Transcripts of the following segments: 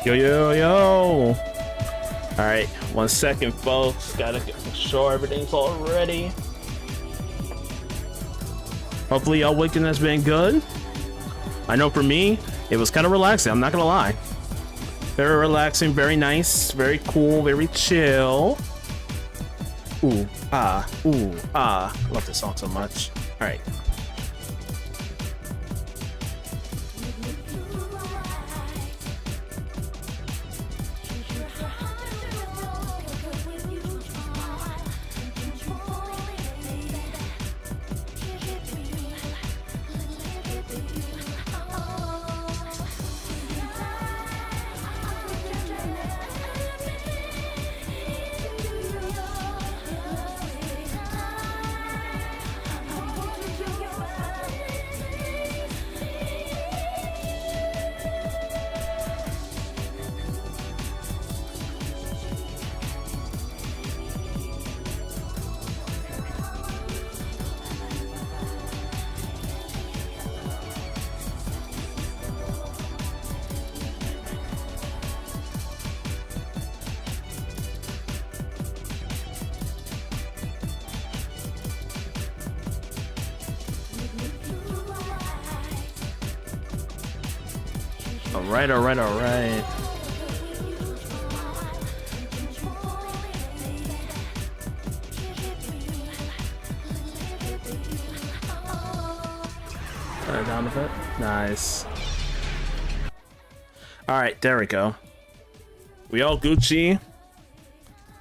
Yo, yo, yo. All right, 1 second, folks. Gotta make sure everything's all ready. Hopefully, y'all weekend has been good. I know for me, it was kind of relaxing. I'm not gonna lie. Very relaxing, very nice, very cool, very chill. Ooh, ah, ooh, ah. I love this song so much. All right. All right. Turn it down a bit. Nice. All right, there we go. We all Gucci.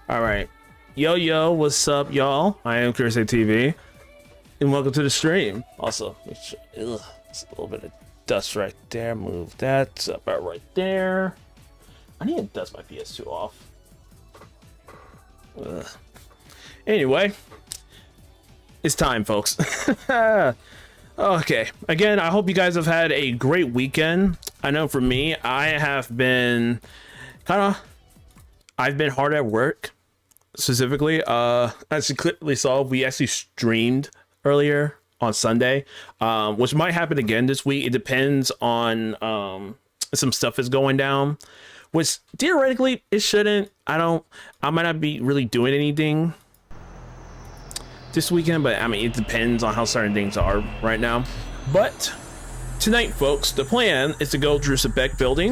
All right. Yo, what's up, y'all? I am Chris TV, and welcome to the stream. Also, it's a little bit of dust right there. Move that about right there. I need to dust my PS2 off. Anyway, it's time, folks. Okay, again, I hope you guys have had a great weekend. I know for me, I've been hard at work. Specifically, as you clearly saw, we actually streamed earlier on Sunday, which might happen again this week. It depends on some stuff is going down, which theoretically it shouldn't. I might not be really doing anything this weekend, but I mean, it depends on how certain things are right now. But tonight, folks, the plan is to go through SEBEC building,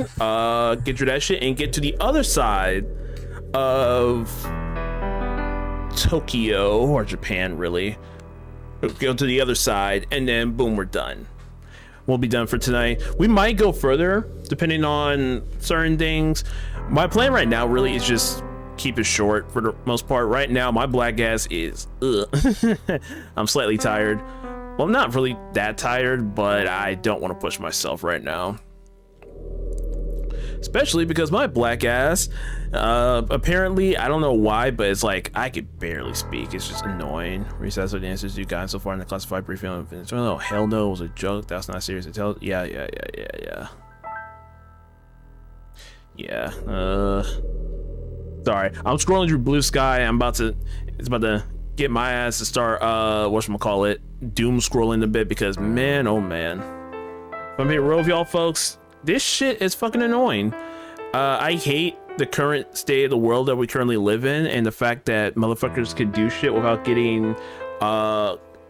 get through that shit, and get to the other side of Tokyo, or Japan, really. Go to the other side, and then boom, we're done. We'll be done for tonight. We might go further depending on certain things. My plan right now really is just keep it short for the most part. Right now, my black ass is I'm slightly tired. Well, I'm not really that tired, but I don't want to push myself right now, especially because my black ass, apparently, I don't know why, but it's like I could barely speak. It's just annoying. Recess with the answers you got so far in the classified briefing. Oh, hell no, it was a joke. That's not serious. Yeah. Sorry, I'm scrolling through Blue Sky. It's about to get my ass to start whatchamacallit, doom scrolling a bit, because man, oh man. If I'm being real with y'all folks, this shit is fucking annoying. I hate the current state of the world that we currently live in, and the fact that motherfuckers can do shit without getting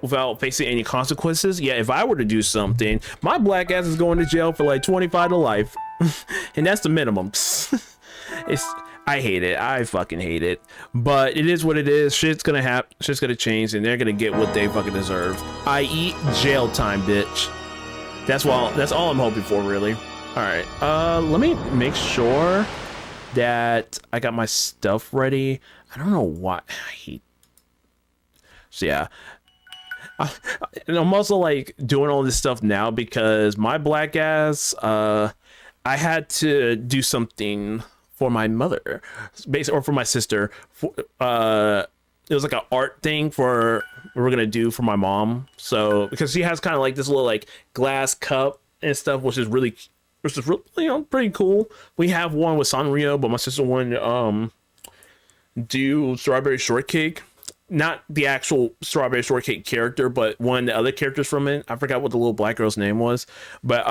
without facing any consequences. Yeah, if I were to do something, my black ass is going to jail for like 25 to life. And that's the minimum. I hate it. I fucking hate it. But it is what it is. Shit's gonna happen. Shit's gonna change, and they're gonna get what they fucking deserve, i.e. jail time, bitch. That's all I'm hoping for, really. All right, let me make sure that I got my stuff ready. I don't know why so yeah, and I'm also like doing all this stuff now because my black ass, I had to do something for my mother, or for my sister. It was like an art thing for we're gonna do for my mom. So because she has kind of like this little like glass cup and stuff, which is really, pretty cool. We have one with Sanrio, but my sister wanted to do strawberry shortcake. Not the actual strawberry shortcake character, but one of the other characters from it. I forgot what the little black girl's name was, but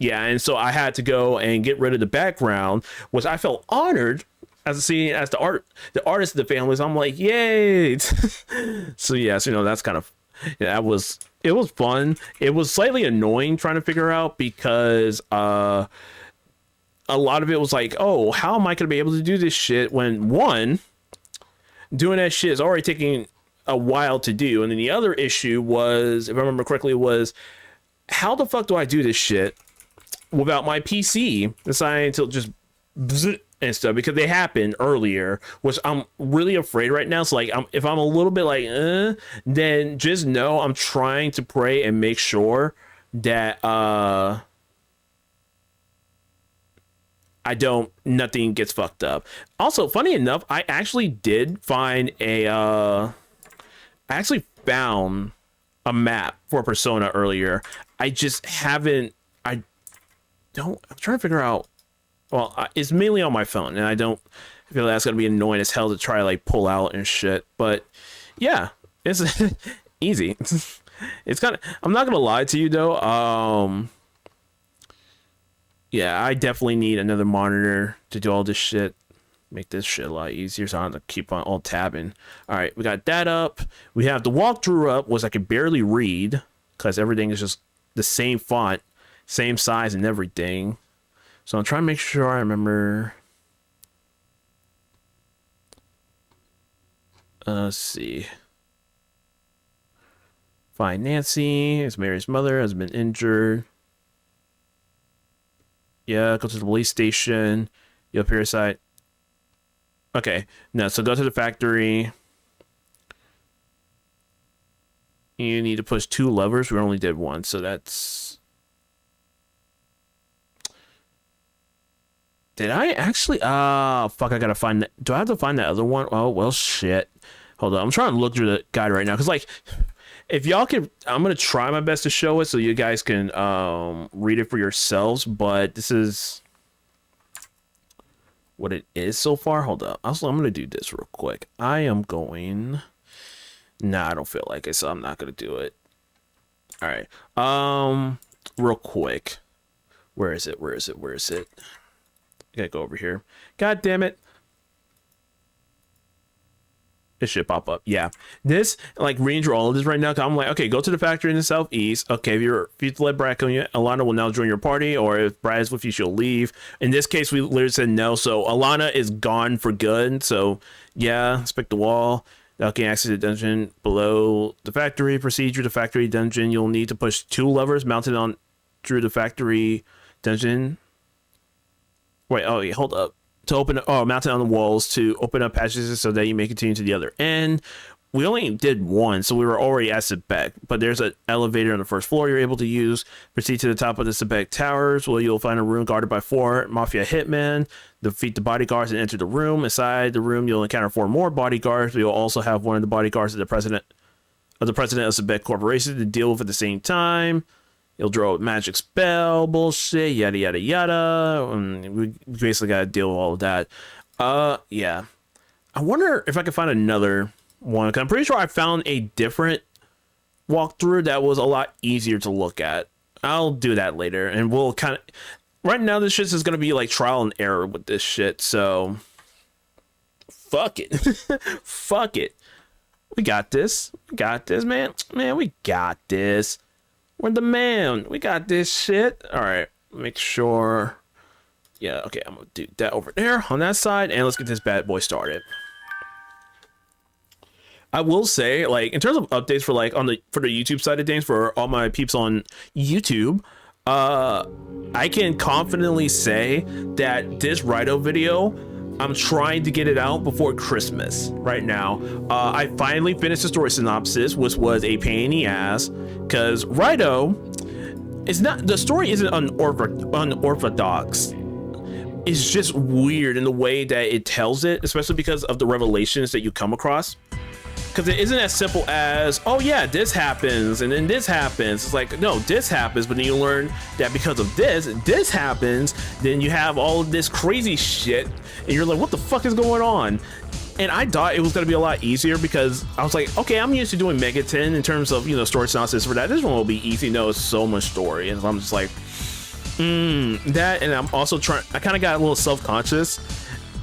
Yeah, and so I had to go and get rid of the background, which I felt honored as the artist of the family. So I'm like, yay. So yes, that's kind of, yeah, it was fun. It was slightly annoying trying to figure out because a lot of it was like, oh, how am I gonna be able to do this shit when one, doing that shit is already taking a while to do, and then the other issue was, if I remember correctly, was how the fuck do I do this shit without my PC deciding to just bzz and stuff, because they happened earlier, which I'm really afraid right now. So like, if I'm a little bit like, then just know I'm trying to pray and make sure that nothing gets fucked up. Also, funny enough, I actually did find I actually found a map for Persona earlier. I just haven't, I'm trying to figure out, well, it's mainly on my phone, and I feel like that's gonna be annoying as hell to try to like pull out and shit. But yeah, it's easy. It's kind of, I'm not gonna lie to you though. Yeah, I definitely need another monitor to do all this shit. Make this shit a lot easier, so I don't have to keep on all tabbing. All right, we got that up. We have the walkthrough up, which I could barely read because everything is just the same font, same size, and everything. So I'm trying to make sure I remember. Let's see. Find Nancy. It's Mary's mother, has been injured. Yeah, go to the police station. You'll appear aside. Okay, no, so go to the factory. You need to push 2 levers. We only did 1, so that's... Did I actually? Fuck, I gotta find that. Do I have to find that other one? Oh, well, shit. Hold on, I'm trying to look through the guide right now, because, like, if y'all can, I'm gonna try my best to show it so you guys can read it for yourselves, but this is what it is so far. Hold up. Also, I'm gonna do this real quick. I am going... Nah, I don't feel like it, so I'm not gonna do it. All right. Real quick. Where is it? I gotta go over here. God damn it. It should pop up. Yeah. This, like, reading through all of this right now, I'm like, okay, go to the factory in the southeast. Okay, if you're to let Brad come in, Alana will now join your party, or if Brad is with you, she'll leave. In this case, we literally said no, so Alana is gone for good. So, yeah, inspect the wall. Okay, access the dungeon below the factory. Proceed through the factory dungeon. You'll need to push 2 levers mounted on through the factory dungeon. Wait, oh, yeah, hold up. To open, mounted on the walls to open up passages so that you may continue to the other end. We only did 1, so we were already at SEBEC, but there's an elevator on the first floor you're able to use. Proceed to the top of the SEBEC towers, where you'll find a room guarded by 4 mafia hitmen. Defeat the bodyguards and enter the room. Inside the room, you'll encounter 4 more bodyguards. You'll also have one of the bodyguards of the president of SEBEC Corporation to deal with at the same time. You'll draw a magic spell, bullshit, yada yada yada. And we basically gotta deal with all of that. Yeah. I wonder if I can find another one. 'Cause I'm pretty sure I found a different walkthrough that was a lot easier to look at. I'll do that later, and we'll kind of... Right now, this shit is gonna be like trial and error with this shit, so... Fuck it. Fuck it. We got this. We got this, man. Man, we got this. We're the man. We got this shit. All right. Make sure. Yeah. Okay. I'm gonna do that over there on that side, and let's get this bad boy started. I will say, like, in terms of updates for like for the YouTube side of things, for all my peeps on YouTube, I can confidently say that this Rido video, I'm trying to get it out before Christmas right now. I finally finished the story synopsis, which was a pain in the ass, because Rido is not, the story isn't unorthodox. It's just weird in the way that it tells it, especially because of the revelations that you come across. Because it isn't as simple as, oh yeah, this happens and then this happens. It's like, no, this happens, but then you learn that because of this happens, then you have all of this crazy shit, and you're like, what the fuck is going on? And I thought it was going to be a lot easier, because I was like, okay, I'm used to doing Megaton in terms of, story synopsis for that. This one will be easy. No, it's so much story. And I'm just like, That, and I'm also I kind of got a little self-conscious,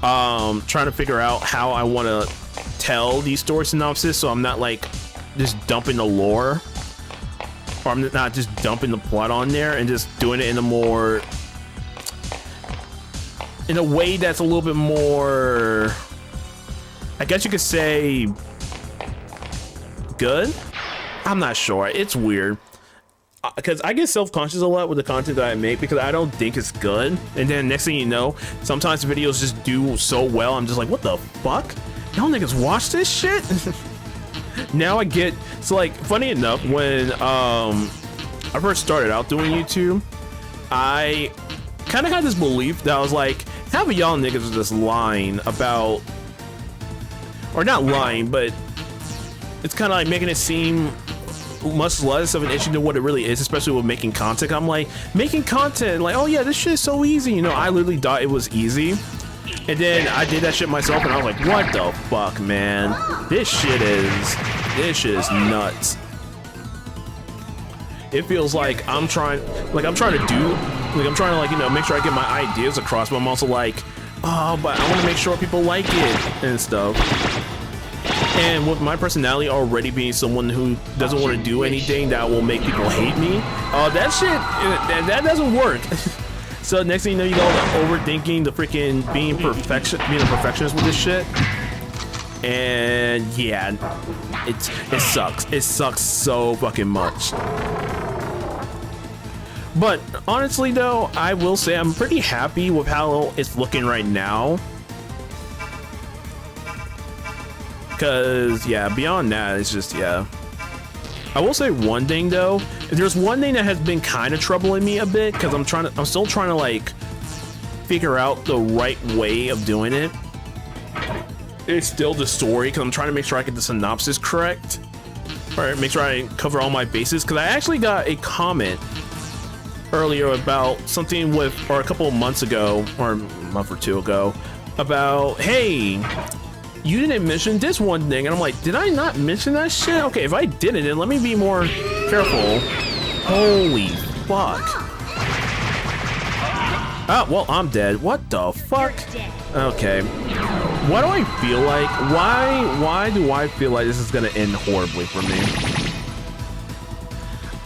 trying to figure out how I want to tell these story synopsis, so I'm not like just dumping the lore, or I'm not just dumping the plot on there and just doing it in a way that's a little bit more, I guess you could say, good. I'm not sure. It's weird. Because I get self-conscious a lot with the content that I make because I don't think it's good. And then next thing you know, sometimes the videos just do so well, I'm just like, what the fuck? Y'all niggas watch this shit? Now I get, so like, funny enough, when I first started out doing YouTube, I kind of had this belief that I was like, half of y'all niggas are just lying about, or not lying, but it's kind of like making it seem much less of an issue than what it really is, especially with making content. I'm like, making content, like, oh yeah, this shit is so easy, you know. I literally thought it was easy, and then I did that shit myself, and I was like, what the fuck, man? This shit is nuts. It feels like I'm trying to like, you know, make sure I get my ideas across, but I'm also like, oh, but I want to make sure people like it and stuff. And with my personality already being someone who doesn't want to do anything that will make people hate me, that shit, that doesn't work. So next thing you know, you go overthinking the freaking being a perfectionist with this shit. And yeah, it sucks. It sucks so fucking much. But honestly though, I will say I'm pretty happy with how it's looking right now. Because yeah, beyond that, it's just, yeah. I will say one thing though, there's one thing that has been kind of troubling me a bit, because I'm still trying to like figure out the right way of doing it. It's still the story, because I'm trying to make sure I get the synopsis correct, or make sure I cover all my bases. Because I actually got a comment earlier about something or a couple of months ago, or a month or two ago, about, hey, you didn't mention this one thing, and I'm like, did I not mention that shit? Okay, if I didn't, then let me be more careful. Holy fuck. Oh, well, I'm dead. What the fuck? Okay. Why do I feel like, why do I feel like this is gonna end horribly for me?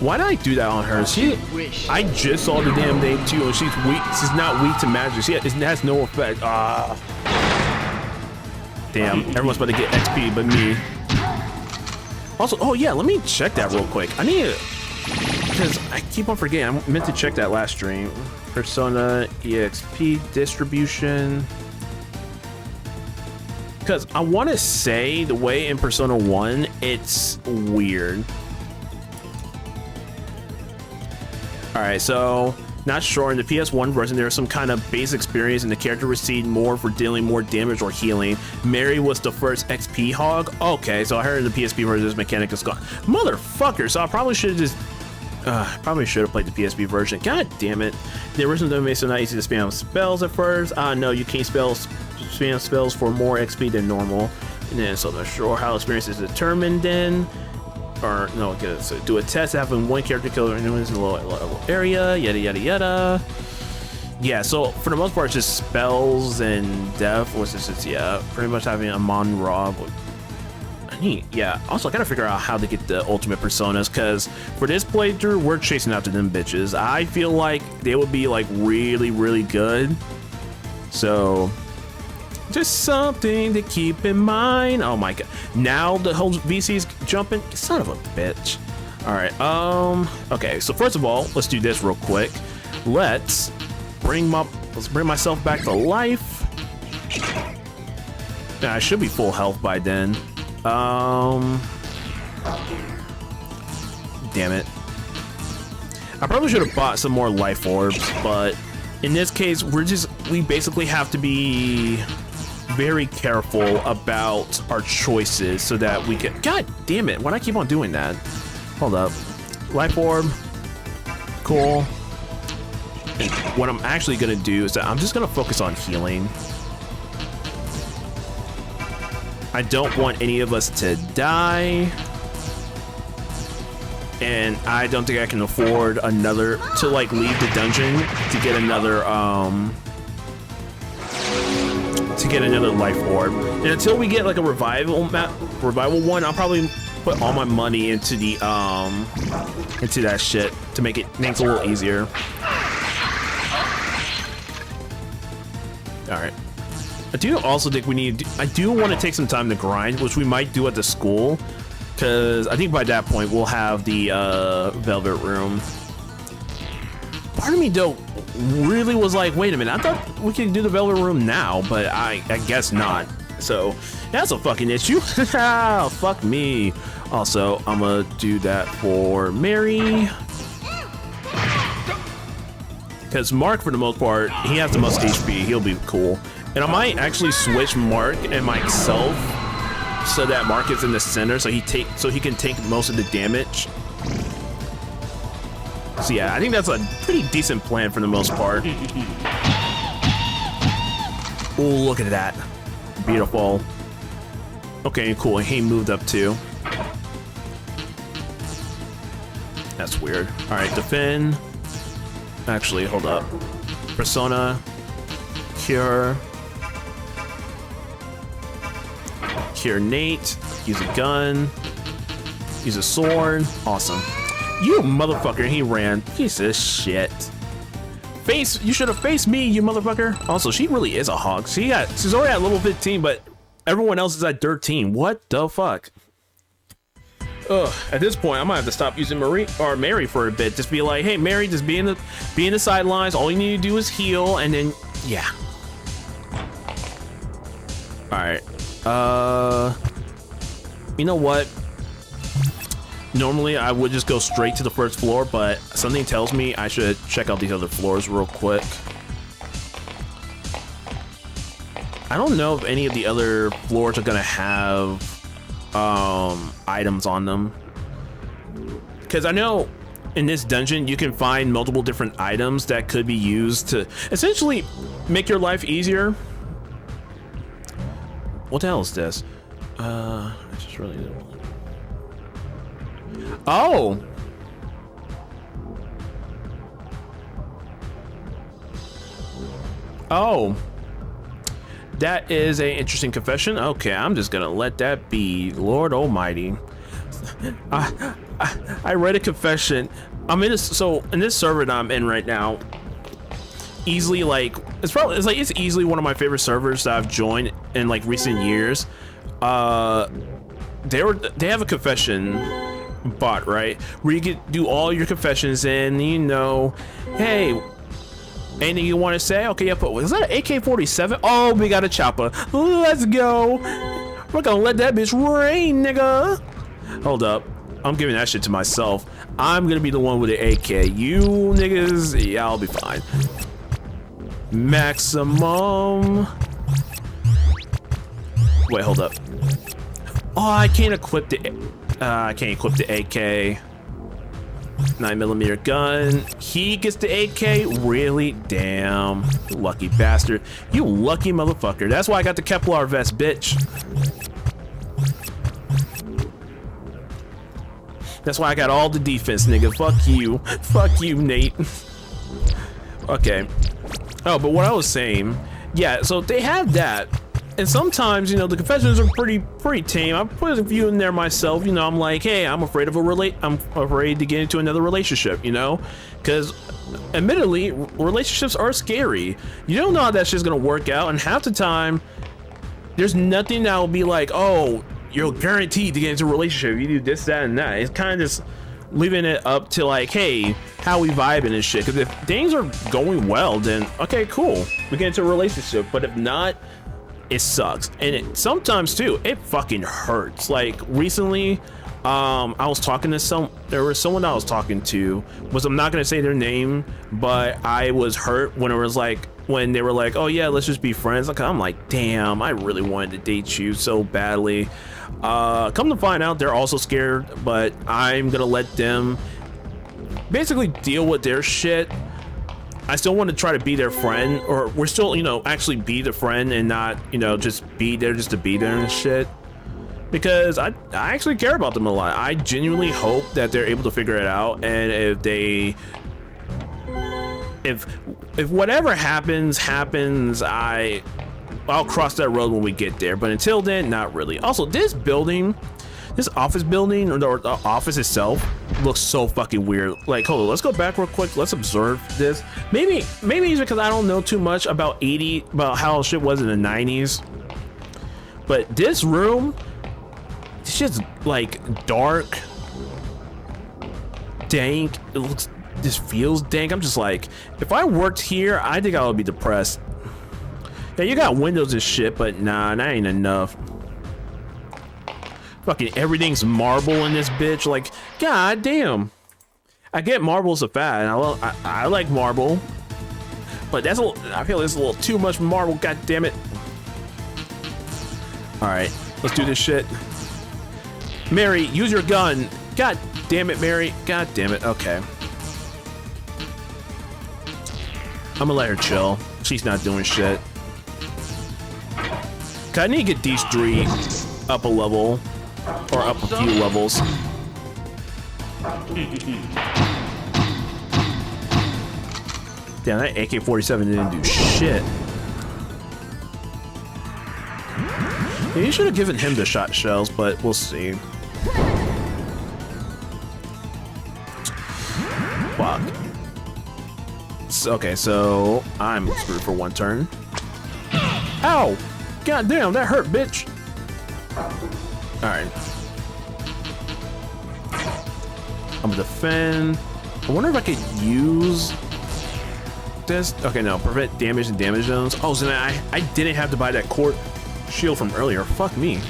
Why did I do that on her? I just saw the damn thing too, and she's weak. She's not weak to magic. It has no effect. Damn, everyone's about to get XP but me. Also, oh yeah, let me check that real quick. I need to, because I keep on forgetting. I meant to check that last stream. Persona EXP distribution. Because I want to say the way in Persona 1, it's weird. Alright, so not sure. In the PS1 version, there was some kind of base experience and the character received more for dealing more damage or healing. Mary was the first XP hog. Okay, so I heard in the PSP version this mechanic is gone. Motherfucker, so I probably should have just probably should have played the PSP version. God damn it. The original demo made so not easy to spam spells at first. No, you can't spam spells for more XP than normal. And then so I'm not sure how experience is determined then. Or no, so do a test having one character killer in a low level area, yada yada yada. Yeah, so for the most part, it's just spells and death, which is just, yeah, pretty much having a Mon Rob. Yeah, also I gotta figure out how to get the ultimate personas, because for this playthrough, we're chasing after them bitches. I feel like they would be like really, really good. So just something to keep in mind. Oh my god. Now the whole VC's jumping. Son of a bitch. Alright, okay, so first of all, let's do this real quick. Let's bring myself back to life. I should be full health by then. Damn it. I probably should have bought some more life orbs, but in this case, we basically have to be very careful about our choices so that we can. God damn it, why do I keep on doing that? Hold up. Life orb. Cool. And what I'm actually gonna do is that I'm just gonna focus on healing. I don't want any of us to die. and I don't think I can afford another to like leave the dungeon to get another life orb. And until we get like a revival one, I'll probably put all my money into the into that shit to make it a little easier. All right. I do also think I do want to take some time to grind, which we might do at the school, because I think by that point we'll have the Velvet Room. Part of me though really was like, wait a minute, I thought we could do the Velvet Room now, but I guess not. So that's a fucking issue. Fuck me. Also, I'm gonna do that for Mary, because Mark, for the most part, he has the most HP. He'll be cool. And I might actually switch Mark and myself so that Mark is in the center, so he can take most of the damage. So yeah, I think that's a pretty decent plan for the most part. Oh, look at that. Beautiful. Okay, cool. He moved up too. That's weird. All right, defend. Actually, hold up. Persona. Cure. Cure Nate. Use a gun. Use a sword. Awesome. You motherfucker. He ran. Piece of shit. Face. You should have faced me, you motherfucker. Also, she really is a hog. She's already at level 15, but everyone else is at 13. What the fuck? Ugh. At this point, I might have to stop using Mary for a bit. Just be like, hey, Mary, just be in the sidelines. All you need to do is heal, and then yeah. All right. You know what? Normally I would just go straight to the first floor, but something tells me I should check out these other floors real quick. I don't know if any of the other floors are gonna have items on them, because I know in this dungeon you can find multiple different items that could be used to essentially make your life easier. What the hell is this? I just really don't. Oh! Oh. That is an interesting confession. Okay, I'm just gonna let that be. Lord Almighty. I read a confession. I'm in this, so in this server that I'm in right now, easily like it's easily one of my favorite servers that I've joined in like recent years. They have a confession bot, right, where you get do all your confessions in, you know, hey, anything you want to say? Okay, yeah, but is that an AK-47? Oh, we got a chopper. Let's go. We're gonna let that bitch rain, nigga. Hold up, I'm giving that shit to myself. I'm gonna be the one with the AK. You niggas, yeah, I'll be fine. Maximum. Wait, hold up. Oh, I can't equip the AK. 9mm gun. He gets the AK? Really? Damn. Lucky bastard. You lucky motherfucker. That's why I got the Kevlar vest, bitch. That's why I got all the defense, nigga. Fuck you. Fuck you, Nate. Okay. Oh, but what I was saying, yeah, so they have that. And sometimes, you know, the confessions are pretty tame. I put a few in there myself. You know, I'm like, hey, I'm afraid to get into another relationship, you know? Because admittedly, relationships are scary. You don't know how that shit's gonna work out, and half the time there's nothing that will be like, oh, you're guaranteed to get into a relationship. You do this, that, and that. It's kind of just leaving it up to like, hey, how we vibing and shit. Because if things are going well, then okay, cool, we get into a relationship. But if not, it sucks. And it sometimes too, it fucking hurts. Like recently, I was talking to there was someone I was talking to, I'm not gonna say their name, but I was hurt when they were like, oh yeah, let's just be friends. Like, I'm like, damn, I really wanted to date you so badly. Come to find out, they're also scared, but I'm gonna let them basically deal with their shit. I still want to try to be their friend, or we're still, you know, actually be the friend and not, you know, just be there just to be there and shit. because I actually care about them a lot. I genuinely hope that they're able to figure it out, and if whatever happens, I'll cross that road when we get there. But until then, not really. Also, this office building, or the office itself, looks so fucking weird. Like, hold on, let's go back real quick. Let's observe this. Maybe it's because I don't know too much about how shit was in the 90s. But this room, it's just like dark, dank. This feels dank. I'm just like, if I worked here, I think I would be depressed. Yeah, you got windows and shit, but nah, that ain't enough. Fucking everything's marble in this bitch. Like, god damn. I get marble's a fad, and I like marble, but I feel it's a little too much marble. God damn it. All right, let's do this shit. Mary, use your gun. God damn it, Mary. God damn it. Okay. I'm gonna let her chill. She's not doing shit. I need to get these three up a level, or up a few levels. Damn, that AK-47 didn't do shit. Yeah, you should have given him the shot shells, but we'll see. Fuck. Okay, so I'm screwed for one turn. Ow! God damn, that hurt, bitch. Alright. I'm gonna defend. I wonder if I could use this. Okay, no, prevent damage and damage zones. Oh, so now I didn't have to buy that court shield from earlier. Fuck me.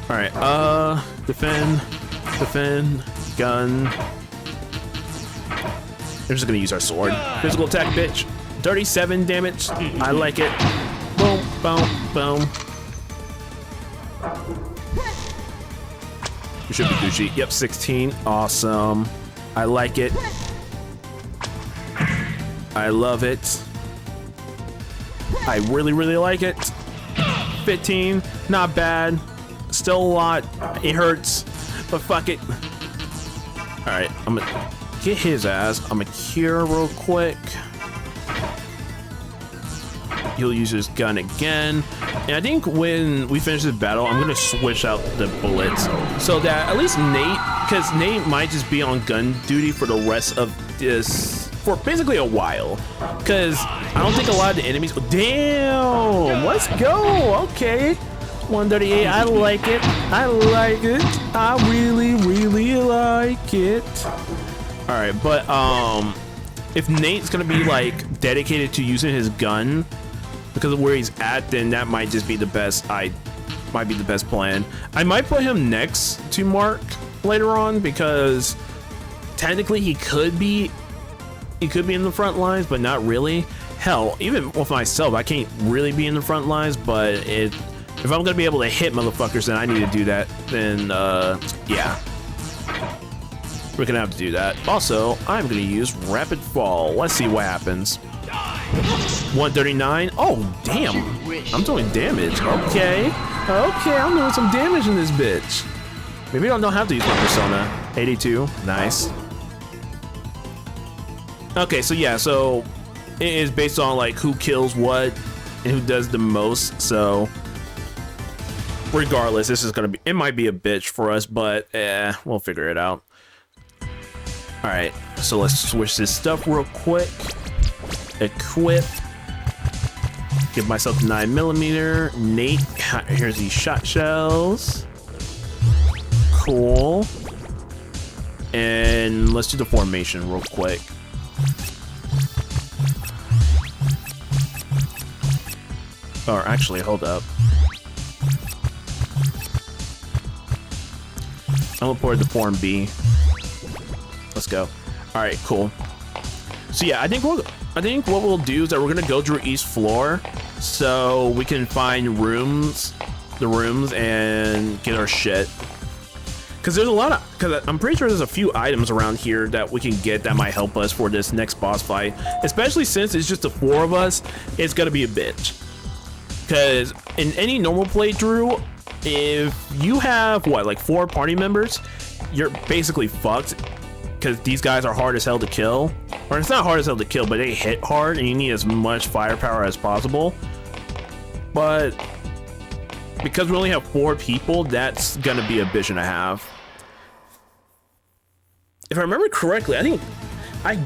Alright, defend, gun. We're just gonna use our sword. Physical attack, bitch. 37 damage. I like it. Boom, boom, boom. We should be Gucci. Yep, 16. Awesome. I like it. I love it. I really, really like it. 15. Not bad. Still a lot. It hurts. But fuck it. Alright, I'm gonna get his ass. I'm gonna cure real quick. He'll use his gun again. And I think when we finish this battle, I'm gonna switch out the bullets so that at least Nate, because Nate might just be on gun duty for the rest of this, for basically a while. Because I don't think a lot of the enemies. Damn, let's go. Okay, 138. I like it. I like it. I really, really like it. All right, but if Nate's gonna be like dedicated to using his gun because of where he's at, then that might just be the best. Might be the best plan. I might put him next to Mark later on because technically he could be in the front lines, but not really. Hell, even with myself, I can't really be in the front lines. But if I'm gonna be able to hit motherfuckers, then I need to do that. Then yeah, we're gonna have to do that. Also, I'm gonna use rapid fall. Let's see what happens. 139. Oh damn, I'm doing damage. Okay, I'm doing some damage in this bitch. Maybe I don't have to use my persona. 82. Nice. Okay, so yeah, so it is based on like who kills what and who does the most. So regardless, this is gonna be, it might be a bitch for us, but we'll figure it out. All right, so let's switch this stuff real quick. Equip. Give myself 9mm. Nate, here's these shot shells. Cool. And let's do the formation real quick. Or actually, hold up. I'm gonna pour the form B. Let's go. All right, cool. So yeah, I think what we'll do is that we're gonna go through each floor so we can find the rooms and get our shit. Cause there's a lot of, cause I'm pretty sure there's a few items around here that we can get that might help us for this next boss fight. Especially since it's just the 4 of us, it's gonna be a bitch. Cause in any normal playthrough, if you have what, like 4 party members, you're basically fucked, because these guys are hard as hell to kill. Or it's not hard as hell to kill, but they hit hard and you need as much firepower as possible. But because we only have 4 people, that's gonna be a bitch and a half. If I remember correctly, I think I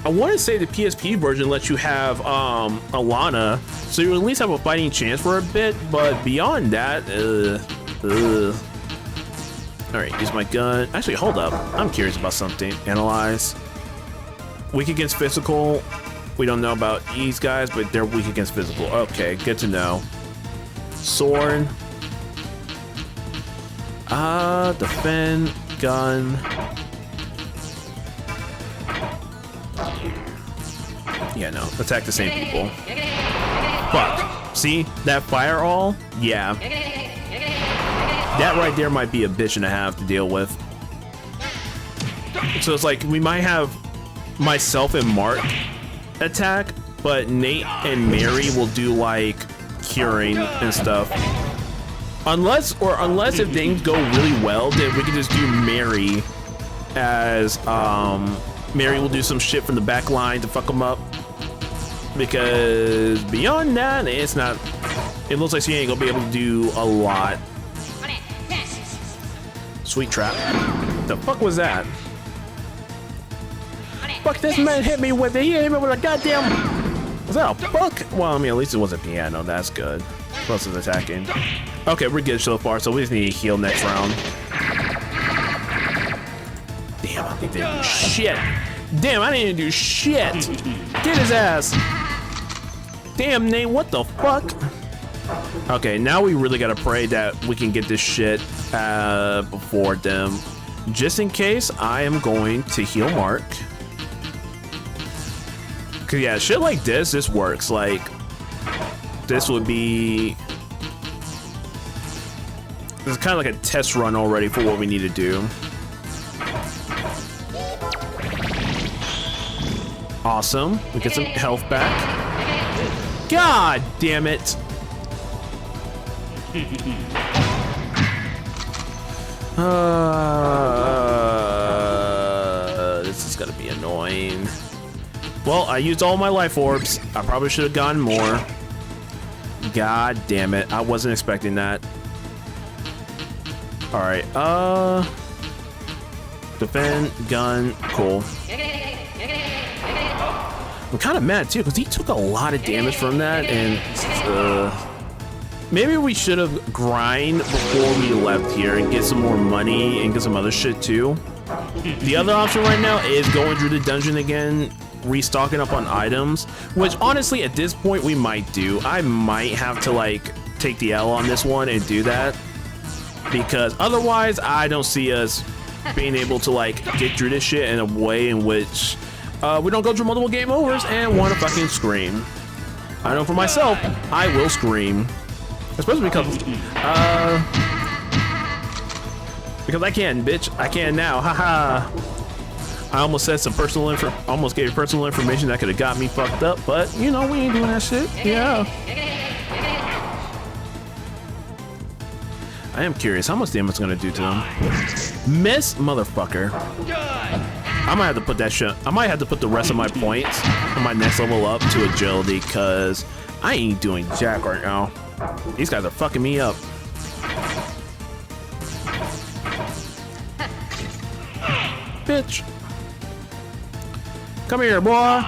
want to say the PSP version lets you have Alana, so you at least have a fighting chance for a bit, but beyond that, Alright, use my gun. Actually, hold up. I'm curious about something. Analyze. Weak against physical. We don't know about these guys, but they're weak against physical. Okay, good to know. Sword. Defend. Gun. Yeah, no. Attack the same people. Fuck. See? That fire all? Yeah. That right there might be a bitch and a half to deal with. So it's like, we might have myself and Mark attack, but Nate and Mary will do like curing and stuff. Unless if things go really well, then we can just do Mary as, Mary will do some shit from the back line to fuck them up. Because beyond that, it's not, it looks like she ain't gonna be able to do a lot. Sweet trap. The fuck was that? Fuck, this man hit me with it. He hit me with a goddamn... Was that a book? Well, I mean, at least it was a piano. That's good. Plus is attacking. Okay, we're good so far, so we just need to heal next round. Damn, I think they didn't do shit. Damn, I didn't do shit. Get his ass. Damn, Nate, what the fuck? Okay, now we really gotta pray that we can get this shit before them. Just in case, I am going to heal Mark. Cause yeah, shit like this works. Like, this would be... This is kind of like a test run already for what we need to do. Awesome. We get some health back. God damn it. This is gonna be annoying. Well, I used all my life orbs. I probably should have gotten more. God damn it. I wasn't expecting that. Alright, defend, gun, cool. I'm kind of mad too, because he took a lot of damage from that, and maybe we should have grind before we left here and get some more money and get some other shit too. The other option right now is going through the dungeon again, restocking up on items, which honestly at this point we might do. I might have to like take the L on this one and do that, because otherwise I don't see us being able to like get through this shit in a way in which we don't go through multiple game overs and want to fucking scream. I know for myself, I will scream. Especially because I can, bitch. I can now. Haha. I almost said some personal almost gave personal information that could have got me fucked up, but you know, we ain't doing that shit. Yeah. I am curious how much damage it's gonna do to him. Miss, motherfucker. I might have to put that shit. I might have to put the rest of my points on my next level up to agility, because I ain't doing jack right now. These guys are fucking me up. Bitch. Come here, boy.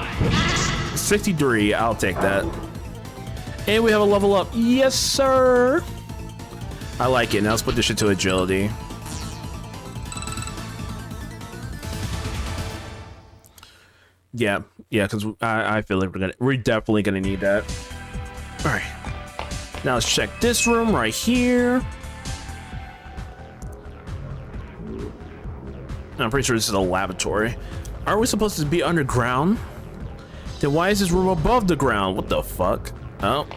63. I'll take that. And we have a level up. Yes, sir. I like it. Now let's put this shit to agility. Yeah, because I feel like we're definitely gonna need that. All right. Now let's check this room right here. I'm pretty sure this is a laboratory. Are we supposed to be underground? Then why is this room above the ground? What the fuck? Oh.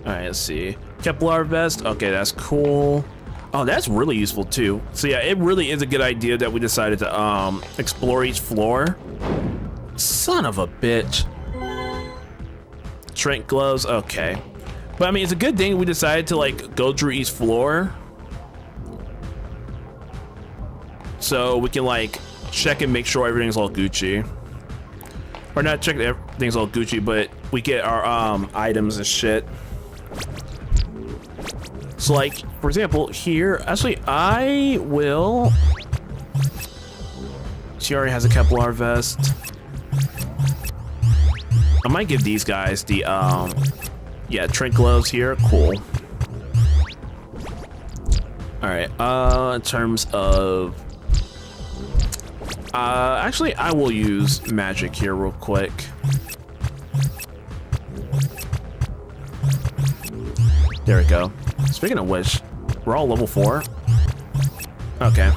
Alright, let's see. Kevlar vest. Okay, that's cool. Oh, that's really useful too. So yeah, it really is a good idea that we decided to explore each floor. Son of a bitch. Trent gloves. Okay. But I mean, it's a good thing we decided to like go through each floor. So we can like check and make sure everything's all Gucci. Or not check that everything's all Gucci, but we get our items and shit. So like, for example, here, actually I will. She already has a Kevlar vest. I might give these guys the yeah, Trent gloves here. Cool. All right, in terms of actually I will use magic here real quick. There we go. Speaking of which, we're all level 4. Okay.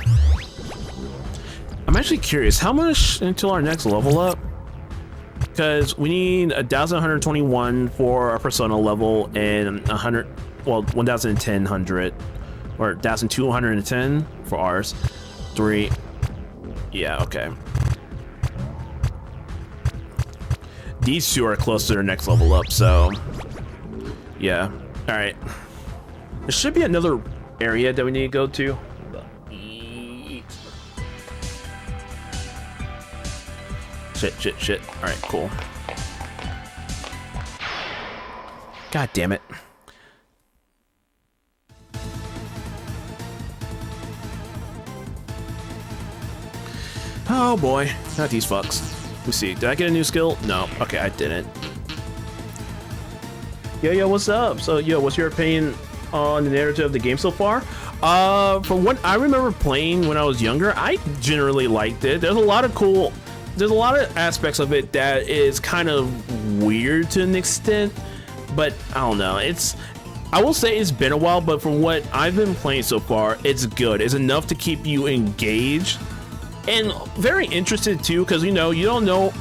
I'm actually curious, how much until our next level up? Because we need 1,121 for our persona level and 100, well, 1,100 or 1,210 for ours. 3. Yeah, okay. These two are close to their next level up, so yeah. All right. There should be another area that we need to go to. Shit. All right, cool. God damn it. Oh boy, not these fucks. Let's see, did I get a new skill? No, okay, I didn't. Yo, what's up? So, yo, what's your opinion on the narrative of the game so far? From what I remember playing when I was younger, I generally liked it. There's a lot of aspects of it that is kind of weird to an extent, but I don't know. I will say it's been a while, but from what I've been playing so far, it's good. It's enough to keep you engaged and very interested too, because you don't know.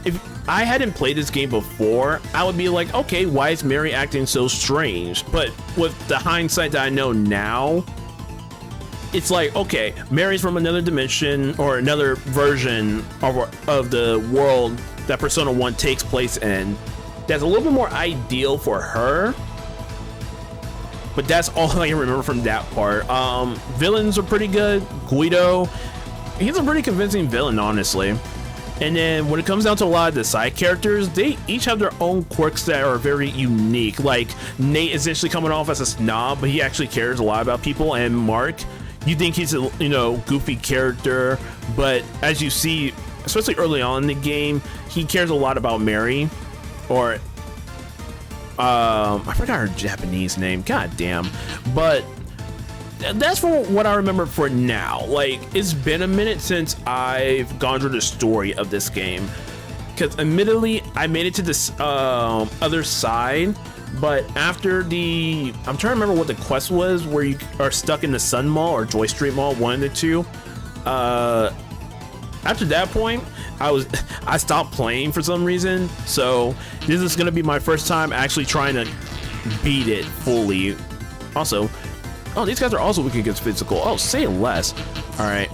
If I hadn't played this game before, I would be like, okay, why is Mary acting so strange? But with the hindsight that I know now, it's like, okay, Mary's from another dimension or another version of the world that Persona 1 takes place in. That's a little bit more ideal for her. But that's all I can remember from that part. Villains are pretty good. Guido, he's a pretty convincing villain, honestly. And then when it comes down to a lot of the side characters, they each have their own quirks that are very unique. Like Nate is essentially coming off as a snob, but he actually cares a lot about people. And Mark, you think he's a goofy character, but as you see, especially early on in the game, he cares a lot about Mary. Or I forgot her Japanese name. God damn. But that's from what I remember for now. Like, it's been a minute since I've gone through the story of this game, because admittedly I made it to this other side, but after I'm trying to remember what the quest was, where you are stuck in the Sun Mall or Joy Street Mall, one of the two. After that point, I stopped playing for some reason, so this is gonna be my first time actually trying to beat it fully. Also, oh, these guys are also weak against physical. Oh, say less. All right,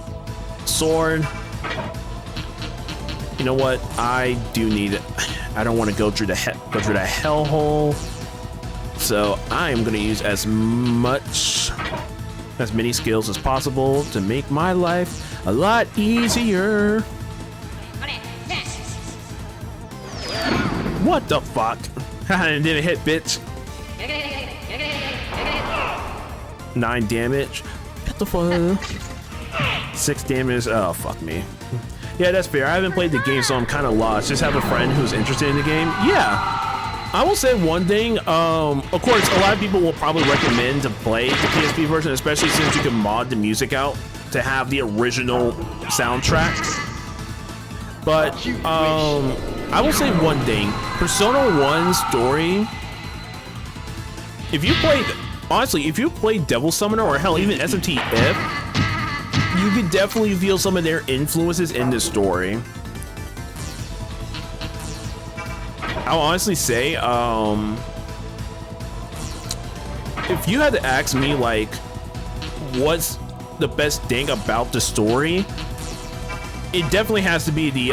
sword. You know what? I do need it. I don't want to go through the hellhole. So I am going to use as many skills as possible to make my life a lot easier. What the fuck? I didn't hit, bitch. 9 damage. What the fuck? 6 damage. Oh, fuck me. Yeah, that's fair. I haven't played the game, so I'm kind of lost. Just have a friend who's interested in the game. Yeah. I will say one thing. Of course, a lot of people will probably recommend to play the PSP version, especially since you can mod the music out to have the original soundtrack. But I will say one thing. Persona 1's story, if you play Devil Summoner, or hell, even SMTF, you can definitely feel some of their influences in this story. I'll honestly say, if you had to ask me, like, what's the best thing about the story, it definitely has to be the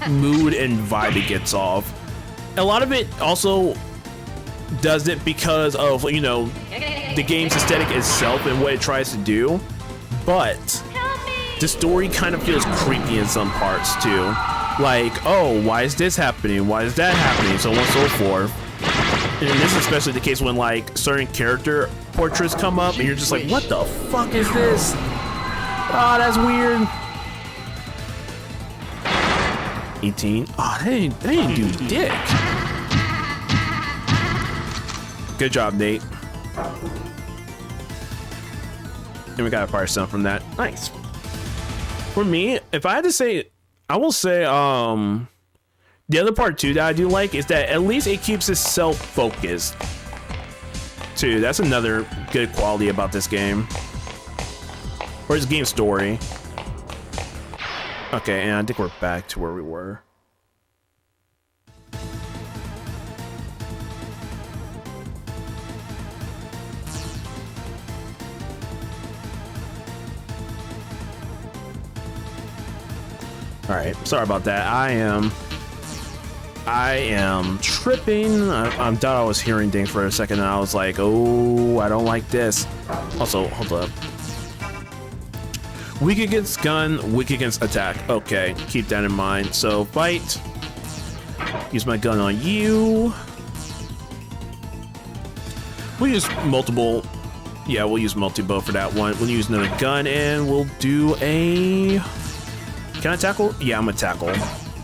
mood and vibe it gets off. a lot of it also does it because of, you know, the game's aesthetic itself and what it tries to do, but the story kind of feels creepy in some parts too. Like, oh, why is this happening? Why is that happening? So on and so forth. And this is especially the case when like certain character portraits come up and you're just like, what the fuck is this? Oh, that's weird. 18. Oh, they didn't do dick. Good job, Nate. And we got a fire stone from that. Nice. For me, if I had to say, I will say, the other part too that I do like is that at least it keeps itself focused. Too, that's another good quality about this game. Or its game story. Okay, and I think we're back to where we were. All right, sorry about that. I am tripping. I thought I was hearing things for a second, and I was like, oh, I don't like this. Also, hold up. Weak against gun, weak against attack. Okay, keep that in mind. So, fight. Use my gun on you. We'll use multiple. Yeah, we'll use multi-bow for that one. We'll use another gun, and we'll do a... Can I tackle? Yeah, I'm gonna tackle.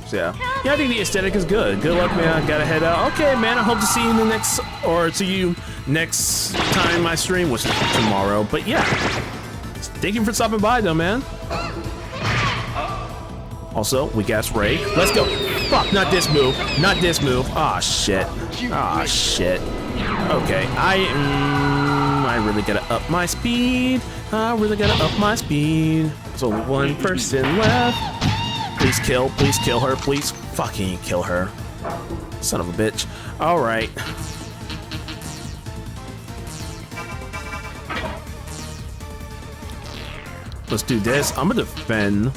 So, yeah, I think the aesthetic is good. Good luck, man. I gotta head out. Okay, man, I hope to see you in the next, or see you next time I stream, which is tomorrow. But yeah, thank you for stopping by, though, man. Also, we gas Ray. Let's go. Fuck, not this move. Not this move. Ah, shit. Ah, shit. Okay, I really gotta up my speed. I really gotta up my speed. There's only one person left. Please kill her, please fucking kill her. Son of a bitch. All right. Let's do this. I'm gonna defend.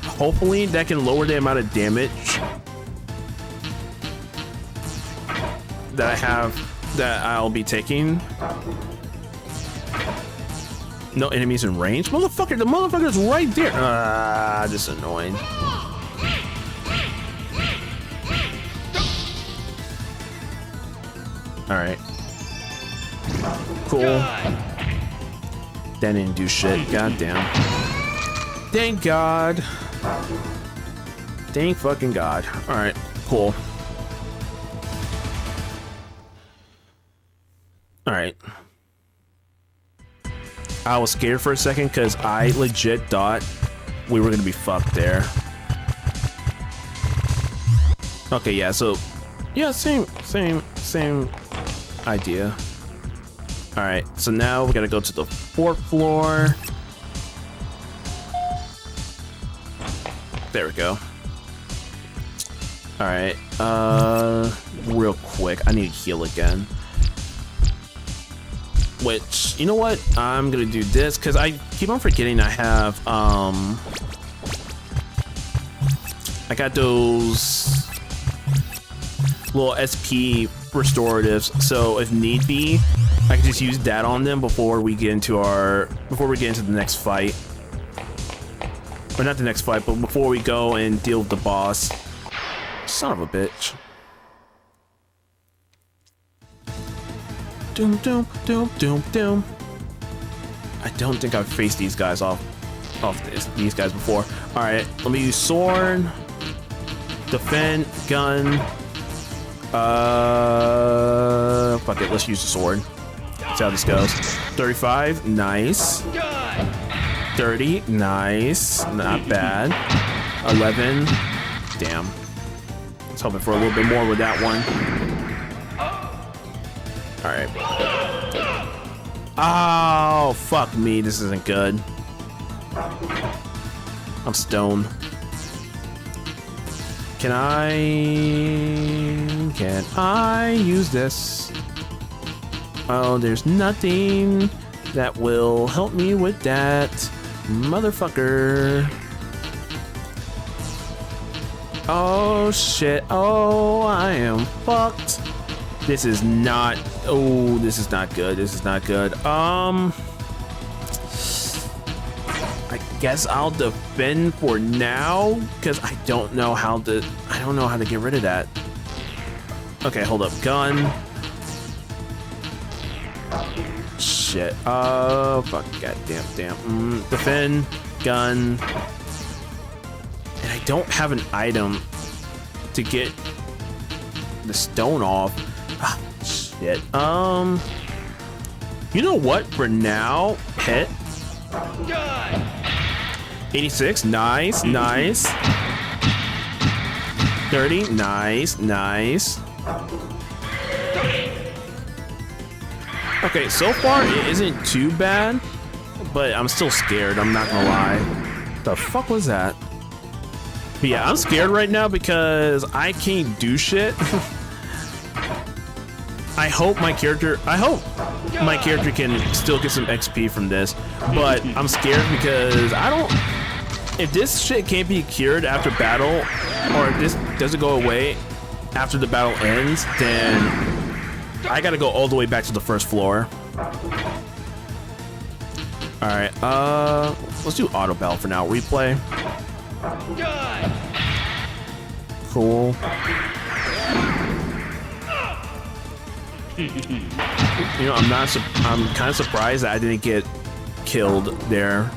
Hopefully that can lower the amount of damage that I'll be taking. No enemies in range? Motherfucker, the motherfucker's right there. Ah, this is annoying. Alright. Cool. That didn't do shit. Goddamn. Thank God. Thank fucking God. Alright, cool. Alright. I was scared for a second because I legit thought we were gonna be fucked there. Okay, yeah, so yeah, same idea. Alright, so now we gotta go to the 4th floor. There we go. Alright, real quick, I need to heal again. Which, you know what? I'm gonna do this because I keep on forgetting I have, I got those little SP restoratives. So if need be, I can just use that on them before we get into the next fight. Or not the next fight, but before we go and deal with the boss. Son of a bitch. Doom, doom, doom, doom, doom. I don't think I've faced these guys off these guys before. All right, let me use sword, defend, gun. Fuck it, let's use the sword. See how this goes. 35, nice. 30, nice, not bad. 11, damn. I was hoping for a little bit more with that one. All right. Oh, fuck me. This isn't good. I'm stoned. Can I use this? Oh, there's nothing that will help me with that, motherfucker. Oh shit. Oh, I am fucked. This is not. Oh, this is not good. This is not good. I guess I'll defend for now because I don't know how to. I don't know how to get rid of that. Okay, hold up. Gun. Shit. Oh, fuck. God damn. Defend. Gun. And I don't have an item to get the stone off. Ah, shit. You know what? For now, hit. 86. Nice. Nice. 30. Nice. Nice. Okay, so far it isn't too bad, but I'm still scared. I'm not gonna lie. The fuck was that? But yeah, I'm scared right now because I can't do shit. I hope my character can still get some XP from this, but I'm scared because I don't. If this shit can't be cured after battle, or if this doesn't go away after the battle ends, then I gotta go all the way back to the first floor. All right, let's do auto battle for now. Replay. Cool. You know, I'm kind of surprised that I didn't get killed there.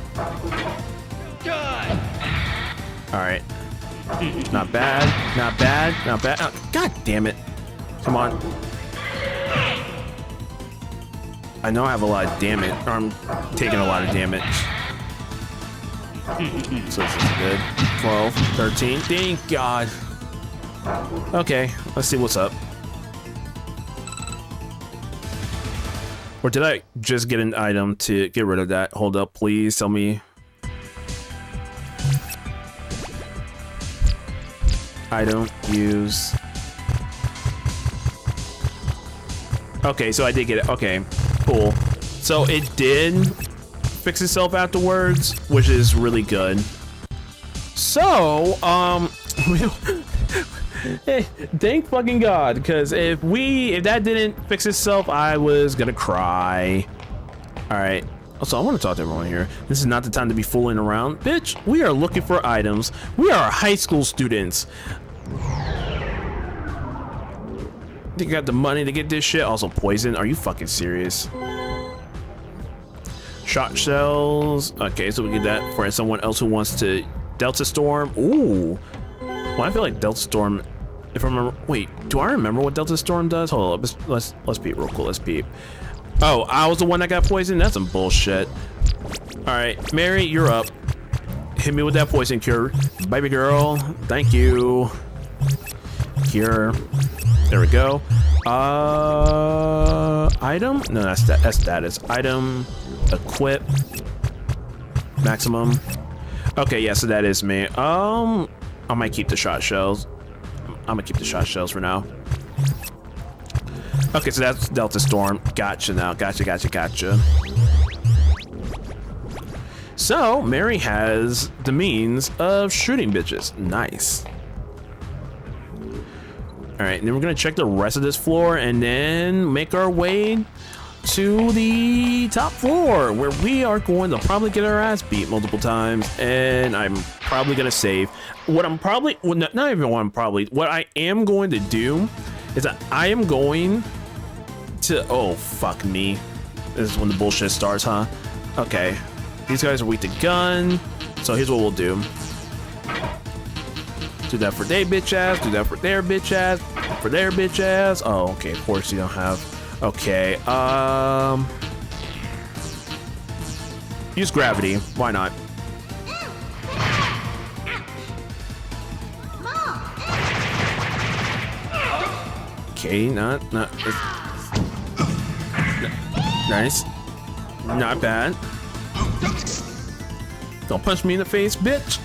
All right. Not bad. Not bad. Not bad. Oh, God damn it. Come on. I know I have a lot of damage. Or I'm taking a lot of damage. So this is good. 12, 13. Thank God. Okay, let's see what's up. Or did I just get an item to get rid of that? Hold up, please tell me. Item, use. Okay, so I did get it. Okay, cool. So it did fix itself afterwards, which is really good. So, hey, thank fucking God, because if that didn't fix itself, I was gonna cry. All right. Also, I want to talk to everyone here. This is not the time to be fooling around. Bitch, we are looking for items. We are high school students. Think you got the money to get this shit? Also poison? Are you fucking serious? Shot shells. Okay, so we get that for someone else who wants to Delta Storm. Ooh. Well, I feel like Delta Storm. If I remember, wait, do I remember what Delta Storm does? Hold up, let's peep real cool. Let's peep. Oh, I was the one that got poisoned. That's some bullshit. All right, Mary, you're up. Hit me with that poison cure, baby girl. Thank you. Cure. There we go. Item? No, that's status. Item. Equip. Maximum. Okay, yeah, so that is me. I might keep the shot shells. I'm gonna keep the shot shells for now. Okay, so that's Delta Storm. Gotcha now. Gotcha. So, Mary has the means of shooting bitches. Nice. Alright, and then we're gonna check the rest of this floor and then make our way to the top floor where we are going to probably get our ass beat multiple times, and I'm probably gonna save. What I'm probably, well, not even what I'm probably, what I am going to do is that I am going to, oh fuck me. This is when the bullshit starts, huh? Okay, these guys are weak to gun, so here's what we'll do. Do that for their bitch ass, do that for their bitch ass, for their bitch ass. Oh, okay, of course you don't have. Okay, use gravity. Why not? Okay, not nice. Not bad. Don't punch me in the face, bitch.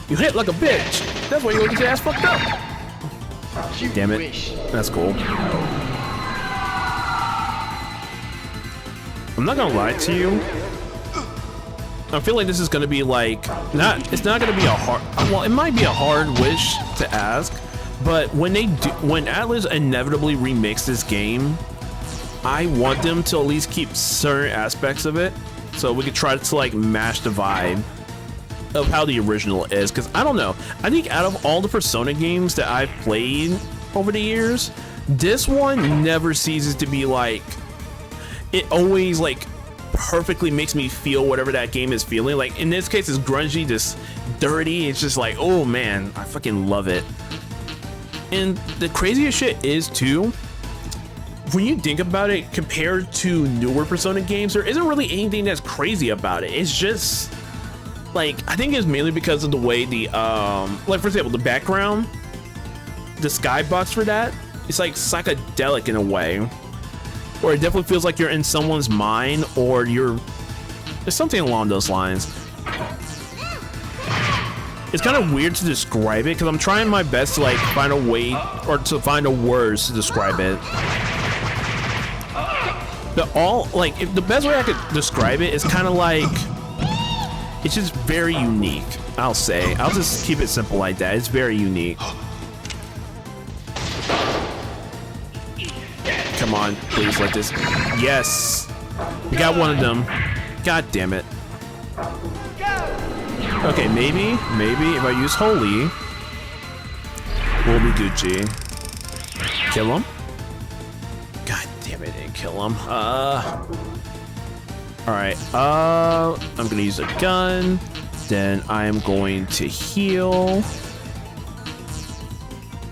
You hit like a bitch. That's why you get your ass fucked up. Damn it. That's cool. I'm not gonna lie to you. I feel like this is gonna be like it's not gonna be a hard, well, it might be a hard wish to ask, but when Atlas inevitably remakes this game, I want them to at least keep certain aspects of it, so we could try to like match the vibe of how the original is. Because I don't know, I think out of all the Persona games that I've played over the years, this one never ceases to be like, it always like perfectly makes me feel whatever that game is feeling. Like in this case, it's grungy, just dirty. It's just like, oh man, I fucking love it. And the craziest shit is too, when you think about it, compared to newer Persona games, there isn't really anything that's crazy about it. It's just like, I think it's mainly because of the way the like for example, the background, the skybox for that, it's like psychedelic in a way. Or it definitely feels like you're in someone's mind, or there's something along those lines. It's kind of weird to describe it because I'm trying my best to like find a way or to find a words to describe it. The best way I could describe it is kind of like, it's just very unique. I'll just keep it simple like that. It's very unique. Come on, please let this. Yes, we got one of them. God damn it. Okay, maybe if I use Holy, we'll be Gucci. Kill him. God damn it, I didn't kill him. All right. I'm gonna use a gun. Then I am going to heal.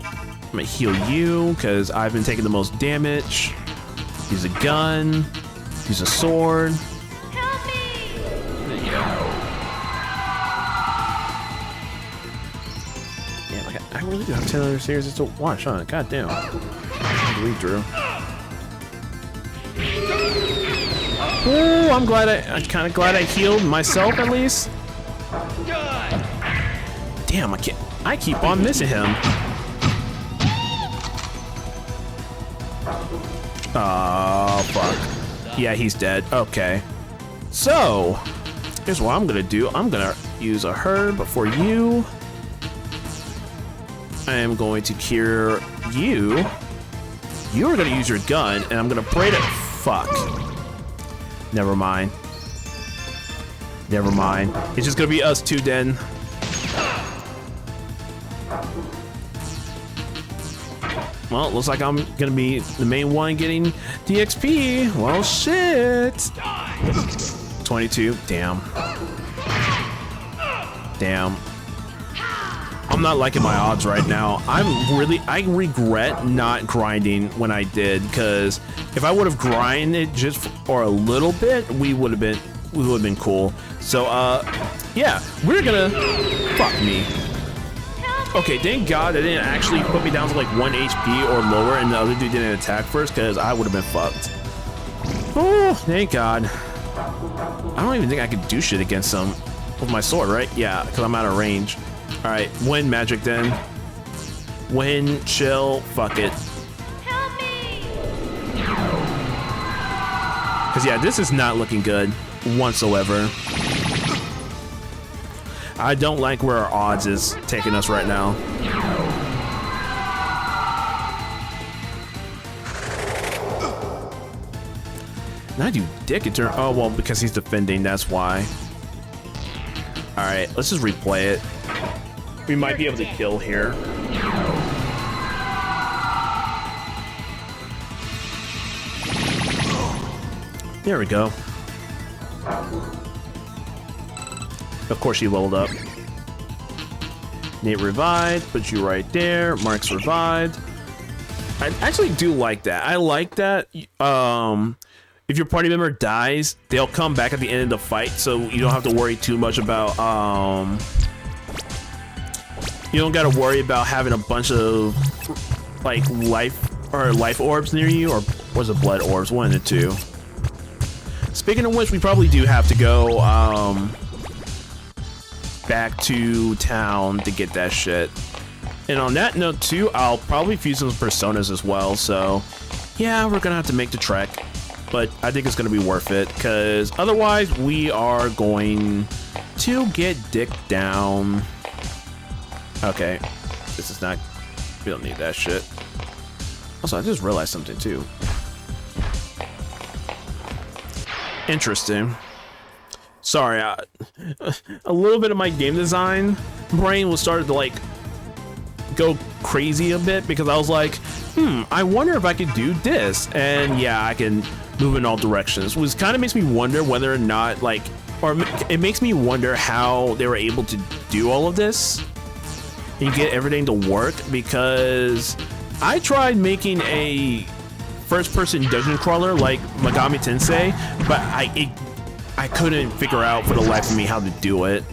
I'm gonna heal you because I've been taking the most damage. Use a gun. Use a sword. Help me! There you go. Yeah, like I really do have 10 other series to watch, huh? God damn. I believe Drew. Oh, I'm kind of glad I healed myself at least. Damn, I keep on missing him. Oh, fuck. Yeah, he's dead. Okay. So, here's what I'm gonna do. I'm gonna use a herb for you. I am going to cure you. You're gonna use your gun, and I'm gonna pray to... Fuck. Never mind. Never mind. It's just gonna be us two then. Well, it looks like I'm gonna be the main one getting the XP. Well, shit. 22. Damn. Damn. I'm not liking my odds right now. I regret not grinding when I did, because if I would have grinded just for a little bit, we would have been cool. So, yeah, we're gonna... Fuck me. Okay, thank God they didn't actually put me down to like 1 HP or lower and the other dude didn't attack first, because I would have been fucked. Oh, thank God. I don't even think I could do shit against them with my sword, right? Yeah, because I'm out of range. Alright, win magic then. Win, chill, fuck it. Help me! Because yeah, this is not looking good whatsoever. I don't like where our odds is taking us right now. Now do dick in turn. Oh, well, because he's defending, that's why. Alright, let's just replay it. We might be able to kill here. There we go. Of course, you leveled up. Nate revived, put you right there. Mark's revived. I actually do like that. I like that. If your party member dies, they'll come back at the end of the fight, so you don't have to worry too much about. You don't got to worry about having a bunch of like life orbs near you, or was it blood orbs? One of the two. Speaking of which, we probably do have to go back to town to get that shit. And on that note too, I'll probably fuse those personas as well. So yeah, we're gonna have to make the trek. but I think it's going to be worth it because otherwise we are going to get dicked down. Okay, this is not, we don't need that shit. Also, I just realized something too. Interesting. Sorry, a little bit of my game design brain was started to like go crazy a bit because I was like, I wonder if I could do this, and yeah, I can move in all directions, which kind of makes me wonder whether or not like, or it makes me wonder how they were able to do all of this and get everything to work, because I tried making a first-person dungeon crawler like Megami Tensei, but I couldn't figure out for the life of me how to do it.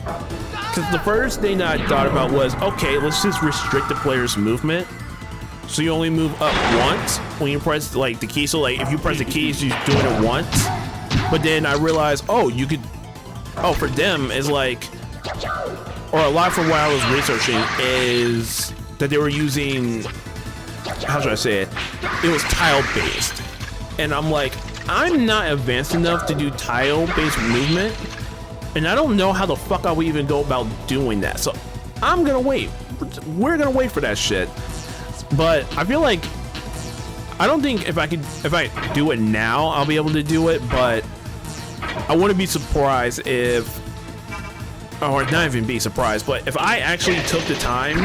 Because the first thing that I thought about was, okay, let's just restrict the player's movement. So you only move up once when you press like the key. So like if you press the keys, you're doing it once. But then I realized, oh, you could, oh, for them it's like, or a lot from what I was researching is that they were using, how should I say it? It was tile based. And I'm like, I'm not advanced enough to do tile based movement. And I don't know how the fuck I would even go about doing that. So I'm gonna wait. We're gonna wait for that shit. But I feel like, I don't think if I do it now, I'll be able to do it, but I wouldn't be surprised if, or not even be surprised, but if I actually took the time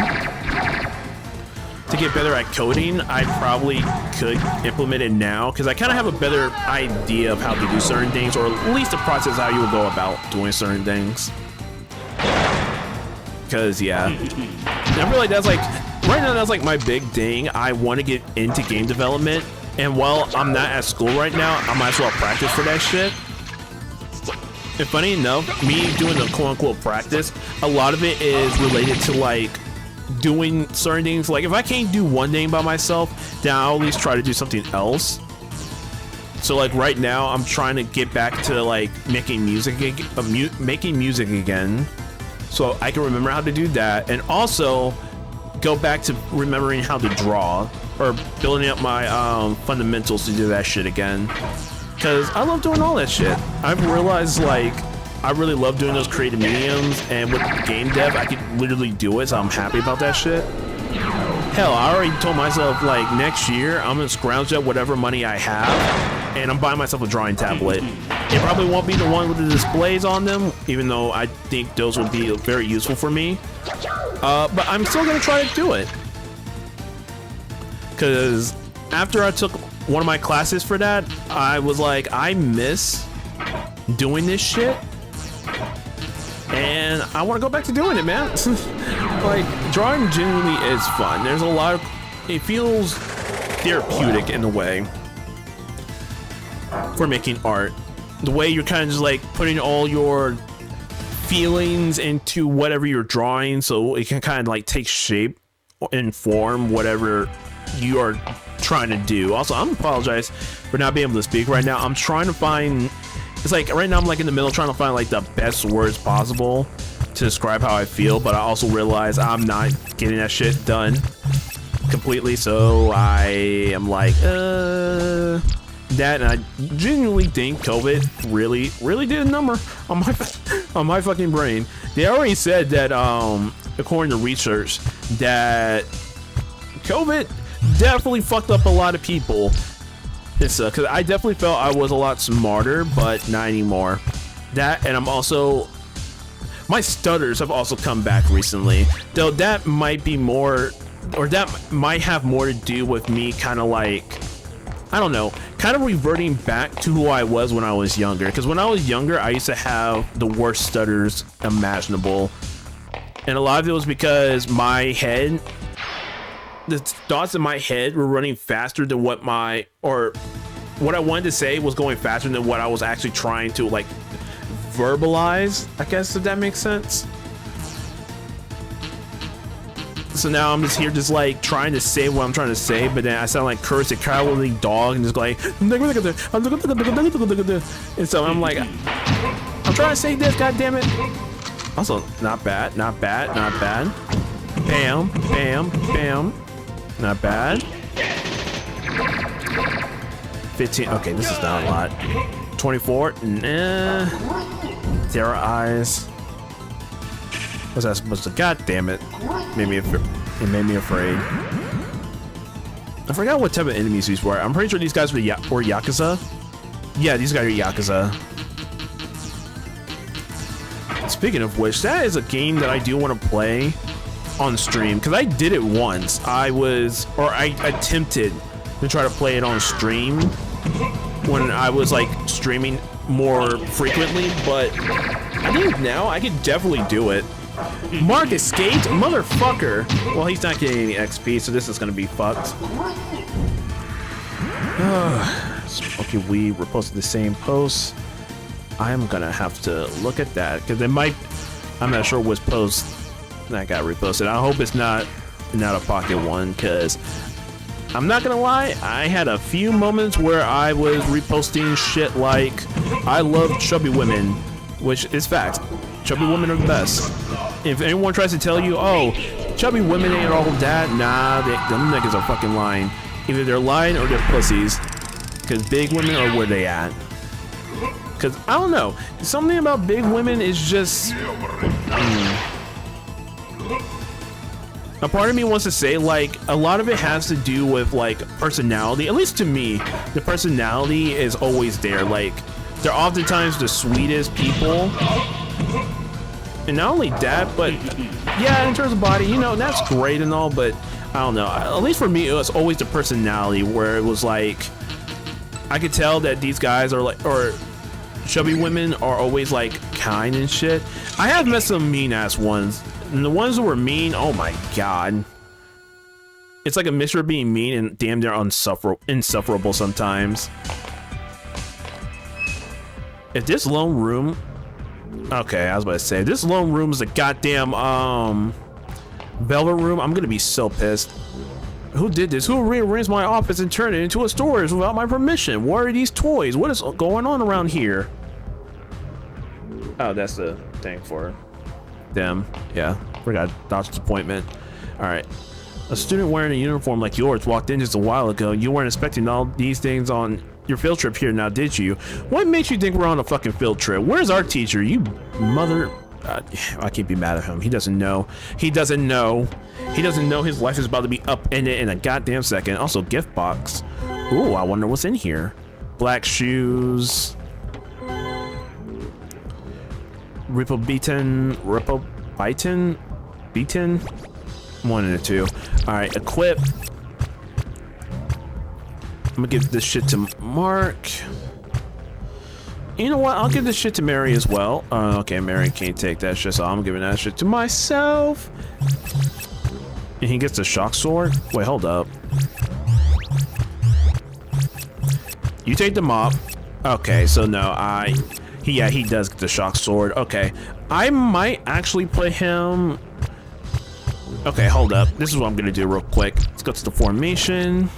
to get better at coding, I probably could implement it now, because I kind of have a better idea of how to do certain things, or at least the process how you would go about doing certain things. Because yeah, I feel like that's like, right now that's like my big thing. I want to get into game development, and while I'm not at school right now, I might as well practice for that shit. And funny enough, me doing the quote-unquote practice, a lot of it is related to like doing certain things. Like if I can't do one thing by myself, then I'll at least try to do something else. So like right now, I'm trying to get back to like making music again, so I can remember how to do that, and also go back to remembering how to draw, or building up my fundamentals to do that shit again. Because I love doing all that shit. I've realized like I really love doing those creative mediums, and with game dev I could literally do it, so I'm happy about that shit. Hell, I already told myself like next year I'm gonna scrounge up whatever money I have, and I'm buying myself a drawing tablet. It probably won't be the one with the displays on them, even though I think those would be very useful for me. But I'm still gonna try to do it. Because after I took one of my classes for that, I was like, I miss doing this shit, and I want to go back to doing it, man. Like, drawing genuinely is fun. There's a lot of, it feels therapeutic in a way for making art. The way you're kind of just like putting all your feelings into whatever you're drawing, so it can kind of like take shape and form whatever you are trying to do. Also, I'm apologize for not being able to speak right now. I'm trying to find, it's like right now I'm like in the middle trying to find like the best words possible to describe how I feel, but I also realize I'm not getting that shit done completely, so I am like that, and I genuinely think COVID really did a number on my fucking brain. They already said that according to research that COVID definitely fucked up a lot of people. It's because I definitely felt I was a lot smarter, but not anymore. That, and I'm also, my stutters have also come back recently, though that might be more, or that might have more to do with me kind of like, I don't know, kind of reverting back to who I was when I was younger. Because when I was younger, I used to have the worst stutters imaginable, and a lot of it was because my head, the thoughts in my head were running faster than what my, or what I wanted to say was going faster than what I was actually trying to like verbalize, I guess, if that makes sense. So now I'm just here just like trying to say what I'm trying to say, but then I sound like Curse, a cowardly dog, and just like, and so I'm like, I'm trying to say this, god damn it. Also, not bad. Bam, bam, bam. Not bad. 15. Okay, this is not a lot. 24. Nah. Terror eyes. What's that supposed to? God damn it! It made me afraid. I forgot what type of enemies these were. I'm pretty sure these guys were Yakuza. Yeah, these guys are Yakuza. Speaking of which, that is a game that I do want to play on stream, because I did it once. I attempted to try to play it on stream when I was like streaming more frequently, but I think now I could definitely do it. Mark escaped? Motherfucker! Well, he's not getting any XP, so this is gonna be fucked. Smoky weed, we're posting the same post. I'm gonna have to look at that, because it might, I'm not sure which post that got reposted. I hope it's not a pocket one, because I'm not gonna lie, I had a few moments where I was reposting shit like, I love chubby women, which is fact. Chubby women are the best. If anyone tries to tell you, oh, chubby women ain't all that, nah, them niggas are fucking lying. Either they're lying or they're pussies, because big women are where they at. Because, I don't know, something about big women is just... A part of me wants to say, like, a lot of it has to do with, like, personality. At least to me, the personality is always there. Like, they're oftentimes the sweetest people. And not only that, but, yeah, in terms of body, you know, that's great and all, but, I don't know. At least for me, it was always the personality, where it was, like, I could tell that these guys are, like, or chubby women are always, like, kind and shit. I have met some mean-ass ones. And the ones who were mean, oh my god. It's like a mixture of being mean and damn near insufferable sometimes. If this lone room... Okay, I was about to say, if this lone room is a goddamn, velvet room, I'm gonna be so pissed. Who did this? Who rearranged my office and turned it into a storage without my permission? What are these toys? What is going on around here? Oh, that's the thing for them. Yeah, forgot doctor's appointment. All right. A student wearing a uniform like yours walked in just a while ago. You weren't expecting all these things on your field trip here now, did you? What makes you think we're on a fucking field trip? Where's our teacher? You mother... I can't be mad at him. He doesn't know. He doesn't know. He doesn't know his life is about to be upended in a goddamn second. Also, gift box. Ooh, I wonder what's in here. Black shoes. Beaten. One and a two. All right, equip. I'm gonna give this shit to Mark. You know what? I'll give this shit to Mary as well. Okay, Mary can't take that shit, so I'm giving that shit to myself. And he gets the shock sword. Wait, hold up. You take the mop. Okay, so no, he does get the shock sword. Okay, I might actually play him. Okay, hold up. This is what I'm gonna do real quick. Let's go to the formation.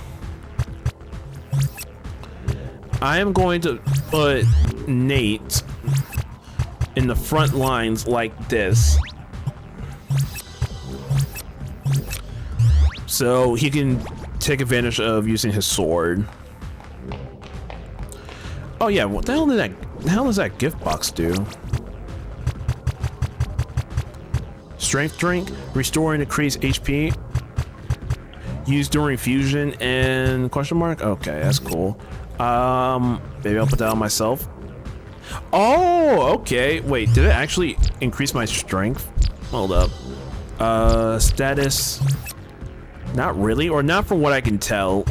I am going to put Nate in the front lines like this, so he can take advantage of using his sword. Oh yeah, what the hell does that gift box do? Strength drink, restore and increase HP, used during fusion and question mark. Okay, that's cool. Maybe I'll put that on myself. Oh, okay. Wait, did it actually increase my strength? Hold up. Status. Not really, or not from what I can tell.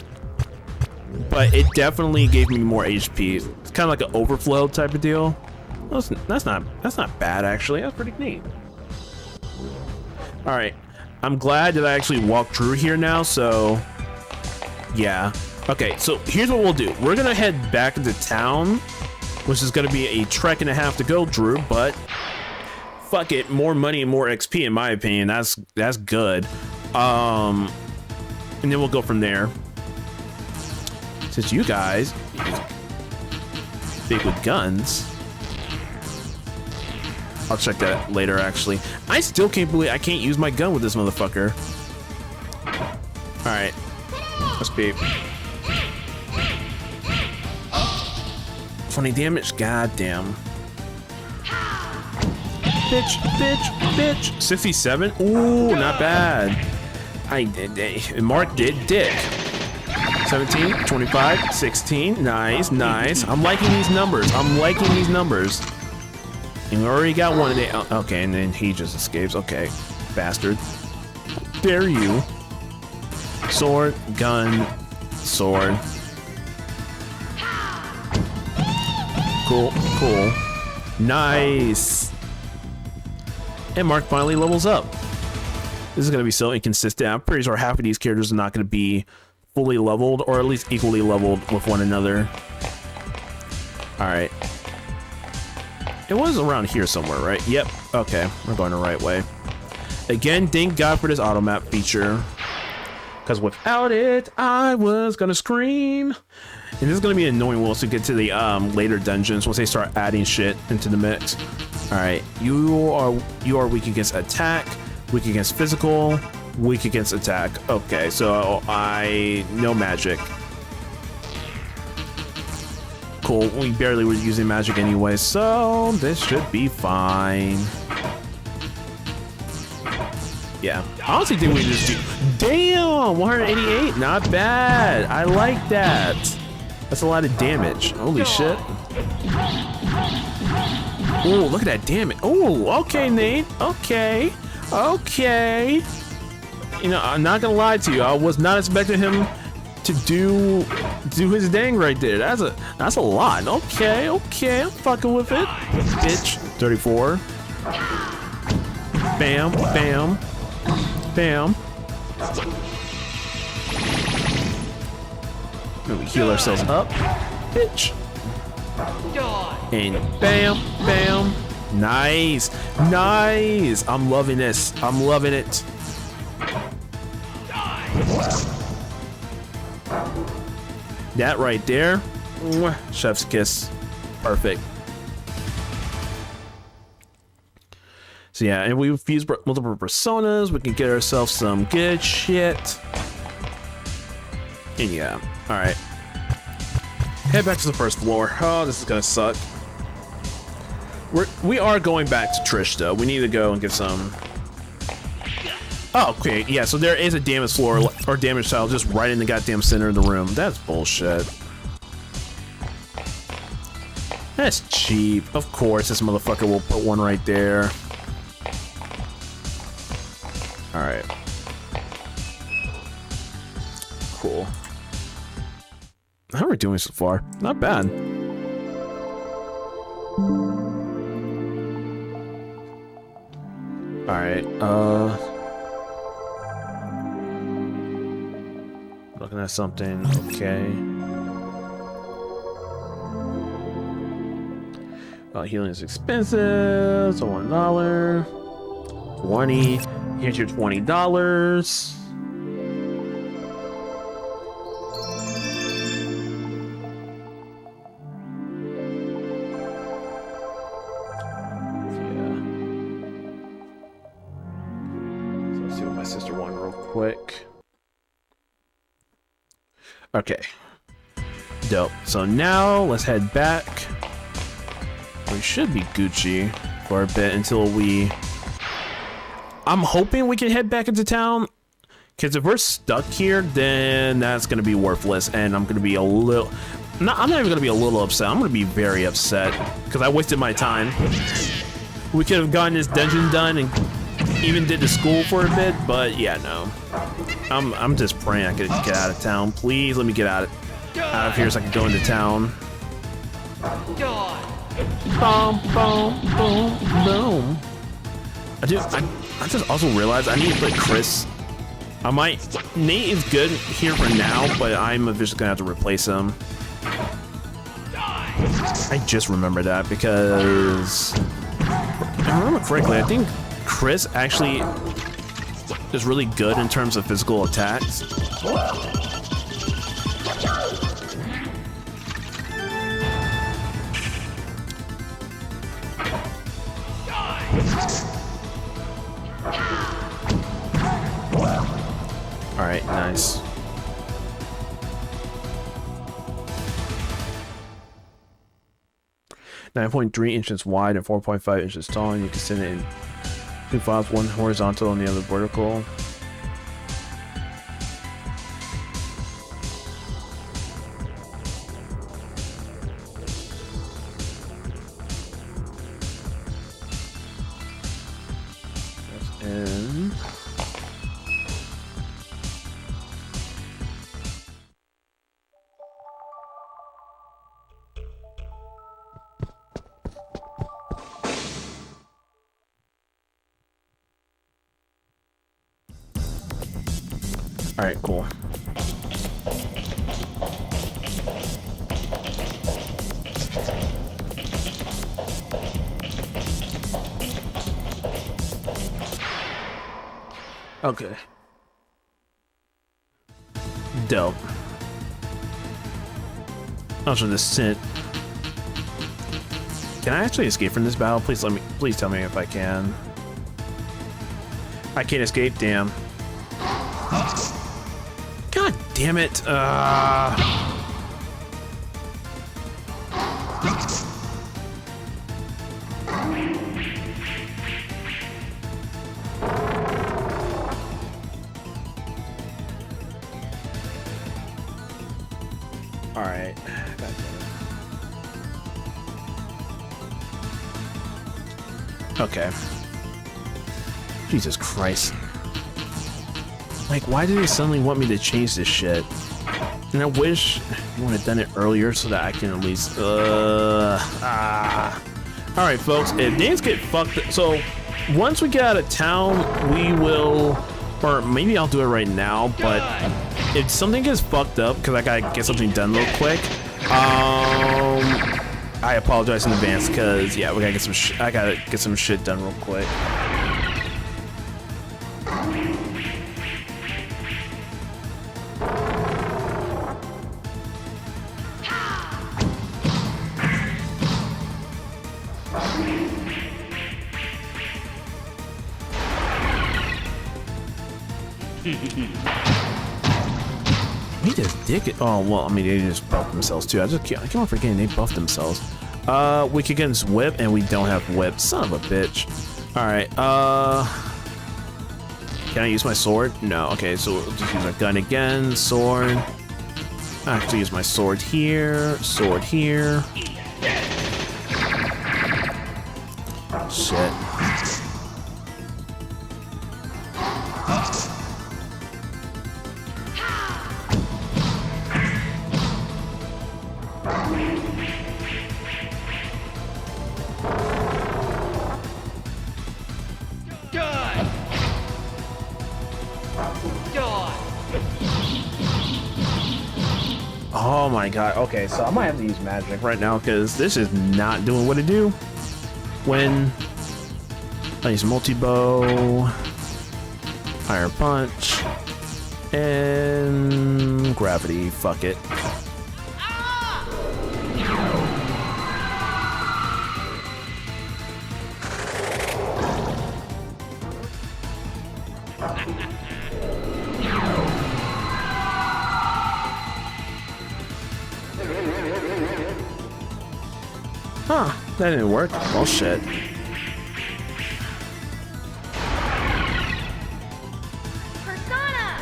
But it definitely gave me more HP. It's kind of like an overflow type of deal. That's not bad actually. That's pretty neat. All right. I'm glad that I actually walked through here now, so yeah. Okay, so here's what we'll do. We're gonna head back into town, which is gonna be a trek and a half to go through, but fuck it, more money and more XP in my opinion. That's good. And then we'll go from there. Since you guys big with guns, I'll check that later actually. I still can't believe I can't use my gun with this motherfucker. All right, let's peep. 20 damage. God damn. Bitch, bitch, bitch. 67. Ooh, not bad. Mark did dick. 17, 25, 16. Nice, nice. I'm liking these numbers. I'm liking these numbers. And we already got one of the. Okay, and then he just escapes. Okay, bastard. Dare you? Sword, gun, sword. Cool, cool. Nice. And Mark finally levels up. This is going to be so inconsistent. I'm pretty sure half of these characters are not going to be fully leveled, or at least equally leveled with one another. Alright. It was around here somewhere, right? Yep. Okay, we're going the right way. Again, thank God for this auto map feature. Because without it, I was going to scream. And this is going to be annoying once we get to the later dungeons, once they start adding shit into the mix. Alright, you are weak against attack, weak against physical, weak against attack. Okay, so no magic. Cool, we barely were using magic anyway, so this should be fine. Yeah, I honestly think we just do. Damn, 188, not bad. I like that. That's a lot of damage. Holy shit. Oh, look at that damage. Oh, okay, Nate. Okay. Okay. You know, I'm not gonna lie to you. I was not expecting him to do his dang right there. That's a lot. Okay, okay. I'm fucking with it. Bitch. 34. Bam, bam, bam. Maybe heal ourselves up. Bitch. And bam, bam. Nice, nice. I'm loving this. I'm loving it. That right there. Mwah, chef's kiss. Perfect. So yeah, and we've used multiple personas. We can get ourselves some good shit. And yeah, all right. Head back to the first floor. Oh, this is gonna suck. We are going back to Trish though. We need to go and get some. Oh, okay, yeah. So there is a damaged floor or damaged tile just right in the goddamn center of the room. That's bullshit. That's cheap. Of course, this motherfucker will put one right there. All right. Cool. How are we doing so far? Not bad. All right. Looking at something. Okay. Healing is expensive. So $1. 20. Here's your $20. Quick. Okay. Dope. So now let's head back. We should be Gucci for a bit until I'm hoping we can head back into town. Because if we're stuck here, then that's going to be worthless. And I'm going to be a little... I'm not even going to be a little upset. I'm going to be very upset. Because I wasted my time. We could have gotten this dungeon done and even did the school for a bit, but yeah, no. I'm just praying I could get out of town. Please let me get out of here so I can go into town. Boom, boom, boom, boom. I just also realized I need to play Chris. Nate is good here for now, but I'm eventually gonna have to replace him. I just remembered that because if I remember correctly, I think Chris actually is really good in terms of physical attacks. All right, nice. 9.3 inches wide and 4.5 inches tall, and you can send it in 2 files, one horizontal and the other vertical. And all right, cool. Okay. Dope. Also, this scent. Can I actually escape from this battle? Please tell me if I can. I can't escape, damn. God damn it. All right. God damn it. Okay. Jesus Christ. Like, why did they suddenly want me to change this shit? And I wish you would have done it earlier so that I can at least, Alright, folks, if things get fucked up, so once we get out of town, we will, or maybe I'll do it right now, but if something gets fucked up, because I gotta get something done real quick, I apologize in advance, because, yeah, we gotta get I gotta get some shit done real quick. We just dig it. Oh, well, I mean, they just buffed themselves too. I keep on forgetting they buffed themselves. We could get this whip, and we don't have whip. Son of a bitch. Alright, can I use my sword? No. Okay, so we'll just use our gun again. Sword. I have to use my sword here. Sword here. Shit. Oh my god. Okay, so I might have to use magic right now because this is not doing what it do. When I use multi-bow, fire punch, and gravity. Fuck it. Huh, that didn't work. Oh shit. Persona!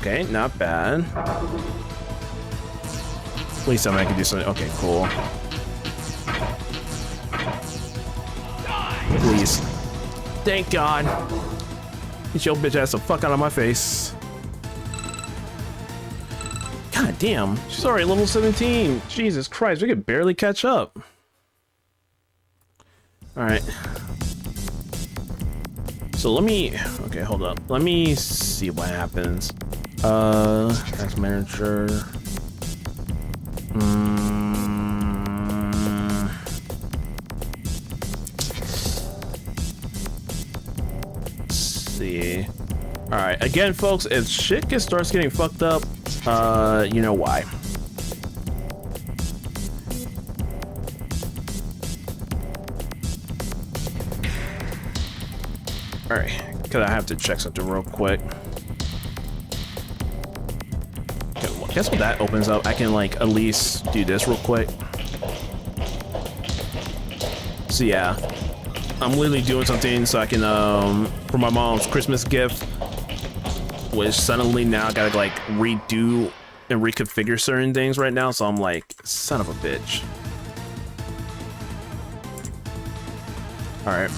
Okay, not bad. Please tell me I can do something. Okay, cool. Please. Thank God. Get your bitch ass the fuck out of my face. God damn. She's already level 17. Jesus Christ, we could barely catch up. Alright. So let me... Okay, hold up. Let me see what happens. Task manager. See. All right, again, folks, if shit starts getting fucked up, you know why. All right, Because I have to check something real quick. Okay, well, guess when that opens up, I can like at least do this real quick. So yeah, I'm literally doing something so I can for my mom's Christmas gift, which suddenly now I gotta like redo and reconfigure certain things right now. So I'm like, son of a bitch. All right.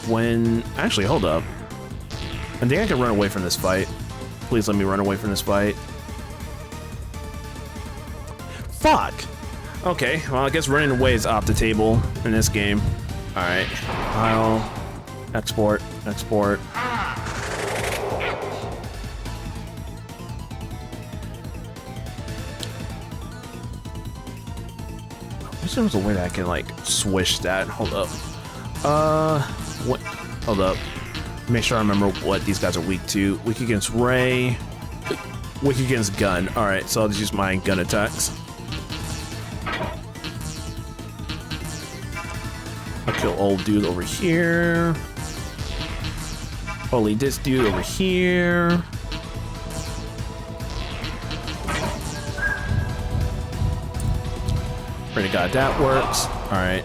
When actually, hold up. I think I can run away from this fight. Please let me run away from this fight. Fuck. Okay, well, I guess running away is off the table in this game. All right, I'll export. I wish there was a way that I can like swish that. Hold up. What? Hold up. Make sure I remember what these guys are weak to. Weak against Ray. Weak against gun. All right, so I'll just use my gun attacks. I'll kill old dude over here. Holy this dude over here. Pray to God that works. All right.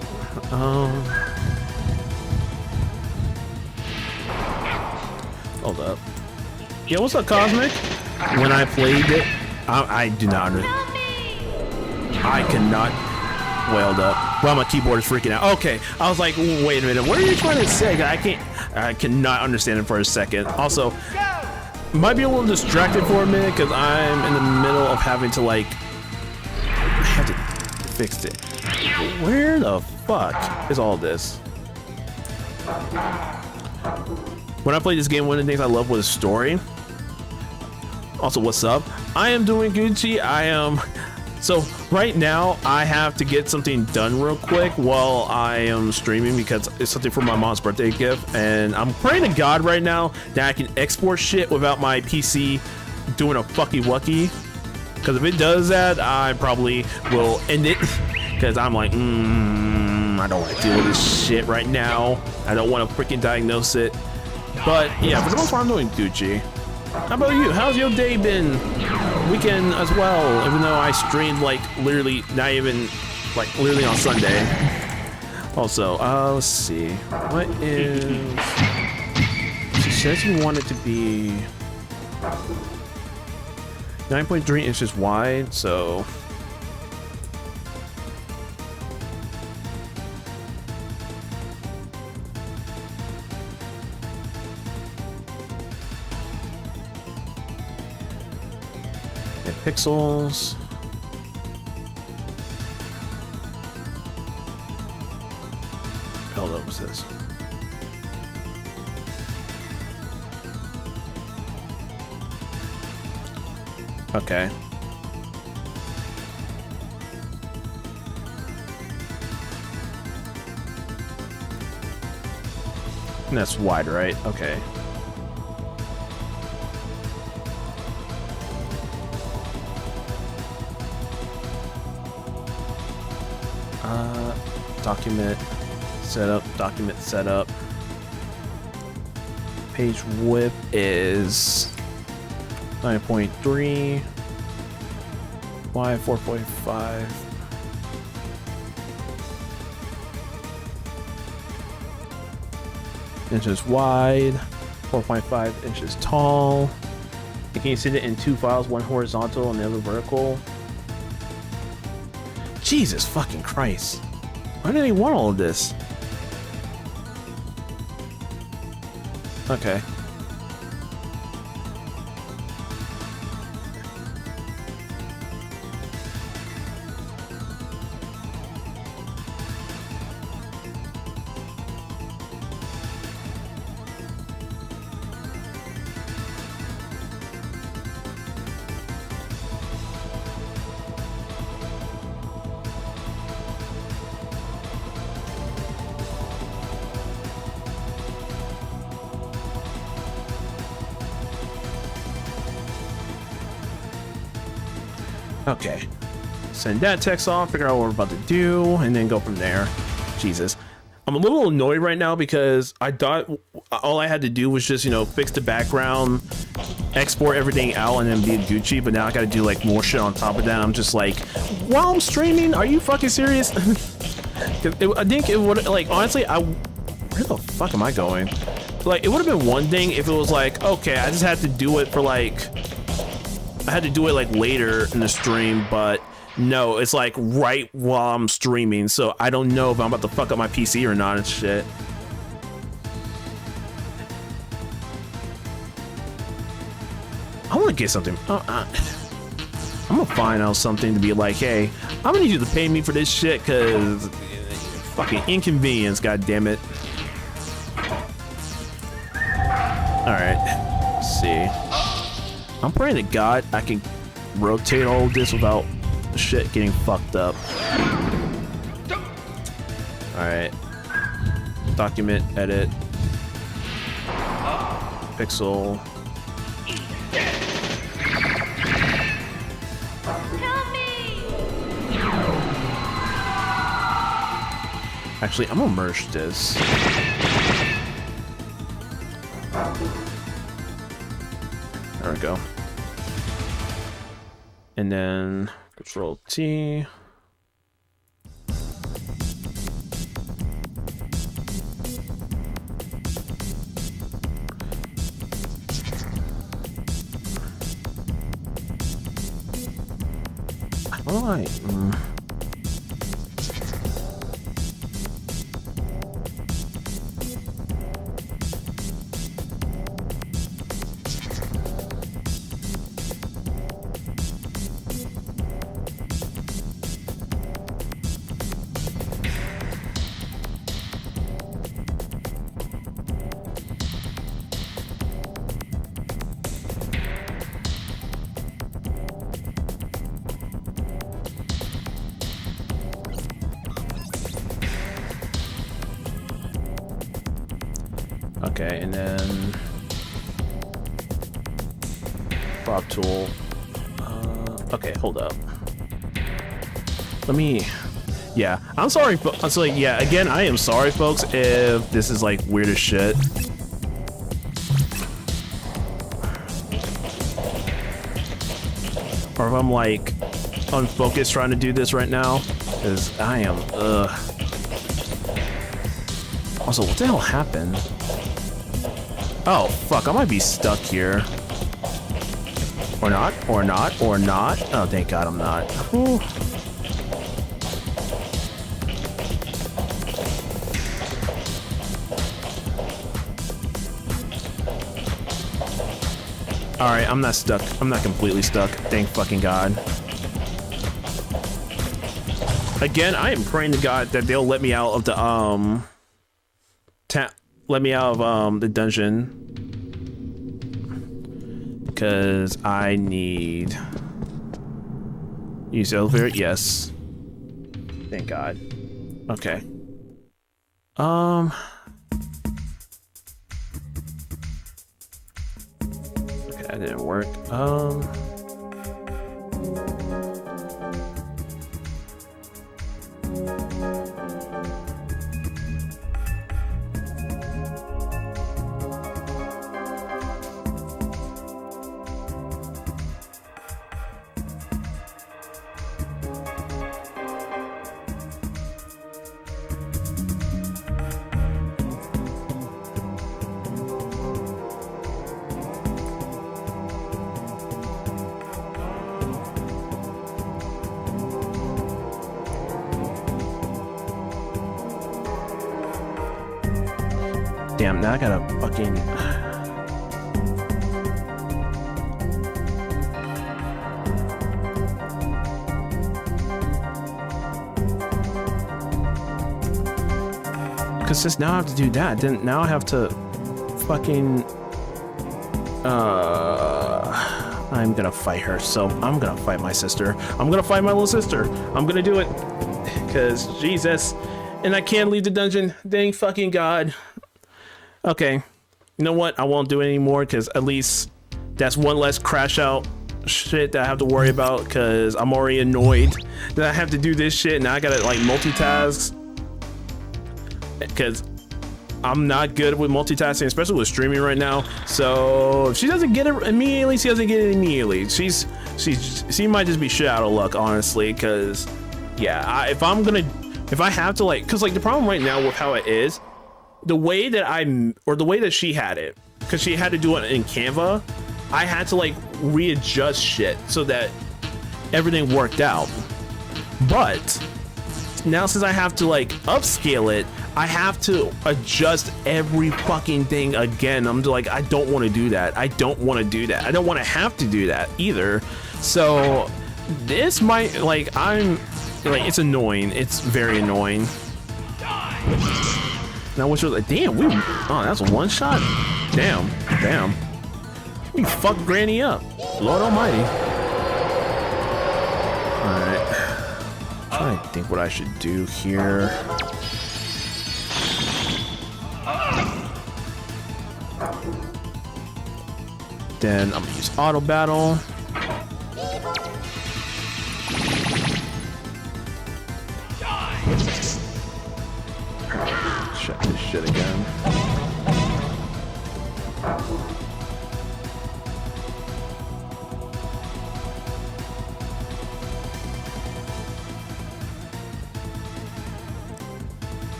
Hold up. Yeah, what's up, Cosmic? When I played it, I do not. I cannot. Welled up. Well, my keyboard is freaking out. Okay, I was like, wait a minute, what are you trying to say? I cannot understand it for a second. Also, might be a little distracted for a minute because I'm in the middle of having to like, I have to fix it. Where the fuck is all this? When I played this game, one of the things I loved was the story. Also, what's up? I am doing Gucci. So right now I have to get something done real quick while I am streaming because it's something for my mom's birthday gift, and I'm praying to God right now that I can export shit without my PC doing a fucky wucky, because if it does that, I probably will end it because I'm like, I don't want to deal with this shit right now. I don't want to freaking diagnose it. But yeah, for the most part, I'm doing Gucci. How about you? How's your day been? Weekend as well, even though I streamed like literally not even like literally on Sunday. Also, let's see. What is... She says you want it to be 9.3 inches wide, so... Pixels. Hold up, what's this? Okay. And that's wide, right? Okay. Document setup. Page width is 9.3, wide 4.5. inches wide, 4.5 inches tall. You can send it in 2 files, one horizontal and the other vertical. Jesus fucking Christ. Why do they want all of this? Okay. Okay, send that text off, figure out what we're about to do, and then go from there. Jesus. I'm a little annoyed right now because I thought all I had to do was just, you know, fix the background, export everything out, and then be Gucci. But now I got to do like more shit on top of that. I'm just like, while I'm streaming, are you fucking serious? I think it would, like, honestly, where the fuck am I going? Like, it would have been one thing if it was like, okay, I just had to do it for like, I had to do it like later in the stream, but no, it's like right while I'm streaming, so I don't know if I'm about to fuck up my PC or not and shit. I want to get something. I'm gonna find out something to be like, hey, I'm gonna need you to pay me for this shit, cause fucking inconvenience, god damn it. All right, let's see. I'm praying to God I can rotate all of this without shit getting fucked up. All right. Document, edit. Pixel. Help me! Actually, I'm gonna merge this. There we go. And then Control T. How do I? Okay, and then prop tool. Okay, hold up. Let me. Yeah, I'm sorry. So like, yeah, again, I am sorry, folks, if this is like weird as shit. Or if I'm like unfocused trying to do this right now, because I am. Also, what the hell happened? Oh, fuck, I might be stuck here. Or not, or not, or not. Oh, thank God I'm not. Whew. Alright, I'm not stuck. I'm not completely stuck. Thank fucking God. Again, I am praying to God that they'll let me out of the, let me out of the dungeon, because I need use elevator. Yes, thank God. Okay. Okay, that didn't work. Damn, now I gotta fucking... Because since now I have to do that, then now I have to fucking... I'm gonna fight her, so I'm gonna fight my sister. I'm gonna fight my little sister. I'm gonna do it. Because, Jesus. And I can't leave the dungeon. Dang fucking God. Okay, you know what? I won't do it anymore, because at least that's one less crash out shit that I have to worry about, because I'm already annoyed that I have to do this shit. Now I gotta like multitask. because I'm not good with multitasking, especially with streaming right now. So if she doesn't get it immediately, she doesn't get it immediately. She might just be shit out of luck, honestly. Because yeah, if I have to like, because like the problem right now with how it is, the way that she had it, because she had to do it in Canva, I had to like readjust shit so that everything worked out. But now since I have to like upscale it, I have to adjust every fucking thing again. I'm like, I don't want to do that. I don't want to do that. I don't want to have to do that either. So this might, like, it's annoying. It's very annoying. Now which was like, damn, oh, that's a one shot. Damn. We fucked Granny up. Lord Almighty. All right. I think what I should do here. Then I'm gonna use auto battle. Shut this shit again.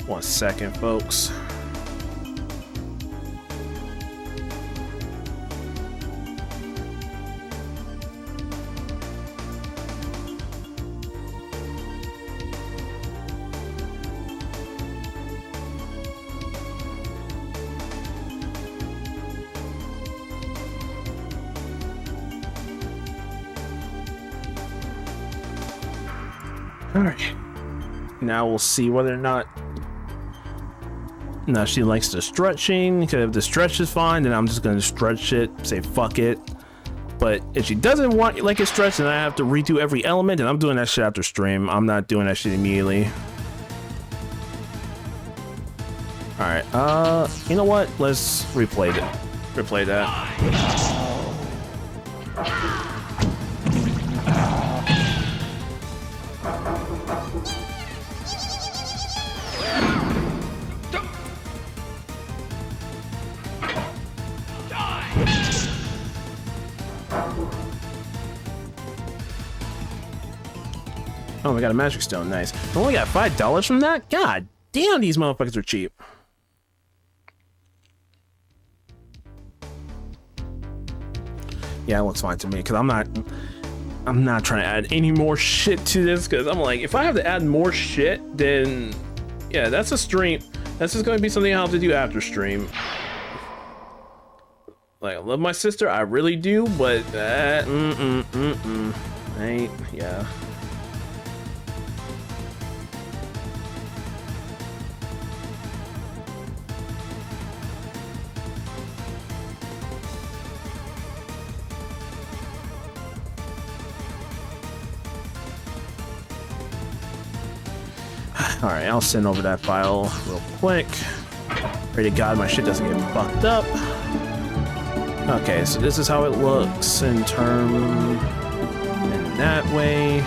One second, folks. All right. Now we'll see whether or not. Now she likes the stretching, because if the stretch is fine, then I'm just gonna stretch it, say fuck it. But if she doesn't want like it stretched and I have to redo every element, then I'm doing that shit after stream. I'm not doing that shit immediately. Alright, you know what? Let's replay that. Replay that. Oh, we got a magic stone. Nice. I only got $5 from that? God damn, these motherfuckers are cheap. Yeah, it looks fine to me, because I'm not trying to add any more shit to this, because I'm like, if I have to add more shit, then yeah, that's a stream. That's just going to be something I'll have to do after stream. Like, I love my sister, I really do, but that, yeah. Alright, I'll send over that file real quick. Pray to God my shit doesn't get fucked up. Okay, so this is how it looks in that way.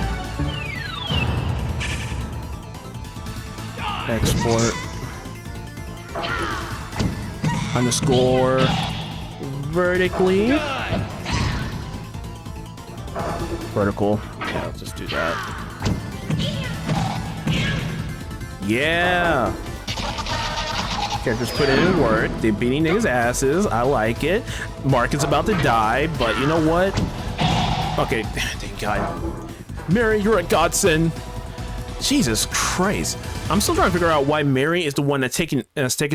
Export. Underscore vertically. Vertical. Yeah, let's just do that. Yeah. Characters put in work. They're beating niggas' asses. I like it. Mark is about to die, but you know what? Okay, thank God. Mary, you're a godsend. Jesus Christ. I'm still trying to figure out why Mary is the one that's taking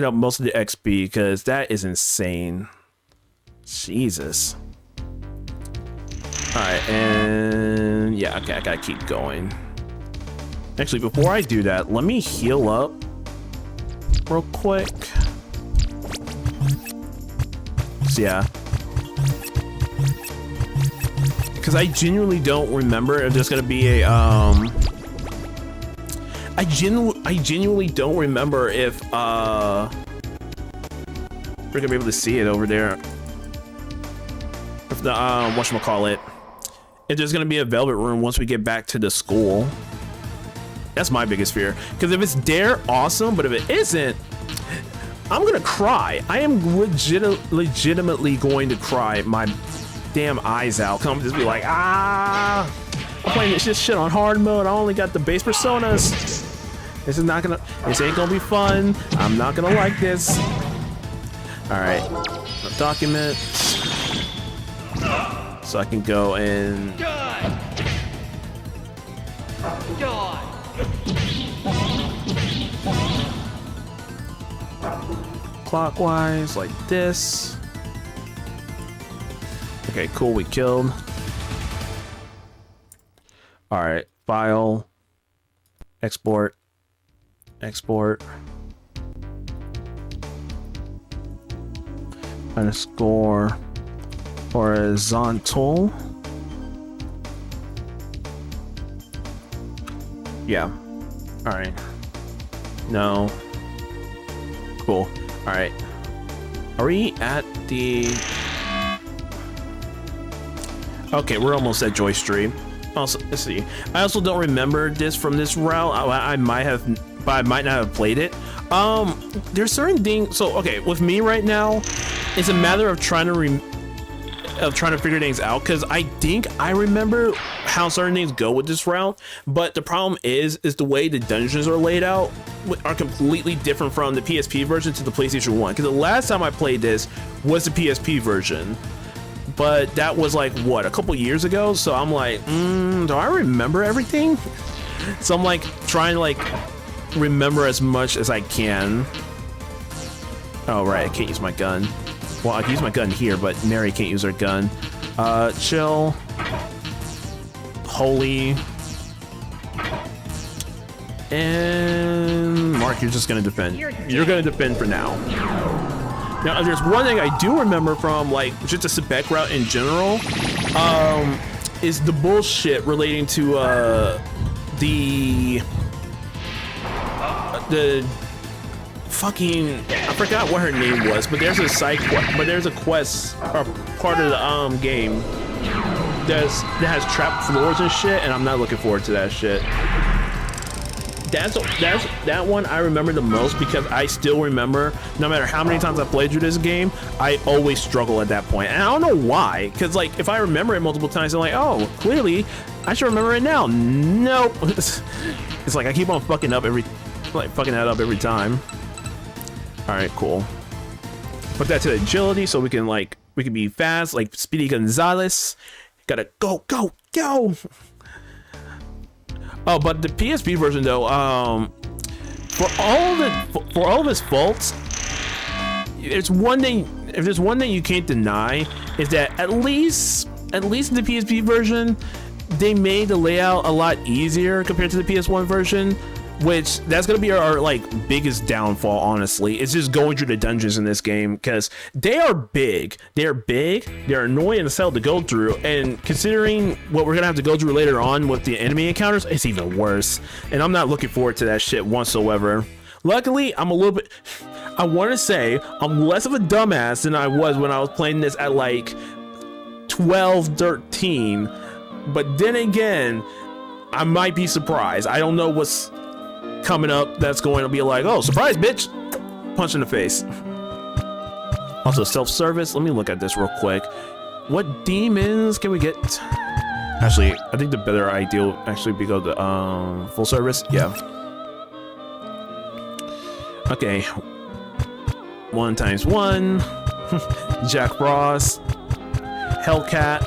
up most of the XP, because that is insane. Jesus. Alright, and yeah, okay, I gotta keep going. Actually, before I do that, let me heal up real quick. So yeah. Because I genuinely don't remember if there's gonna be a I genuinely don't remember if we're gonna be able to see it over there. If the whatchamacallit, if there's gonna be a velvet room once we get back to the school. That's my biggest fear. Because if it's there, awesome, but if it isn't, I'm gonna cry. I am legitimately going to cry my damn eyes out. Come just be like, I'm playing this shit on hard mode. I only got the base personas. This ain't gonna be fun. I'm not gonna like this. Alright. Document. So I can go and clockwise like this. Okay, cool, we killed. Alright, file, export, underscore horizontal. Yeah. Alright. No. Cool. Alright. Are we at the... Okay, we're almost at Joy Street. Also, let's see. I also don't remember this from this route. I might have, but I might not have played it. There's certain things. So, okay, with me right now, it's a matter of trying to figure things out, because I think I remember how certain things go with this route, but the problem is the way the dungeons are laid out are completely different from the PSP version to the PlayStation 1, because the last time I played this was the PSP version, but that was like, what, a couple years ago? So I'm like, do I remember everything? So I'm like trying to like remember as much as I can. Oh right, I can't use my gun. Well, I can use my gun here, but Mary can't use her gun. Chill. Holy. And Mark, you're just gonna defend. You're gonna defend for now. Now, if there's one thing I do remember from, like, just the SEBEC route in general, is the bullshit relating to, the fucking, I forgot what her name was, but there's a there's a quest or part of the game that has trapped floors and shit, and I'm not looking forward to that shit. That one I remember the most, because I still remember, no matter how many times I played through this game, I always struggle at that point, and I don't know why. Because like, if I remember it multiple times, I'm like, oh, clearly I should remember it now. Nope. It's like I keep on fucking that up every time. All right, cool. Put that to agility so we can be fast, like Speedy Gonzalez. Gotta go. Oh, but the PSP version though, for all of its faults, if there's one thing you can't deny, is that at least in the PSP version, they made the layout a lot easier compared to the PS1 version, which that's gonna be our like biggest downfall, honestly. It's just going through the dungeons in this game, because they are big, they're annoying as hell to go through, and considering what we're gonna have to go through later on with the enemy encounters, it's even worse, and I'm not looking forward to that shit whatsoever. Luckily, I'm a little bit, I want to say I'm less of a dumbass than I was when I was playing this at like 12, 13, but then again, I might be surprised. I don't know what's coming up that's going to be like, oh, surprise, bitch, punch in the face. Also, self-service. Let me look at this real quick. What demons can we get? Actually, I think the better idea would actually be go to full service. Yeah. Okay. 1 times 1. Jack Frost, Hellcat,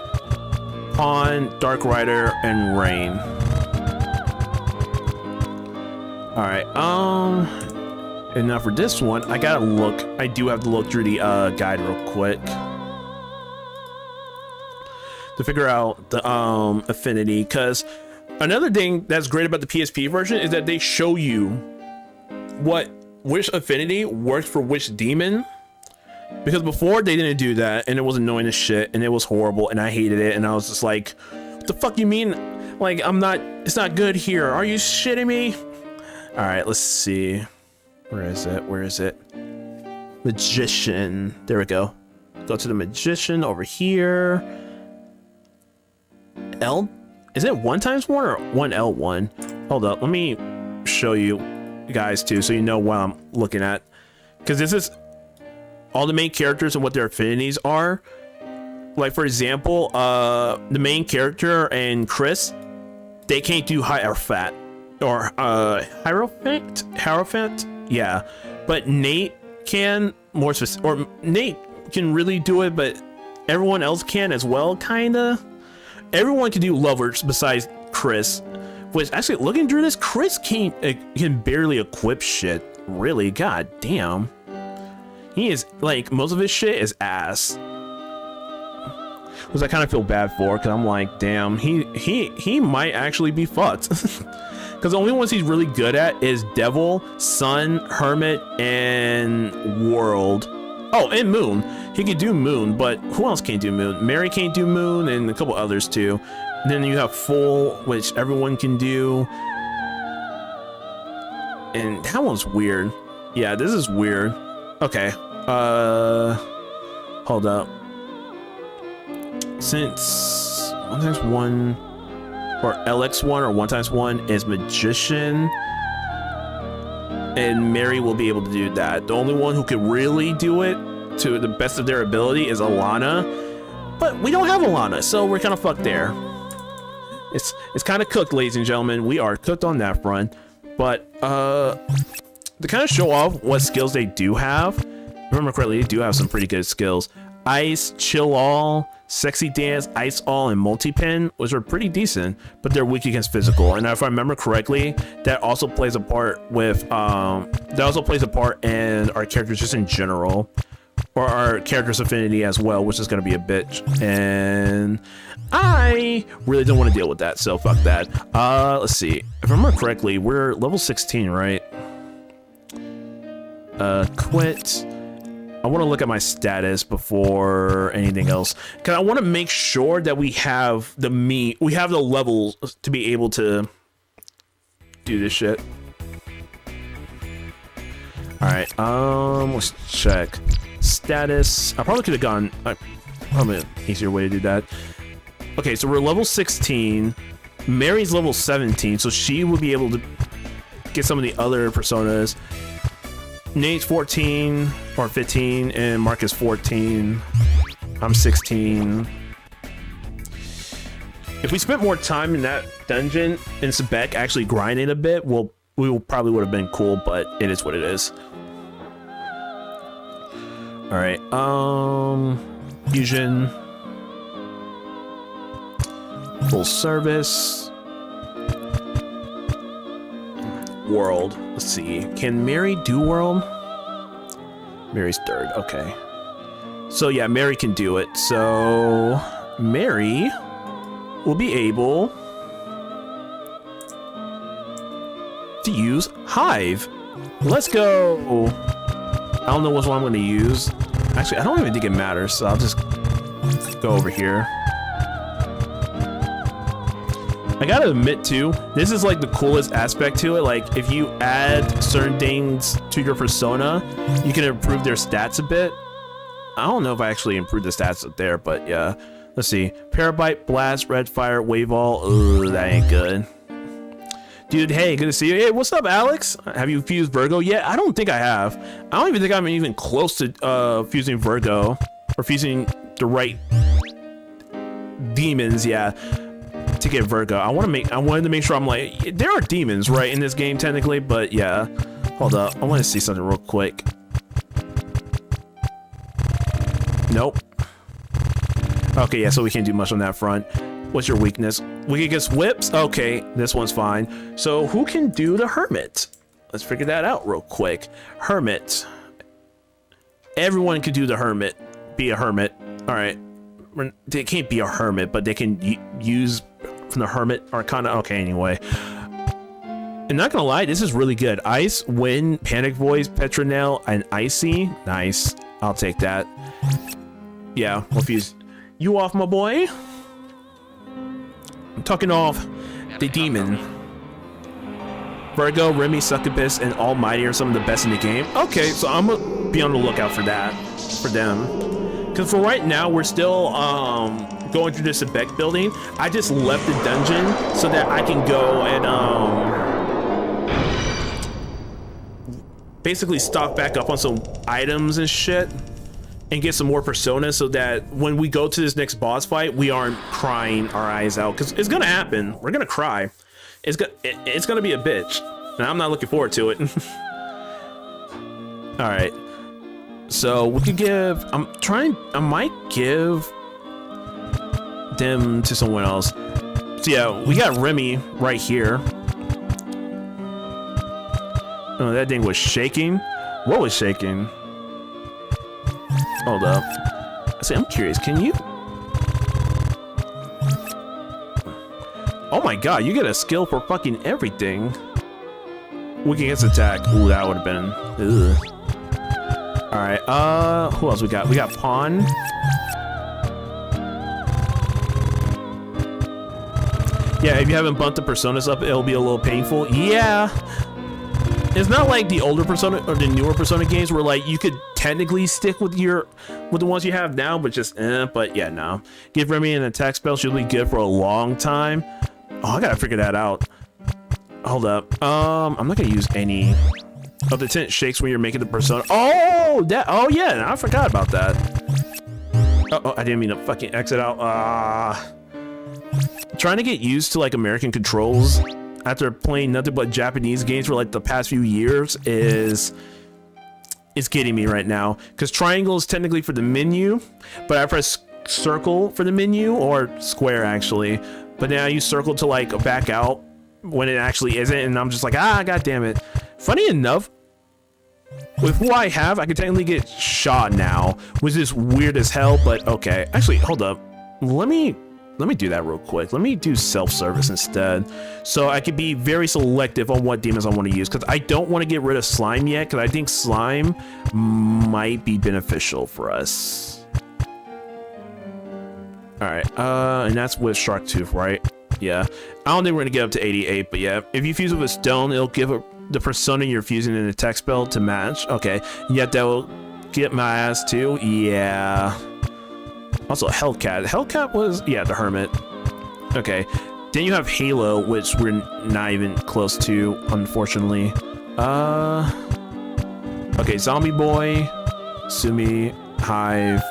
Pawn, Dark Rider, and Rain. All right, and now for this one, I do have to look through the guide real quick. to figure out the affinity. Because another thing that's great about the PSP version is that they show you which affinity works for which demon. Because before they didn't do that, and it was annoying as shit, and it was horrible, and I hated it, and I was just like, what the fuck you mean? Like, it's not good here. Are you shitting me? All right, let's see. Where is it? Magician. There we go. Go to the magician over here. Is it 1 times 1 or 1L1? Hold up, let me show you guys too, so you know what I'm looking at. Because this is all the main characters and what their affinities are. Like, for example, the main character and Chris, they can't do Hierophant or Hierophant, yeah. But Nate can, more specific, or Nate can really do it, but everyone else can as well, kinda. Everyone can do lovers besides Chris. Which, actually, looking through this, Chris can barely equip shit. Really, god damn. He is, like, most of his shit is ass. Which I kind of feel bad for, because I'm like, damn, he might actually be fucked. Because the only ones he's really good at is Devil, Sun, Hermit, and World. Oh, and Moon. He could do Moon, but who else can't do Moon? Mary can't do Moon, and a couple others too. And then you have Full, which everyone can do. And that one's weird. Yeah, this is weird. Okay. Hold up. Since 1 times 1 or LX1 or 1 times 1 is Magician, and Mary will be able to do that. The only one who could really do it to the best of their ability is Alana, but we don't have Alana, so we're kind of fucked there. It's kind of cooked, ladies and gentlemen. We are cooked on that front. But to kind of show off what skills they do have, if I remember correctly, they do have some pretty good skills. Ice, Chill All, Sexy Dance, Ice All, and Multi-Pin, which are pretty decent, but they're weak against physical. And if I remember correctly, that also plays a part with in our characters just in general, or our character's affinity as well, which is going to be a bitch. And I really don't want to deal with that, so fuck that. Let's see. If I remember correctly, we're level 16, right? Quit. I want to look at my status before anything else, because I want to make sure that we have the levels to be able to do this shit. All right, let's check status. I probably could have gone probably an easier way to do that. Okay, so we're level 16. Mary's level 17, so she will be able to get some of the other personas. Nate's 14 or 15, and Mark is 14. I'm 16. If we spent more time in that dungeon in SEBEC actually grinding a bit, we probably would have been cool, but it is what it is. All right, fusion, full service, world. Let's see, can Mary do world? Mary's third, okay. So yeah, Mary can do it. So Mary will be able to use Hive. Let's go. I don't know which one I'm going to use. Actually, I don't even think it matters, so I'll just go over here. I gotta admit too, this is like the coolest aspect to it. Like, if you add certain things to your persona, you can improve their stats a bit. I don't know if I actually improved the stats up there, but yeah. Let's see. Parabite, Blast, Red Fire, Wave All. Ugh, that ain't good. Dude, hey, good to see you. Hey, what's up, Alex? Have you fused Virgo yet? I don't think I have. I don't even think I'm even close to fusing Virgo, or fusing the right demons, yeah, to get Virgo. I wanted to make sure I'm like, there are demons, right, in this game technically, but yeah. Hold up, I want to see something real quick. Nope. Okay, yeah, so we can't do much on that front. What's your weakness? Weak against whips? Okay, this one's fine. So who can do the Hermit? Let's figure that out real quick. Hermit. Everyone can do the Hermit. Be a Hermit. All right. they can't be a hermit, but they can use from the hermit arcana. Okay, anyway. And not gonna lie, this is really good. Ice, Wind, Panic Voice, Petronel, and Icy. Nice. I'll take that. Yeah, we'll fuse you off, my boy. I'm talking off the demon. Virgo, Remy, Succubus, and Almighty are some of the best in the game. Okay, so I'm gonna be on the lookout for that, for them. Because for right now, we're still going through the SEBEC building. I just left the dungeon so that I can go and basically stock back up on some items and shit and get some more personas so that when we go to this next boss fight, we aren't crying our eyes out, because it's gonna happen. We're gonna cry. It's gonna be a bitch, and I'm not looking forward to it. All right, so we could give, I might give them to someone else. So yeah, we got Remy right here. Oh, that thing was shaking. What was shaking? Hold up. See, I'm curious. Can you? Oh my god, you get a skill for fucking everything. Weak against attack. Ooh, that would have been. Ugh. All right. Who else we got? We got Pawn. Yeah, if you haven't bumped the personas up, it'll be a little painful. Yeah. It's not like the older Persona or the newer Persona games where like you could technically stick with the ones you have now, but just but yeah, no. Give Remy an attack spell, she'll be good for a long time. Oh, I gotta figure that out. Hold up. I'm not gonna use any of the tent shakes when you're making the Persona. Oh yeah, I forgot about that. Oh, I didn't mean to fucking exit out. Trying to get used to like American controls after playing nothing but Japanese games for like the past few years is getting me right now, because triangle is technically for the menu, but I press circle for the menu, or square actually, but now I use circle to like back out when it actually isn't, and I'm just like, god damn it. Funny enough, with who I have, I can technically get shot now, which is weird as hell, but okay. Actually, hold up, let me do that real quick. Let me do self-service instead, so I can be very selective on what demons I want to use, because I don't want to get rid of slime yet, because I think slime might be beneficial for us. All right, and that's with Shark Tooth, right? Yeah, I don't think we're gonna get up to 88, but yeah, if you fuse with a stone, it'll give the persona you're fusing an attack spell to match. Okay, yet that will get my ass too. Yeah. Also, Hellcat. Hellcat was, yeah, the Hermit. Okay. Then you have Halo, which we're not even close to, unfortunately. Okay, Zombie Boy, Sumi, Hive,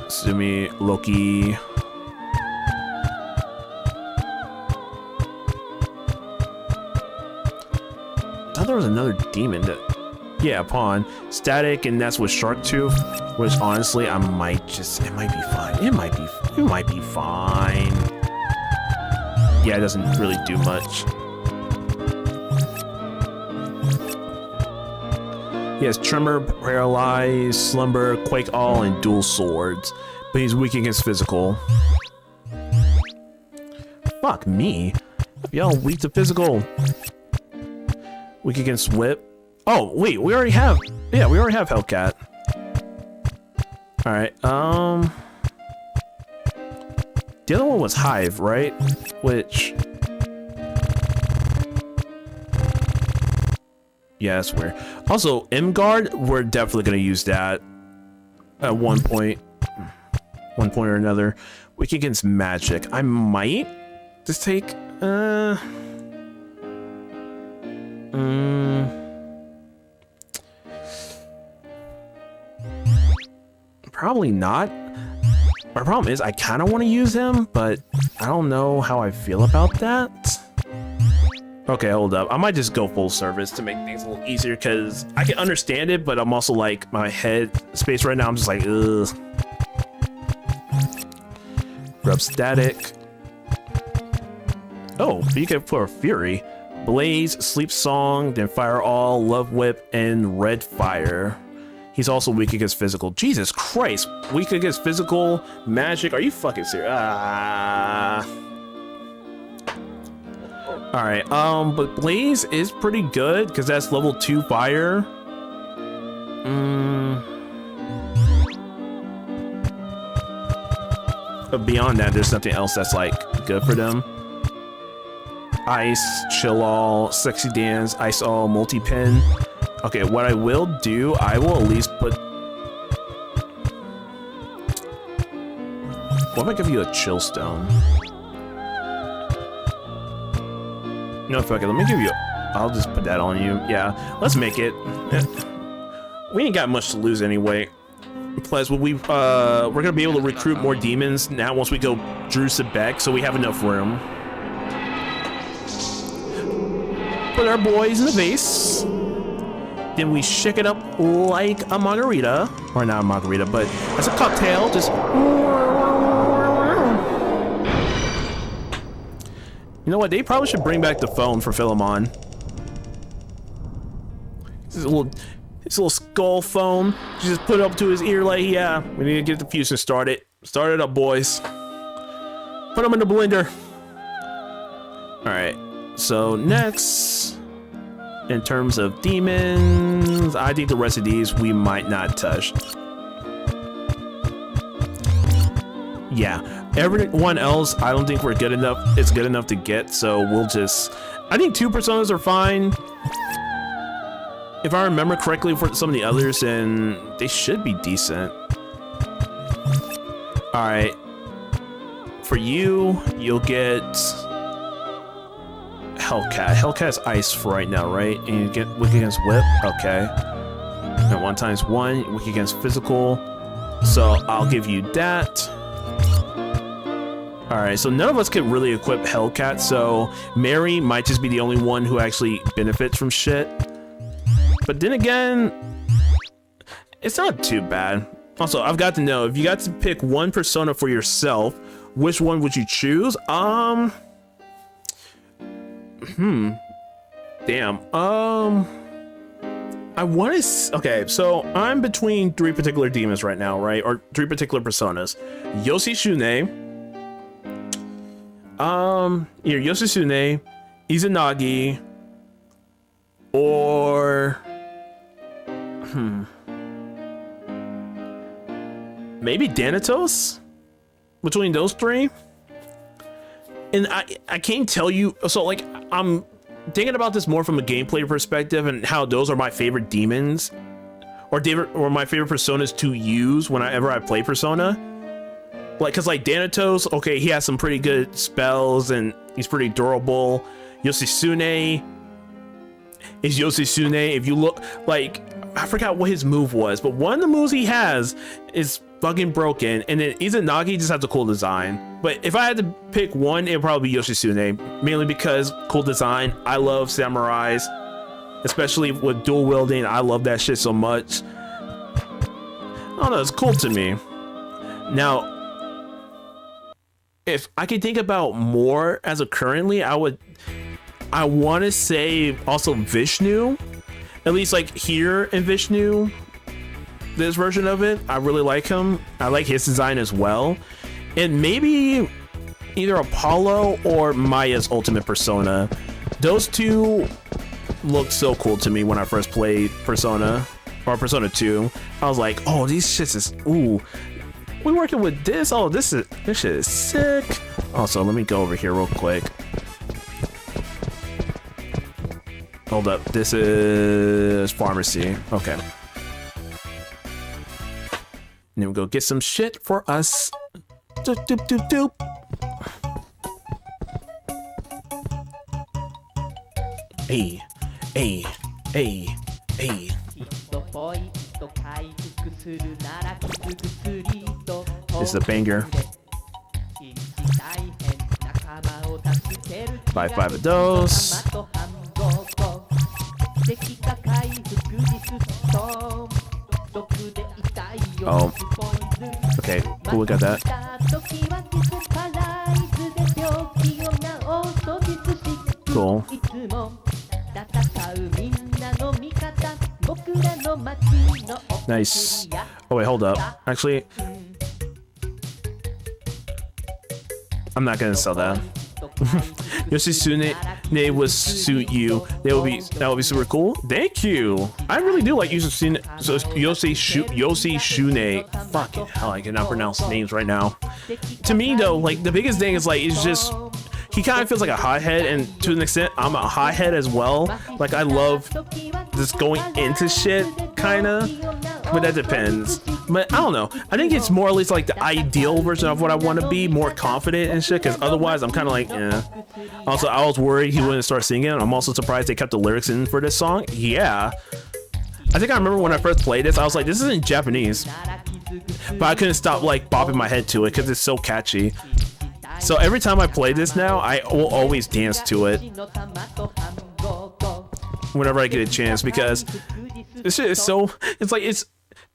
Sumi, Loki. I thought there was another demon that... Yeah, Pawn. Static, and that's with Shark Tooth, which honestly, it might be fine. It might be fine. Yeah, it doesn't really do much. He has Tremor, Paralyze, Slumber, Quake All, and Dual Swords, but he's weak against physical. Fuck me. Y'all weak to physical. Weak against Whip. Oh, wait, we already have Hellcat. Alright, the other one was Hive, right? Which... Yeah, that's weird. Also, M-Guard, we're definitely gonna use that at one point or another. Weak against magic. I might just take, probably not. My problem is I kind of want to use him, but I don't know how I feel about that. Okay, hold up. I might just go full service to make things a little easier, because I can understand it, but I'm also like, my head space right now, I'm just like, ugh. Grub Static. Oh, you can put Fury. Blaze, Sleep Song, then Fire All, Love Whip, and Red Fire. He's also weak against physical. Jesus Christ. Weak against physical, magic. Are you fucking serious? Alright, but Blaze is pretty good because that's level 2 fire. But beyond that, there's nothing else that's like good for them. Ice, chill all, sexy dance, ice all, multi-pin. Okay, what I will do, I will at least put... What if I give you a chill stone? No, fuck it, let me give you... I'll just put that on you. Yeah, let's make it. We ain't got much to lose anyway. Plus, we're gonna be able to recruit more demons now once we go through SEBEC, so we have enough room. Put our boys in the vase. Then we shake it up like a margarita. Or not a margarita, but as a cocktail, just... You know what? They probably should bring back the phone for Philemon. His little skull phone. Just put it up to his ear like, yeah, we need to get the fusion started. Start it up, boys. Put them in the blender. Alright, so next, in terms of demons, I think the rest of these we might not touch. Yeah, everyone else, I don't think we're good enough. It's good enough to get, so we'll just... I think 2 personas are fine. If I remember correctly for some of the others, then they should be decent. Alright. For you, you'll get... Hellcat. Hellcat's ice for right now, right? And you get weak against whip? Okay. And 1x1, weak against physical. So I'll give you that. Alright, so none of us can really equip Hellcat, so Mary might just be the only one who actually benefits from shit. But then again, it's not too bad. Also, I've got to know, if you got to pick one persona for yourself, which one would you choose? Damn. I want to... Okay, so I'm between 3 particular demons right now, right? Or 3 particular personas. Yoshitsune. Either Yoshitsune, Izanagi, or... Maybe Thanatos? Between those 3? And I can't tell you... So, like, I'm thinking about this more from a gameplay perspective and how those are my favorite demons. Or my favorite personas to use whenever I play Persona. Like, cause like Thanatos, okay, he has some pretty good spells and he's pretty durable. Yoshitsune is Yoshitsune. If you look, like, I forgot what his move was, but one of the moves he has is fucking broken. And then Izanagi just has a cool design. But if I had to pick one, it would probably be Yoshitsune, mainly because cool design. I love samurais, especially with dual wielding. I love that shit so much. I don't know, it's cool to me. Now, if I could think about more as of currently, I want to say also Vishnu, at least like here in Vishnu, this version of it. I really like him. I like his design as well. And maybe either Apollo or Maya's ultimate persona. Those 2 looked so cool to me when I first played Persona or Persona 2. I was like, oh, these shits is, ooh. We working with this? Oh, this shit is sick. Also, let me go over here real quick. Hold up, this is pharmacy. Okay. And then we go get some shit for us. Doop doop doop doop. Hey, hey, hey, hey. This is a banger. Buy 5 of those. Oh. Okay, cool, we got that. Cool. Nice. Oh wait, hold up. Actually, I'm not gonna sell that. Yoshitsune would suit you. That would be super cool. Thank you. I really do like Yoshitsune. Fucking hell, I cannot pronounce names right now. To me though, like the biggest thing is like it's just he kind of feels like a hothead, and to an extent, I'm a hothead as well. Like I love just going into shit, kinda. But that depends. But I don't know. I think it's more or less like the ideal version of what I want to be, more confident and shit. Because otherwise, I'm kind of like, eh. Also, I was worried he wouldn't start singing. I'm also surprised they kept the lyrics in for this song. Yeah. I think I remember when I first played this, I was like, this isn't Japanese. But I couldn't stop like bopping my head to it because it's so catchy. So every time I play this now, I will always dance to it whenever I get a chance, because this shit is so,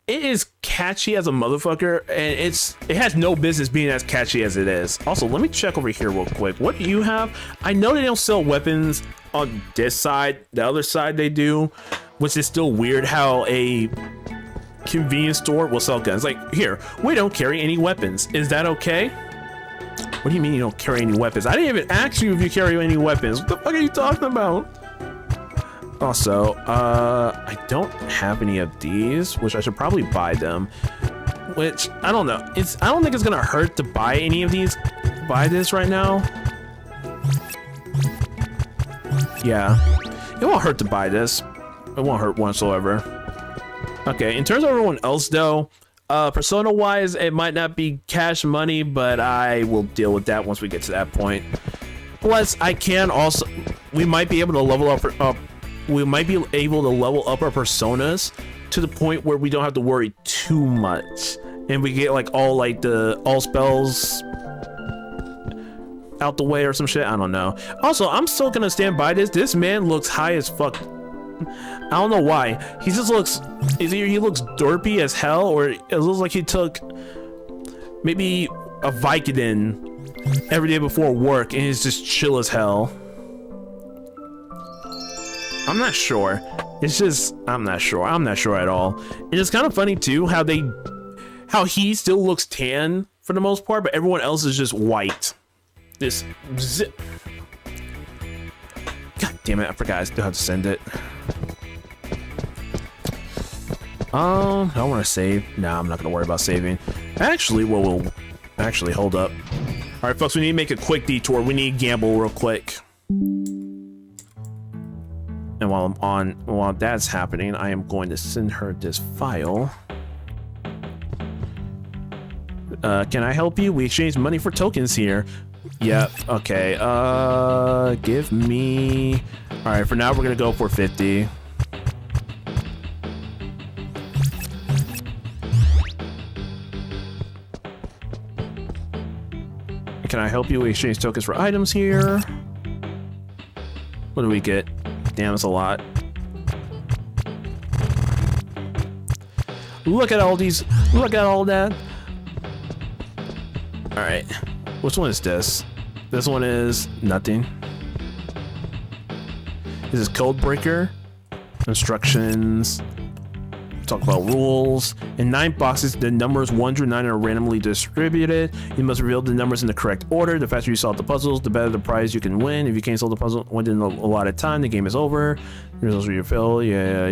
it is catchy as a motherfucker, and it has no business being as catchy as it is. Also, let me check over here real quick. What do you have? I know they don't sell weapons on this side. The other side they do, which is still weird how a convenience store will sell guns. Like, here, we don't carry any weapons. Is that okay? What do you mean you don't carry any weapons? I didn't even ask you if you carry any weapons. What the fuck are you talking about? Also, I don't have any of these, which I should probably buy them. Which, I don't know. I don't think it's gonna hurt to buy any of these. Buy this right now. Yeah. It won't hurt to buy this. It won't hurt whatsoever. Okay, in terms of everyone else though, persona-wise, it might not be cash money, but I will deal with that once we get to that point. Plus, we might be able to level up our personas to the point where we don't have to worry too much, and we get like all spells out the way or some shit. I don't know. Also, I'm still gonna stand by this. This man looks high as fuck. I don't know why. He just looks, either he looks derpy as hell, or it looks like he took maybe a Vicodin every day before work and he's just chill as hell. I'm not sure. It's just, I'm not sure at all. And it's kind of funny too how he still looks tan for the most part, but everyone else is just white. This zip. God damn it, I forgot I still have to send it. I want to save. Nah, I'm not gonna worry about saving. Actually, we'll hold up. All right, folks, we need to make a quick detour. We need to gamble real quick. And while that's happening, I am going to send her this file. Can I help you? We exchange money for tokens here. Yep. Okay. Give me. All right. For now, we're gonna go for 50. Can I help you? We exchange tokens for items here. What do we get? Damn, it's a lot. Look at all these. Look at all that. All right. Which one is this? This one is nothing. This is code breaker. Instructions. Talk about rules. In 9 boxes, the numbers 1 through 9 are randomly distributed. You must reveal the numbers in the correct order. The faster you solve the puzzles, the better the prize you can win. If you can't solve the puzzle within a lot of time, the game is over. Results for your fill. Yeah.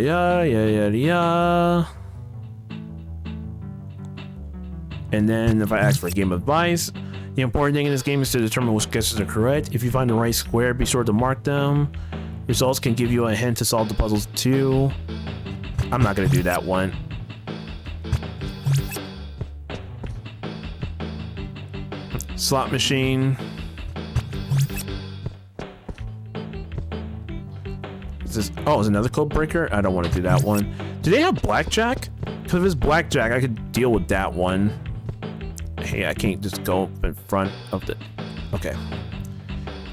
And then if I ask for a game advice, the important thing in this game is to determine which guesses are correct. If you find the right square, be sure to mark them. Results can give you a hint to solve the puzzles too. I'm not gonna do that one. Slot machine. Is this? Oh, is another code breaker? I don't want to do that one. Do they have blackjack? Because if it's blackjack, I could deal with that one. Hey, I can't just go in front of the. Okay.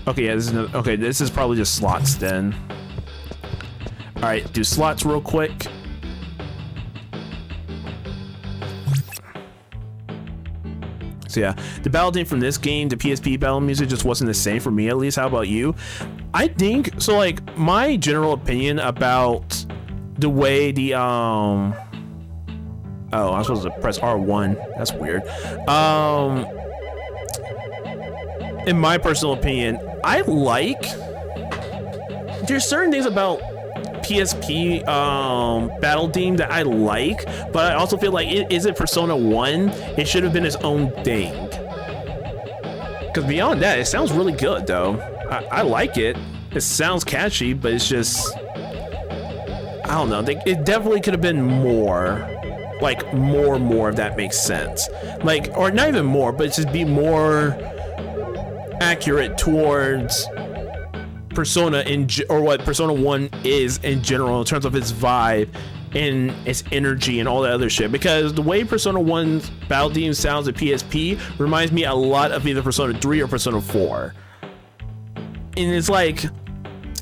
Okay, yeah, this is another. Okay, this is probably just slots then. All right, do slots real quick. So yeah, the battle theme from this game, the PSP battle music just wasn't the same for me, at least. How about you? I think so. Like, my general opinion about the way the oh, I'm supposed to press R1. That's weird. In my personal opinion, I like, there's certain things about PSP battle theme that I like, but I also feel like it isn't Persona 1. It should have been its own thing. Because beyond that, it sounds really good though. I like it. It sounds catchy, but it's just, I don't know. It definitely could have been more. Like more if that makes sense. Like, or not even more, but just be more accurate towards Persona or what Persona 1 is in general in terms of its vibe and its energy and all that other shit. Because the way Persona 1's battle theme sounds at PSP reminds me a lot of either Persona 3 or Persona 4. And it's like,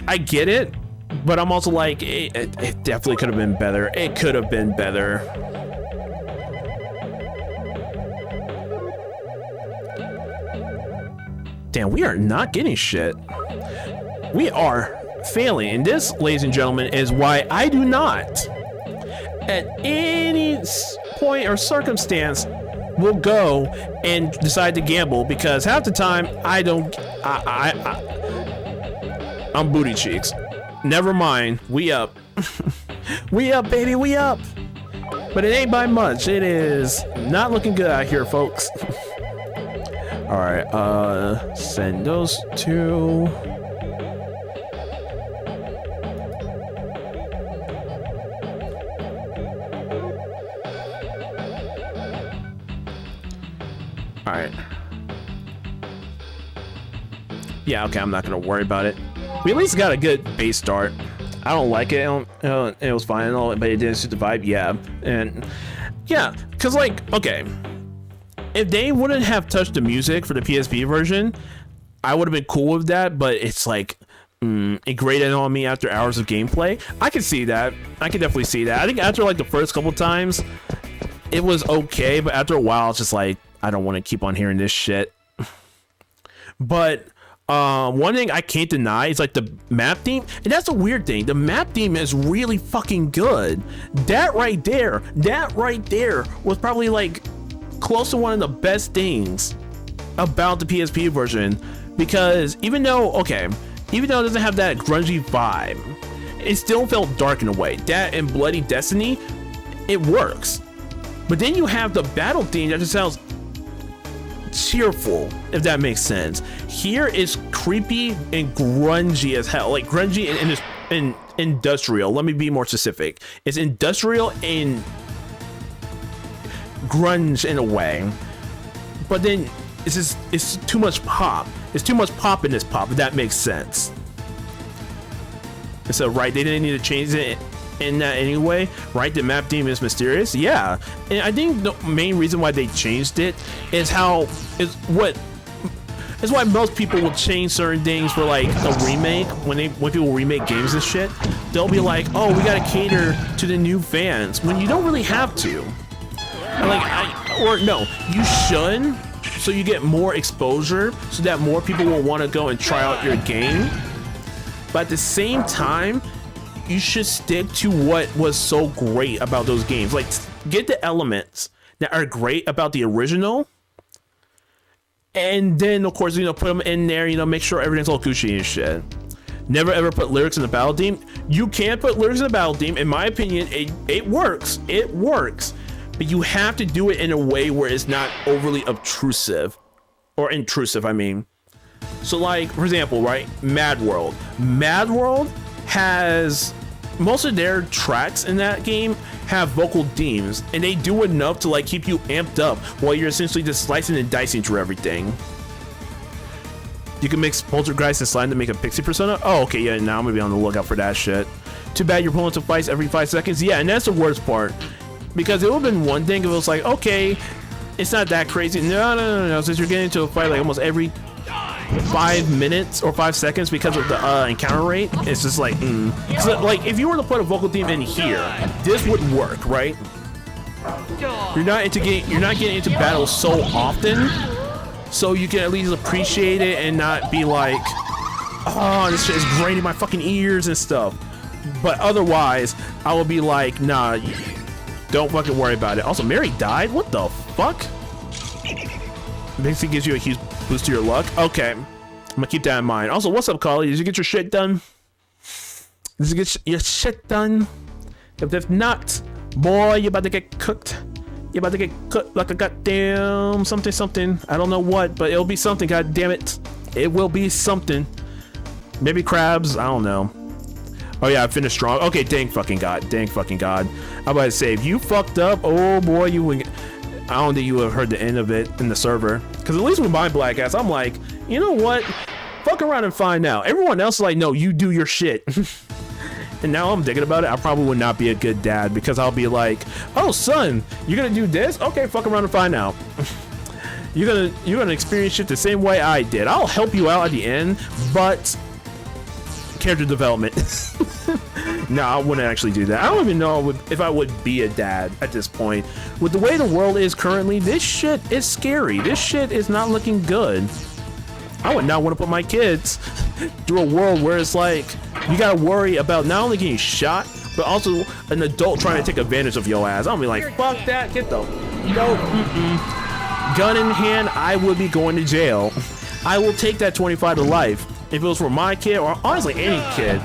I get it, but I'm also like, it definitely could have been better. It could have been better. Damn, we are not getting shit. We are failing. And this, ladies and gentlemen, is why I do not, at any point or circumstance, will go and decide to gamble, because half the time I'm booty cheeks. Never mind. We up. We up, baby. We up. But it ain't by much. It is not looking good out here, folks. All right, send those two. All right. Yeah, okay, I'm not gonna worry about it. We at least got a good base start. I don't like it. It was fine and all, but it didn't suit the vibe. Yeah, and yeah, cause like, okay. If they wouldn't have touched the music for the PSP version, I would have been cool with that, but it's like, it grated on me after hours of gameplay. I can see that. I can definitely see that. I think after like the first couple times, it was okay, but after a while, it's just like, I don't want to keep on hearing this shit. But one thing I can't deny is like the map theme, and that's a weird thing. The map theme is really fucking good. That right there was probably like close to one of the best things about the PSP version, because even though it doesn't have that grungy vibe, it still felt dark in a way. That and Bloody Destiny, it works. But then you have the battle theme that just sounds cheerful, if that makes sense. Here is creepy and grungy as hell, like grungy and industrial. Let me be more specific. It's industrial and grunge in a way, but then it's too much pop. It's too much pop in this pop, if that makes sense. So right, they didn't need to change it in that anyway, right? The map theme is mysterious, yeah. And I think the main reason why they changed it is why most people will change certain things for like a remake. When people remake games and shit, they'll be like, oh, we gotta cater to the new fans, when you don't really have to. You should, so you get more exposure, so that more people will want to go and try out your game. But at the same time, you should stick to what was so great about those games. Like, get the elements that are great about the original, and then of course, put them in there, make sure everything's all Gucci and shit. Never ever put lyrics in the battle theme. You can put lyrics in the battle theme. In my opinion, it works. It works. But you have to do it in a way where it's not overly obtrusive or intrusive, I mean. So like, for example, right, Mad World has, most of their tracks in that game have vocal themes, and they do enough to like keep you amped up while you're essentially just slicing and dicing through everything. You can mix Poltergeist and Slime to make a pixie persona. Oh, okay, yeah, now I'm gonna be on the lookout for that shit. Too bad your opponent fights every 5 seconds. Yeah, and that's the worst part. Because it would have been one thing if it was like, okay, it's not that crazy. No. Since you're getting into a fight like almost every 5 minutes or 5 seconds because of the encounter rate, it's just like, So, like, if you were to put a vocal theme in here, this would work, right? You're not getting into battles so often, so you can at least appreciate it and not be like, oh, this shit is graining my fucking ears and stuff. But otherwise, I will be like, nah, don't fucking worry about it. Also, Mary died? What the fuck? Basically gives you a huge boost to your luck. Okay, I'm gonna keep that in mind. Also, what's up, Carly? Did you get your shit done? Did you get your shit done? If not, boy, you about to get cooked. You about to get cooked like a goddamn something. I don't know what, but it'll be something. God damn it, it will be something. Maybe crabs. I don't know. Oh yeah, I finished strong. Okay, dang fucking god. I'm about to say, if you fucked up, oh boy, you would. I don't think you would have heard the end of it in the server. Because at least with my black ass, I'm like, you know what? Fuck around and find out. Everyone else is like, no, you do your shit. And now I'm thinking about it, I probably would not be a good dad because I'll be like, oh son, you're gonna do this? Okay, fuck around and find out. You're gonna experience shit the same way I did. I'll help you out at the end, but character development. No, I wouldn't actually do that. I don't even know if I would be a dad at this point. With the way the world is currently, this shit is scary. This shit is not looking good. I would not want to put my kids through a world where it's like, you gotta worry about not only getting shot, but also an adult trying to take advantage of your ass. I'll be like, fuck that, get the, no, gun in hand, I would be going to jail. I will take that 25 to life. If it was for my kid, or honestly any kid.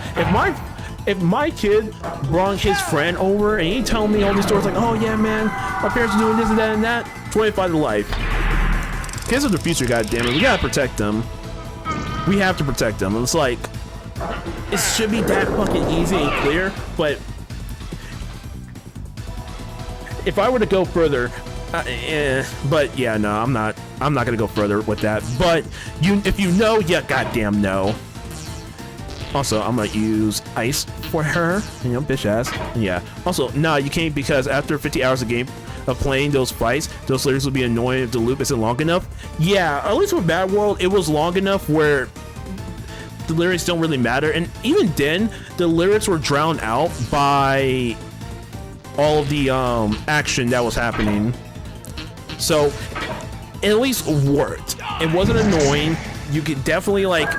If my kid brought his friend over and he told me all these stories like, oh yeah man, my parents are doing this and that and that, 25 to life. Kids are the future, goddammit. We gotta protect them. We have to protect them. It's like, it should be that fucking easy and clear, but if I were to go further, but yeah, no, I'm not gonna go further with that. But if you know, yeah, goddamn no. Also, I'm gonna use ice for her, you know, bitch ass. Yeah. Also, nah, you can't, because after 50 hours of game of playing those fights, those lyrics will be annoying if the loop isn't long enough. Yeah, at least with Bad World, it was long enough where the lyrics don't really matter, and even then, the lyrics were drowned out by all of the action that was happening. So, it at least worked. It wasn't annoying. You could definitely like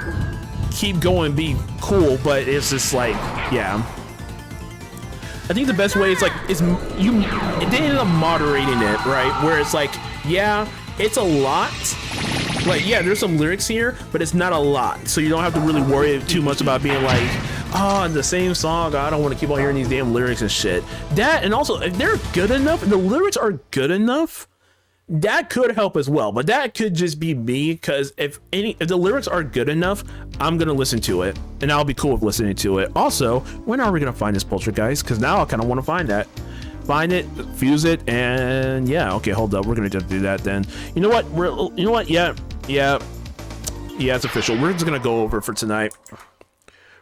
keep going, be cool, but it's just like, yeah. I think the best way is like, they ended up moderating it, right? Where it's like, yeah, it's a lot. Like, yeah, there's some lyrics here, but it's not a lot. So you don't have to really worry too much about being like, oh, the same song, I don't want to keep on hearing these damn lyrics and shit. That, and also, if they're good enough, if the lyrics are good enough, that could help as well. But that could just be me, because if the lyrics are good enough, I'm gonna listen to it, and I'll be cool with listening to it. Also, when are we gonna find this poltergeist? Because now I kind of want to find that. Find it, fuse it, and yeah, okay, hold up, we're gonna just do that then. You know what? Yeah, it's official. We're just gonna go over for tonight.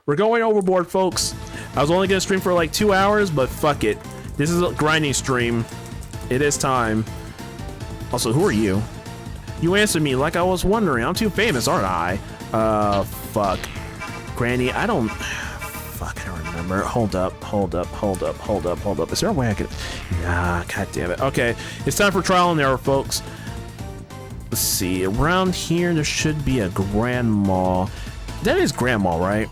We're going overboard, folks. I was only gonna stream for like 2 hours, but fuck it. This is a grinding stream. It is time. Also, who are you? You answered me like I was wondering. I'm too famous, aren't I? Fuck. Granny, I don't... Fuck, I don't remember. Hold up. Is there a way I could... Nah, god damn it. Okay, it's time for trial and error, folks. Let's see. Around here, there should be a grandma. That is grandma, right?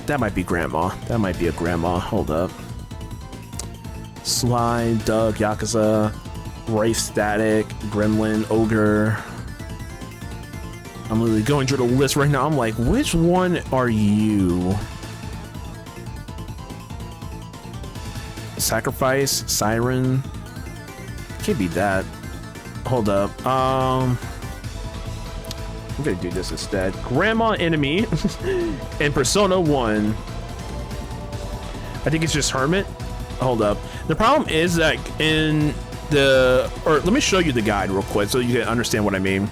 That might be grandma. That might be a grandma. Hold up. Sly, Doug, Yakuza... Ray Static, Gremlin, Ogre. I'm literally going through the list right now. I'm like, which one are you? Sacrifice, Siren. Can't be that. Hold up. I'm gonna do this instead. Grandma Enemy and Persona 1. I think it's just Hermit. Hold up. The problem is that in let me show you the guide real quick so you can understand what I mean.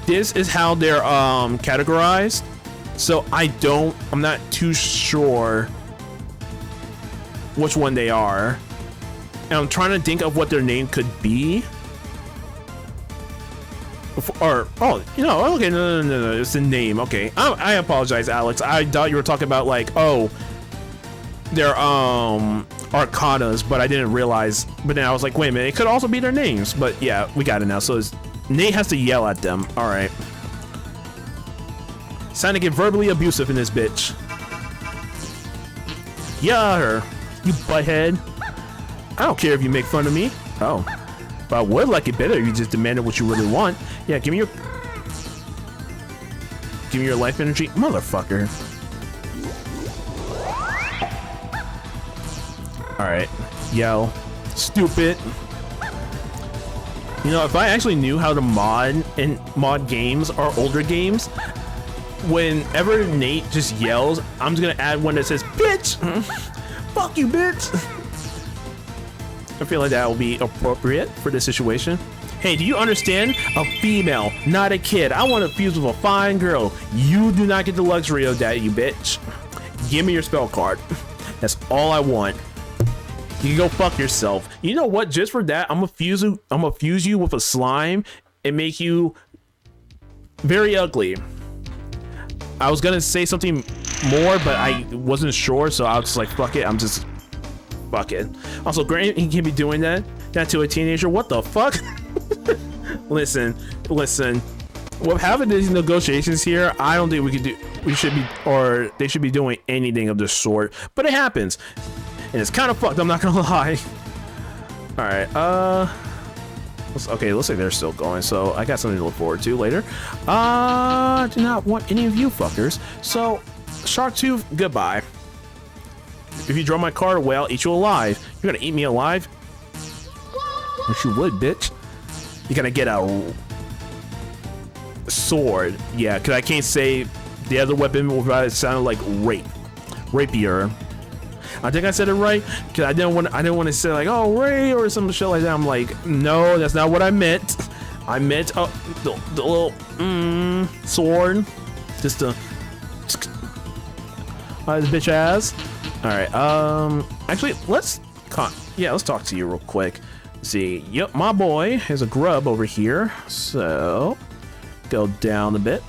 This is how they're categorized. So I'm not too sure which one they are. And I'm trying to think of what their name could be. Okay, no, it's the name. Okay, I apologize, Alex. I thought you were talking about like, oh, they're arcanas, but I didn't realize. But then I was like, wait a minute, it could also be their names. But yeah, we got it now. So Nate has to yell at them. All right. It's time to get verbally abusive in this bitch. Yeah, you butthead. I don't care if you make fun of me. Oh, but I would like it better if you just demanded what you really want. Yeah, give me your life energy, motherfucker. All right, yell, stupid. You know, if I actually knew how to mod games or older games, whenever Nate just yells, I'm just gonna add one that says, bitch! Fuck you, bitch! I feel like that will be appropriate for this situation. Hey, do you understand? A female, not a kid. I want to fuse with a fine girl. You do not get the luxury of that, you bitch. Give me your spell card. That's all I want. You can go fuck yourself. You know what? Just for that, I'm gonna fuse you with a slime and make you very ugly. I was gonna say something more, but I wasn't sure, so I was just like, fuck it. Fuck it. Also, Grant, he can't be doing that to a teenager. What the fuck? Listen. What happened to these negotiations here? I don't think they should be doing anything of the sort. But it happens, and it's kind of fucked. I'm not gonna lie. All right. Okay, looks like they're still going, so I got something to look forward to later. I do not want any of you fuckers. So, Sharktooth, goodbye. If you draw my card away, I'll eat you alive. You're gonna eat me alive? Wish you would, bitch. You're gonna get a sword. Yeah, because I can't say the other weapon without it sounded like rapier. I think I said it right because I didn't want to say like, oh, Ray or some shit like that. I'm like, no, that's not what I meant. I meant the little sword, just to this bitch ass. All right, actually, let's talk to you real quick. See, yep, my boy has a grub over here, so go down a bit.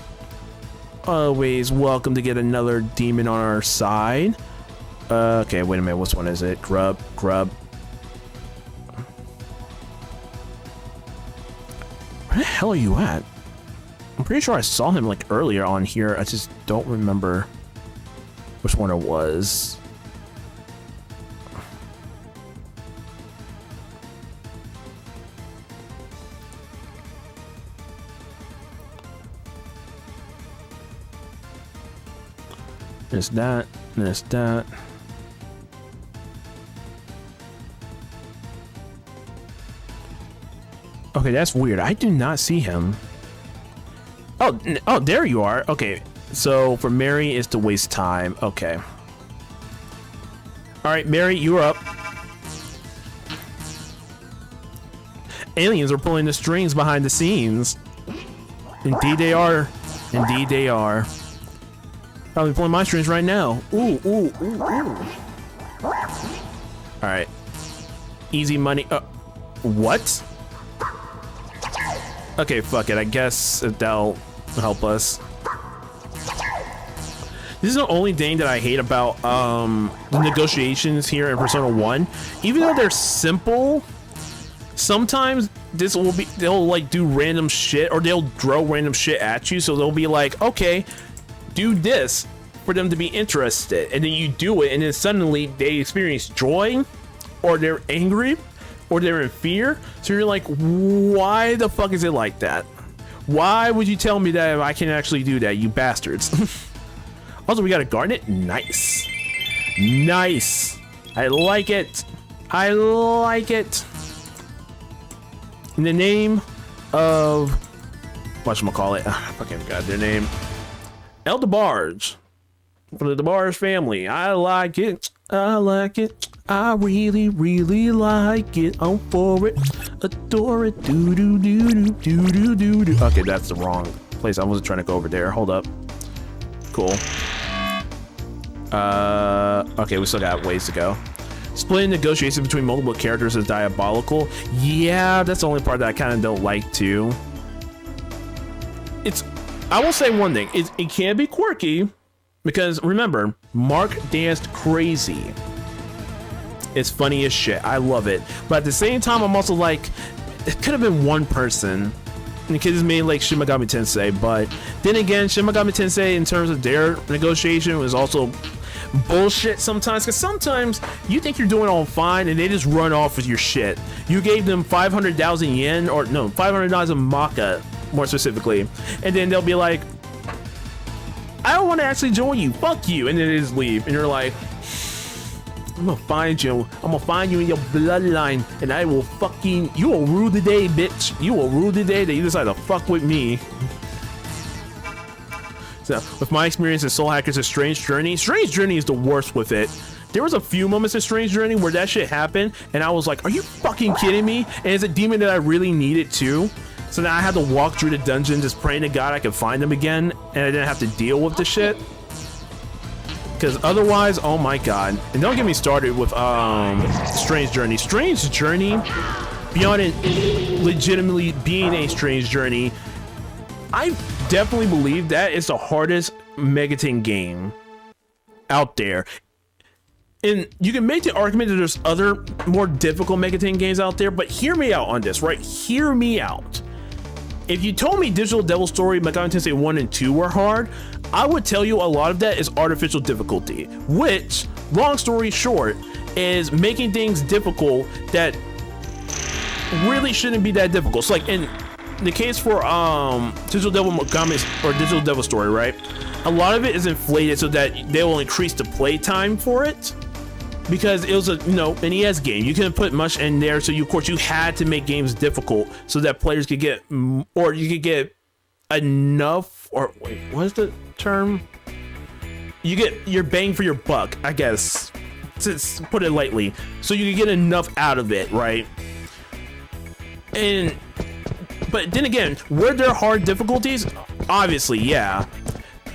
Always welcome to get another demon on our side. Okay, wait a minute, which one is it? Grub. Where the hell are you at? I'm pretty sure I saw him like earlier on here. I just don't remember which one it was. There's that. Okay, that's weird. I do not see him. Oh, there you are. Okay, so for Mary is to waste time. Okay. All right, Mary, you're up. Aliens are pulling the strings behind the scenes. Indeed they are. Probably pulling my strings right now. Ooh. All right. Easy money. What? Okay, fuck it. I guess that'll help us. This is the only thing that I hate about the negotiations here in Persona 1. Even though they're simple, sometimes they'll like do random shit, or they'll throw random shit at you. So they'll be like, okay, do this for them to be interested, and then you do it, and then suddenly they experience joy, or they're angry, or they're in fear. So you're like, why the fuck is it like that? Why would you tell me that if I can actually do that, you bastards? Also, we got a garnet. Nice. I like it. In the name of whatchamacallit, I fucking forgot their name. El DeBarge. For the DeBarge family. I like it. I really like it. I'm for it. Adore it. Do. Okay, that's the wrong place. I wasn't trying to go over there. Hold up. Cool. Okay, we still got ways to go. Splitting negotiations between multiple characters is diabolical. Yeah, that's the only part that I kind of don't like too. I will say one thing. It can be quirky, because remember, Mark danced crazy. It's funny as shit. I love it. But at the same time, I'm also like, it could have been one person. And the kids made like Shin Megami Tensei. But then again, Shin Megami Tensei, in terms of their negotiation, was also bullshit sometimes, because sometimes you think you're doing all fine and they just run off with your shit. You gave them 500,000 yen, or no, 500,000 maka more specifically, and then they'll be like, I don't want to actually join you, fuck you, and then they just leave, and you're like, I'm gonna find you in your bloodline, and I will fucking, you will rule the day, bitch. You will rule the day that you decide to fuck with me. So, with my experience in Soul Hackers' Strange Journey is the worst with it. There was a few moments in Strange Journey where that shit happened, and I was like, are you fucking kidding me? And it's a demon that I really needed too. So now I had to walk through the dungeon just praying to God I could find them again, and I didn't have to deal with the shit. Because otherwise, oh my god. And don't get me started with Strange Journey. Strange Journey, beyond it legitimately being a strange journey, I definitely believe that is the hardest Megaton game out there. And you can make the argument that there's other more difficult Megaton games out there, but hear me out on this, right? Hear me out. If you told me Digital Devil Story, Megami Tensei 1 and 2 were hard, I would tell you a lot of that is artificial difficulty, which, long story short, is making things difficult that really shouldn't be that difficult. So like in the case for Digital Devil Megami or Digital Devil Story, right? A lot of it is inflated so that they will increase the play time for it. Because it was a, you know, an ES game. You couldn't put much in there, so you, of course, you had to make games difficult so that players could get, or you could get enough, or wait, what is the term? You get your bang for your buck, I guess, to put it lightly. So you could get enough out of it, right? And, but then again, were there hard difficulties? Obviously, yeah.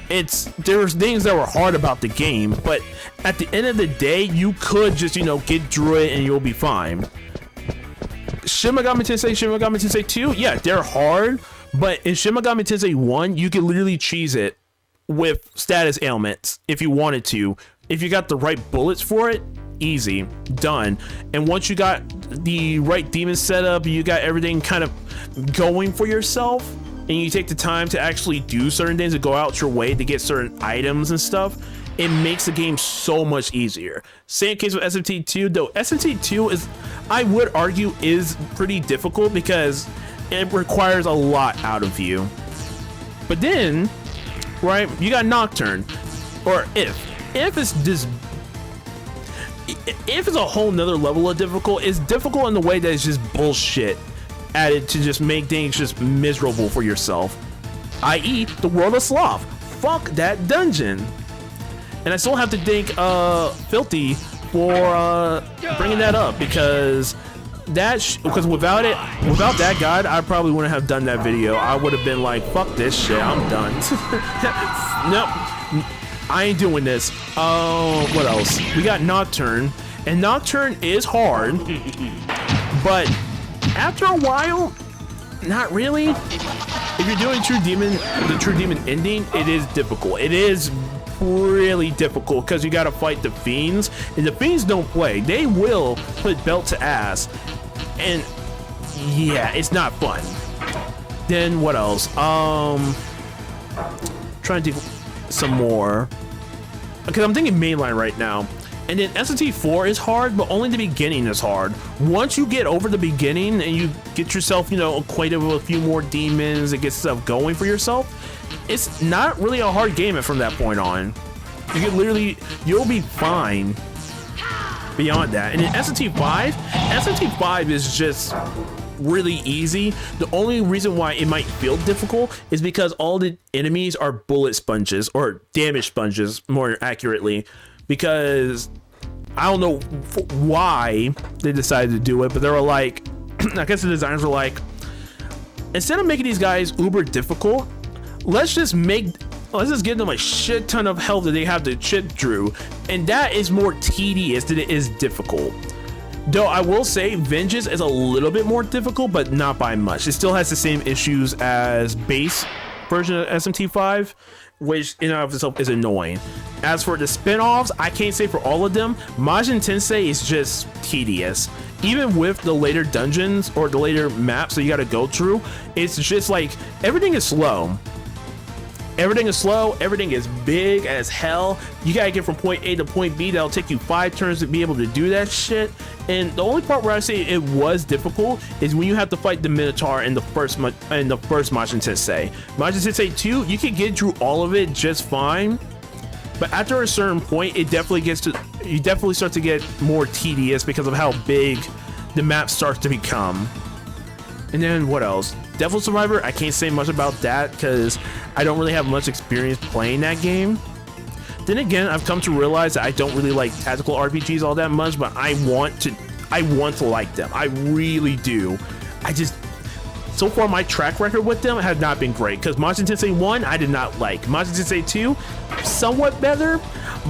There's things that were hard about the game, but at the end of the day, you could just, you know, get through it and you'll be fine. Shin Megami Tensei 2, yeah, they're hard, but in Shin Megami Tensei 1, you could literally cheese it with status ailments if you wanted to. If you got the right bullets for it, easy, done. And once you got the right demon setup, you got everything kind of going for yourself, and you take the time to actually do certain things, to go out your way to get certain items and stuff, it makes the game so much easier. Same case with SMT2, though SMT2 is, I would argue, is pretty difficult because it requires a lot out of you. But then, right, you got Nocturne, or if it's this, if it's a whole nother level of difficult, it's difficult in the way that it's just bullshit added to just make things just miserable for yourself, i.e. the World of Sloth. Fuck that dungeon. And I still have to thank Filthy for bringing that up, because because without that guide, I probably wouldn't have done that video. I would have been like, fuck this shit, I'm done. Nope, I ain't doing this. What else? We got Nocturne, and Nocturne is hard, but after a while, not really. If you're doing the True Demon ending, it is difficult. It is really difficult because you gotta fight the fiends, and the fiends don't play. They will put belt to ass, and yeah, it's not fun. Then what else? Trying to think some more, because I'm thinking mainline right now. And then SMT4 is hard, but only the beginning is hard. Once you get over the beginning and you get yourself, you know, acquainted with a few more demons and get stuff going for yourself, it's not really a hard game from that point on. You can literally, you'll be fine beyond that. And in SMT5 is just really easy. The only reason why it might feel difficult is because all the enemies are bullet sponges, or damage sponges more accurately. Because I don't know why they decided to do it, but they were like, I guess the designers were like, instead of making these guys uber difficult, let's just give them a shit ton of health that they have to chip through, and that is more tedious than it is difficult. Though I will say Vengeance is a little bit more difficult, but not by much. It still has the same issues as base version of SMT5, which in and of itself is annoying. As for the spin-offs, I can't say for all of them. Majin Tensei is just tedious. Even with the later dungeons or the later maps that you gotta go through, it's just like, everything is slow. Everything is slow, everything is big as hell. You gotta get from point A to point B. That'll take you 5 turns to be able to do that shit. And the only part where I say it was difficult is when you have to fight the Minotaur in the first Majin Tensei. Majin Tensei 2, you can get through all of it just fine. But after a certain point, you definitely start to get more tedious because of how big the map starts to become. And then what else? Devil Survivor, I can't say much about that because I don't really have much experience playing that game. Then again, I've come to realize that I don't really like tactical RPGs all that much, but I want to like them. I really do. So far my track record with them has not been great, because Majin Tensei 1 I did not like. Majin Tensei 2, somewhat better,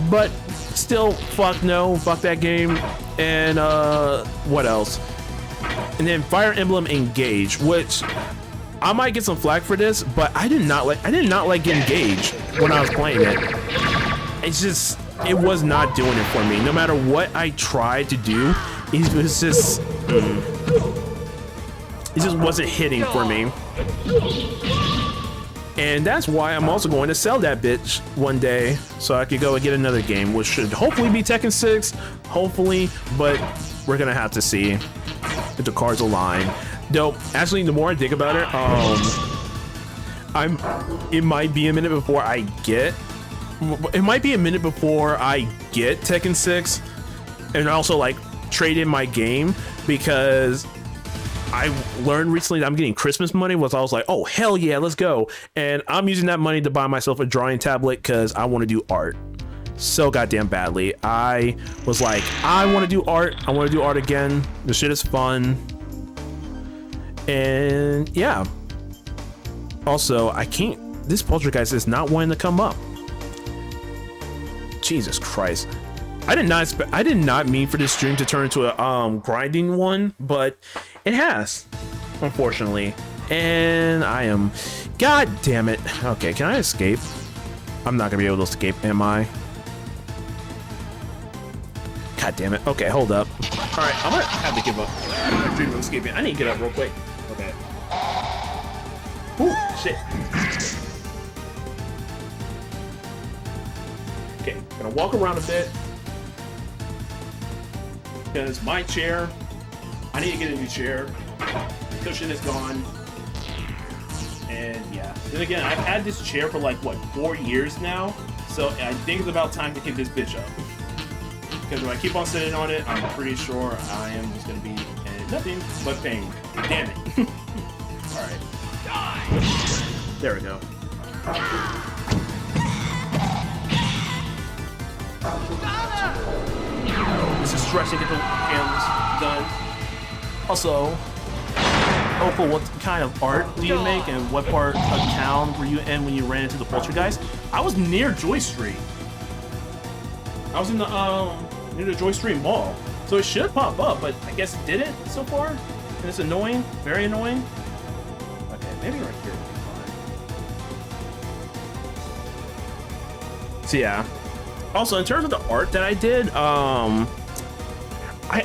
but still, fuck that game. And what else? And then Fire Emblem Engage, which I might get some flack for this, but I did not like Engage when I was playing it. It was not doing it for me. No matter what I tried to do, it just wasn't hitting for me. And that's why I'm also going to sell that bitch one day so I could go and get another game, which should hopefully be Tekken 6, hopefully, but we're gonna have to see if the cards align. Though, actually, the more I think about it, it might be a minute before I get Tekken 6 and also like trade in my game, because I learned recently that I'm getting Christmas money, I was like, oh hell yeah, let's go. And I'm using that money to buy myself a drawing tablet because I want to do art so goddamn badly. I was like, I want to do art again. The shit is fun. And yeah, also this poltergeist is not wanting to come up. Jesus Christ. I did not mean for this stream to turn into a grinding one, but it has, unfortunately. And I am, god damn it. Okay, can I escape? I'm not gonna be able to escape, am I? God damn it. Okay, hold up. All right, I'm gonna have to give up. I'm dreaming of escaping. I need to get up real quick. Okay. Ooh, shit. Okay, gonna walk around a bit, because my chair, I need to get a new chair. The cushion is gone. And yeah. Then again, I've had this chair for like, what, 4 years now? So I think it's about time to kick this bitch up. Because if I keep on sitting on it, I'm pretty sure I am just going to be in nothing but pain. Damn it. Alright. There we go. This is stressing to get the cams done. Also, Opal, what kind of art do you make, and what part of town were you in when you ran into the poltergeist? I was near Joy Street. I was in the near the Joy Street Mall, so it should pop up, but I guess it didn't so far, and it's annoying, very annoying. Okay, maybe right here would be fine. So yeah. Also, in terms of the art that I did, I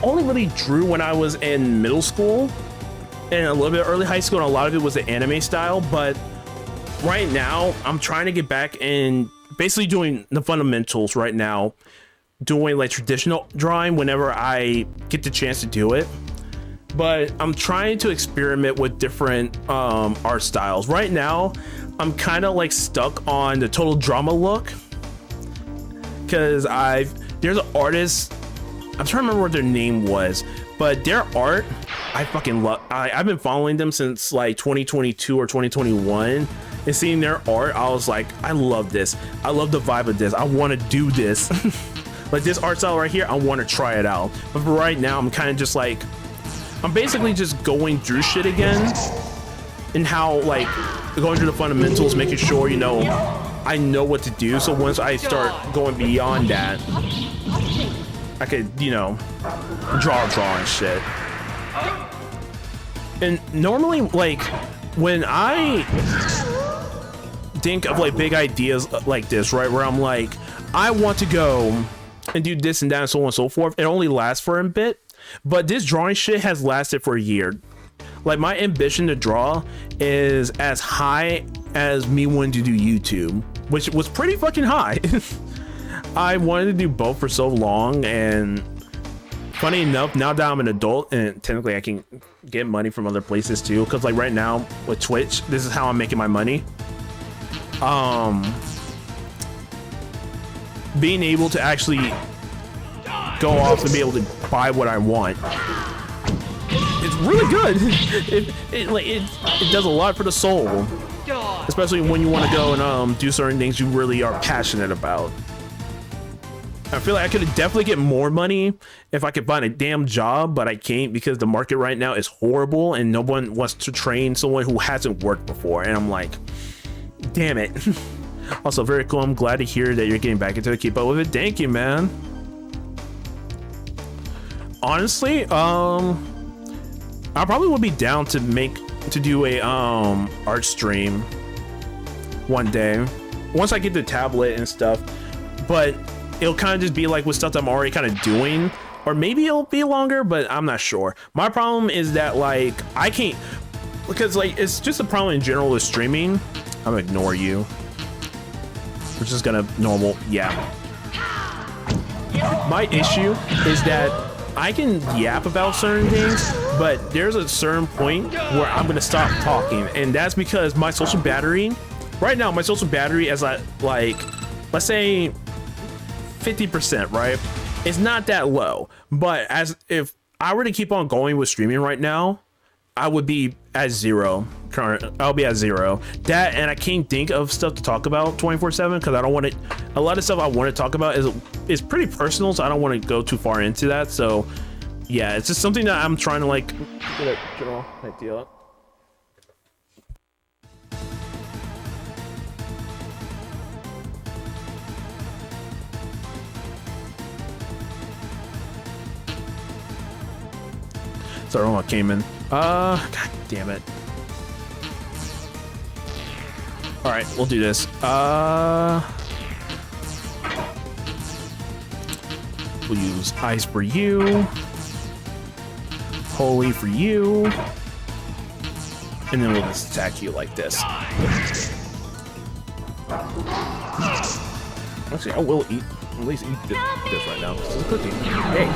only really drew when I was in middle school and a little bit early high school, and a lot of it was the anime style. But right now, I'm trying to get back in basically doing the fundamentals right now, doing like traditional drawing whenever I get the chance to do it. But I'm trying to experiment with different art styles. Right now, I'm kind of like stuck on the total drama look, because there's an artist, I'm trying to remember what their name was, but their art, I fucking love. I've been following them since like 2022 or 2021, and seeing their art, I was like, I love this. I love the vibe of this. I want to do this. Like this art style right here, I want to try it out. But for right now, I'm kind of just like, I'm basically just going through shit again, and how like going through the fundamentals, making sure, you know, I know what to do. So once I start going beyond that, I could, you know, draw and shit. And normally, like, when I think of like big ideas like this, right, where I'm like, I want to go and do this and that and so on and so forth, it only lasts for a bit. But this drawing shit has lasted for a year. Like my ambition to draw is as high as me wanting to do YouTube, which was pretty fucking high. I wanted to do both for so long, and funny enough, now that I'm an adult and technically I can get money from other places too, because like right now with Twitch, this is how I'm making my money. Being able to actually go off and be able to buy what I want, it's really good. It does a lot for the soul, especially when you want to go and do certain things you really are passionate about. I feel like I could definitely get more money if I could find a damn job, but I can't because the market right now is horrible and no one wants to train someone who hasn't worked before. And I'm like, damn it. Also, very cool. I'm glad to hear that you're getting back into it. Keep up with it. Thank you, man. Honestly, I probably would be down to do a art stream one day once I get the tablet and stuff, but it'll kind of just be like with stuff that I'm already kind of doing, or maybe it'll be longer, but I'm not sure. My problem is that like I can't, because like it's just a problem in general with streaming. I'm gonna ignore you. We're just gonna normal, yeah. My issue is that I can yap about certain things, but there's a certain point where I'm gonna stop talking, and that's because my social battery, right now, my social battery is like let's say 50%, right? It's not that low, but as if I were to keep on going with streaming right now, I would be at zero. I'll be at zero. That, and I can't think of stuff to talk about 24/7 because I don't want it. A lot of stuff I want to talk about is pretty personal, so I don't want to go too far into that. So yeah, it's just something that I'm trying to like get a general idea. Sorry, I came in. God damn it. All right, we'll do this. We'll use ice for you, holy for you, and then we'll just attack you like this. Actually, I will eat, at least eat this right now. It's a cookie. Hey.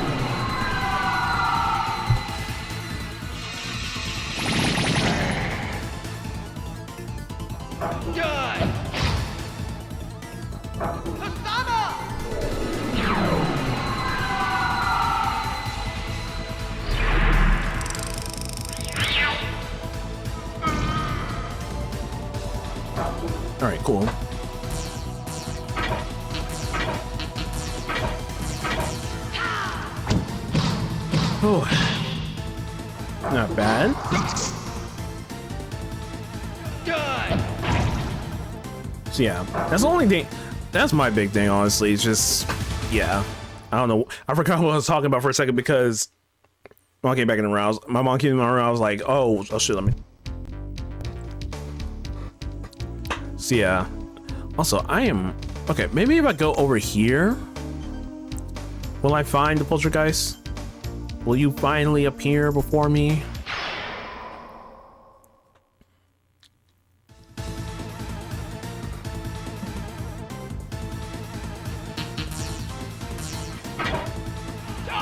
All right, cool. Oh, not bad. So yeah, that's the only thing. That's my big thing, honestly. It's just, yeah, I don't know. I forgot what I was talking about for a second because mom came back in the room. My mom came in the room. I was like, oh shit, let me. So yeah. Also, I am okay. Maybe if I go over here, will I find the poltergeist? Will you finally appear before me?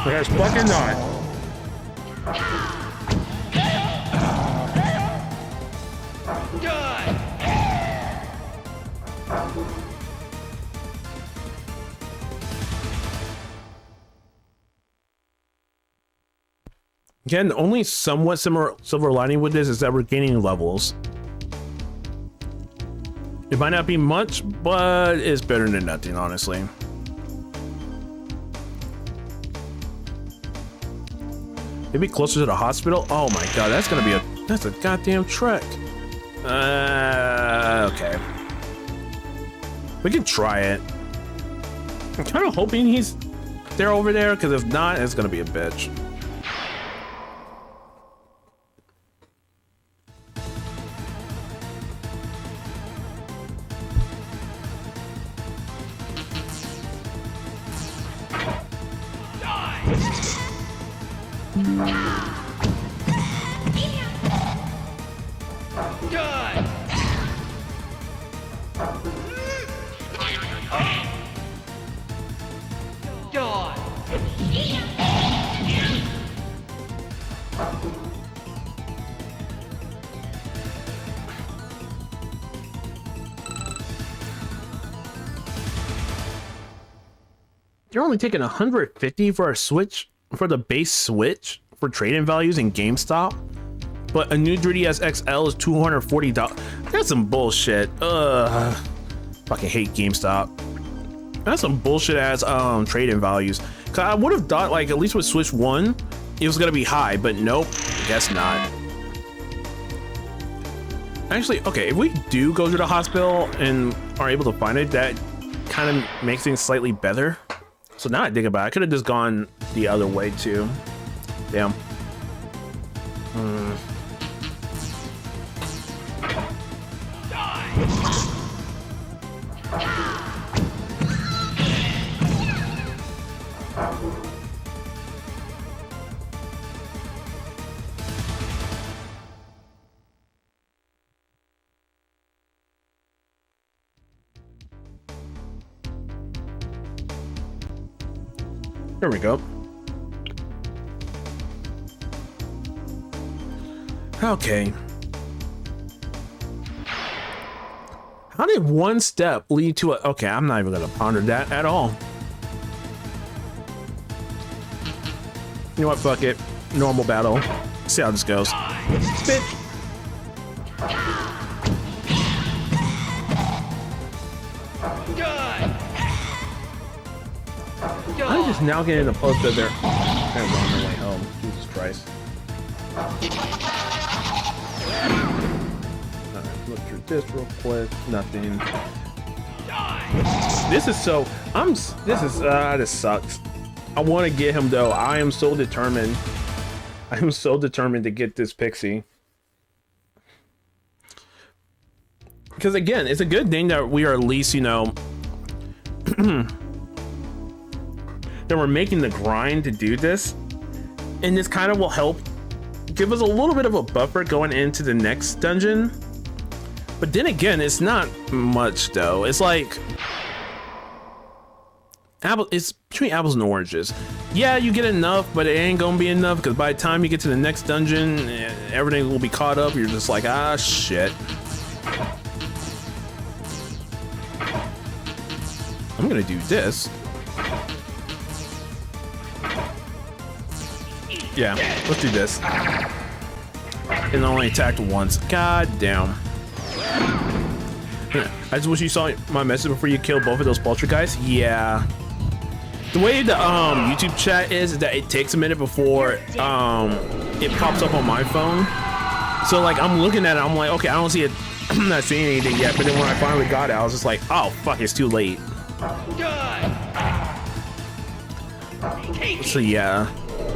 There's fucking not. Again, the only somewhat similar silver lining with this is that we're gaining levels. It might not be much, but it's better than nothing, honestly. Maybe closer to the hospital. Oh my god, that's a goddamn trek. Okay. We can try it. I'm kind of hoping he's there over there, because if not, it's gonna be a bitch. You're only taking 150 for a Switch, for the base Switch, for trade-in values in GameStop, but a new 3DS XL is $240. That's some bullshit. Fucking hate GameStop. That's some bullshit ass trade-in values. Cause I would have thought like at least with Switch 1, it was gonna be high, but nope, guess not. Actually, okay, if we do go to the hospital and are able to find it, that kind of makes things slightly better. So now I think about it, I could have just gone the other way too. Damn. There we go. Okay. How did one step lead to a... Okay, I'm not even gonna ponder that at all. You know what, fuck it. Normal battle. See how this goes. Bitch. I'm just now getting the post that they're on their way home. Jesus Christ. Alright, look through this real quick. Nothing. This is so... this sucks. I want to get him though. I am so determined. I am so determined to get this pixie. Because again, it's a good thing that we are at least, you know... that we're making the grind to do this, and this kind of will help give us a little bit of a buffer going into the next dungeon. But then again, it's not much though. It's like it's between apples and oranges. Yeah, you get enough, but it ain't gonna be enough because by the time you get to the next dungeon, everything will be caught up. You're just like, ah, shit. I'm gonna do this. Yeah, let's do this. And only attacked once. God damn. I just wish you saw my message before you killed both of those poltergeists. Yeah. The way the YouTube chat is that it takes a minute before it pops up on my phone. So like I'm looking at it, I'm like, okay, I don't see it. I'm not seeing anything yet. But then when I finally got it, I was just like, oh fuck, it's too late. So yeah.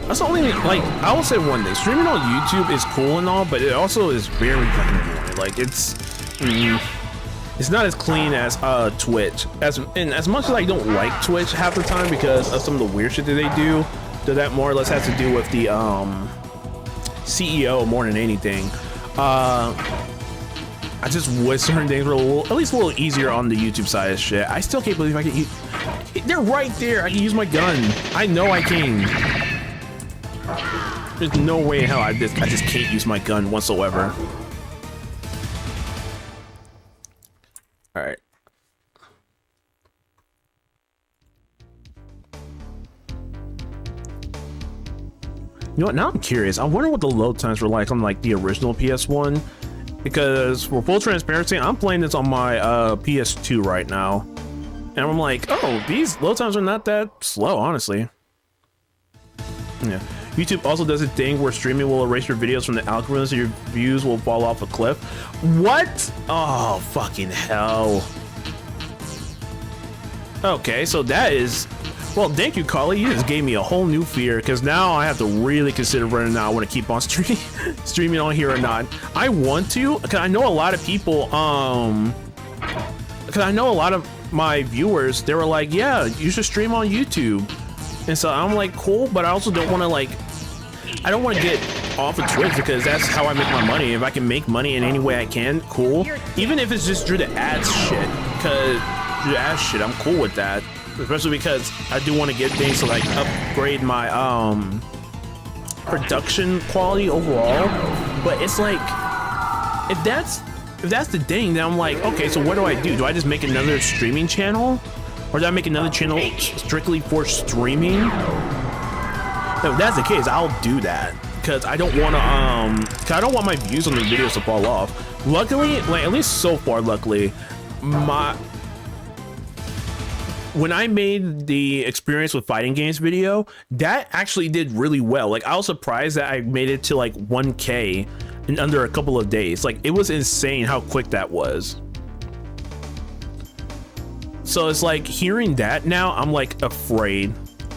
That's the only thing, like, I will say one thing, streaming on YouTube is cool and all, but it also is very fucking annoying. Like, it's not as clean as Twitch. As much as I don't like Twitch half the time because of some of the weird shit that they do, that more or less has to do with the CEO more than anything. I just wish certain things were at least a little easier on the YouTube side of shit. I still can't believe I can use... They're right there. I can use my gun. I know I can. There's no way in hell I just can't use my gun whatsoever. Alright. You know what? Now I'm curious. I wonder what the load times were like on like the original PS1. Because for full transparency, I'm playing this on my PS2 right now. And I'm like, oh, these load times are not that slow, honestly. Yeah. YouTube also does a thing where streaming will erase your videos from the algorithm so your views will fall off a cliff. What? Oh, fucking hell. Okay, so that is... Well, thank you, Carly. You just gave me a whole new fear because now I have to really consider whether or not I want to keep on streaming on here or not. I want to, because I know a lot of people, because I know a lot of my viewers, they were like, yeah, you should stream on YouTube. And so I'm like, cool, but I also don't want to like, I don't want to get off of Twitch because that's how I make my money. If I can make money in any way I can, cool. Even if it's just through the ads shit, because through the ads shit, I'm cool with that. especially because I do want to get things to like upgrade my production quality overall. But it's like, if that's the thing, then I'm like, okay, so what do I do? Do I just make another streaming channel, or do I make another channel strictly for streaming? No, if that's the case, I'll do that, because I don't want to I don't want my views on the videos to fall off. Luckily, like at least so far, luckily, when I made the experience with fighting games video, that actually did really well. Like I was surprised that I made it to like 1K in under a couple of days. Like it was insane how quick that was. So it's like hearing that now, I'm like afraid.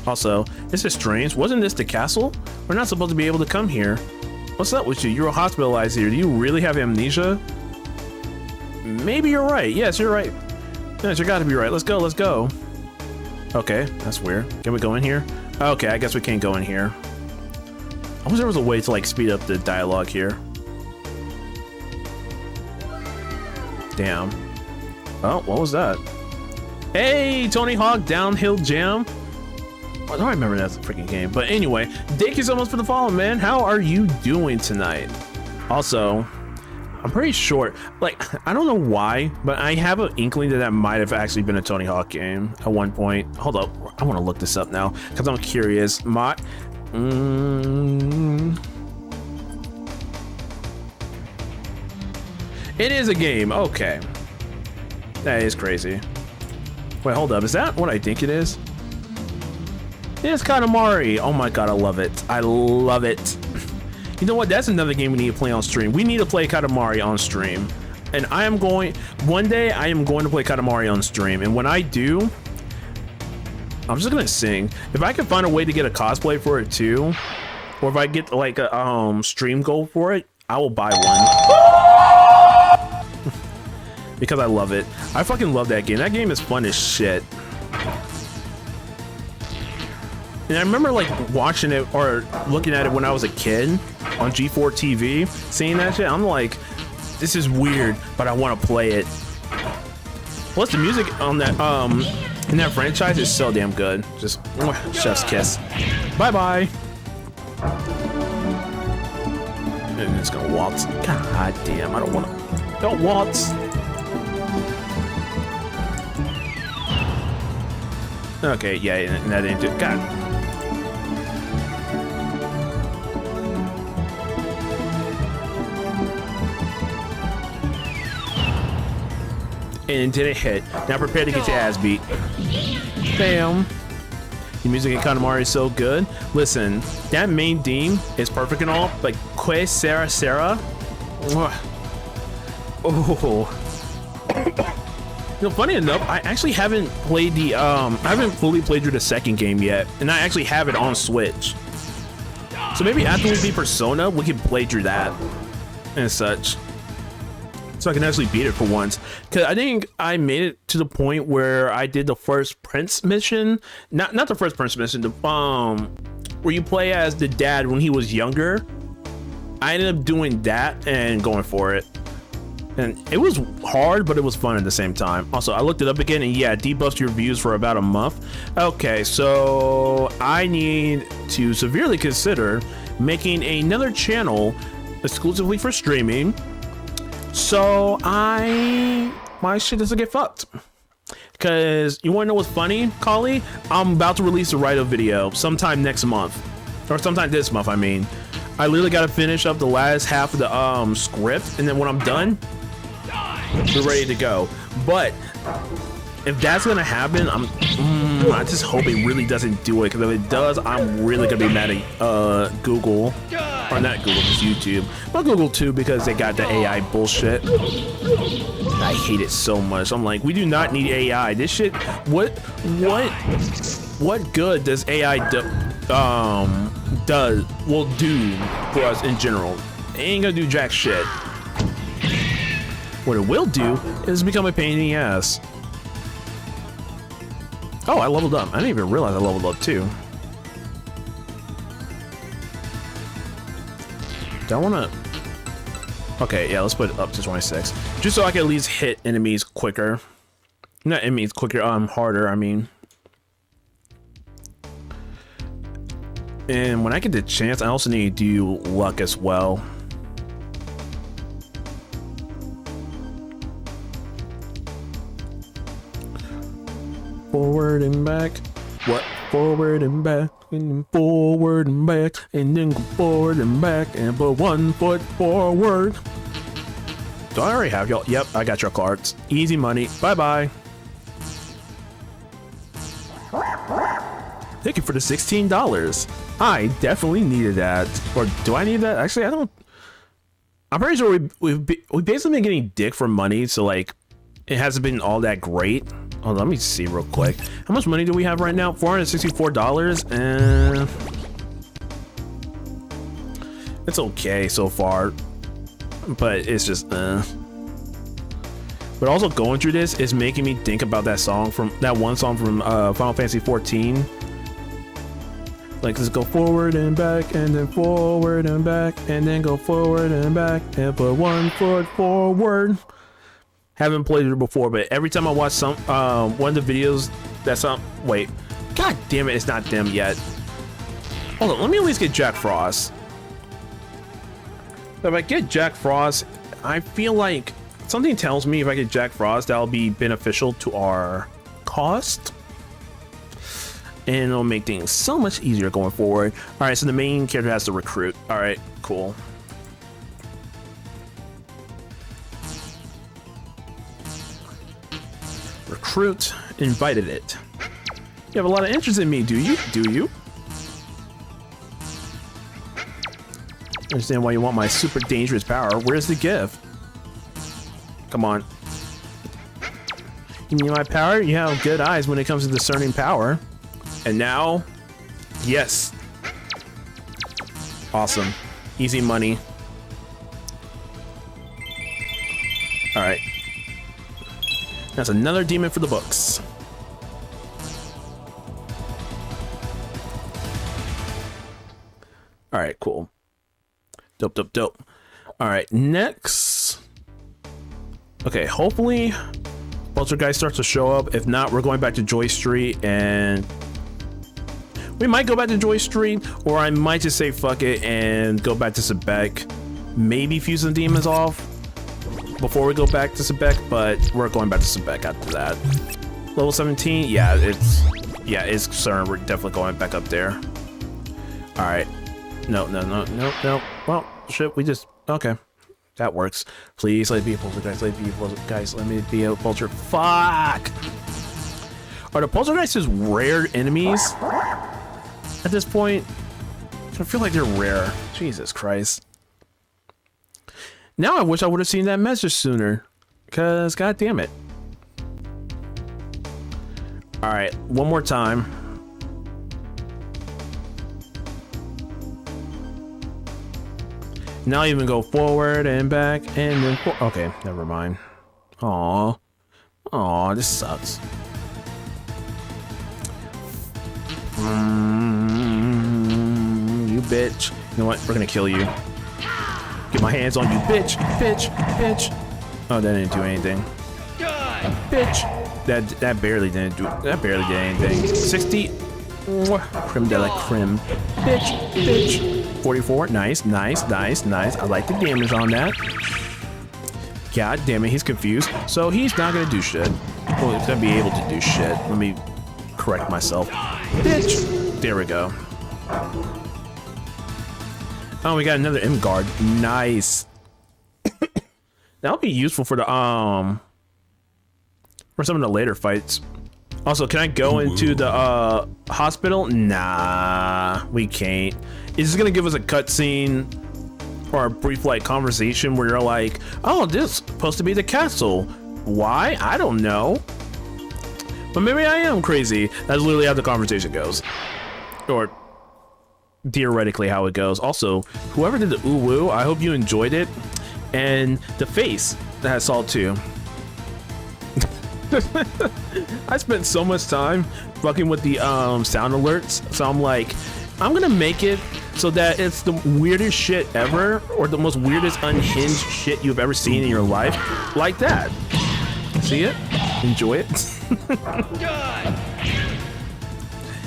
Also, this is strange. Wasn't this the castle? We're not supposed to be able to come here. What's up with you? You were hospitalized here. Do you really have amnesia? Maybe you're right. Yes, you're right. Yes, you gotta be right. Let's go, let's go. Okay, that's weird. Can we go in here? Okay, I guess we can't go in here. I wish there was a way to like speed up the dialogue here. Damn. Oh, what was that? Hey, Tony Hawk Downhill Jam. I don't remember that freaking game. But anyway, thank you so much for the follow, man. How are you doing tonight? Also, I'm pretty sure, like, I don't know why, but I have an inkling that that might have actually been a Tony Hawk game at one point. Hold up, I want to look this up now because I'm curious. It is a game. Okay, that is crazy. Wait, hold up. Is that what I think it is? It's Katamari. Oh my god, I love it. I love it. You know what? That's another game we need to play on stream. We need to play Katamari on stream. And I am going... One day, I am going to play Katamari on stream. And when I do... I'm just gonna sing. If I can find a way to get a cosplay for it too, or if I get like a stream goal for it, I will buy one. Because I love it. I fucking love that game. That game is fun as shit. And I remember like watching it or looking at it when I was a kid on G4 TV, seeing that shit. I'm like, this is weird, but I want to play it. Plus the music on that in that franchise is so damn good. Just chef's kiss. Bye bye. And it's gonna waltz. God damn, I don't want to. Don't waltz. Okay, yeah, and that didn't do. God. And did it hit? Now prepare to get your ass beat. Bam. The music in Katamari is so good. Listen, that main theme is perfect and all, but Que Sera Sera. Oh. You know, funny enough, I actually haven't played the I haven't fully played through the second game yet, and I actually have it on Switch. So maybe after we beat Persona, we can play through that and such. So I can actually beat it for once. Cause I think I made it to the point where I did the first Prince mission. Not the first Prince mission, the where you play as the dad when he was younger. I ended up doing that and going for it. And it was hard, but it was fun at the same time. Also, I looked it up again, and yeah, it debuffs your views for about a month. Okay, so I need to severely consider making another channel exclusively for streaming. So my shit doesn't get fucked. Cause you wanna know what's funny, Collie? I'm about to release a write-up video sometime next month. Or sometime this month, I mean. I literally gotta finish up the last half of the script, and then when I'm done, we're ready to go. But if that's gonna happen, I just hope it really doesn't do it, because if it does, I'm really gonna be mad at Google. Or not Google, just YouTube. But Google too, because they got the AI bullshit. I hate it so much. I'm like, we do not need AI. This shit, what good does AI will do for us in general? It ain't gonna do jack shit. What it will do is become a pain in the ass. Oh, I leveled up. I didn't even realize I leveled up too. Do I wanna... Okay, yeah, let's put it up to 26. Just so I can at least hit enemies quicker. Not enemies quicker, harder, I mean. And when I get the chance, I also need to do luck as well. Forward and back. What? Forward and back, and then forward and back, and then go forward and back, and put 1 foot forward. Do I already have y'all? Yep, I got your cards. Easy money. Bye-bye. Thank you for the $16. I definitely needed that. Or do I need that? Actually, I don't. I'm pretty sure we've basically been getting dick for money, so like, it hasn't been all that great. Oh, let me see real quick. How much money do we have right now? $464, and it's okay so far, but it's just But also going through this is making me think about that one song from Final Fantasy 14. Like, let's go forward and back, and then forward and back, and then go forward and back, and put 1 foot forward. Haven't played it before, but every time I watch one of the videos wait, god damn it, it's not them yet. Hold on, let me at least get Jack Frost. If I get Jack Frost, I feel like something tells me if I get Jack Frost, that'll be beneficial to our cost. And it'll make things so much easier going forward. All right, so the main character has to recruit. All right, cool. Recruit invited it. You have a lot of interest in me, do you? Do you? Understand why you want my super dangerous power. Where's the gift? Come on. You need my power? You have good eyes when it comes to discerning power. And now, yes. Awesome. Easy money. All right. That's another demon for the books. All right, cool. Dope, dope, dope. All right, next. Okay, hopefully Poltergeist starts to show up. If not, we're going back to Joy Street, and we might go back to Joy Street, or I might just say fuck it and go back to SEBEC. Maybe fuse the demons off before we go back to SEBEC, but we're going back to SEBEC after that. Level 17, yeah, it's concerned. We're definitely going back up there. All right. No. Well, shit, we just, okay. That works. Please let it be a poltergeist. Let it be a poltergeist. Let me be a polter. Fuck! Are the poltergeists rare enemies at this point? I feel like they're rare. Jesus Christ. Now I wish I would have seen that message sooner. Because, god damn it. Alright, one more time. Now even go forward and back and then okay, never mind. Aw, this sucks. You bitch. You know what? We're gonna kill you. Get my hands on you, bitch. Oh, that didn't do anything. Bitch. That barely did anything. 60. Creme de la creme. Bitch. 44. Nice. I like the damage on that. God damn it, he's confused. So he's not gonna do shit. Well, he's gonna be able to do shit. Let me correct myself. Bitch. There we go. Oh, we got another M guard. Nice. That'll be useful for the for some of the later fights. Also, can I go into the hospital? Nah, we can't. It's just gonna give us a cutscene or a brief like conversation where you're like, oh, this is supposed to be the castle. Why? I don't know. But maybe I am crazy. That's literally how the conversation goes. Or theoretically how it goes. Also, whoever did the ooh woo, I hope you enjoyed it. And the face that I saw too. I spent so much time fucking with the sound alerts, so I'm like, I'm gonna make it so that it's the weirdest shit ever, or the most weirdest unhinged shit you've ever seen in your life, like that. See it? Enjoy it.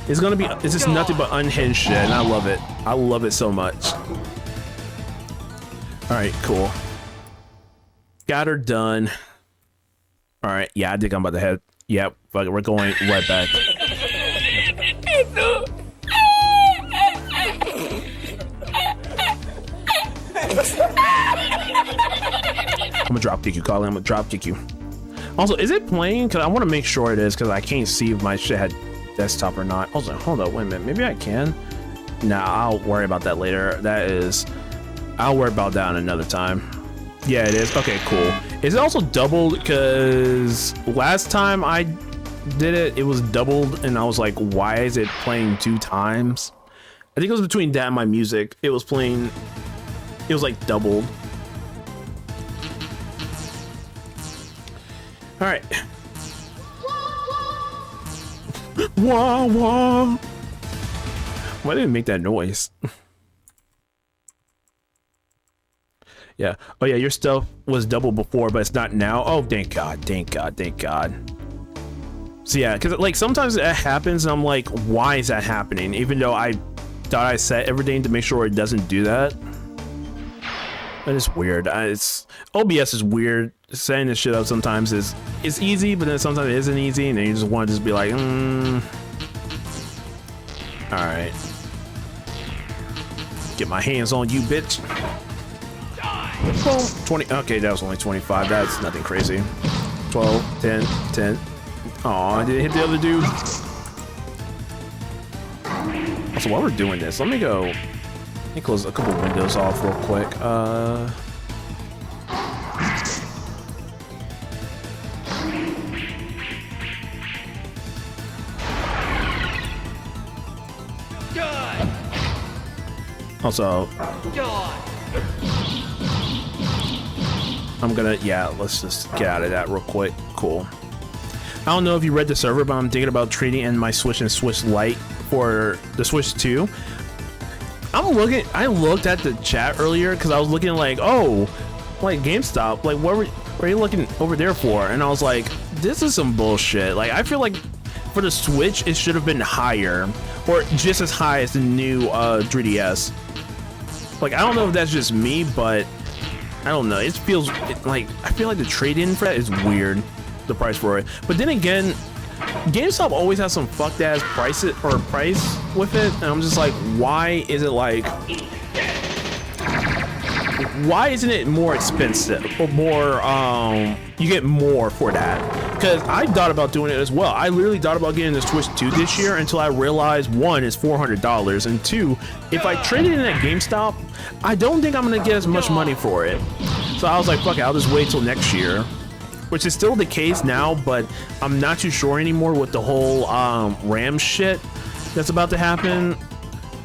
It's gonna be, it's just nothing but unhinged shit, and I love it. I love it so much. All right, cool. Got her done. All right, yeah, I think I'm about to head. Yep, fuck it, we're going right back. I'm gonna drop kick you, Colin. I'm gonna drop kick you. Also, is it playing? Cause I want to make sure it is, cause I can't see if my shit had desktop or not. Also, hold up, wait a minute. Maybe I can. Nah, I'll worry about that later. I'll worry about that another time. Yeah, it is. Okay, cool. Is it also doubled? Cause last time I did it, it was doubled, and I was like, why is it playing 2 times? I think it was between that and my music. It was playing. It was like doubled. All right. Wah wah. Why didn't it make that noise? Yeah. Oh yeah, your stuff was double before, but it's not now. Oh, thank God, thank God, thank God. So yeah, because like sometimes it happens and I'm like, why is that happening? Even though I thought I set everything to make sure it doesn't do that. That is weird. It's OBS is weird. Setting this shit up sometimes is easy, but then sometimes it isn't easy, and then you just want to just be like, All right. Get my hands on you, bitch. 20. Okay, that was only 25. That's nothing crazy. 12, 10, 10. Aw, I didn't hit the other dude. Also, while we're doing this, let me close a couple windows off real quick. Also, I'm gonna, yeah, let's just get out of that real quick. Cool. I don't know if you read the server, but I'm thinking about trading in my Switch and Switch Lite for the Switch 2. I looked at the chat earlier because I was looking like, oh, like GameStop, like what were you looking over there for? And I was like, this is some bullshit. Like, I feel like for the Switch, it should have been higher or just as high as the new 3DS. Like, I don't know if that's just me, but I don't know. It feels like, I feel like the trade-in for that is weird, the price for it. But then again, GameStop always has some fucked ass price with it, and I'm just like, why is it like, why isn't it more expensive or more, you get more for that? Because I thought about doing it as well. I literally thought about getting the Switch 2 this year until I realized, one, it's $400, and two, if I trade it in at GameStop, I don't think I'm gonna get as much money for it. So I was like, fuck it, I'll just wait till next year. Which is still the case now, but I'm not too sure anymore with the whole RAM shit that's about to happen.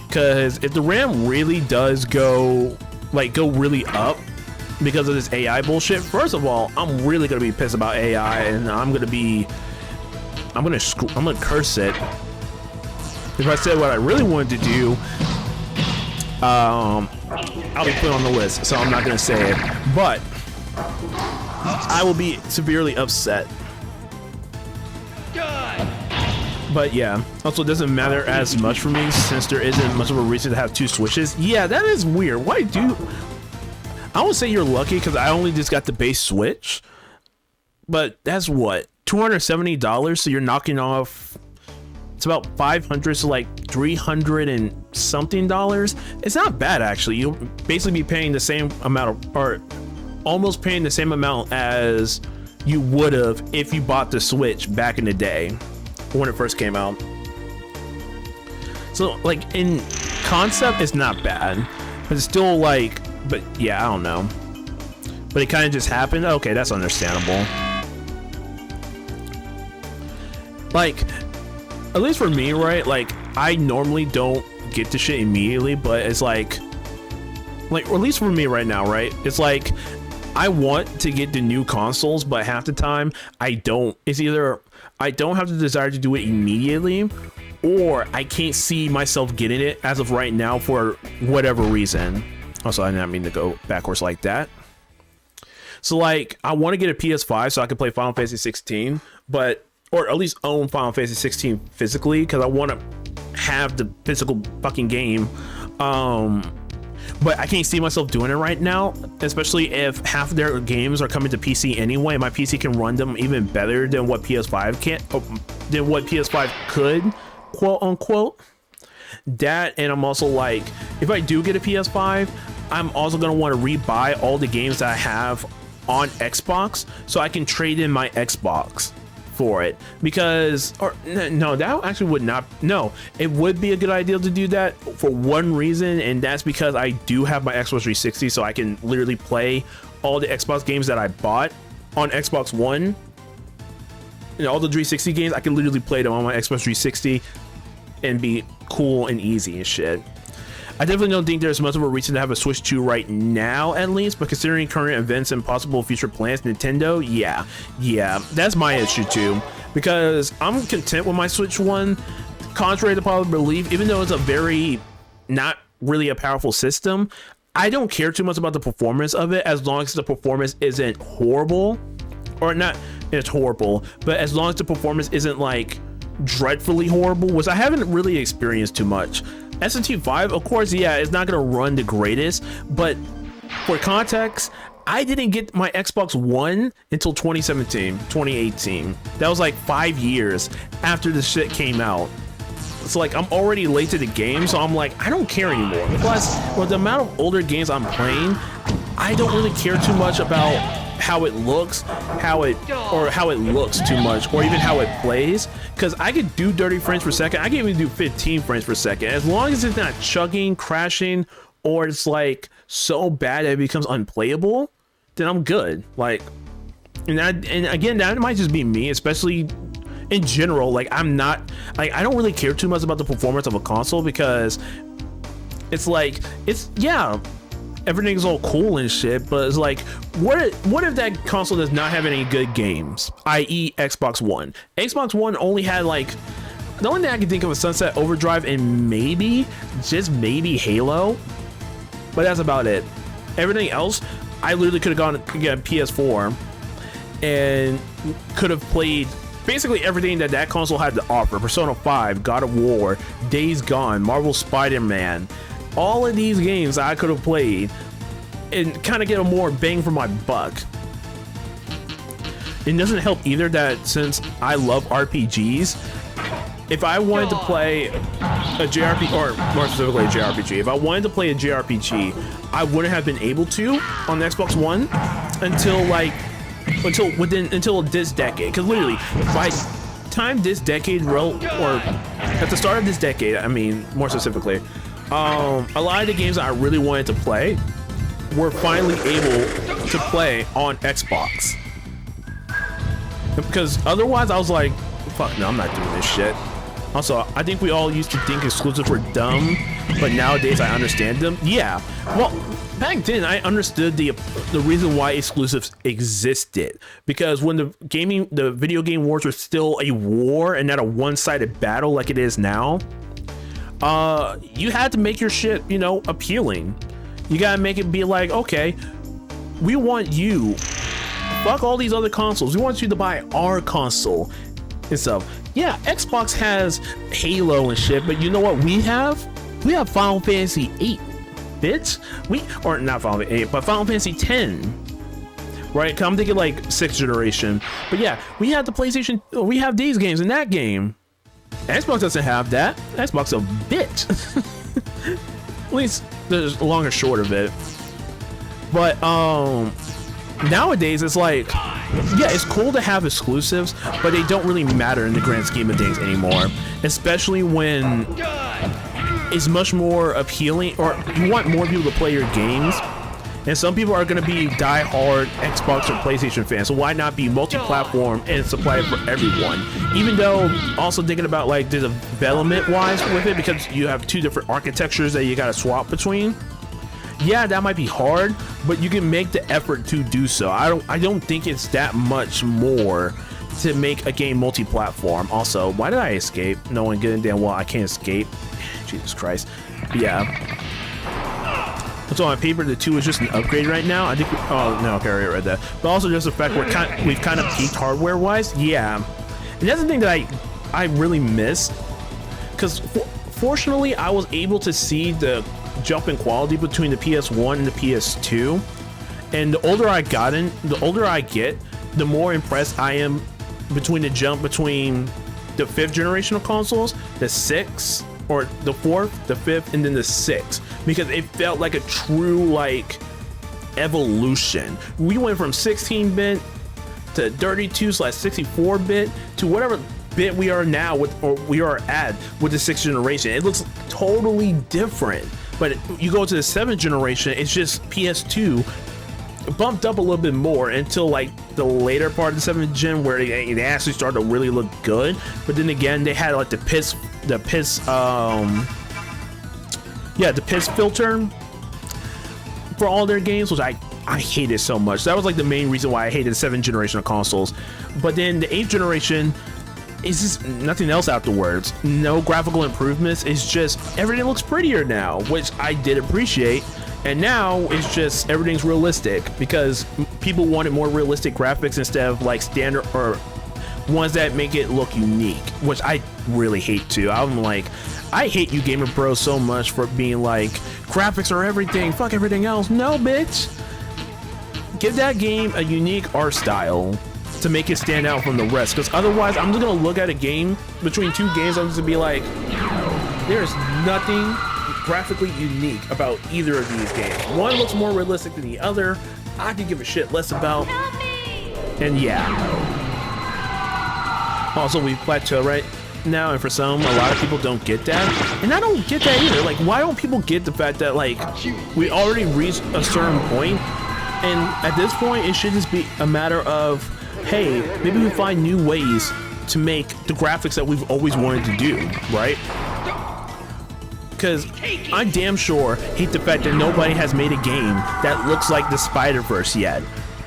Because if the RAM really does go really up because of this AI bullshit, first of all, I'm really gonna be pissed about AI, and I'm gonna curse it. If I said what I really wanted to do, I'll be put on the list, so I'm not gonna say it. But I will be severely upset. But yeah, also it doesn't matter as much for me since there isn't much of a reason to have 2 Switches. Yeah, that is weird. Why do I would say you're lucky because I only just got the base Switch, but that's what, $270, so you're knocking off, it's about 500, so like 300 and something dollars. It's not bad actually. You'll basically be paying the same amount of, or almost paying the same amount as you would have if you bought the Switch back in the day when it first came out. So like in concept, it's not bad, but it's still like, but yeah, I don't know. But it kind of just happened. Okay, that's understandable. Like, at least for me, right? Like, I normally don't get the shit immediately, but it's like, or at least for me right now, right? It's like, I want to get the new consoles, but half the time I don't. It's either I don't have the desire to do it immediately, or I can't see myself getting it as of right now for whatever reason. Also, I didn't mean to go backwards like that. So like, I want to get a PS5 so I can play Final Fantasy 16, but, or at least own Final Fantasy 16 physically, because I want to have the physical fucking game. But I can't see myself doing it right now, especially if half of their games are coming to PC anyway. My PC can run them even better than what PS5 can, than what PS5 could, quote unquote. That, and I'm also like, if I do get a PS5, I'm also gonna want to rebuy all the games that I have on Xbox, so I can trade in my Xbox for it. Because, or no, that actually would not, no, it would be a good idea to do that for one reason, and that's because I do have my Xbox 360, so I can literally play all the Xbox games that I bought on Xbox One. You know, all the 360 games, I can literally play them on my Xbox 360 and be cool and easy and shit. I definitely don't think there's much of a reason to have a Switch 2 right now, at least, but considering current events and possible future plans, Nintendo, yeah, that's my issue too, because I'm content with my Switch 1, contrary to popular belief. Even though it's a very, not really a powerful system, I don't care too much about the performance of it, as long as the performance isn't horrible, or not, it's horrible, but as long as the performance isn't like dreadfully horrible, which I haven't really experienced too much. SMT5, of course, yeah, it's not gonna run the greatest, but for context, I didn't get my Xbox One until 2018. That was like 5 years after the shit came out. It's like I'm already late to the game, so I'm like, I don't care anymore. Plus, with the amount of older games I'm playing, I don't really care too much about how it looks, how it looks too much, or even how it plays, because I could do 30 frames per second. I can even do 15 frames per second, as long as it's not chugging, crashing, or it's like so bad that it becomes unplayable, then I'm good. Like, and again, that might just be me, especially in general. Like, I'm not, like, I don't really care too much about the performance of a console, because it's like, it's, yeah, everything's all cool and shit, but it's like, what if that console does not have any good games, i.e. Xbox One? Xbox One only had like, the only thing I can think of is Sunset Overdrive and maybe, just maybe Halo, but that's about it. Everything else, I literally could have gone to get a PS4 and could have played basically everything that console had to offer. Persona 5, God of War, Days Gone, Marvel Spider-Man, all of these games I could have played and kind of get a more bang for my buck. It doesn't help either that since I love RPGs, if I wanted to play a JRPG, or more specifically a JRPG, if I wanted to play a JRPG, I wouldn't have been able to on the Xbox One until this decade. Because literally, by the time this decade or at the start of this decade, I mean, more specifically, a lot of the games that I really wanted to play were finally able to play on Xbox. Because otherwise I was like, fuck no, I'm not doing this shit. Also, I think we all used to think exclusives were dumb, but nowadays I understand them. Yeah, well, back then I understood the reason why exclusives existed, because when the video game wars were still a war and not a one-sided battle like it is now, you had to make your shit, you know, appealing. You gotta make it be like, okay, we want you, fuck all these other consoles, we want you to buy our console and stuff. Yeah, Xbox has Halo and shit, but you know what we have? We have Final Fantasy 8, bitch. Or not Final Fantasy 8, but Final Fantasy 10. Right? 'Cause I'm thinking like 6th generation. But yeah, we have the PlayStation, we have these games in that game. Xbox doesn't have that. Xbox a bitch. At least there's long or short of it. But nowadays it's like, yeah, it's cool to have exclusives, but they don't really matter in the grand scheme of things anymore. Especially when it's much more appealing, or you want more people to play your games. And some people are going to be die-hard Xbox or PlayStation fans, so why not be multi-platform and supply it for everyone? Even though, also thinking about like the development-wise with it, because you have two different architectures that you got to swap between. Yeah, that might be hard, but you can make the effort to do so. I don't think it's that much more to make a game multi-platform. Also, why did I escape? Knowing good and damn well I can't escape. Jesus Christ. Yeah. So on paper, the 2 is just an upgrade right now. I think. Oh no, okay, I already read that. But also just the fact we've kind of peaked hardware-wise. Yeah, and that's the thing that I really miss, because unfortunately, I was able to see the jump in quality between the PS1 and the PS2. And the older I get, the more impressed I am between the jump between the 5th generation of consoles, the 6th, or the 4th, the 5th, and then the 6th, because it felt like a true like evolution. We went from 16-bit to 32/64-bit to whatever bit we are now with, or we are at with the 6th generation. It looks totally different. But you go to the 7th generation, it's just PS2 bumped up a little bit more until like the later part of the 7th gen, where they actually started to really look good. But then again, they had like the piss filter for all their games, which I hated so much. That was like the main reason why I hated the 7th generation of consoles. But then the 8th generation is just nothing else afterwards. No graphical improvements. It's just everything looks prettier now, which I did appreciate. And now it's just everything's realistic, because people wanted more realistic graphics instead of like standard or ones that make it look unique, which I really hate too. I'm like, I hate you gamer bros so much for being like, graphics are everything, fuck everything else. No, bitch. Give that game a unique art style to make it stand out from the rest, because otherwise I'm just gonna look at a game between two games, I'm just gonna be like, there's nothing graphically unique about either of these games. One looks more realistic than the other. I could give a shit less about. And yeah. Also, we plateau right now, and for some, a lot of people don't get that. And I don't get that either. Like, why don't people get the fact that, like, we already reached a certain point, and at this point, it should just be a matter of, hey, maybe we find new ways to make the graphics that we've always wanted to do, right? Because I damn sure hate the fact that nobody has made a game that looks like the Spider-Verse yet.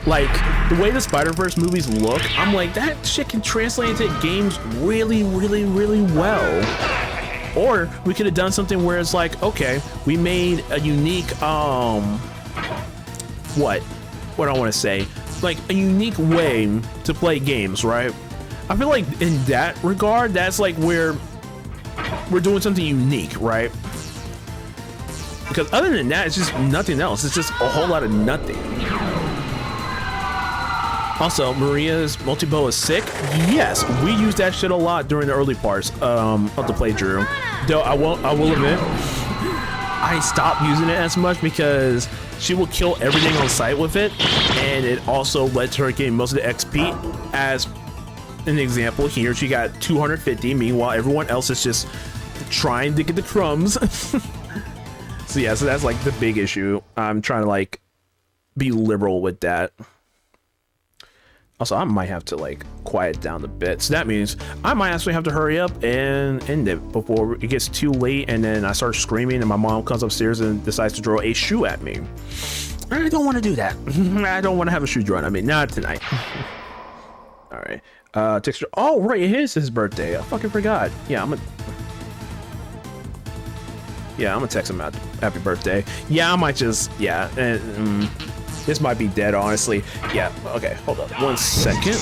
Like, the way the Spider-Verse movies look, I'm like, that shit can translate into games really, really, really well. Or we could have done something where it's like, okay, we made a unique, what I want to say, like a unique way to play games, right? I feel like in that regard, that's like where we're doing something unique, right? Because other than that, it's just nothing else. It's just a whole lot of nothing. Also, Maria's multi-bow is sick. Yes, we used that shit a lot during the early parts of the playthrough. Though I will admit, I stopped using it as much because she will kill everything on sight with it, and it also led to her getting most of the XP. As an example here, she got 250, meanwhile everyone else is just trying to get the crumbs. So yeah, so that's like the big issue. I'm trying to like be liberal with that. Also, I might have to like quiet down a bit. So that means I might actually have to hurry up and end it before it gets too late and then I start screaming and my mom comes upstairs and decides to throw a shoe at me. I don't want to do that. I don't want to have a shoe thrown at me. Not tonight. All right. Texture. Oh, right. It is his birthday. I fucking forgot. Yeah, I'm gonna text him out happy birthday. Yeah, I might just, yeah. This might be dead, honestly. Yeah, okay, hold up 1 second.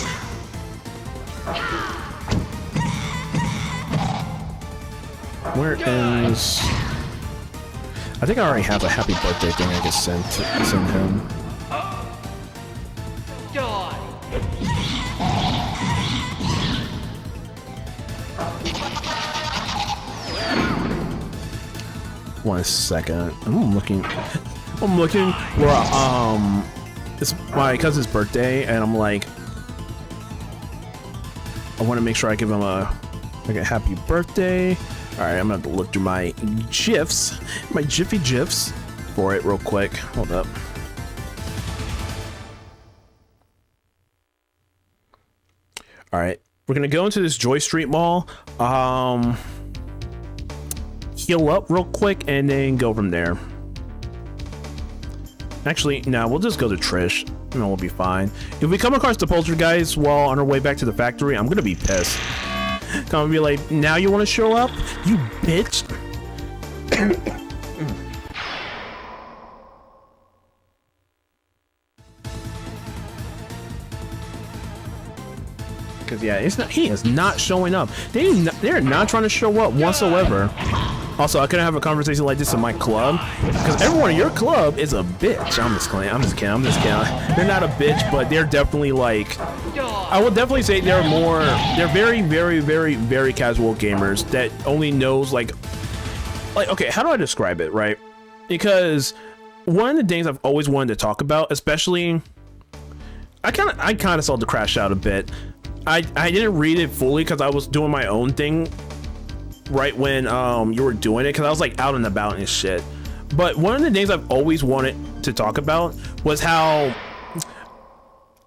Where is... I think I already have a happy birthday thing I can send him. Die. 1 second. I'm looking where it's my cousin's birthday and I'm like, I want to make sure I give him a happy birthday. All right, I'm gonna have to look through my GIFs, my Jiffy GIFs for it real quick. Hold up. All right, we're gonna go into this Joy Street Mall. Heal up real quick and then go from there. Actually, no, we'll just go to Trish and we'll be fine. If we come across the poltergeist while on our way back to the factory, I'm gonna be pissed. Come and be like, now you want to show up? You bitch. Because yeah, it's not. He is not showing up. They're not trying to show up whatsoever. Also, I couldn't have a conversation like this in my club because everyone in your club is a bitch. I'm just kidding. They're not a bitch, but they're definitely like, I would definitely say they're very, very, very, very casual gamers that only knows like, okay, how do I describe it, right? Because one of the things I've always wanted to talk about, especially, I kind of saw the crash out a bit. I didn't read it fully because I was doing my own thing right when you were doing it, because I was like out and about and shit. But one of the things I've always wanted to talk about was how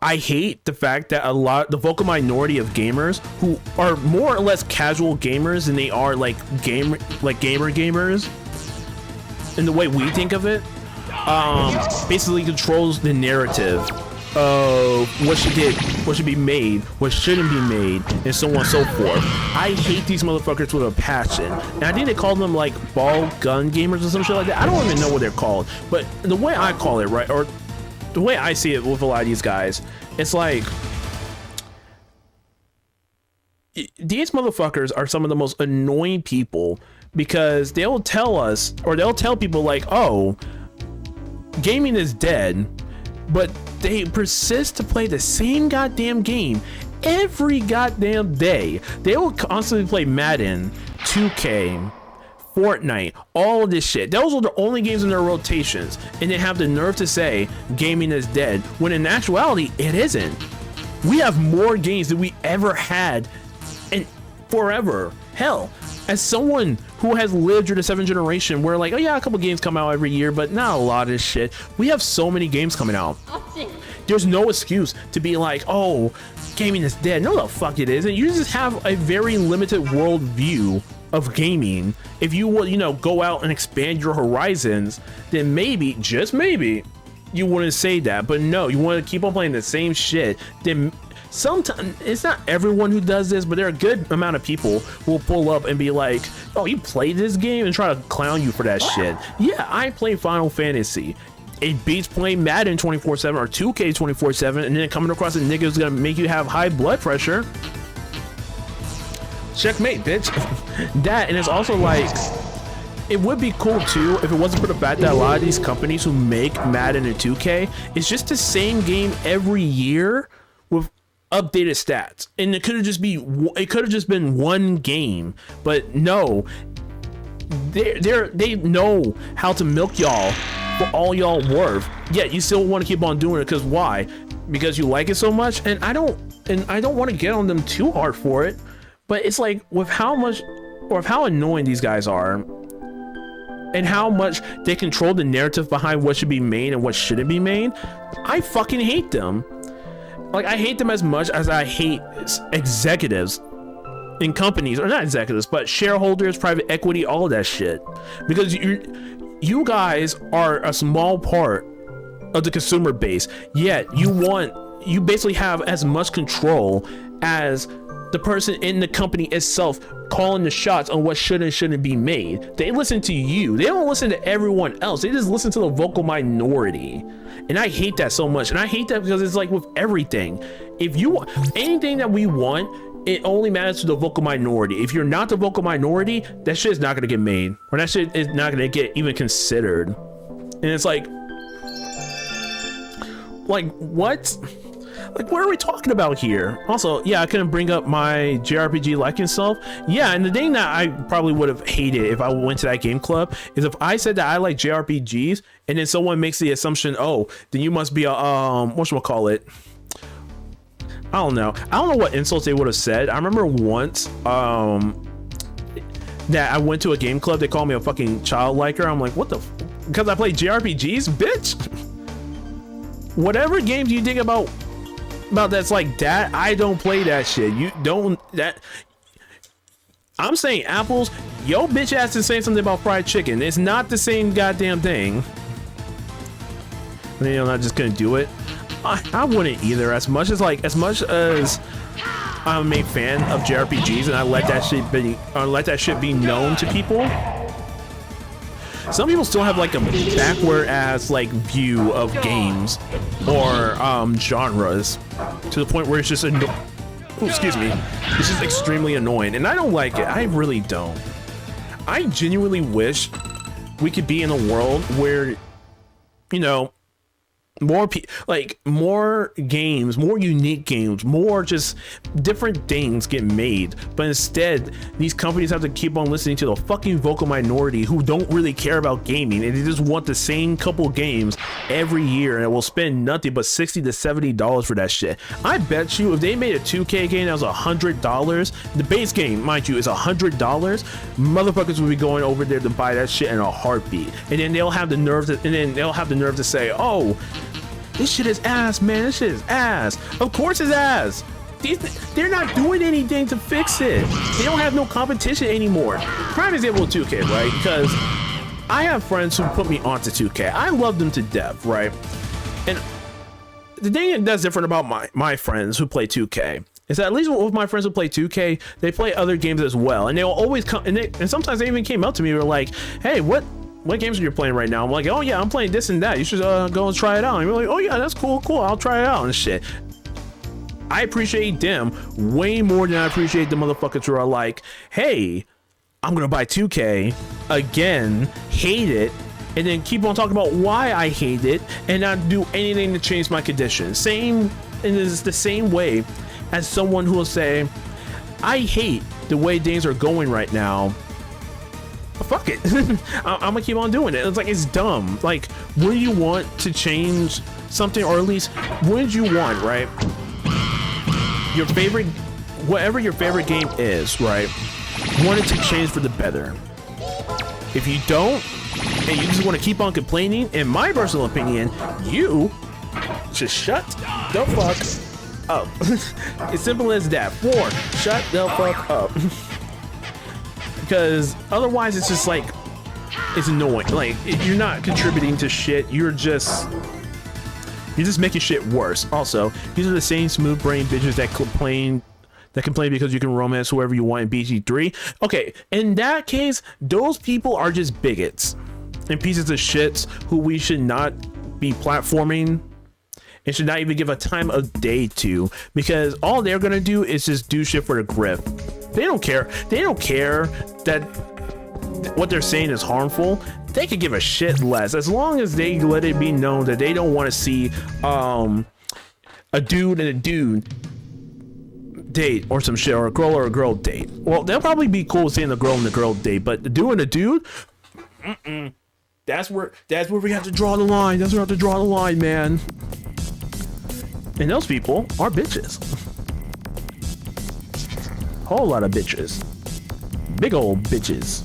I hate the fact that the vocal minority of gamers who are more or less casual gamers than they are like gamer gamers in the way we think of it, basically controls the narrative of what should be made, what shouldn't be made, and so on and so forth. I hate these motherfuckers with a passion. And I think they call them like ball gun gamers or some shit like that. I don't even know what they're called, but the way I call it, right, or the way I see it with a lot of these guys, it's like these motherfuckers are some of the most annoying people, because they'll tell us, or they'll tell people like, oh, gaming is dead, but they persist to play the same goddamn game every goddamn day. They will constantly play Madden, 2K, Fortnite, all of this shit. Those are the only games in their rotations, and they have the nerve to say gaming is dead, when in actuality it isn't. We have more games than we ever had in forever. Hell, as someone who has lived through the 7th generation, where like, oh yeah, a couple games come out every year, but not a lot of this shit. We have so many games coming out. There's no excuse to be like, oh, gaming is dead. No, the fuck it isn't. You just have a very limited world view of gaming. If you would, go out and expand your horizons, then maybe, just maybe, you wouldn't say that. But no, you want to keep on playing the same shit. Then sometimes, it's not everyone who does this, but there are a good amount of people who will pull up and be like, oh, you played this game, and try to clown you for that shit. Yeah, I play Final Fantasy. It beats playing Madden 24/7 or 2K 24/7, and then coming across a nigga who's gonna make you have high blood pressure. Checkmate, bitch. That, and it's also like, it would be cool too if it wasn't for the fact that a lot of these companies who make Madden and 2K, it's just the same game every year with updated stats, and it could have just been one game. But no, they know how to milk y'all for all y'all worth, yet you still want to keep on doing it. Because why? Because you like it so much. And I don't want to get on them too hard for it, but it's like, with how much, or of how annoying these guys are, and how much they control the narrative behind what should be made and what shouldn't be made, I fucking hate them. Like, I hate them as much as I hate executives in companies, or not executives, but shareholders, private equity, all of that shit. Because you guys are a small part of the consumer base, yet you basically have as much control as the person in the company itself, calling the shots on what should and shouldn't be made. They listen to you. They don't listen to everyone else. They just listen to the vocal minority. And I hate that so much. And I hate that because it's like with everything. If you want anything that we want, it only matters to the vocal minority. If you're not the vocal minority, that shit is not gonna get made, or that shit is not gonna get even considered. And it's like what? Like, what are we talking about here? Also, yeah, I couldn't bring up my JRPG liking self. Yeah, and the thing that I probably would have hated if I went to that game club is if I said that I like JRPGs, and then someone makes the assumption, oh, then you must be a whatchamacallit. I don't know what insults they would have said. I remember once that I went to a game club, they called me a fucking child liker. I'm like, what the because I play JRPGs, bitch. Whatever games you think about that's like that, I don't play that shit. You don't that. I'm saying apples. Yo, bitch ass is saying something about fried chicken. It's not the same goddamn thing. I'm not just gonna do it. I wouldn't either. As much as I'm a fan of JRPGs, and I let that shit be known to people. Some people still have like a backward ass like view of games or genres, to the point where it's just it's just extremely annoying, and I don't like it. I really don't. I genuinely wish we could be in a world where, you know, more games, more unique games, more just different things get made. But instead, these companies have to keep on listening to the fucking vocal minority who don't really care about gaming, and they just want the same couple games every year, and will spend nothing but $60 to $70 for that shit. I bet you if they made a 2K game that was $100, the base game, mind you, is $100, motherfuckers would be going over there to buy that shit in a heartbeat. And then they'll have the nerve to say, oh, this shit is ass, man. This shit is ass. Of course it's ass. They're not doing anything to fix it. They don't have no competition anymore. Prime example of 2K, right? Because I have friends who put me onto 2K. I love them to death, right? And the thing that's different about my friends who play 2K is that at least with my friends who play 2K, they play other games as well. And they'll always come, and sometimes they even came up to me and were like, hey, what games are you playing right now? I'm like, oh yeah, I'm playing this and that. You should go and try it out. And you're like, oh yeah, that's cool. I'll try it out and shit. I appreciate them way more than I appreciate the motherfuckers who are like, hey, I'm gonna buy 2K again, hate it, and then keep on talking about why I hate it and not do anything to change my condition. And it's the same way as someone who will say, I hate the way things are going right now. Fuck it. I'm gonna keep on doing it. It's like, it's dumb. Like, when you want to change something, or at least when you want, right, your favorite, whatever your favorite game is, right, want it to change for the better. If you don't, and you just want to keep on complaining, in my personal opinion, you should shut the fuck up. As simple as that. 4, shut the fuck up. Because otherwise it's just like, it's annoying. Like, you're not contributing to shit. You're just making shit worse. Also, these are the same smooth brain bitches that complain because you can romance whoever you want in BG3. Okay, in that case, those people are just bigots and pieces of shits who we should not be platforming and should not even give a time of day to, because all they're gonna do is just do shit for the grip. They don't care. They don't care that what they're saying is harmful. They could give a shit less, as long as they let it be known that they don't want to see a dude and a dude date or some shit, or a girl date. Well, they'll probably be cool seeing a girl and a girl date, but the dude and a dude, that's where we have to draw the line. That's where we have to draw the line, man. And those people are bitches. Whole lot of bitches. Big old bitches.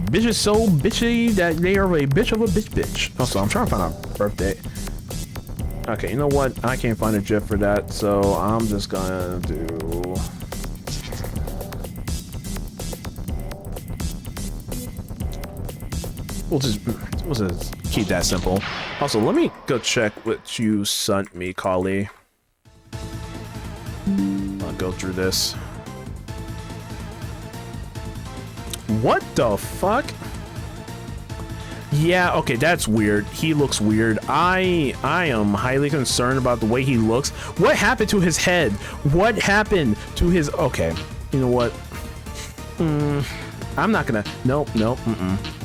Bitches so bitchy that they are a bitch of a bitch. Also, I'm trying to find a birthday. Okay, you know what? I can't find a GIF for that, so I'm just gonna do... We'll just keep that simple. Also, let me go check what you sent me, Kali. I'll go through this. What the fuck? Yeah, okay, that's weird. He looks weird. I am highly concerned about the way he looks. What happened to his head? What happened to his... Okay, you know what? I'm not gonna... Nope.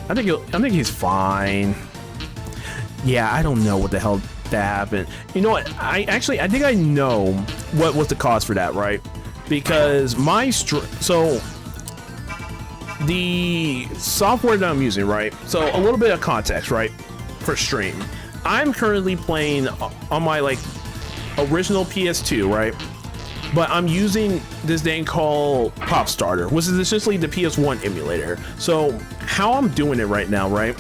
I think he's fine. Yeah, I don't know what the hell that happened. You know what? I think I know what was the cause for that, right? Because so the software that I'm using, right? So a little bit of context, right? For stream, I'm currently playing on my like original PS2, right? But I'm using this thing called Pop Starter, which is essentially the PS1 emulator. So how I'm doing it right now, right?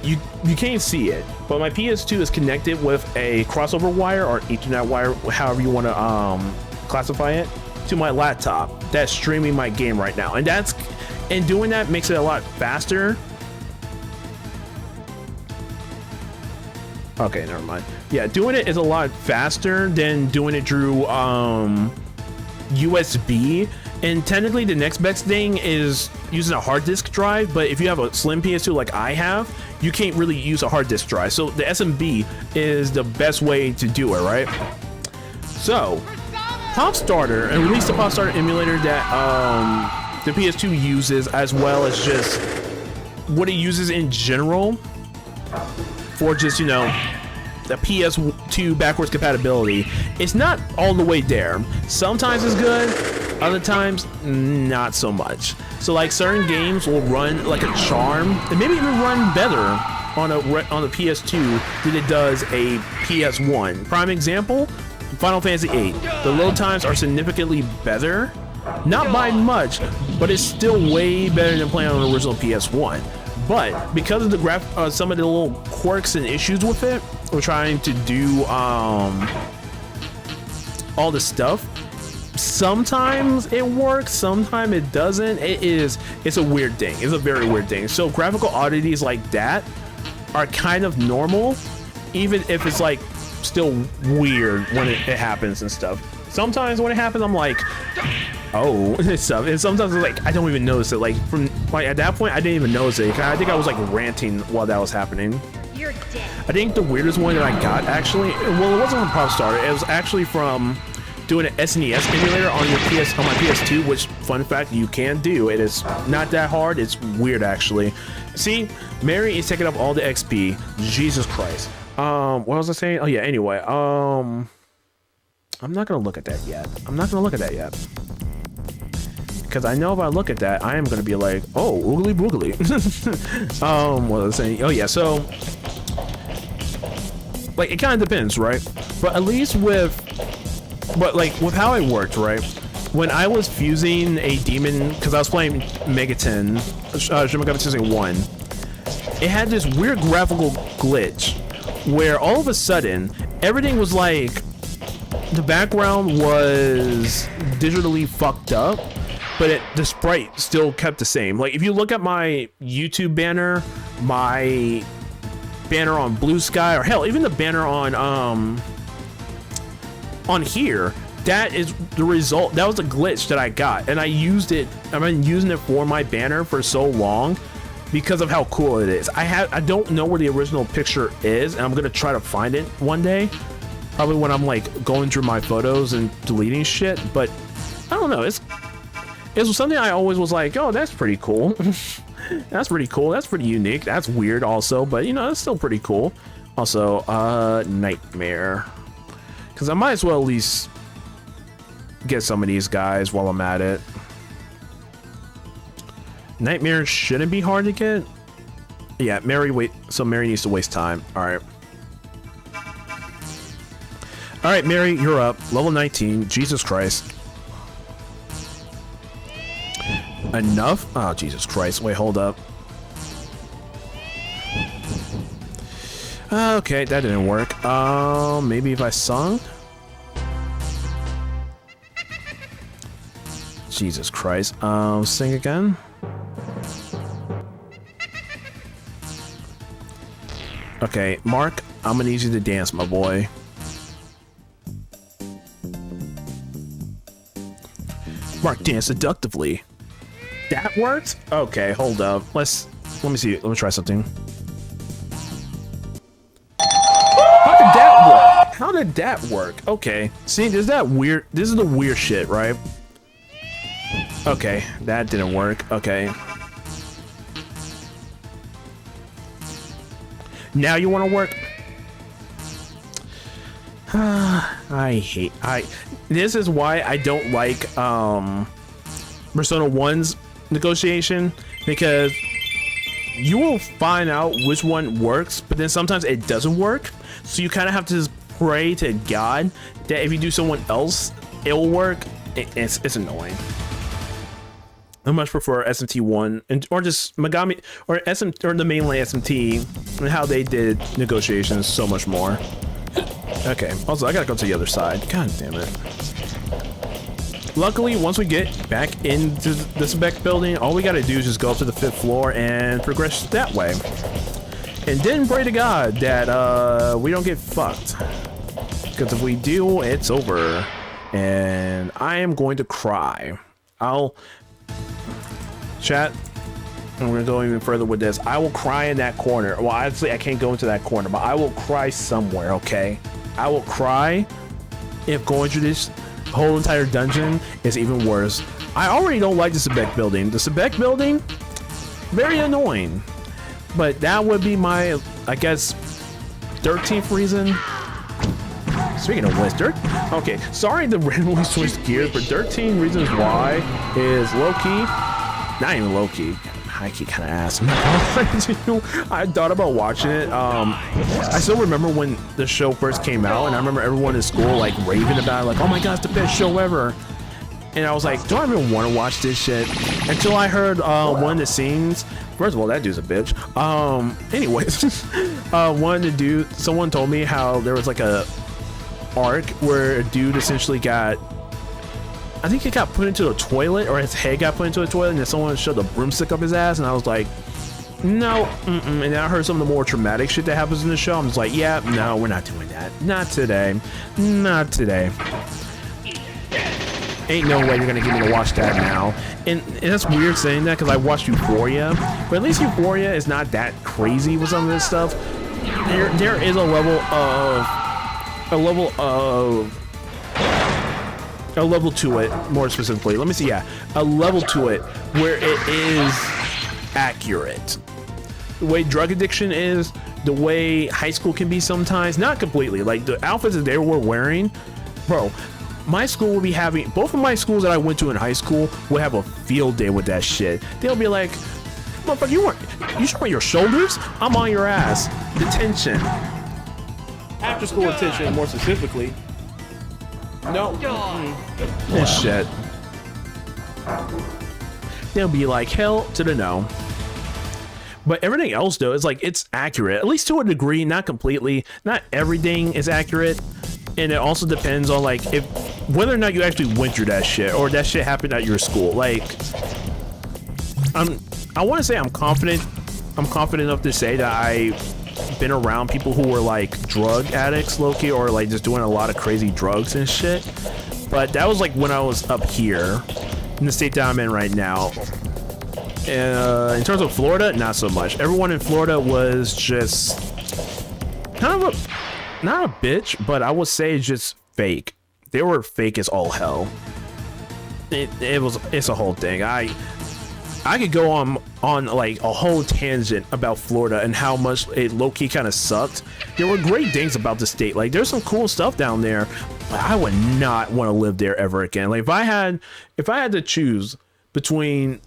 You can't see it, but my PS2 is connected with a crossover wire or Ethernet wire, however you want to classify it, to my laptop that's streaming my game right now. And doing that makes it a lot faster. Okay, never mind. Yeah, doing it is a lot faster than doing it through USB. And technically the next best thing is using a hard disk drive, but if you have a slim PS2 like I have, you can't really use a hard disk drive. So the SMB is the best way to do it, right? So Pop Starter, and released the Pop Starter emulator that the PS2 uses, as well as just what it uses in general for just, you know, the PS2 backwards compatibility. It's not all the way there. Sometimes it's good, other times not so much. So like certain games will run like a charm, and maybe even run better on the PS2 than it does a PS1. Prime example, Final Fantasy VIII. The load times are significantly better, not by much, but it's still way better than playing on the original PS1. But because of the some of the little quirks and issues with it, we're trying to do all this stuff. Sometimes it works, sometimes it doesn't. It's a weird thing. It's a very weird thing. So graphical oddities like that are kind of normal, even if it's like still weird when it happens and stuff. Sometimes when it happens, I'm like, oh, and stuff. And sometimes it's like I don't even notice it. Like at that point, I didn't even notice it. I think I was like ranting while that was happening. You're dead. I think the weirdest one that I got actually, well, it wasn't from Popstar. It was actually from doing an SNES emulator on your on my PS2, which, fun fact, you can do. It is not that hard. It's weird actually. See, Mary is taking up all the XP. Jesus Christ. What was I saying? Oh yeah. Anyway, I'm not gonna look at that yet. Because I know if I look at that, I am gonna be like, oh, oogly boogly. What was I saying? Oh yeah. So, like, it kind of depends, right? But at least with how it worked, right? When I was fusing a demon, because I was playing Megaten, Shin Megami Tensei 1, it had this weird graphical glitch where all of a sudden everything was like the background was digitally fucked up, but the sprite still kept the same. Like if you look at my YouTube banner, my banner on Blue Sky, or hell, even the banner on here, that is the result. That was a glitch that I got, and I used it. I've been using it for my banner for so long because of how cool it is. I don't know where the original picture is, and I'm gonna try to find it one day, probably when I'm like going through my photos and deleting shit. But I don't know, it was something I always was like, oh, that's pretty cool. That's pretty cool, that's pretty unique, that's weird also, but you know, it's still pretty cool. Also, Nightmare, because I might as well at least get some of these guys while I'm at it. Nightmare shouldn't be hard to get. Yeah, Mary so Mary needs to waste time. Alright, Mary, you're up. Level 19. Jesus Christ. Enough? Oh, Jesus Christ. Wait, hold up. Okay, that didn't work. Maybe if I sung? Jesus Christ. Sing again? Okay, Mark, I'm gonna need you to dance, my boy. Mark, dance seductively. That worked? Okay, hold up. Let me see. Let me try something. How did that work? How did that work? Okay. See, there's that weird. This is the weird shit, right? Okay, that didn't work. Okay. Now you want to work? This is why I don't like Persona 1's negotiation, because you will find out which one works, but then sometimes it doesn't work. So you kind of have to just pray to God that if you do someone else, it will work. It's annoying. I much prefer SMT1 or just Megami or the mainland SMT and how they did negotiations so much more. Okay, also I gotta go to the other side. God damn it. Luckily, once we get back into the SEBEC building, all we gotta do is just go up to the 5th floor and progress that way. And then pray to God that we don't get fucked. Because if we do, it's over. And I am going to cry. Chat, and we're gonna go even further with this. I will cry in that corner. Well, actually, I can't go into that corner, but I will cry somewhere, okay? I will cry if going through this whole entire dungeon is even worse I already don't like the SEBEC building. The SEBEC building, very annoying. But that would be my, I guess, 13th reason. Speaking of which, okay, sorry to randomly switch gears, but 13 reasons why is low-key, not even low-key, high-key kind of ass. I thought about watching it. I still remember when the show first came out, and I remember everyone in school like raving about it, like, oh my god, it's the best show ever. And I was like, do I even want to watch this shit? Until I heard one of the scenes. First of all, that dude's a bitch. Anyways, one of the dudes, someone told me how there was like a arc where a dude essentially got, I think he got put into a toilet, or his head got put into a toilet, and then someone shoved a broomstick up his ass, and I was like, no, and then I heard some of the more traumatic shit that happens in the show. I'm just like, yeah, no, we're not doing that. Not today. Not today. Ain't no way you're gonna get me to watch that now. And that's weird saying that because I watched Euphoria, but at least Euphoria is not that crazy with some of this stuff. There is a level to it, more specifically. Let me see, yeah, a level to it where it is accurate. The way drug addiction is, the way high school can be sometimes, not completely. Like the outfits that they were wearing, bro. My school will be having, both of my schools that I went to in high school will have a field day with that shit. They'll be like, motherfucker, you showing your shoulders? I'm on your ass. Detention. After school detention, more specifically. No. This shit. They'll be like, hell to the no. But everything else though is like, it's accurate, at least to a degree, not completely. Not everything is accurate. And it also depends on like whether or not you actually went through that shit, or that shit happened at your school. Like, I want to say I'm confident enough to say that I've been around people who were like drug addicts, low-key, or like just doing a lot of crazy drugs and shit. But that was like when I was up here in the state that I'm in right now. In terms of Florida, not so much. Everyone in Florida was just kind of not a bitch, but I would say just fake. They were fake as all hell. It's a whole thing. I could go on like a whole tangent about Florida and how much it low-key kind of sucked. There were great things about the state. Like there's some cool stuff down there, but I would not want to live there ever again. Like if I had to choose between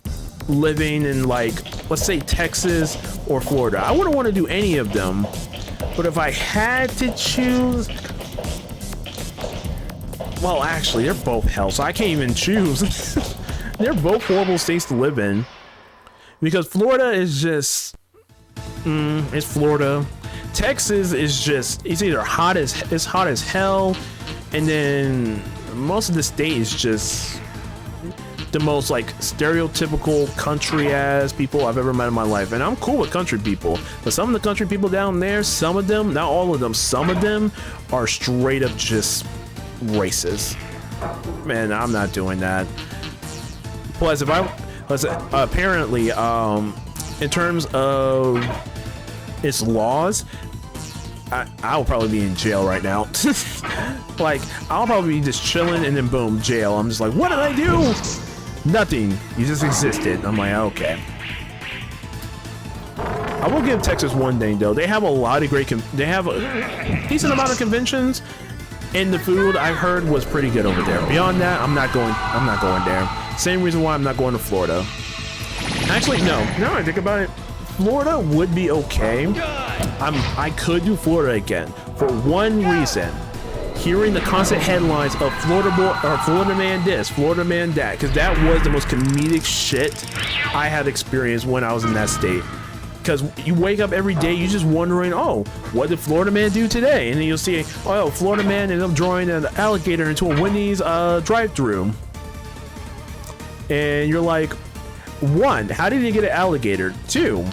living in like, let's say Texas or Florida, I wouldn't want to do any of them. But if I had to choose, well, actually, they're both hell, so I can't even choose. They're both horrible states to live in. Because Florida is just, it's Florida. Texas is just, it's either hot as hell, and then most of the state is just the most like stereotypical country ass people I've ever met in my life. And I'm cool with country people, but some of the country people down there, some of them, not all of them, some of them are straight up just racist. Man, I'm not doing that. Plus, apparently, in terms of its laws, I'll probably be in jail right now. Like, I'll probably be just chilling and then boom, jail. I'm just like, what did I do? Nothing. You just existed. I'm like, okay. I will give Texas one thing though. They have a lot of great. They have a decent amount of conventions, and the food I heard was pretty good over there. Beyond that, I'm not going there. Same reason why I'm not going to Florida. Actually, no. Now I think about it, Florida would be okay. I could do Florida again for one reason. Hearing the constant headlines of Florida man this, Florida man that, because that was the most comedic shit I had experienced when I was in that state. Because you wake up every day, you're just wondering, oh, what did Florida man do today? And then you'll see, oh, Florida man ended up drawing an alligator into a Wendy's drive-thru. And you're like, one, how did he get an alligator? Two,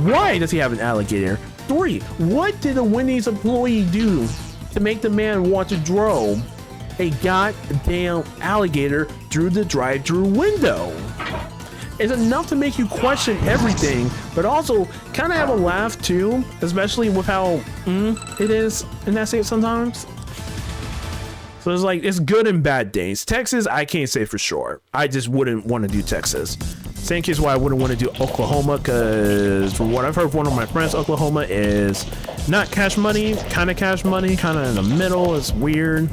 why does he have an alligator? Three, what did a Wendy's employee do to make the man want to draw a goddamn alligator through the drive-thru window? It's enough to make you question everything, but also kind of have a laugh too, especially with how it is in that state sometimes. So it's like, it's good and bad days. Texas, I can't say for sure. I just wouldn't want to do Texas. Same case why I wouldn't want to do Oklahoma, because from what I've heard from one of my friends, Oklahoma is not cash money, kind of cash money, kind of in the middle. It's weird.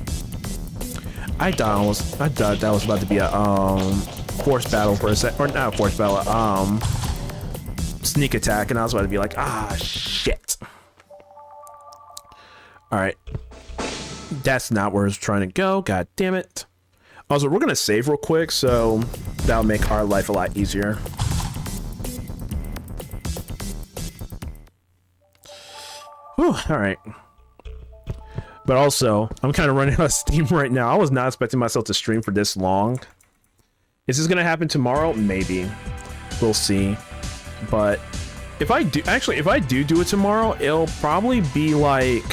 I thought that was about to be a force battle for a sec, or not a force battle, sneak attack, and I was about to be like, ah, shit. All right, that's not where I was trying to go. God damn it. Also, we're gonna save real quick, so that'll make our life a lot easier. Whew, all right. But also, I'm kind of running out of steam right now. I was not expecting myself to stream for this long. Is this gonna happen tomorrow? Maybe. We'll see. But if I do do it tomorrow, it'll probably be like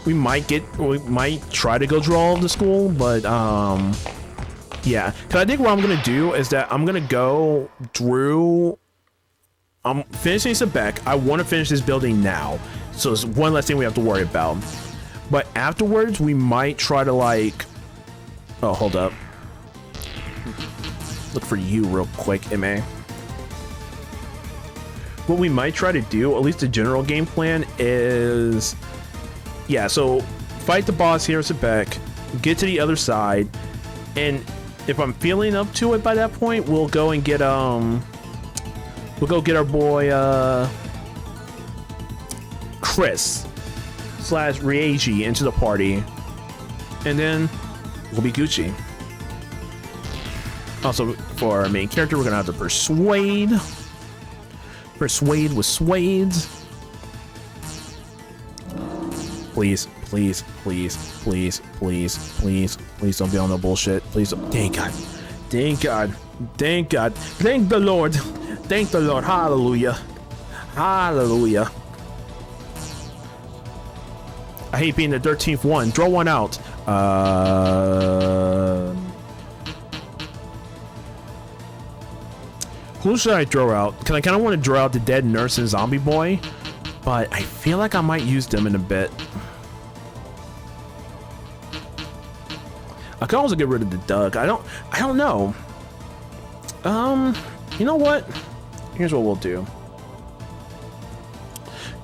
we might try to go draw the school, but yeah. Cause I think what I'm gonna do is that I'm gonna go through. I'm finishing SEBEC. I want to finish this building now, so it's one less thing we have to worry about. But afterwards, we might try to like. Oh, hold up. Look for you real quick, MA. What we might try to do, at least the general game plan, is, yeah, so fight the boss here at SEBEC, get to the other side, and if I'm feeling up to it by that point, we'll go and get our boy Chris / Rieji into the party, and then we'll be Gucci. Also, for our main character, we're gonna have to persuade with Swades. Please, please, please, please, please, please, please don't be on no bullshit. Please don't. Thank God. Thank God. Thank God. Thank the Lord. Thank the Lord. Hallelujah. Hallelujah. I hate being the 13th one. Draw one out. Who should I draw out? Because I kind of want to draw out the dead nurse and zombie boy, but I feel like I might use them in a bit. I could also get rid of the Doug. I don't know. You know what? Here's what we'll do.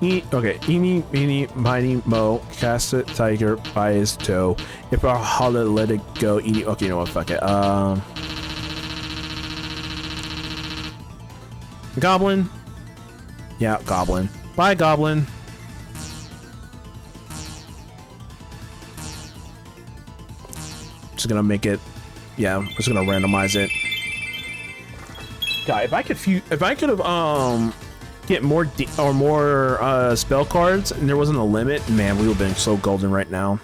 Okay, eeny, meeny, miny, mo, cast it, tiger, by his toe. If I holler, let it go, eeny. Okay, you know what? Fuck it. Goblin. Yeah, Goblin. Bye, Goblin. Just gonna make it. Yeah, I'm just gonna randomize it. God, if I could have get more spell cards and there wasn't a limit, man, we would have been so golden right now.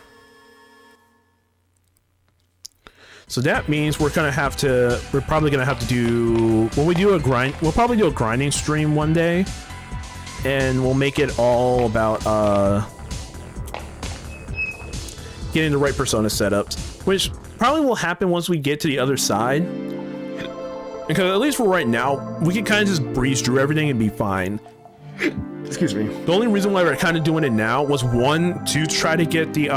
So that means we're probably gonna have to do, when we do a grind, we'll probably do a grinding stream one day, and we'll make it all about getting the right persona setups, which probably will happen once we get to the other side. Because at least for right now, we can kind of just breeze through everything and be fine. Excuse me. The only reason why we're kind of doing it now was, one, to try to get the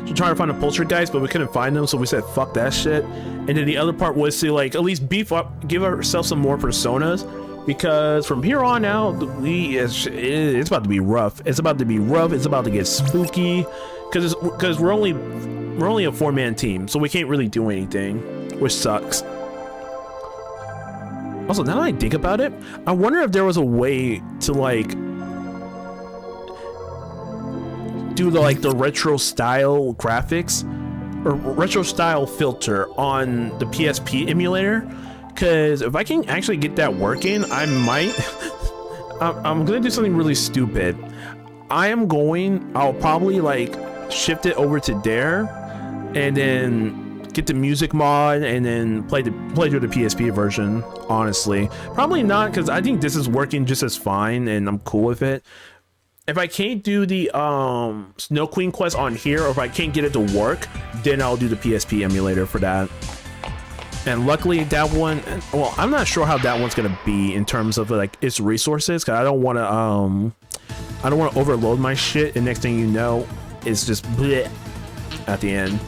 to try to find the poltergeist, but we couldn't find them, so we said fuck that shit. And then the other part was to like at least beef up, give ourselves some more personas, because from here on out it's about to be rough. It's about to be rough. It's about to get spooky, because we're only a 4-man team, so we can't really do anything, which sucks. Also, now that I think about it, I wonder if there was a way to like do the retro style graphics or retro style filter on the PSP emulator, because if I can actually get that working, I might I'm gonna do something really stupid. I'll probably like shift it over to there and then get the music mod and then play through the PSP version. Honestly, probably not, because I think this is working just as fine and I'm cool with it. If I can't do the Snow Queen quest on here, or if I can't get it to work, then I'll do the PSP emulator for that. And luckily that one, well, I'm not sure how that one's gonna be in terms of like its resources, because I don't want to overload my shit, and next thing you know, it's just bleh at the end.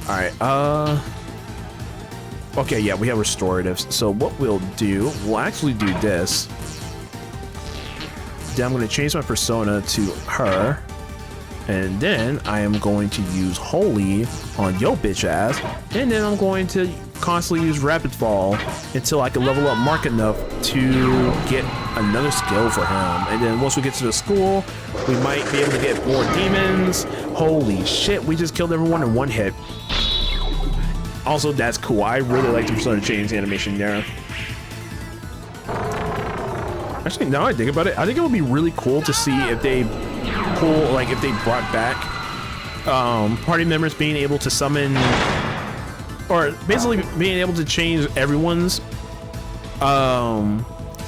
All right, okay, yeah, we have restoratives. So what we'll actually do this. Then I'm going to change my persona to her. And then I am going to use Holy on yo bitch ass. And then I'm going to constantly use Rapid Fall until I can level up Mark enough to get another skill for him. And then once we get to the school, we might be able to get more demons. Holy shit, we just killed everyone in one hit. Also, that's cool. I really like the persona change animation there. Actually, now I think about it, I think it would be really cool to see if they if they brought back party members being able to summon, or basically being able to change everyone's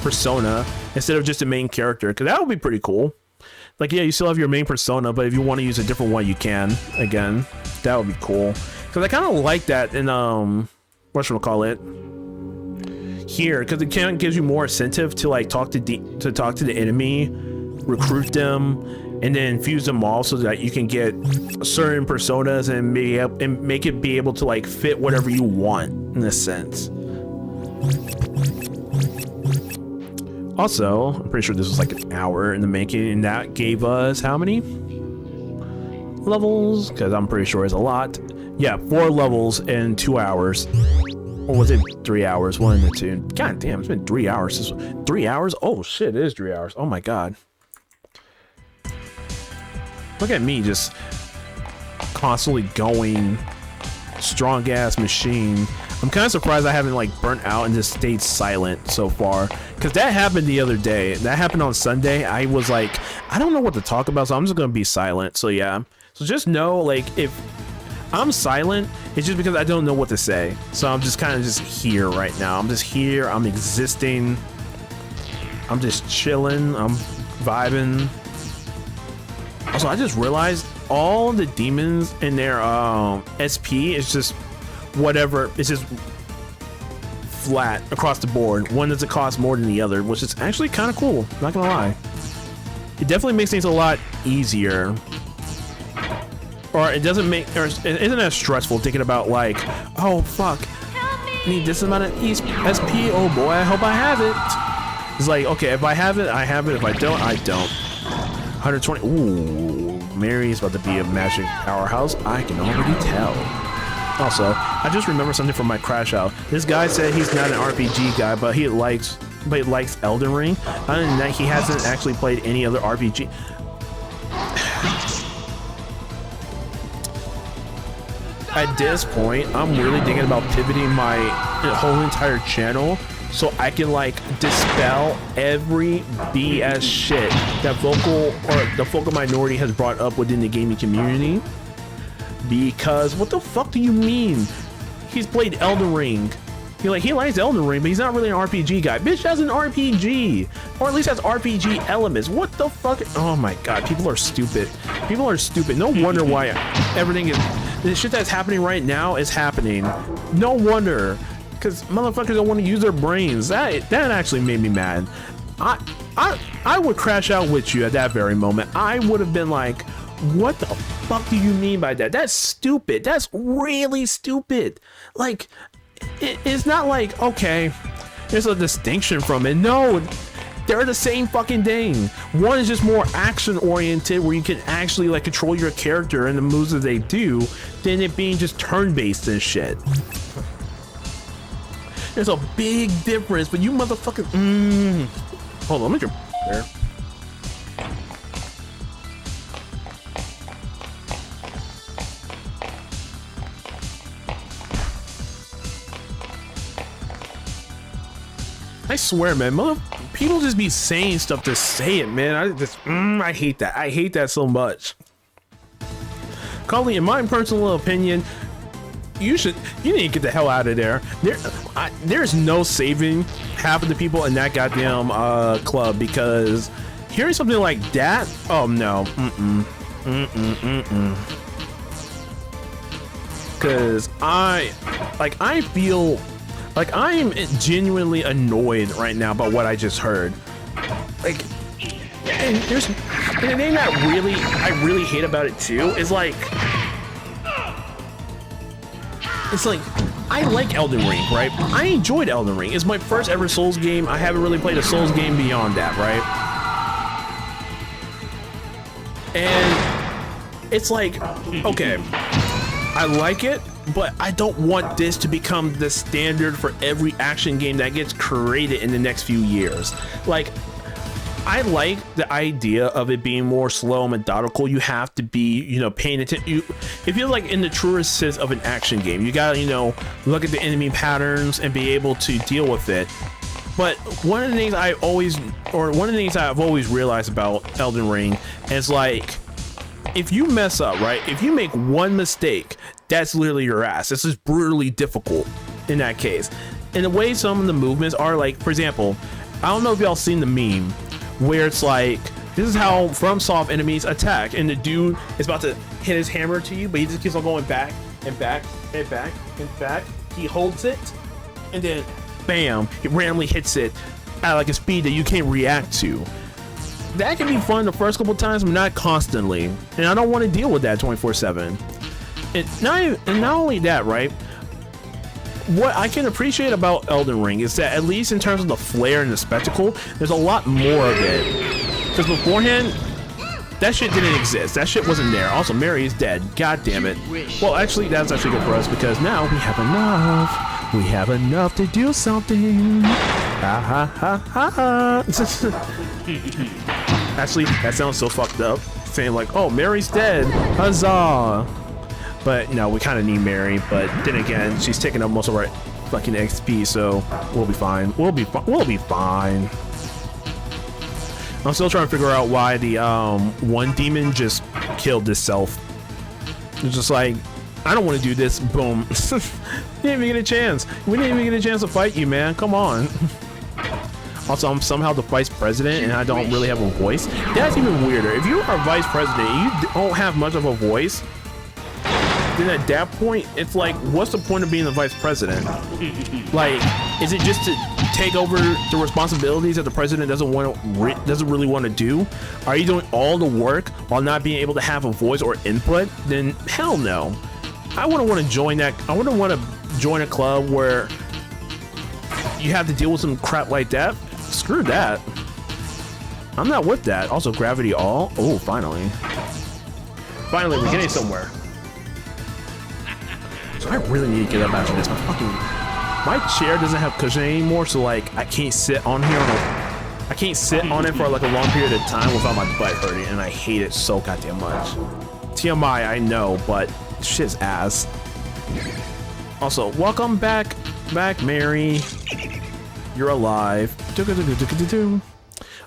persona instead of just the main character, because that would be pretty cool. Like, yeah, you still have your main persona, but if you want to use a different one, you can. Again, that would be cool, because I kind of like that in whatchamacallit here, because it kind of gives you more incentive to like talk to the enemy, recruit them, and then fuse them all so that you can get certain personas and make it be able to like fit whatever you want in a sense. Also, I'm pretty sure this was like an hour in the making, and that gave us how many levels? Because I'm pretty sure it's a lot. Yeah, 4 levels in 2 hours. Or was it 3 hours? One of the two. God damn, it's been 3 hours. 3 hours? Oh shit, it is 3 hours. Oh my god. Look at me just constantly going strong ass machine. I'm kind of surprised I haven't like burnt out and just stayed silent so far, because that happened the other day. That happened on Sunday. I was like, I don't know what to talk about, so I'm just gonna be silent. So yeah, so just know, like, if I'm silent, it's just because I don't know what to say. So I'm just kind of just here right now. I'm just here, I'm existing, I'm just chilling, I'm vibing. Also, I just realized all the demons in their SP is just whatever. It's just flat across the board. One doesn't cost more than the other, which is actually kind of cool. Not gonna lie, it definitely makes things a lot easier. Or it doesn't make, or it isn't as stressful thinking about like, oh fuck, I need this amount of SP. Oh boy, I hope I have it. It's like, okay, if I have it, I have it. If I don't, I don't. 120. Ooh, Mary is about to be a magic powerhouse. I can already tell. Also, I just remember something from my crash out. This guy said he's not an RPG guy, but he likes Elden Ring. Other than that, he hasn't actually played any other RPG. At this point, I'm really thinking about pivoting my whole entire channel so I can like dispel every BS shit that the vocal minority has brought up within the gaming community. Because what the fuck do you mean? He's played Elden Ring. He likes Elden Ring, but he's not really an RPG guy. Bitch has an RPG, or at least has RPG elements. What the fuck? Oh my god, people are stupid. People are stupid. No wonder why everything is, the shit that's happening right now is happening. No wonder. Because motherfuckers don't want to use their brains. That actually made me mad. I would crash out with you at that very moment. I would have been like, what the fuck do you mean by that? That's stupid. That's really stupid. Like, it's not like, okay, there's a distinction from it. No, they're the same fucking thing. One is just more action oriented, where you can actually like control your character and the moves that they do, than it being just turn-based and shit. There's a big difference, but you motherfuckers. Hold on, let me get there. I swear, man, people just be saying stuff to say it, man. I hate that. I hate that so much. Carly, in my personal opinion, you need to get the hell out of there. There's no saving half of the people in that goddamn club, because hearing something like that, oh no, because I feel like I'm genuinely annoyed right now about what I just heard. Like, And the thing that I really hate about it too is like, it's like, I like Elden Ring, right? I enjoyed Elden Ring. It's my first ever Souls game. I haven't really played a Souls game beyond that, right? And it's like, okay, I like it, but I don't want this to become the standard for every action game that gets created in the next few years. Like, I like the idea of it being more slow and methodical. You have to be, you know, paying attention. If you're like in the truest sense of an action game, you gotta, you know, look at the enemy patterns and be able to deal with it. But one of the things I've always realized about Elden Ring is like, if you mess up, right? If you make one mistake, that's literally your ass. This is brutally difficult in that case. And the way some of the movements are, like, for example, I don't know if y'all seen the meme where it's like, this is how FromSoft enemies attack, and the dude is about to hit his hammer to you, but he just keeps on going back and back and back and back. He holds it, and then bam, he randomly hits it at like a speed that you can't react to. That can be fun the first couple times, but not constantly, and I don't want to deal with that 24/7. And not only that, right? What I can appreciate about Elden Ring is that, at least in terms of the flair and the spectacle, there's a lot more of it. Because beforehand, that shit didn't exist. That shit wasn't there. Also, Mary is dead. God damn it. Well, actually, that's actually good for us, because now we have enough. We have enough to do something. Ha ha ha ha ha. Actually, that sounds so fucked up. Saying like, oh, Mary's dead. Huzzah. But no, we kind of need Mary. But then again, she's taking up most of our fucking XP, so we'll be fine. We'll be fine. I'm still trying to figure out why the one demon just killed itself. It's just like, I don't want to do this. Boom. Didn't even get a chance. We didn't even get a chance to fight you, man. Come on. Also, I'm somehow the vice president and I don't really have a voice. That's even weirder. If you are vice president and you don't have much of a voice, then at that point, it's like, what's the point of being the vice president? Like, is it just to take over the responsibilities that the president doesn't really want to do? Are you doing all the work while not being able to have a voice or input? Then hell no. I wouldn't want to join that. I wouldn't want to join a club where you have to deal with some crap like that. Screw that. I'm not with that. Also, gravity all. Oh, finally. Finally, we're getting somewhere. So I really need to get up after this. My chair doesn't have cushion anymore, so like I can't sit on here. I can't sit on it for like a long period of time without my butt hurting, and I hate it so goddamn much. TMI, I know, but shit's ass. Also, welcome back, Mary. You're alive.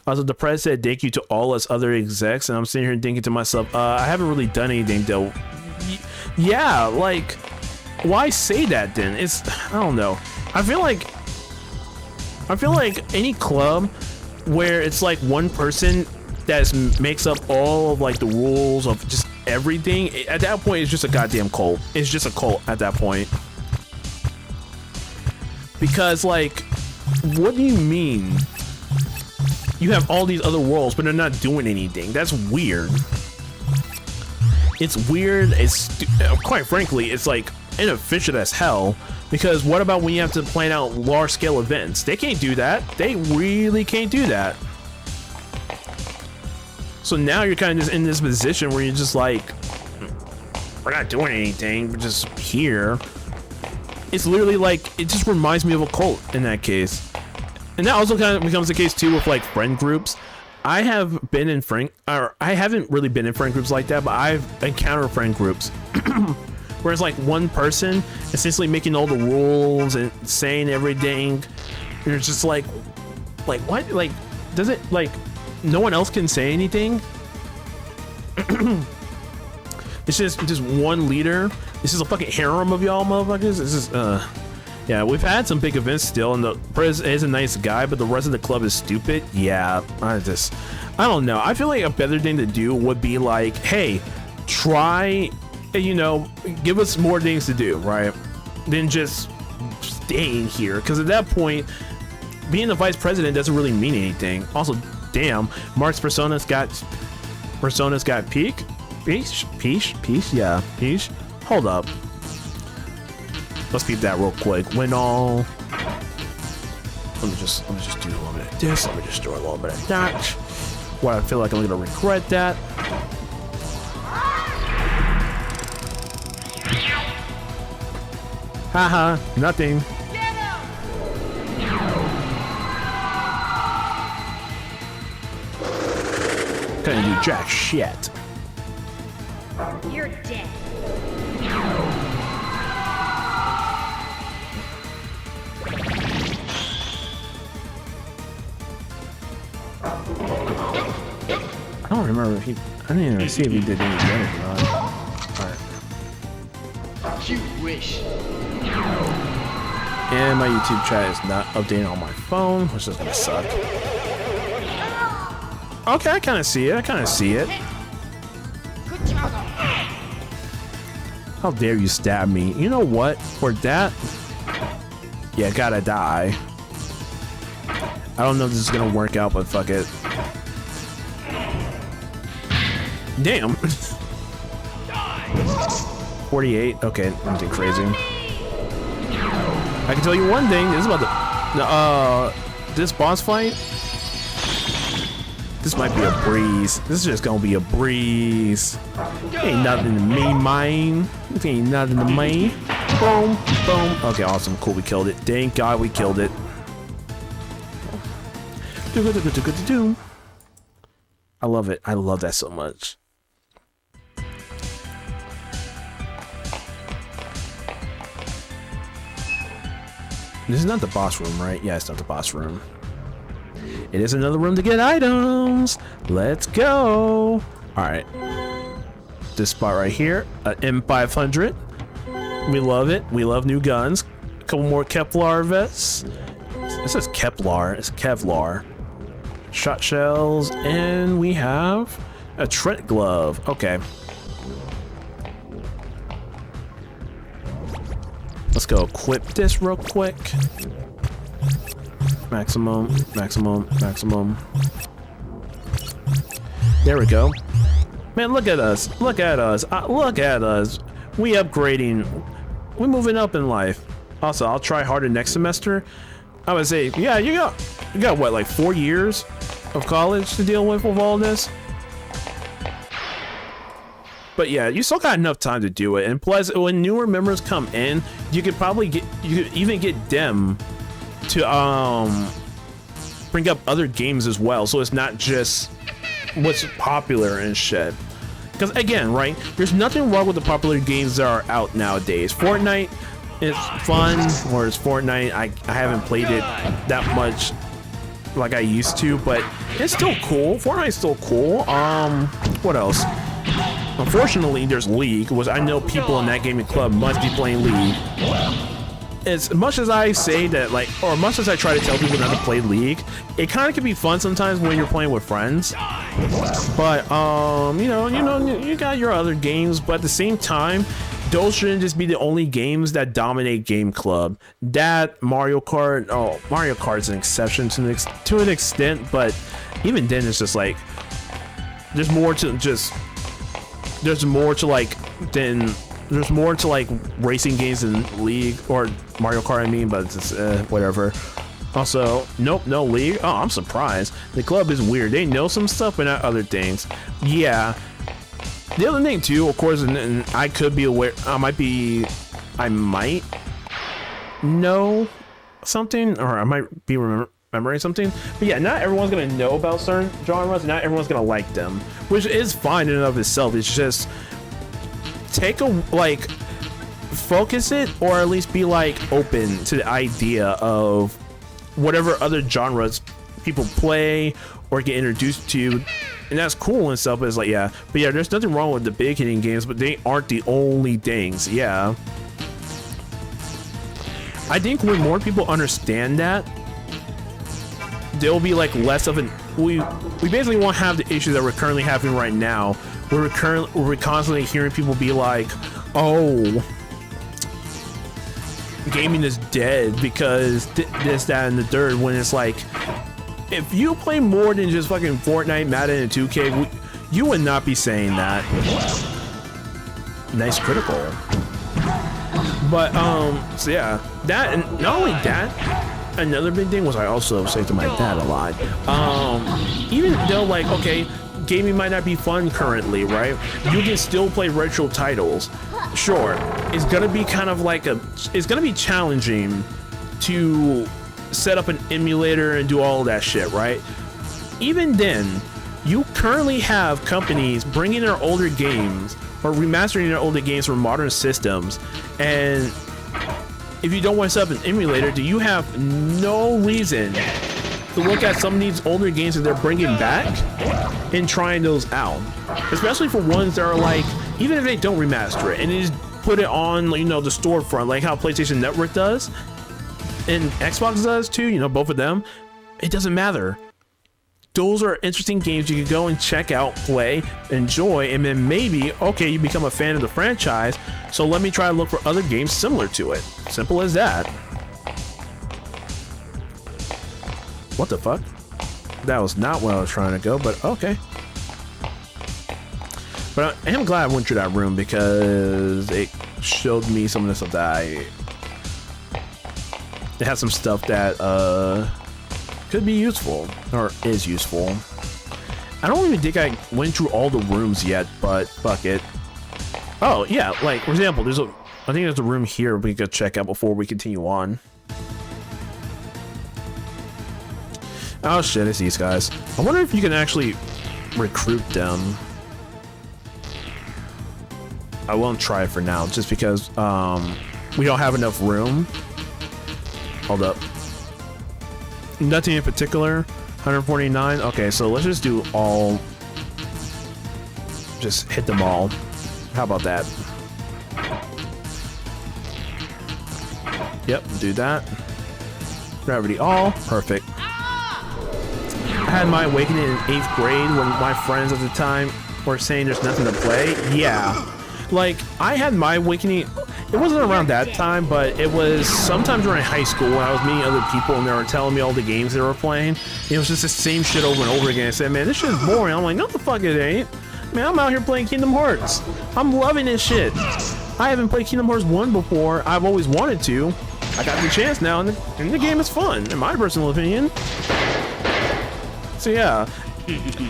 Also, the press said thank you to all us other execs, and I'm sitting here thinking to myself, I haven't really done anything though. Yeah, like, why say that then? It's, I don't know. I feel like any club where it's like one person that makes up all of like the rules of just everything, at that point it's just a goddamn cult. It's just a cult at that point. Because like, what do you mean you have all these other worlds but they're not doing anything? That's weird. It's weird. It's quite frankly, it's like inefficient as hell, because what about when you have to plan out large scale events? They can't do that. They really can't do that. So now you're kind of just in this position where you're just like, we're not doing anything, we're just here. It's literally like, it just reminds me of a cult in that case. And that also kind of becomes the case too with like friend groups. I haven't really been in friend groups like that, but I've encountered friend groups where it's like one person essentially making all the rules and saying everything, and it's just like what? Like, does it, like, no one else can say anything? It's just one leader. This is a fucking harem of y'all motherfuckers. This is yeah, we've had some big events still, and the Prez is a nice guy, but the rest of the club is stupid. Yeah, I don't know. I feel like a better thing to do would be like, hey, try, you know, give us more things to do, right? Than just staying here, because at that point, being the vice president doesn't really mean anything. Also, Damn, Mark's persona's got peak. Peach, yeah, peach. Hold up. Let's keep that real quick. When all. Let me just do a little bit of this. Let me just do a little bit of that. What I feel like I'm gonna regret that. Haha, nothing. Couldn't do jack shit. You're dead. I don't remember if he. I didn't even see if he did any damage or not. Alright. You wish. And my YouTube chat is not updating on my phone, which is gonna suck. Okay, I kind of see it. Good job. How dare you stab me? You know what? For that, yeah, gotta die. I don't know if this is gonna work out, but fuck it. Damn. 48. Okay, nothing crazy. I can tell you one thing. This is about this boss fight. This might be a breeze. This is just gonna be a breeze. Ain't nothing to me, mine. This ain't nothing to me. Boom, boom. Okay, awesome, cool. We killed it. Thank God we killed it. I love it. I love that so much. This is not the boss room, right? Yeah, it's not the boss room. It is another room to get items. Let's go. All right. This spot right here, an M500. We love it. We love new guns. A couple more Kevlar vests. This is Kevlar. It's Kevlar. Shot shells, and we have a Trent glove. Okay. Let's go equip this real quick. Maximum, maximum, maximum. There we go. Man, look at us. Look at us. Look at us. We upgrading. We're moving up in life. Also, I'll try harder next semester. I would say, yeah, you got what, like 4 years of college to deal with all this? But yeah, you still got enough time to do it. And plus, when newer members come in, you could even get them to bring up other games as well. So it's not just what's popular and shit. Because again, right, there's nothing wrong with the popular games that are out nowadays. Fortnite is fun, whereas Fortnite, I haven't played it that much like I used to, but it's still cool. Fortnite's still cool. What else? Unfortunately, there's League, which I know people in that gaming club must be playing League. As much as I say that, like, or much as I try to tell people not to play League, it kind of can be fun sometimes when you're playing with friends. But you got your other games, but at the same time, those shouldn't just be the only games that dominate Game Club. That Mario Kart, Mario Kart's an exception to an extent, but even then, it's just like there's more to racing games in League or Mario Kart, I mean, but it's just, whatever. Also, nope, no League. Oh, I'm surprised. The club is weird. They know some stuff, but not other things. Yeah. The other thing too, of course, and I could be aware. I might know something, or I might be remembering something. But yeah, not everyone's gonna know about certain genres. Not everyone's gonna like them, which is fine in and of itself. It's just focus it, or at least be like open to the idea of whatever other genres people play or get introduced to, and that's cool and stuff. But it's like, yeah, but yeah, there's nothing wrong with the big hitting games, but they aren't the only things. Yeah, I think when more people understand that, there'll be like less of an we basically won't have the issues that we're currently having right now, where we're constantly hearing people be like, oh, gaming is dead because this, that, and the third, when it's like if you play more than just fucking Fortnite, Madden, and 2K, you would not be saying that. Nice critical. But so yeah, that, and not only that, another big thing was I also say to my dad a lot. Even though, like, okay, gaming might not be fun currently, right? You can still play retro titles. Sure, it's gonna be kind of like it's gonna be challenging to set up an emulator and do all of that shit, right? Even then, you currently have companies bringing their older games or remastering their older games for modern systems, and if you don't want to set up an emulator, do you have no reason to look at some of these older games that they're bringing back and trying those out, especially for ones that are like, even if they don't remaster it and they just put it on, you know, the storefront, like how PlayStation Network does and Xbox does too, you know, both of them, it doesn't matter. Those are interesting games you can go and check out, play, enjoy, and then maybe, okay, you become a fan of the franchise, so let me try to look for other games similar to it. Simple as that. What the fuck? That was not where I was trying to go, but okay. But I am glad I went through that room because it showed me some of the stuff that it has some stuff that could be useful, or is useful. I don't even think I went through all the rooms yet, but fuck it. Oh yeah, like for example, I think there's a room here we could check out before we continue on. Oh shit, it's these guys. I wonder if you can actually recruit them. I won't try it for now, just because we don't have enough room. Hold up. Nothing in particular. 149. Okay, so let's just do all. Just hit them all. How about that? Yep, do that. Gravity all. Perfect. I had my awakening in 8th grade when my friends at the time were saying there's nothing to play. Yeah. Like, I had my awakening. It wasn't around that time, but it was sometime during high school when I was meeting other people and they were telling me all the games they were playing. It was just the same shit over and over again. I said, man, this shit is boring. I'm like, no the fuck it ain't. Man, I'm out here playing Kingdom Hearts. I'm loving this shit. I haven't played Kingdom Hearts 1 before. I've always wanted to. I got the chance now, and the game is fun, in my personal opinion. So yeah.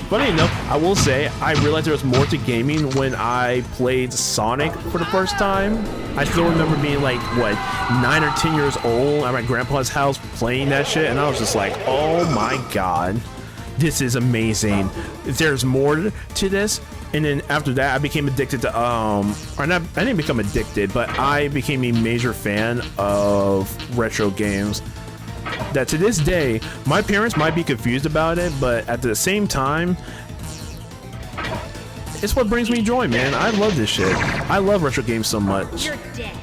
Funny enough, I will say, I realized there was more to gaming when I played Sonic for the first time. I still remember being like, what, 9 or 10 years old at my grandpa's house playing that shit, and I was just like, oh my god, this is amazing. There's more to this. And then after that, I became addicted to, or not, I didn't become addicted, but I became a major fan of retro games. That to this day, my parents might be confused about it, but at the same time, it's what brings me joy, man. I love this shit. I love retro games so much. You're dead.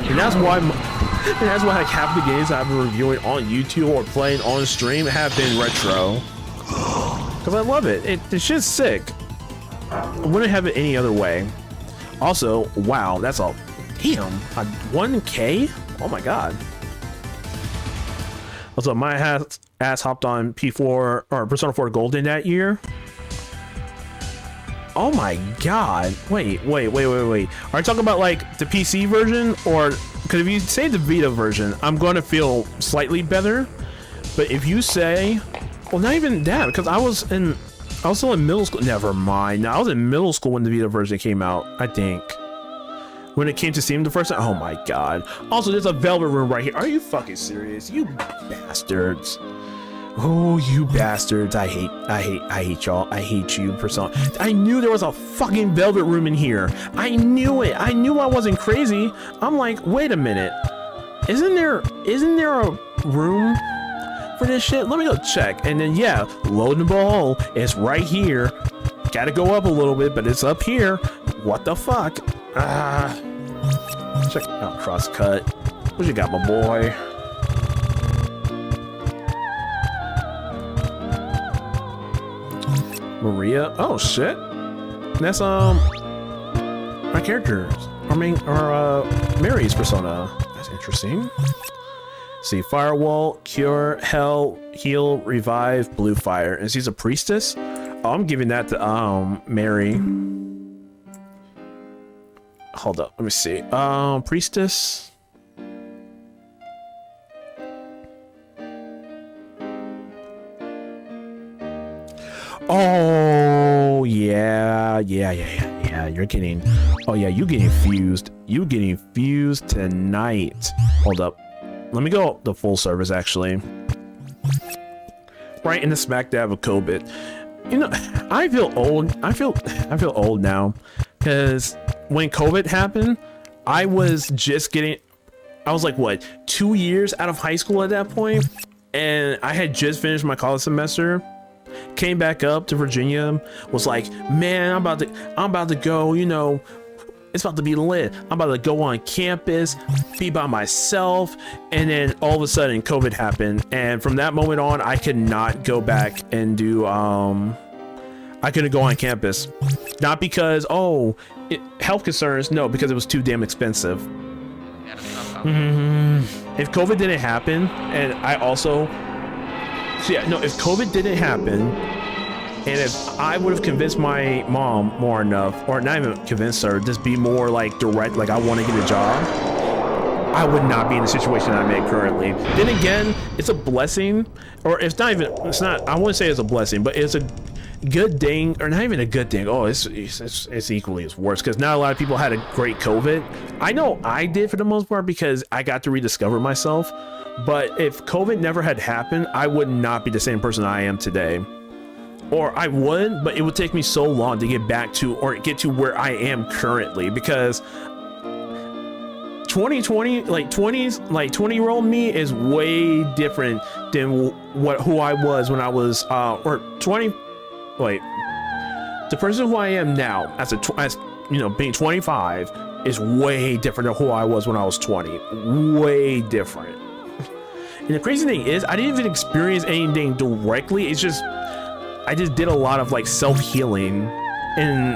And that's why, like half the games I've been reviewing on YouTube or playing on stream have been retro. Because I love it. This shit's sick. I wouldn't have it any other way. Also, wow, that's a damn, a 1K? Oh my god. Also, my ass hopped on P4 or Persona 4 Golden that year. Oh my god. Wait. Are you talking about like the PC version? Or, because if you say the Vita version, I'm going to feel slightly better. But if you say, well, not even that, because I was still in middle school. Never mind. I was in middle school when the Vita version came out, I think. When it came to Steam the first time. Oh my god. Also, there's a Velvet Room right here. Are you fucking serious? You bastards. Oh, you bastards. I hate y'all. I hate you, Persona. I knew there was a fucking Velvet Room in here. I knew it. I knew I wasn't crazy. I'm like, wait a minute. Isn't there a room for this shit? Let me go check. And then yeah, loadable hole. It's right here. Gotta go up a little bit, but it's up here. What the fuck? Check out Crosscut. What you got, my boy? Maria? Oh shit. That's my characters. Mary's persona. That's interesting. see, firewall, cure, hell, heal, revive, blue fire. And she's a priestess. Oh, I'm giving that to Mary. Hold up, let me see. Priestess. Oh yeah. You're getting. Oh yeah, you getting fused. You getting fused tonight. Hold up. Let me go the full service actually. Right in the smack dab of COVID. You know, I feel old. I feel old now, because when COVID happened, I was like, what, 2 years out of high school at that point, and I had just finished my college semester. Came back up to Virginia, was like, man, I'm about to go, you know, it's about to be lit. I'm about to go on campus, be by myself, and then all of a sudden COVID happened, and from that moment on, I could not go back and do I couldn't go on campus. Not because health concerns, no, because it was too damn expensive. If COVID didn't happen, and I also if COVID didn't happen, and if I would have convinced my mom more enough, or not even convinced her, just be more like direct, like I want to get a job, I would not be in the situation I'm in currently. Then again, it's a blessing, or it's not, I wouldn't say it's a blessing, but it's a good thing, or not even a good thing. Oh, it's equally as worse, because not a lot of people had a great COVID. I know I did for the most part, because I got to rediscover myself. But if COVID never had happened, I would not be the same person I am today. Or I would, but it would take me so long to get back to, or get to where I am currently, because 2020, like 20-year-old me is way different than who I was when I was the person who I am now as being 25 is way different than who I was when I was 20. Way different. And the crazy thing is, I didn't even experience anything directly. It's just, I just did a lot of like self-healing and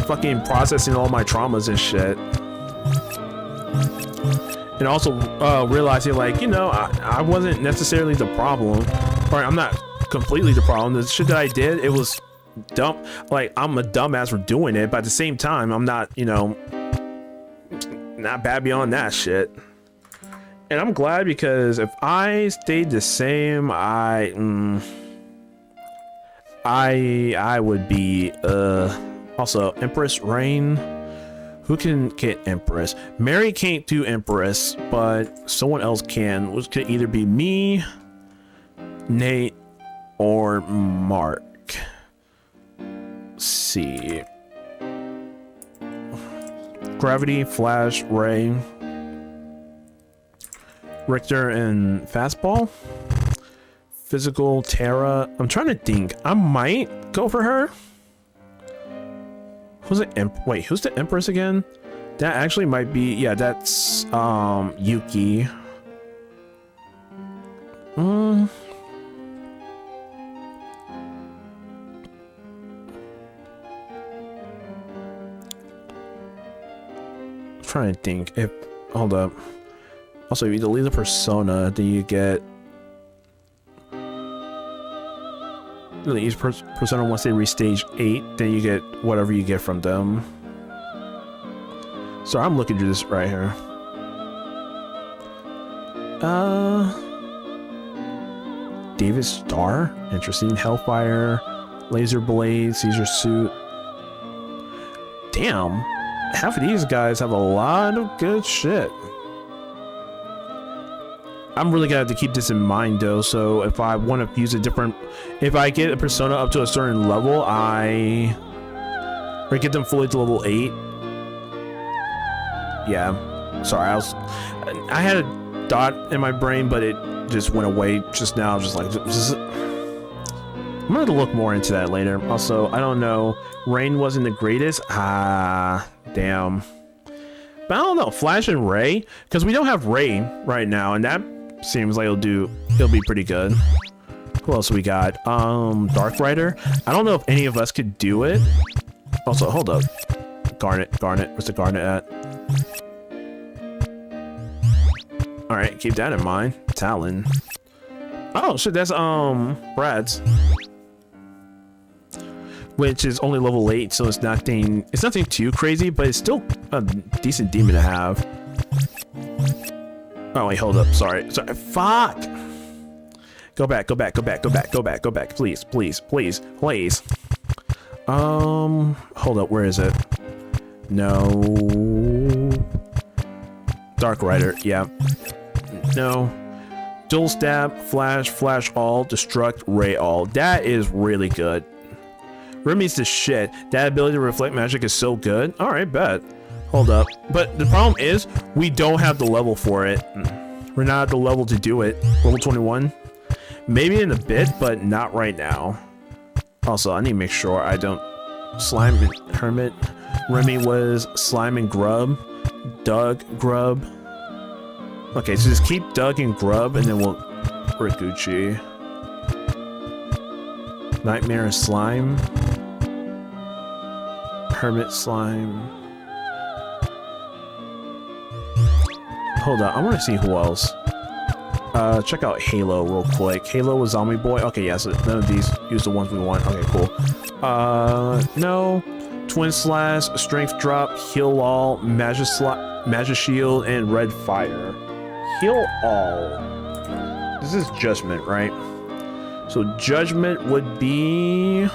fucking processing all my traumas and shit. And also realizing, like, you know, I wasn't necessarily the problem, or I'm not completely the problem. The shit that I did, it was dumb. Like, I'm a dumbass for doing it, but at the same time, I'm not, you know, not bad beyond that shit. And I'm glad, because if I stayed the same, I would be also Empress Reign. Who can get Empress? Mary can't do Empress, but someone else can, which could either be me, Nate, or Mark. Let's see. Gravity, Flash, Ray, Richter, and Fastball. Physical, Terra. I'm trying to think. I might go for her. Who's the wait, who's the Empress again? That actually might be, yeah, that's Yuki. Trying to think if, hold up. Also, you delete the persona, then you get each persona, once they reach stage 8, then you get whatever you get from them. So I'm looking through this right here. David Starr, interesting. Hellfire, Laser Blade, Caesar Suit. Damn, half of these guys have a lot of good shit. I'm really gonna have to keep this in mind though, so if I want to use a different, if I get a persona up to a certain level, or get them fully to level 8. Yeah, sorry, I had a thought in my brain, but it just went away just now. I'm gonna have to look more into that later. Also, I don't know, Rain wasn't the greatest. Damn. But I don't know, Flash and Ray, because we don't have Ray right now, and that seems like it'll be pretty good. Who else we got? Dark Rider. I don't know if any of us could do it. Also, hold up. Garnet. Where's the Garnet at? Alright, keep that in mind. Talon. Oh shit, that's Brad's. Which is only level 8, so it's nothing too crazy, but it's still a decent demon to have. Oh wait, hold up, sorry, fuck! Go back, please. Hold up, where is it? No. Dark Rider, yeah. No. Dual stab, flash all, destruct, ray all. That is really good. Remy's the shit. That ability to reflect magic is so good. Alright, bet. Hold up. But the problem is, we don't have the level for it. We're not at the level to do it. Level 21. Maybe in a bit, but not right now. Also, I need to make sure I don't... Slime and Hermit. Remy was Slime and Grub. Doug, Grub. Okay, so just keep Doug and Grub, and then we'll... Rikuchi. Nightmare Slime. Hermit Slime. Hold on, I want to see who else. Check out Halo real quick. Halo was Zombie Boy. Okay, yeah, so none of these use the ones we want. Okay, cool. No. Twin Slash, Strength Drop, Heal All, Magic Shield, and Red Fire. Heal All. This is Judgment, right? So Judgment would be...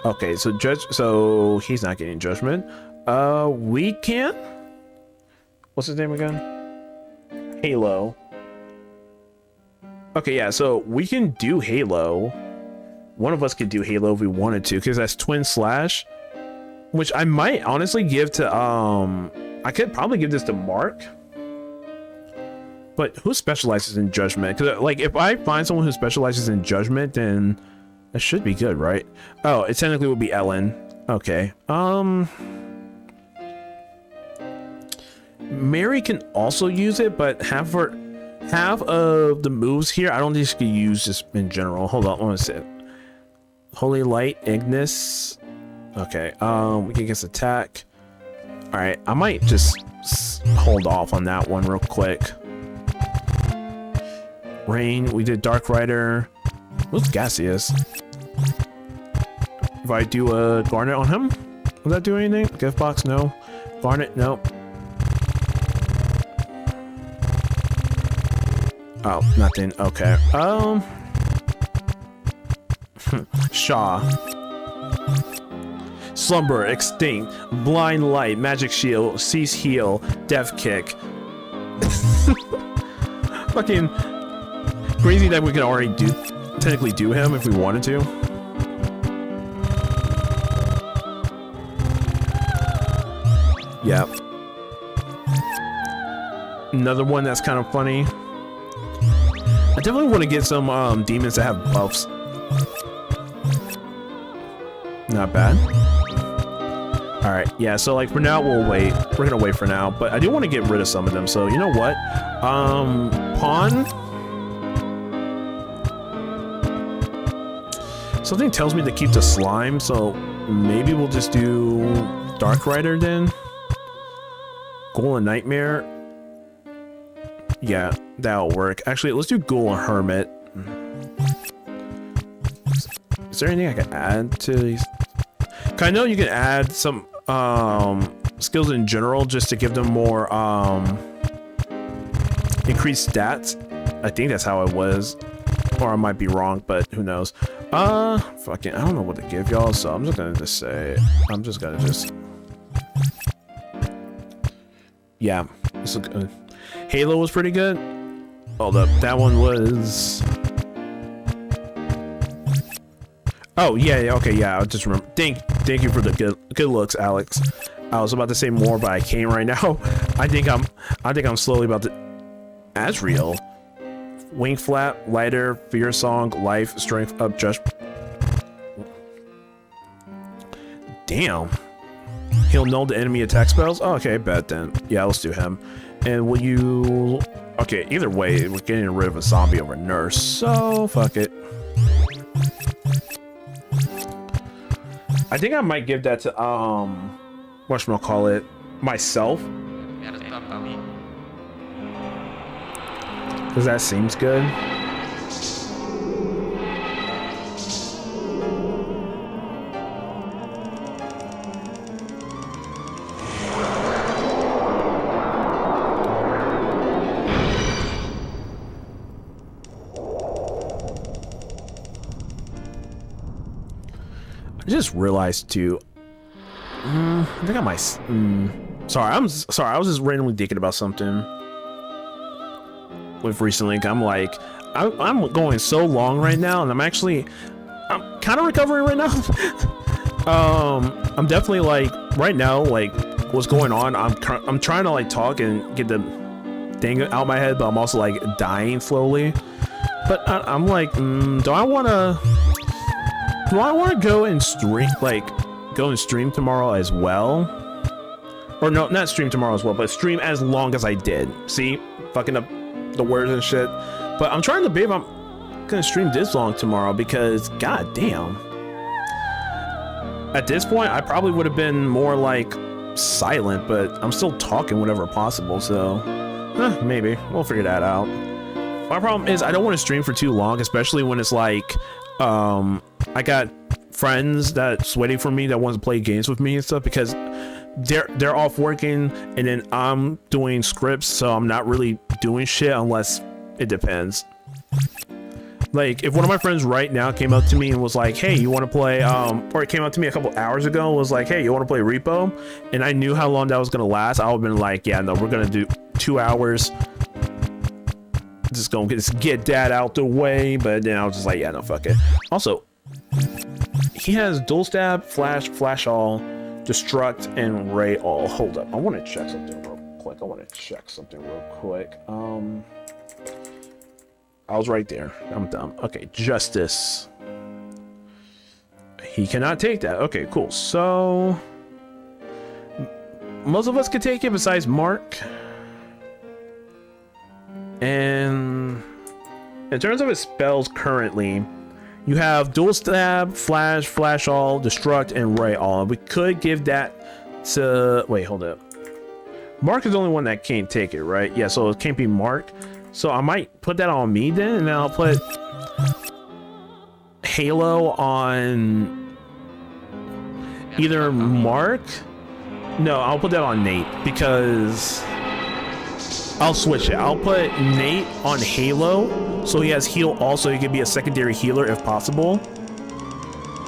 Okay, so he's not getting Judgment. We can? What's his name again? Halo. Okay, yeah, so we can do Halo. One of us could do Halo if we wanted to, because that's Twin Slash. Which I might honestly give to, I could probably give this to Mark. But who specializes in Judgment? Because, like, if I find someone who specializes in Judgment, then that should be good, right? Oh, it technically would be Ellen. Okay. Mary can also use it, but half of the moves here, I don't think she can use just in general. Hold on, let me see. Holy Light, Ignis. Okay, we can get attack. Alright, I might just hold off on that one real quick. Rain, we did Dark Rider. What's Gaseous? If I do a Garnet on him, will that do anything? Gift box, no. Garnet, no. Oh, nothing. Okay. Shaw. Slumber, Extinct, Blind Light, Magic Shield, Cease Heal, Death Kick. Fucking crazy that we can already technically do him if we wanted to. Yep. Another one that's kind of funny. I definitely want to get some demons that have buffs. Not bad. Alright, yeah, so like for now we'll wait. We're gonna wait for now, but I do want to get rid of some of them, so you know what? Pawn. Something tells me to keep the slime, so maybe we'll just do Dark Rider then. Ghoul and Nightmare. Yeah, that'll work. Actually, let's do Ghoul and Hermit. Is there anything I can add to these? I know you can add some skills in general just to give them more increased stats. I think that's how it was, or I might be wrong, but who knows. Fucking, I don't know what to give y'all, so I'm just gonna just say, yeah, this is good. Halo was pretty good. Hold up, that one was. Oh yeah, okay, yeah. I just remember. Thank you for the good looks, Alex. I was about to say more, but I can't right now. I think I'm slowly about to. Asriel, Wing Flap, Lighter, Fear Song, Life, Strength Up, Just. Damn. He'll null the enemy attack spells. Oh, okay, bet then. Yeah, let's do him. And will you? Okay, either way, we're getting rid of a zombie over nurse, so fuck it. I think I might give that to whatchamacallit, myself. Because that seems good. I just realized too. I think I might. Sorry, I'm sorry. I was just randomly thinking about something with recently. I'm like, I'm going so long right now, and I'm kind of recovering right now. I'm definitely like right now, like what's going on. I'm trying to like talk and get the thing out of my head, but I'm also like dying slowly. But I'm like, do I want to go and stream tomorrow as well? Or no, not stream tomorrow as well, but stream as long as I did. See, fucking up the words and shit. But I'm trying to be if I'm gonna stream this long tomorrow, because god damn. At this point, I probably would have been more like silent, but I'm still talking whenever possible, so maybe we'll figure that out. My problem is I don't want to stream for too long, especially when it's like I got friends that's waiting for me that want to play games with me and stuff, because they're off working and then I'm doing scripts, so I'm not really doing shit unless it depends. Like if one of my friends right now came up to me and was like, hey, you want to play or it came up to me a couple hours ago and was like, hey, you want to play Repo, and I knew how long that was gonna last, I would have been like, yeah, no, we're gonna do 2 hours, just get that out the way. But then I was just like, yeah, no, fuck it. Also, he has dual stab, flash all, destruct, and ray all. Hold up, I want to check something real quick. I was right there. I'm dumb. Okay, justice. He cannot take that. Okay, cool. So most of us could take it besides Mark. And in terms of his spells currently, you have dual stab, flash all, destruct, and ray all. We could give that to... Wait, hold up. Mark is the only one that can't take it, right? Yeah, so it can't be Mark. So I might put that on me then, and then I'll put Halo on either Mark. No, I'll put that on Nate, because I'll switch it. I'll put Nate on Halo, so he has heal also. He can be a secondary healer if possible.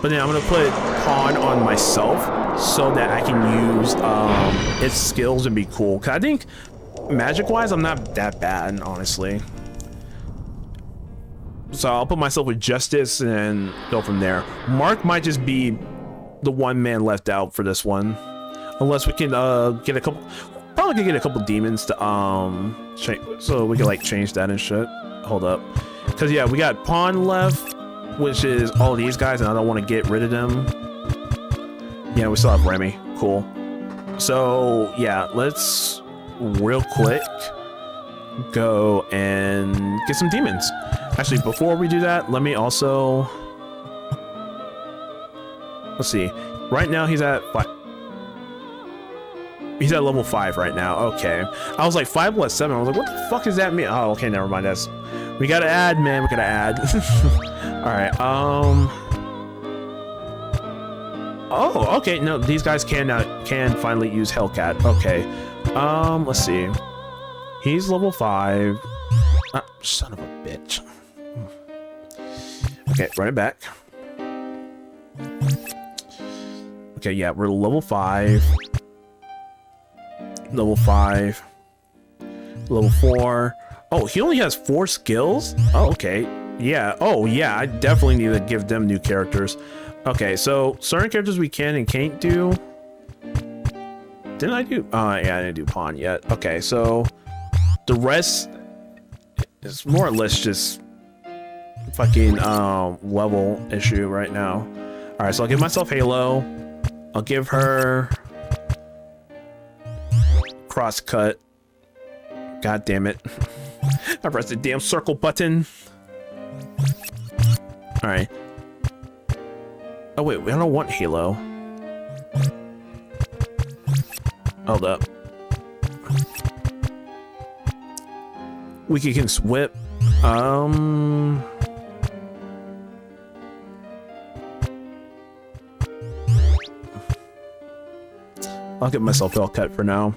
But then I'm gonna put Pawn on myself so that I can use its skills and be cool. Cause I think magic-wise, I'm not that bad, honestly. So I'll put myself with Justice and go from there. Mark might just be the one man left out for this one, unless we can get a couple. Probably could get a couple demons to so we can like change that and shit. Hold up, because yeah, we got Pawn left, which is all these guys, and I don't want to get rid of them. Yeah, we still have Remy. Cool. So yeah, let's real quick go and get some demons. Actually, before we do that, let me also, let's see. Right now he's at level 5 right now. Okay, I was like 5 plus 7. I was like, what the fuck does that mean? Oh, okay, never mind. That's, we gotta add, man. We gotta add. All right. Oh, okay. No, these guys can finally use Hellcat. Okay. Let's see. He's level 5. Son of a bitch. Okay, run it back. Okay, yeah, we're level 5. Level 5. Level 4. Oh, he only has 4 skills? Oh, okay. Yeah. Oh, yeah, I definitely need to give them new characters. Okay, so certain characters we can and can't do. Didn't I do? Yeah, I didn't do Pawn yet. Okay, so the rest is more or less just fucking level issue right now. All right, so I'll give myself Halo. I'll give her Crosscut. God damn it! I pressed the damn circle button. All right. Oh wait, I don't want Halo. Hold up. We can whip. I'll get myself all cut for now.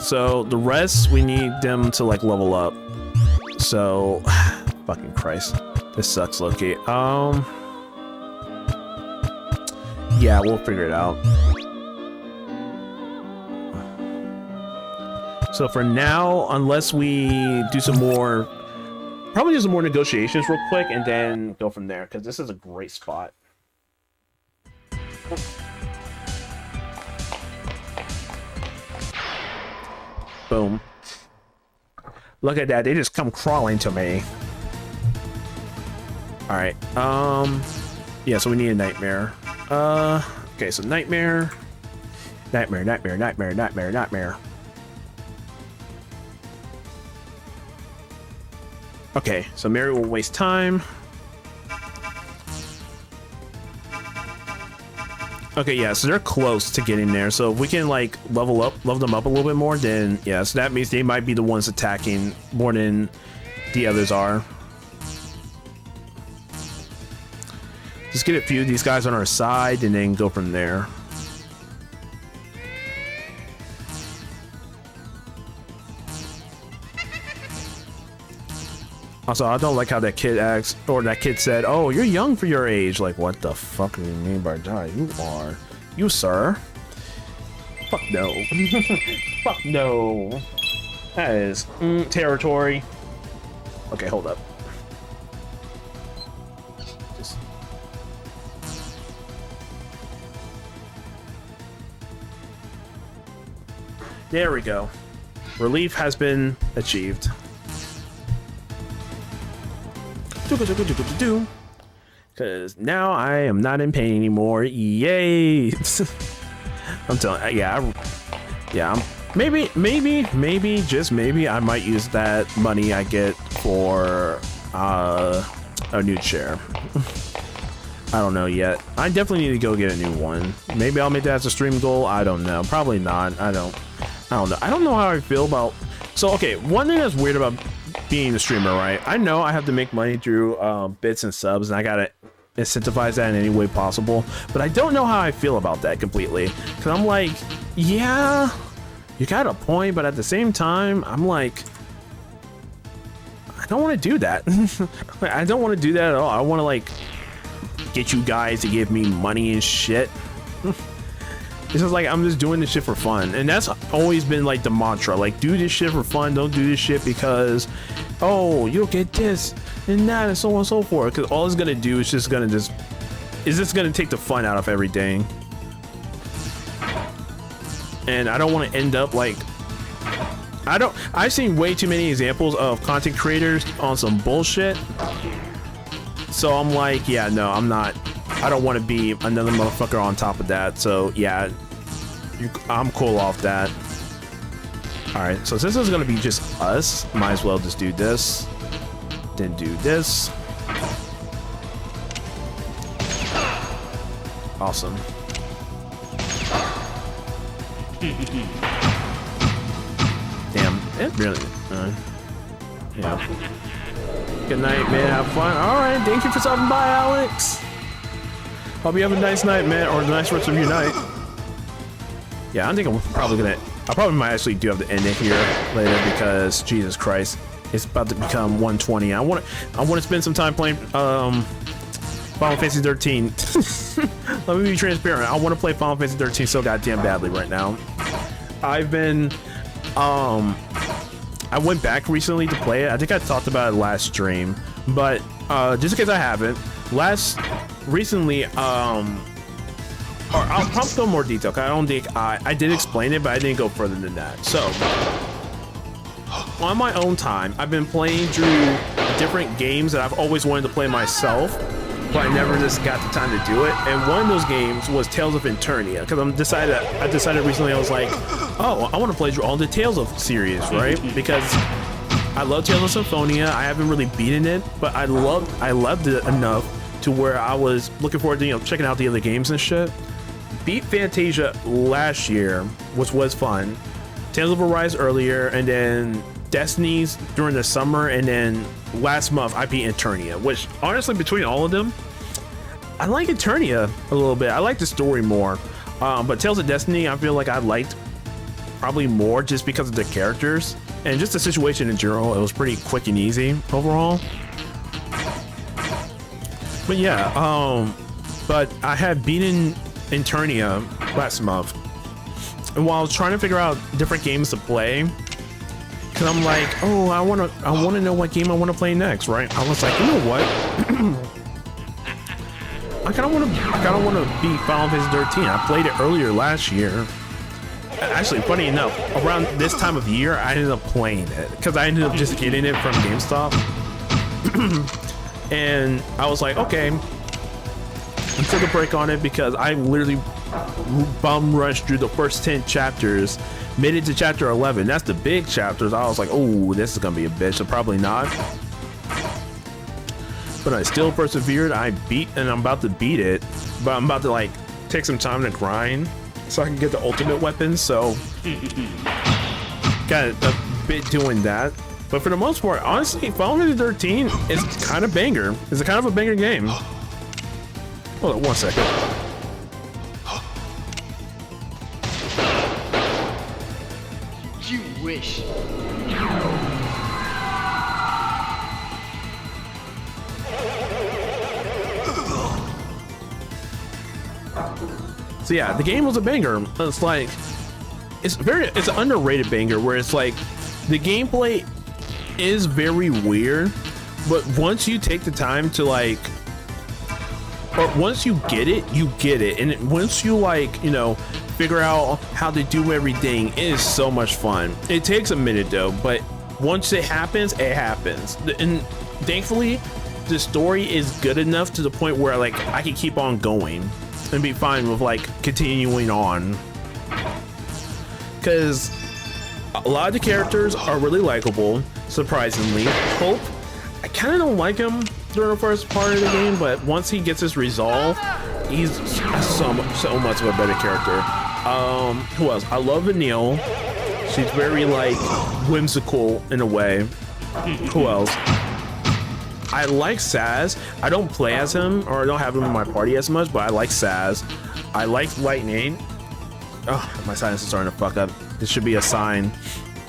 So the rest we need them to like level up. So fucking Christ, this sucks, Loki. Yeah, we'll figure it out. So for now, unless we do some more, probably do some more negotiations real quick and then go from there, because this is a great spot. Boom. Look at that, they just come crawling to me. All right, yeah, so we need a nightmare. Okay, so nightmare. Okay, so Mary will waste time. Okay, yeah, so they're close to getting there. So if we can like level them up a little bit more, then yeah, so that means they might be the ones attacking more than the others are. Just get a few of these guys on our side and then go from there. Also, I don't like how that kid acts, or that kid said, "Oh, you're young for your age." Like, what the fuck do you mean by that? You are. You, sir. Fuck no. Fuck no. That is territory. Okay, hold up. Just... There we go. Relief has been achieved. Because now I am not in pain anymore. Yay! I'm telling you, yeah. Maybe, just maybe, I might use that money I get for a new chair. I don't know yet. I definitely need to go get a new one. Maybe I'll make that as a stream goal. I don't know. Probably not. I don't know. I don't know how I feel about. So okay, one thing that's weird about being a streamer, right? I know I have to make money through bits and subs, and I gotta incentivize that in any way possible, but I don't know how I feel about that completely, because I'm like, yeah, you got a point, but at the same time I'm like, I don't want to do that. I don't want to do that at all. I want to like get you guys to give me money and shit. It's just like, I'm just doing this shit for fun. And that's always been like the mantra, like, do this shit for fun. Don't do this shit because, oh, you'll get this and that and so on and so forth. Because all it's going to do is just going to take the fun out of everything. And I don't want to end up like, I've seen way too many examples of content creators on some bullshit. So I'm like, yeah, no, I don't want to be another motherfucker on top of that. So yeah, I'm cool off that. All right, so since it's gonna be just us, might as well just do this, then do this. Awesome. Damn, it really. Yeah. Good night, man. Have fun. All right, thank you for stopping by, Alex. Hope you have a nice night, man, or a nice rest of your night. Yeah, I think I probably might actually do have to end it here later because Jesus Christ, it's about to become 1:20. I want to spend some time playing Final Fantasy 13. Let me be transparent. I want to play Final Fantasy 13 so goddamn badly right now. I've been I went back recently to play it. I think I talked about it last stream, but just in case I haven't, recently, or I'll probably go more detail. I don't think I did explain it, but I didn't go further than that. So, on my own time, I've been playing through different games that I've always wanted to play myself, but I never just got the time to do it. And one of those games was Tales of Eternia, because I decided recently, I was like, oh, I want to play through all the Tales of series, right? Because I love Tales of Symphonia. I haven't really beaten it, but I loved it enough to where I was looking forward to, checking out the other games and shit. Beat Fantasia last year, which was fun. Tales of Arise earlier, and then Destiny's during the summer, and then last month I beat Eternia, which honestly between all of them, I like Eternia a little bit. I like the story more, but Tales of Destiny I feel like I liked probably more just because of the characters and just the situation in general. It was pretty quick and easy overall. But yeah, but I had beaten Eternia last month, and while I was trying to figure out different games to play, cause I'm like, oh, I wanna know what game I want to play next, right? I was like, you know what? I kind of want to beat Final Fantasy 13. I played it earlier last year. Actually, funny enough, around this time of year, I ended up playing it because I ended up just getting it from GameStop. And I was like, okay, I took a break on it because I literally bum rushed through the first 10 chapters, made it to chapter 11. That's the big chapters. I was like, oh, this is gonna be a bitch. So probably not. But I still persevered. I'm about to beat it, but I'm about to like take some time to grind so I can get the ultimate weapon. So got a bit doing that. But for the most part, honestly, Final Fantasy 13 is kind of banger. It's a kind of a banger game. Hold on 1 second. You wish. So yeah, the game was a banger. It's like, it's an underrated banger where it's like, the gameplay is very weird, but once you take the time to like, or once you get it, and once you like, you know, figure out how to do everything, it is so much fun. It takes a minute though, but once it happens, and thankfully the story is good enough to the point where like I can keep on going and be fine with like continuing on, because a lot of the characters are really likable, surprisingly. Hope, I kind of don't like him during the first part of the game, but once he gets his resolve, he's so much of a better character. Who else? I love Vanille. She's very like whimsical in a way. Who else? I like Saz. I don't play as him, or I don't have him in my party as much, but I like Saz. I like Lightning. Oh, my sinus is starting to fuck up. This should be a sign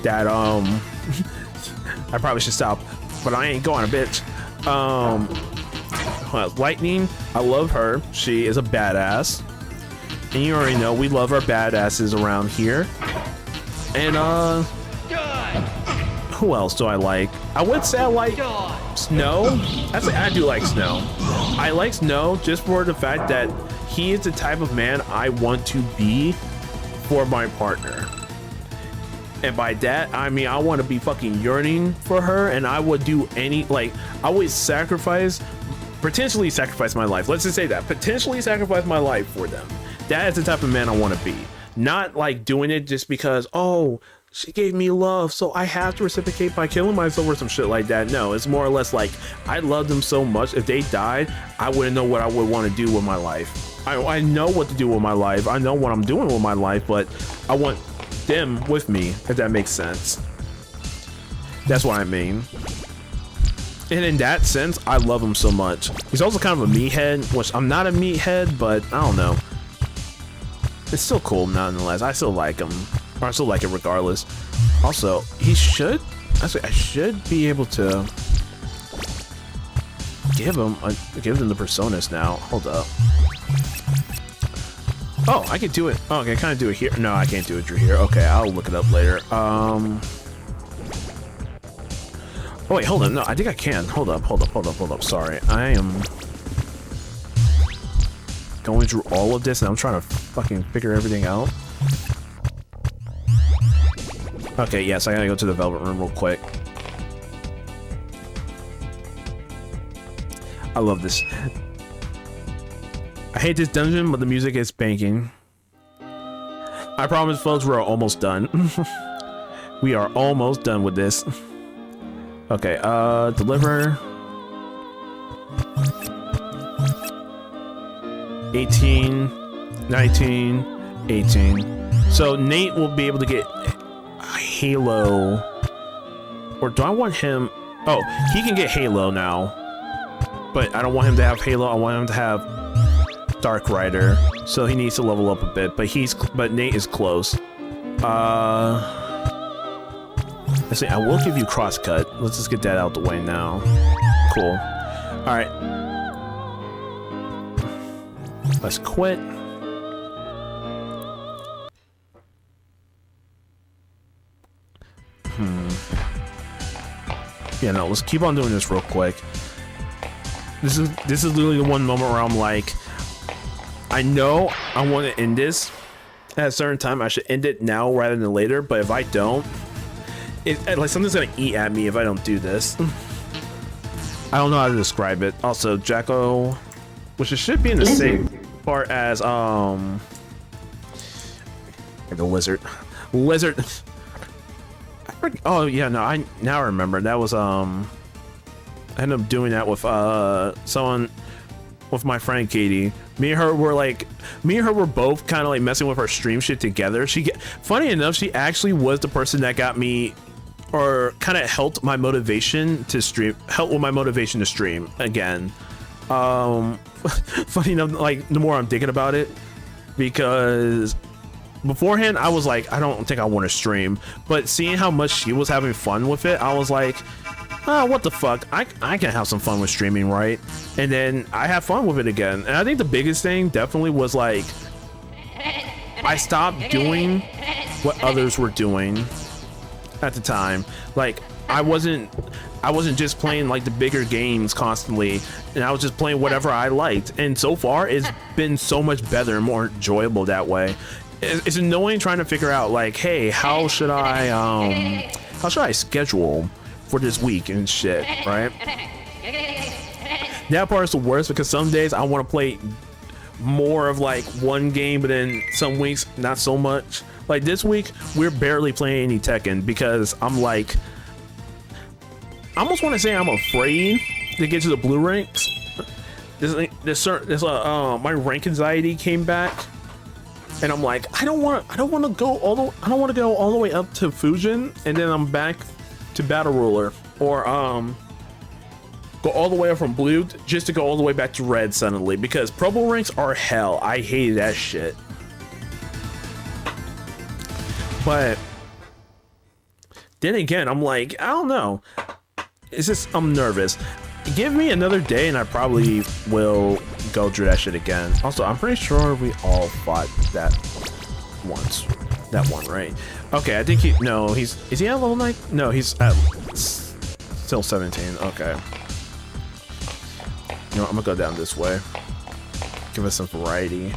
that I probably should stop, but I ain't going, a bitch. Lightning, I love her. She is a badass, and you already know we love our badasses around here. And who else do I like? I would say I like Snow. I do like Snow. I like Snow just for the fact that he is the type of man I want to be for my partner. And by that, I mean, I want to be fucking yearning for her, and I would do any, like, I would potentially sacrifice my life. Let's just say that. Potentially sacrifice my life for them. That is the type of man I want to be. Not like doing it just because, oh, she gave me love, so I have to reciprocate by killing myself or some shit like that. No, it's more or less like, I love them so much. If they died, I wouldn't know what I would want to do with my life. I know what to do with my life. I know what I'm doing with my life, but I want them with me, if that makes sense. That's what I mean. And in that sense, I love him so much. He's also kind of a meathead, which I'm not a meathead, but I don't know. It's still cool nonetheless. I still like him. Or I still like it regardless. Also, I should be able to give them the personas now. Hold up. Oh, I can do it. Oh, okay, kind of do it here. No, I can't do it through here. Okay, I'll look it up later. Oh wait, hold on. No, I think I can. Hold up. Sorry, I am going through all of this and I'm trying to fucking figure everything out. Okay, yes, I gotta go to the Velvet Room real quick. I love this. I hate this dungeon, but the music is banking. I promise, folks, we're almost done. We are almost done with this. Okay, deliver. 18, 19, 18. So Nate will be able to get Halo, or do I want him? Oh, he can get Halo now, but I don't want him to have Halo. I want him to have Dark Rider, so he needs to level up a bit. But Nate is close. Let's see. I will give you Crosscut. Let's just get that out the way now. Cool. All right. Let's quit. Yeah, no, let's keep on doing this real quick. This is literally the one moment where I'm like, I know I want to end this at a certain time. I should end it now rather than later, but if I don't, like something's gonna eat at me if I don't do this. I don't know how to describe it. Also, Jacko, which it should be in the same part as the lizard. Oh yeah, no, I now remember that was I ended up doing that with someone, with my friend Katie. Me and her were both kind of like messing with our stream shit together. Funny enough, she actually was the person that got me, or kind of helped my motivation to stream, again. Funny enough, like the more I'm thinking about it, because beforehand I was like, I don't think I want to stream, but seeing how much she was having fun with it, I was like, oh, what the fuck, I can have some fun with streaming, right? And then I have fun with it again. And I think the biggest thing definitely was like, I stopped doing what others were doing at the time. Like I wasn't just playing like the bigger games constantly, and I was just playing whatever I liked. And so far it's been so much better and more enjoyable that way. It's annoying trying to figure out like, hey, how should I schedule for this week and shit, right? That part is the worst, because some days I want to play more of like one game, but then some weeks not so much. Like this week we're barely playing any Tekken because I'm like, I almost want to say I'm afraid to get to the blue ranks. My rank anxiety came back, and I'm like, I don't want to go all the way up to Fusion, and then I'm back to Battle Ruler, or go all the way up from blue just to go all the way back to red suddenly, because Pro ranks are hell. I hate that shit. But then again, I'm like, I don't know. It's just, I'm nervous. Give me another day and I probably will go through that shit again. Also, I'm pretty sure we all fought that once. That one, right? Okay, I think is he at level 9? No, he's at still 17. Okay. You know what, I'm gonna go down this way. Give us some variety.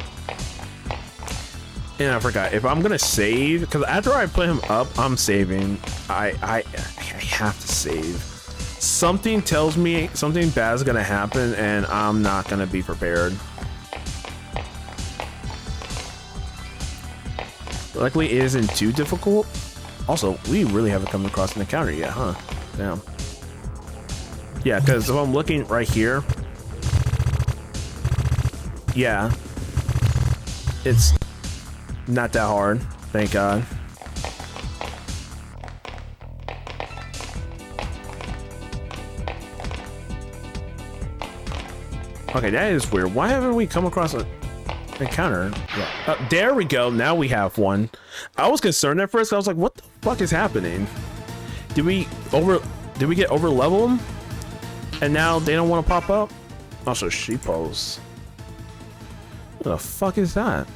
And I forgot, if I'm gonna save, because after I put him up, I'm saving. I have to save. Something tells me something bad is gonna happen, and I'm not gonna be prepared. Luckily, it isn't too difficult. Also, we really haven't come across an encounter yet, huh? Damn. Yeah, because if I'm looking right here, yeah, it's not that hard, thank God. Okay, that is weird. Why haven't we come across an encounter? Yeah. There we go. Now we have one. I was concerned at first. I was like, what the fuck is happening? Did we get over leveled? And now they don't want to pop up? Also, sheepos. What the fuck is that?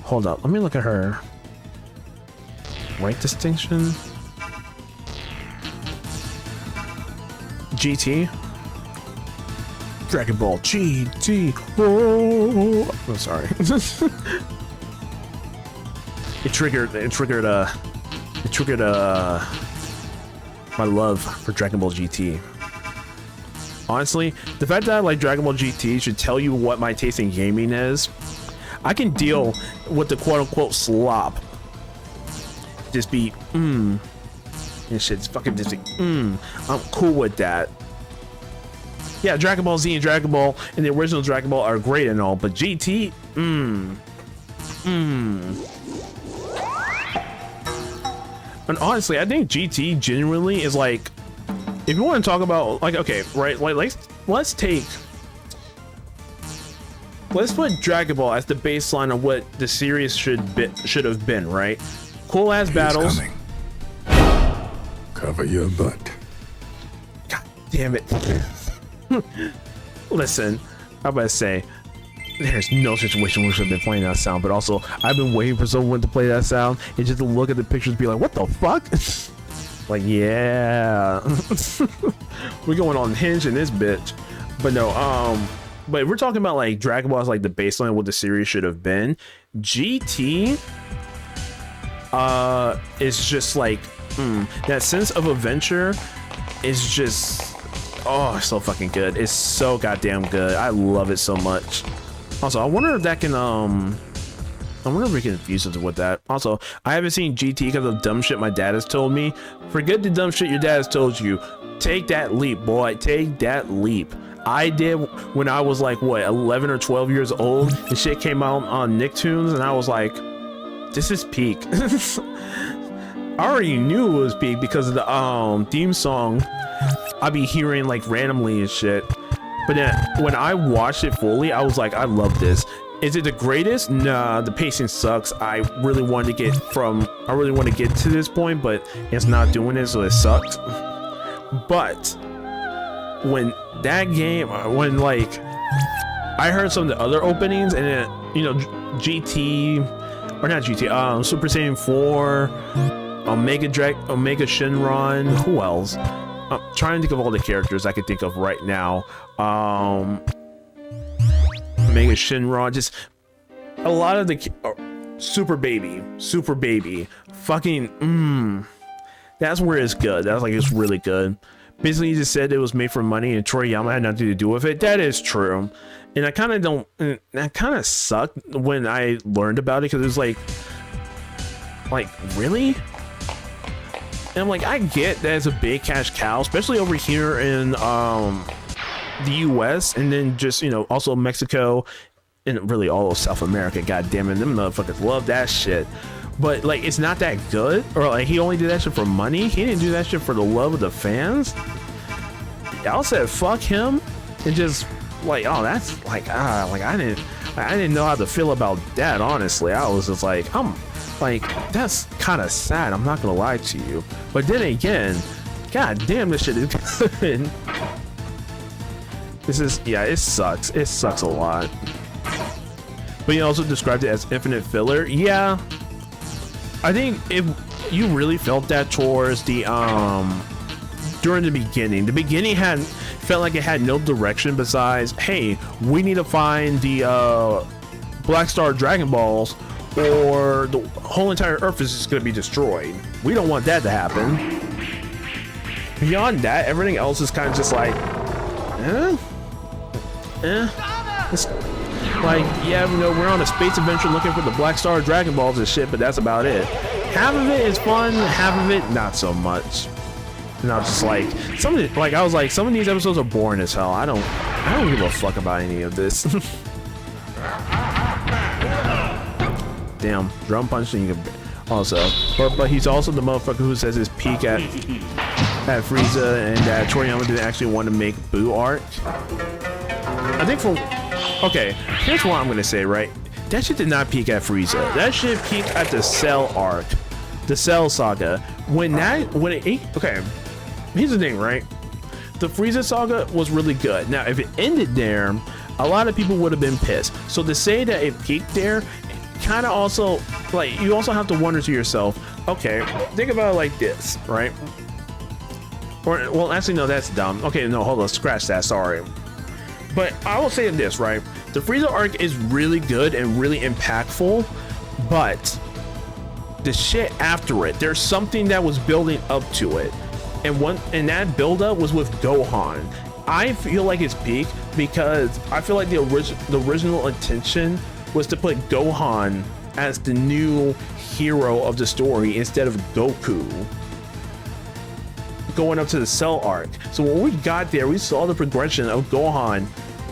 Hold up, let me look at her rank distinction. GT, Dragon Ball GT. Oh, I'm sorry. It triggered my love for Dragon Ball GT. Honestly, the fact that I like Dragon Ball GT should tell you what my taste in gaming is. I can deal with the quote-unquote slop just be and shit. It's fucking just like, I'm cool with that. Yeah, Dragon Ball Z and Dragon Ball and the original Dragon Ball are great and all, but GT, And honestly, I think GT genuinely is like, if you want to talk about like, okay, right, like let's put Dragon Ball as the baseline of what the series should have been, right? Cool ass battles. Coming. Cover your butt. God damn it. Listen, I'm about to say, there's no situation where we should have been playing that sound, but also I've been waiting for someone to play that sound and just to look at the pictures and be like, what the fuck? Like, yeah. We're going on hinge in this bitch. But no, but if we're talking about like Dragon Ball as like the baseline of what the series should have been, GT is just like that sense of adventure is just, oh, so fucking good. It's so goddamn good. I love it so much. Also, I wonder if that can I wonder if we can infuse it with that. Also, I haven't seen GT because of dumb shit my dad has told me. Forget the dumb shit your dad has told you. Take that leap, boy. Take that leap. I did when I was like, what, 11 or 12 years old, and shit came out on Nicktoons, and I was like, this is peak. I already knew it was peak because of the theme song I'd be hearing like randomly and shit. But then when I watched it fully, I was like, I love this. Is it the greatest? Nah, the pacing sucks. I really want to get to this point, but it's not doing it, so it sucks. But when that game, when like I heard some of the other openings, and then, you know, Super Saiyan 4, Omega Shenron, who else? I'm trying to think of all the characters I could think of right now. Omega Shenron, just a lot of the Super Baby, fucking that's where it's good. That's like, it's really good. Basically, you just said it was made for money and Toriyama had nothing to do with it. That is true, and that kind of sucked when I learned about it, because it was like really. And I'm like, I get that it's a big cash cow, especially over here in the US, and then just, you know, also Mexico and really all of South America. God damn it, them motherfuckers love that shit. But like, it's not that good, or like he only did that shit for money. He didn't do that shit for the love of the fans. Y'all said fuck him, and just like, oh, that's like, like I didn't know how to feel about that. Honestly, I was just like, like, that's kind of sad, I'm not gonna lie to you. But then again, god damn, this shit is good. This is, yeah, it sucks a lot. But you also described it as infinite filler. Yeah, I think if you really felt that towards the during the beginning felt like it had no direction besides, hey, we need to find the Black Star Dragon Balls, or the whole entire Earth is just gonna be destroyed. We don't want that to happen. Beyond that, everything else is kind of just like, it's like, yeah, you know, we're on a space adventure looking for the Black Star Dragon Balls and shit, but that's about it. Half of it is fun, half of it not so much. And I was just like, some of these episodes are boring as hell. I don't give a fuck about any of this. Damn, drum punching you can also, but he's also the motherfucker who says his peak at Frieza, and that Toriyama didn't actually want to make Boo arc. I think okay, here's what I'm gonna say, right? That shit did not peak at Frieza. That shit peaked at the Cell arc, the Cell saga. Okay, here's the thing, right? The Frieza saga was really good. Now, if it ended there, a lot of people would have been pissed. So to say that it peaked there, kind of also, like, you also have to wonder to yourself, okay, think about it like this, right? Or, well, actually, no, that's dumb. Okay, no, hold on, scratch that, sorry. But I will say this, right? The Frieza arc is really good and really impactful, but the shit after it, there's something that was building up to it. And that build-up was with Gohan. I feel like it's peak because I feel like the original intention was to put Gohan as the new hero of the story instead of Goku going up to the Cell arc. So when we got there, we saw the progression of Gohan,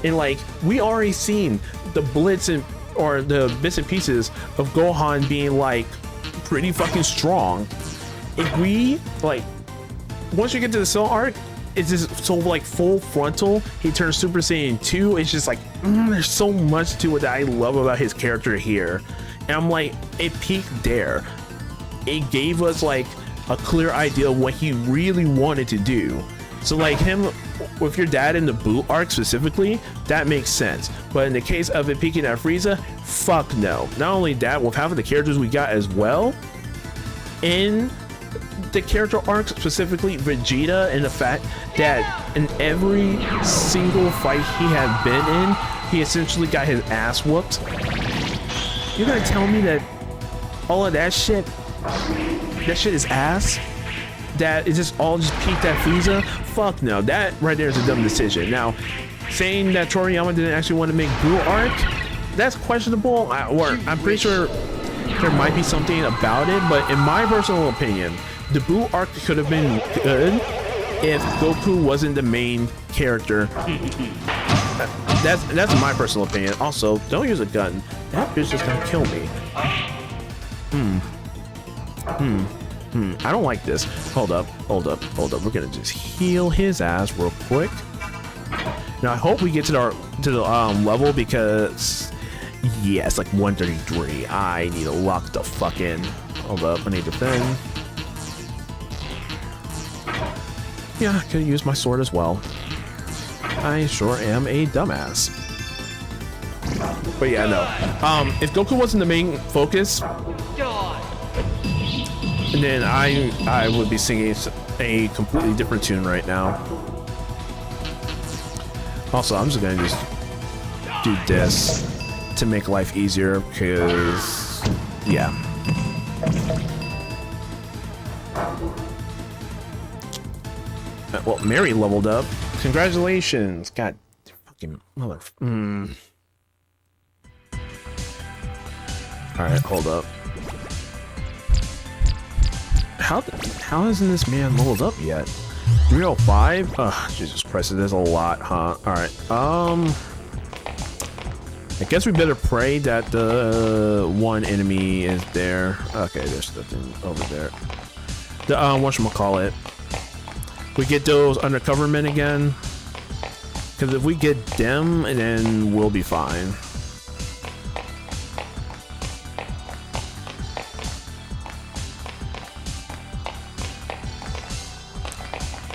and like we already seen the blitz and or the bits and pieces of Gohan being like pretty fucking strong. If we like once you get to the Cell arc, it's just so like full frontal. He turns Super Saiyan 2. It's just like there's so much to it that I love about his character here, and I'm like, it peaked there. It gave us like a clear idea of what he really wanted to do. So like him with your dad in the Boo arc specifically, that makes sense. But in the case of it peaking at Frieza, fuck no. Not only that, with half of the characters we got as well, in the character arc, specifically Vegeta, and the fact that in every single fight he had been in, he essentially got his ass whooped. You're gonna tell me that all of that shit is ass? That is just all just peaked at Frieza? Fuck no, that right there is a dumb decision. Now, saying that Toriyama didn't actually want to make Boo arc, that's questionable, or I'm pretty sure there might be something about it, but in my personal opinion, the Boo arc could have been good if Goku wasn't the main character. That's my personal opinion. Also, don't use a gun. That bitch is gonna kill me. I don't like this. Hold up. We're gonna just heal his ass real quick. Now I hope we get to the level, because yeah, it's like 133. I need to lock the fuck in. Hold up, I need to defend. Yeah, I could use my sword as well. I sure am a dumbass. But yeah, no. If Goku wasn't the main focus, then I would be singing a completely different tune right now. Also, I'm just gonna do this to make life easier, because yeah. Well, Mary leveled up. Congratulations. God, fucking mother. Alright, hold up. How hasn't this man leveled up yet? 305? Oh, Jesus Christ, there's a lot, huh? Alright, I guess we better pray that the one enemy is there. Okay, there's nothing over there. The, whatchamacallit. We get those undercover men again. Because if we get them, then we'll be fine.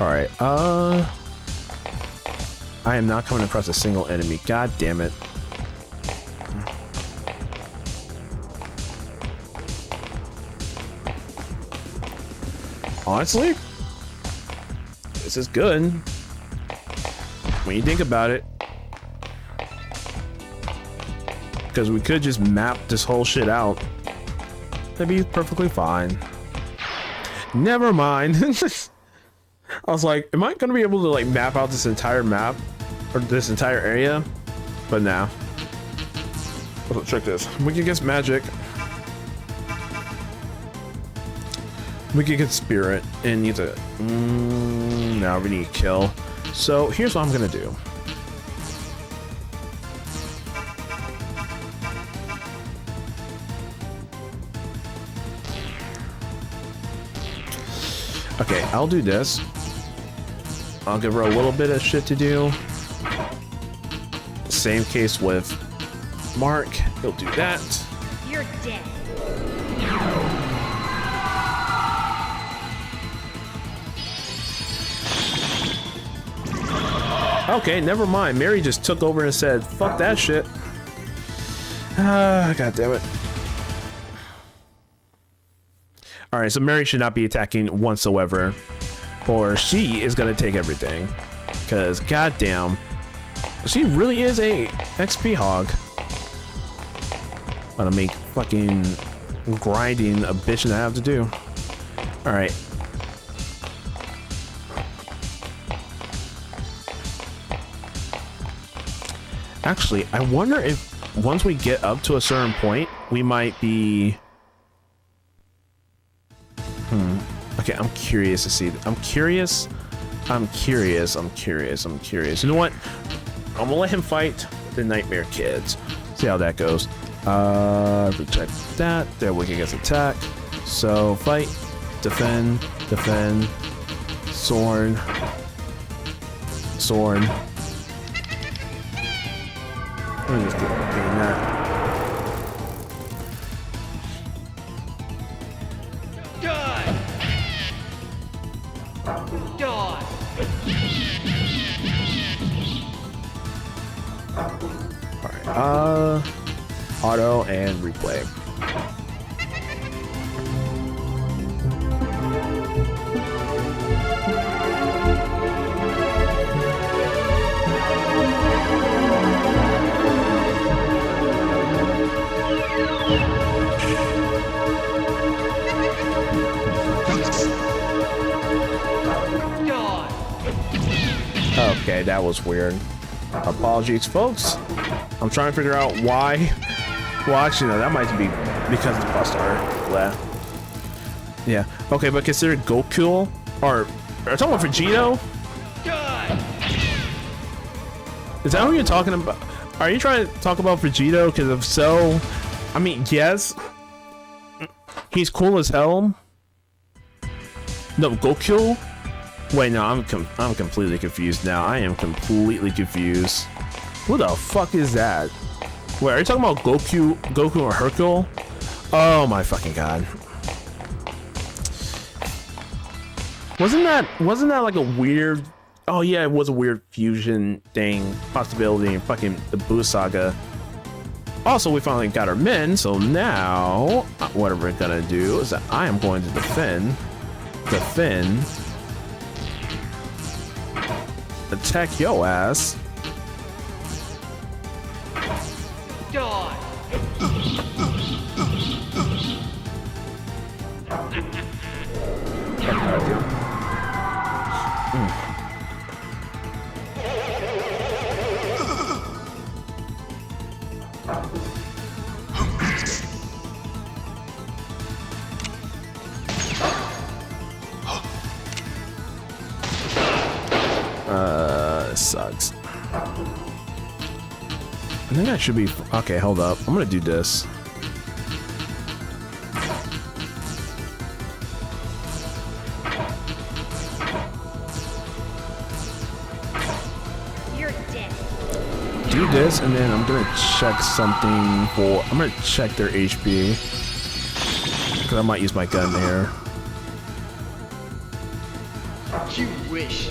Alright, I am not coming across a single enemy. God damn it. Honestly, this is good when you think about it, because we could just map this whole shit out. That'd be perfectly fine. Never mind. I was like, am I gonna be able to like map out this entire map or this entire area? But now, let's check this. We can get magic. We can get spirit and need to. Now we need to kill. So here's what I'm gonna do. Okay, I'll do this. I'll give her a little bit of shit to do. Same case with Mark. He'll do that. You're dead. Okay, never mind. Mary just took over and said, fuck that shit. God damn it. Alright, so Mary should not be attacking whatsoever, or she is gonna take everything. Because, goddamn, she really is a XP hog. Gonna make fucking grinding a bitch that I have to do. Alright. Actually, I wonder if once we get up to a certain point, we might be. Okay, I'm curious to see. I'm curious. You know what? I'm gonna let him fight the Nightmare Kids. See how that goes. Protect that. There we can get attack. So fight, defend, sword. Let me just get that. Die! Die! Alright, auto and replay. Okay, that was weird. Apologies, folks. I'm trying to figure out why. Well, actually, no, that might be because the bus started left. Yeah. Okay, but consider Goku or are you talking about Vegito? Is that who you're talking about? Are you trying to talk about Vegito? Because if so, I mean, yes, he's cool as hell. No, Goku. Wait, no, I'm completely confused now. I am completely confused. Who the fuck is that? Wait, are you talking about Goku or Hercule? Oh my fucking god. Wasn't that like a weird? Oh yeah, it was a weird fusion thing possibility in fucking the Buu saga. Also, we finally got our men, so now what we're gonna do is that I am going to defend, attack yo ass. Die! This sucks. I think I should be okay. Hold up, I'm gonna do this. You're dead. Do this, and then I'm gonna check something for. I'm gonna check their HP because I might use my gun there. You wish.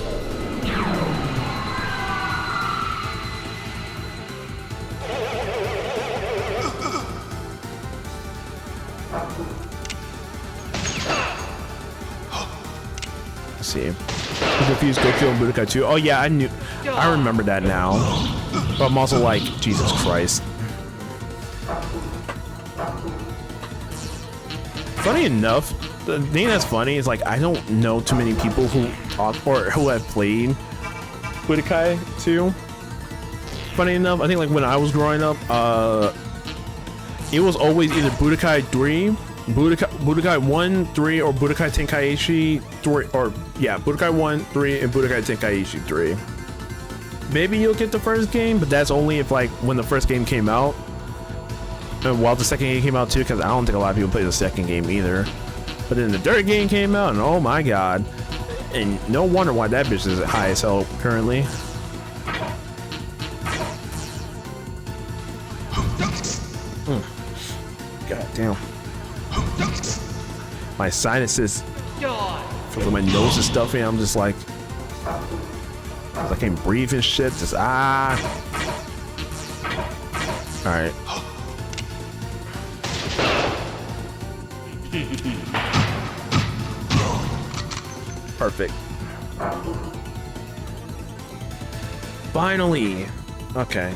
Let's see. I'm confused. Goku and Budokai 2. Oh yeah, I remember that now. But I'm also like, Jesus Christ. Funny enough, the thing that's funny is like I don't know too many people who talk or who have played Budokai 2. Funny enough, I think like when I was growing up, it was always either Budokai 3, Budokai 1, 3, or Budokai Tenkaichi 3, or yeah, Budokai 1, 3, and Budokai Tenkaichi 3. Maybe you'll get the first game, but that's only if like when the first game came out. And while the second game came out too, because I don't think a lot of people play the second game either. But then the third game came out, and oh my god. And no wonder why that bitch is high as hell currently. God damn. My sinuses, because my nose is stuffy, I'm just like, I can't breathe and shit, just Alright. Perfect. Finally. Okay.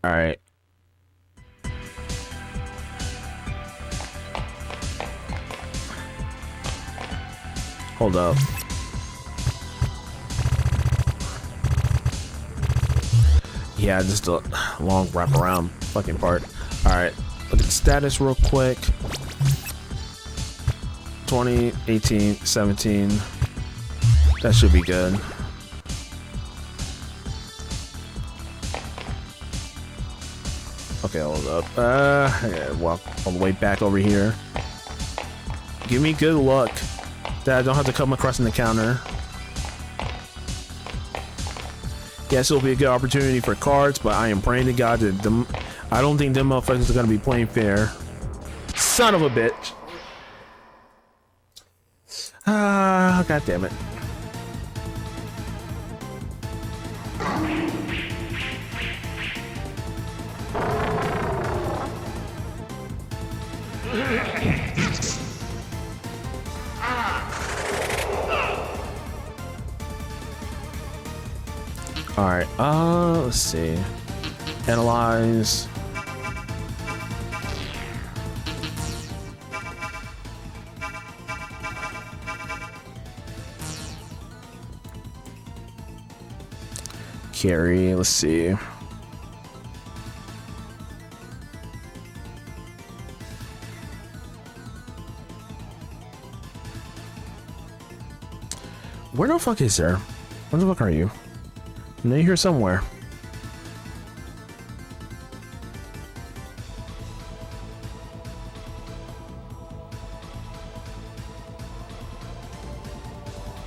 All right. Hold up. Yeah, just a long wraparound fucking part. Alright, look at the status real quick. 20, 18, 17. That should be good. Okay, hold up. I gotta walk all the way back over here. Give me good luck that I don't have to come across an encounter. Yes, it'll be a good opportunity for cards, but I am praying to God that them, I don't think them motherfuckers are gonna be playing fair. Son of a bitch. Ah, god damn it. All right, let's see. Analyze. Carry, let's see. Where the fuck is there? Where the fuck are you? I know you're here somewhere.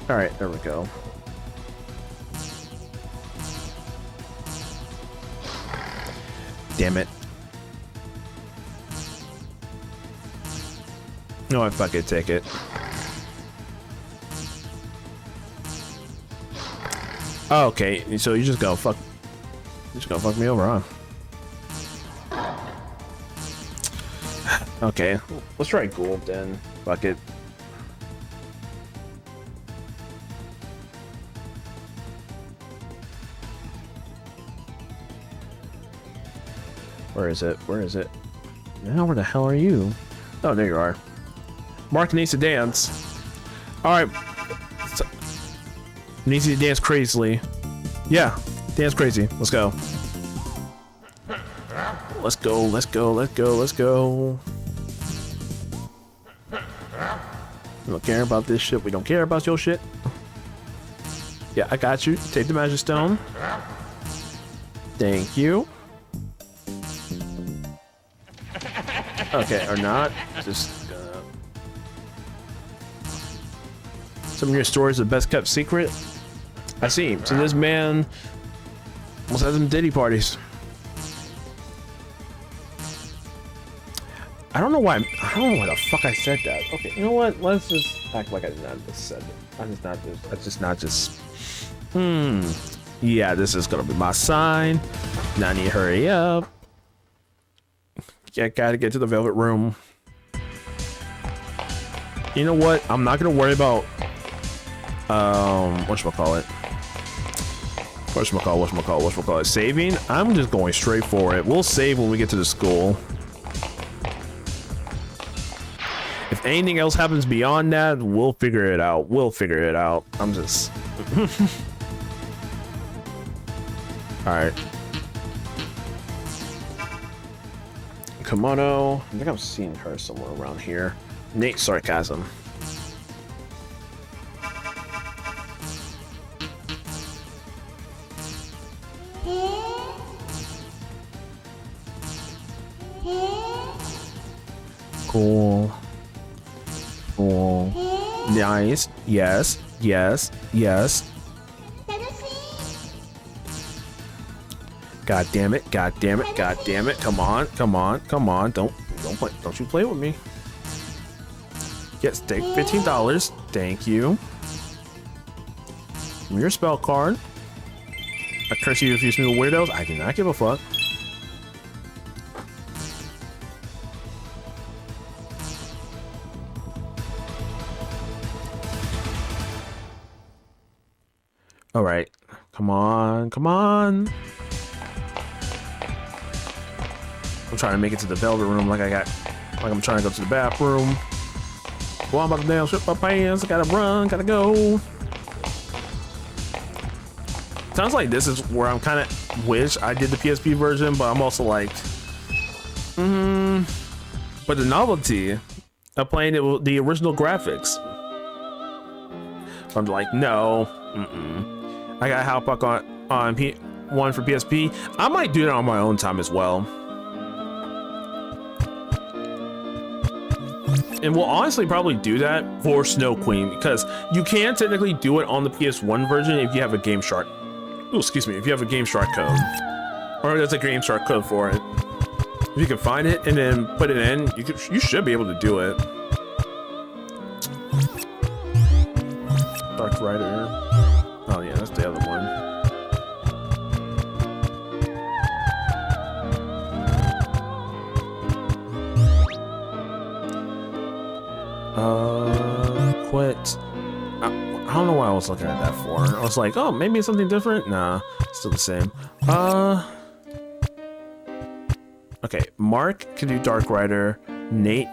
All right, there we go. Damn it. No, I fucking take it. Oh, okay, so you just gonna fuck me over, huh? Okay, let's try Gould then. Fuck it. Where is it? Where is it? Now, where the hell are you? Oh, there you are. Mark needs to dance. All right. So, needs to dance crazily. Yeah, dance crazy. Let's go. Let's go. Let's go. Let's go. Let's go. We don't care about this shit. We don't care about your shit. Yeah, I got you. Take the magic stone. Thank you. Okay, or not. Just some of your stories are the best kept secret. I see. So this man must have some Diddy parties. I don't know why. I don't know why the fuck I said that. Okay, you know what? Let's just act like I did not just said it. I'm just not just. Yeah, this is gonna be my sign. Now I need to hurry up. Yeah, gotta get to the Velvet Room. You know what? I'm not gonna worry about whatchamacallit, saving. I'm just going straight for it. We'll save when we get to the school. If anything else happens beyond that, we'll figure it out. I'm just all right. Kimono. I think I'm seeing her somewhere around here. Nate Sarcasm. Cool. Cool. Nice. Yes. Yes. Yes. God damn it. God damn it. God damn it. Come on. Come on. Come on. Don't play. Don't you play with me. Yes, take $15. Thank you. Your spell card. I curse you if you smell weirdos. I do not give a fuck. All right. Come on. Come on. I'm trying to make it to the Velvet Room like I'm trying to go to the bathroom. Well, I'm about to damn shit my pants. I gotta run, gotta go. Sounds like this is where I'm kind of wish I did the PSP version, but I'm also like, but the novelty of playing it with the original graphics. I'm like, no, I gotta hop back on one for PSP. I might do that on my own time as well. And we'll honestly probably do that for Snow Queen, because you can technically do it on the PS1 version if you have a Game Shark. Oh, excuse me, if you have a Game Shark code, or there's a Game Shark code for it. If you can find it and then put it in, you should be able to do it. Dark Rider. Oh yeah, that's the other one. Quit. I don't know why I was looking at that for. I was like, oh, maybe it's something different. Nah, still the same. Okay, Mark can do Dark Rider. Nate.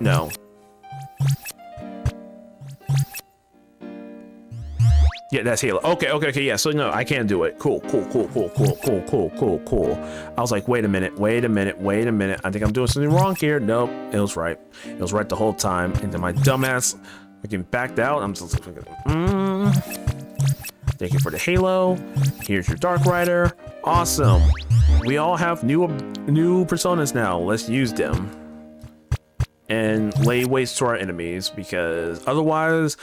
No. Yeah, that's Halo. Okay, yeah, so no, I can't do it. Cool. I was like, wait a minute. I think I'm doing something wrong here. Nope, it was right. It was right the whole time. And then my dumbass fucking backed out. I'm just like, thank you for the Halo. Here's your Dark Rider. Awesome. We all have new personas now. Let's use them. And lay waste to our enemies, because otherwise,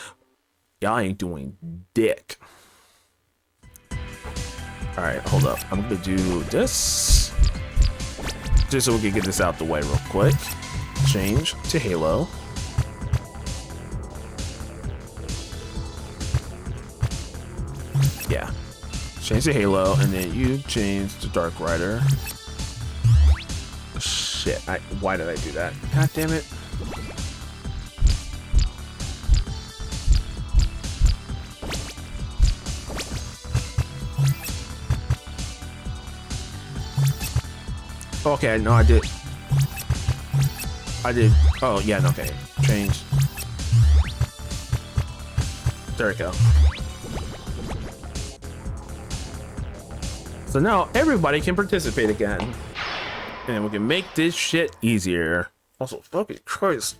y'all ain't doing dick. All right, hold up. I'm gonna do this just so we can get this out the way real quick. Change to Halo. Yeah, change to Halo, and then you change to Dark Rider. Shit, why did I do that? God damn it. Okay, no, I did. Oh, yeah, no, okay. Change. There we go. So now everybody can participate again. And we can make this shit easier. Also, fucking Christ.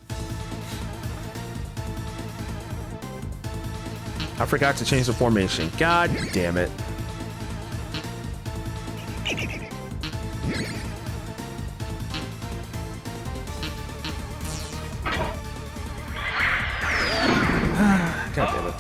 I forgot to change the formation. God damn it. God damn it.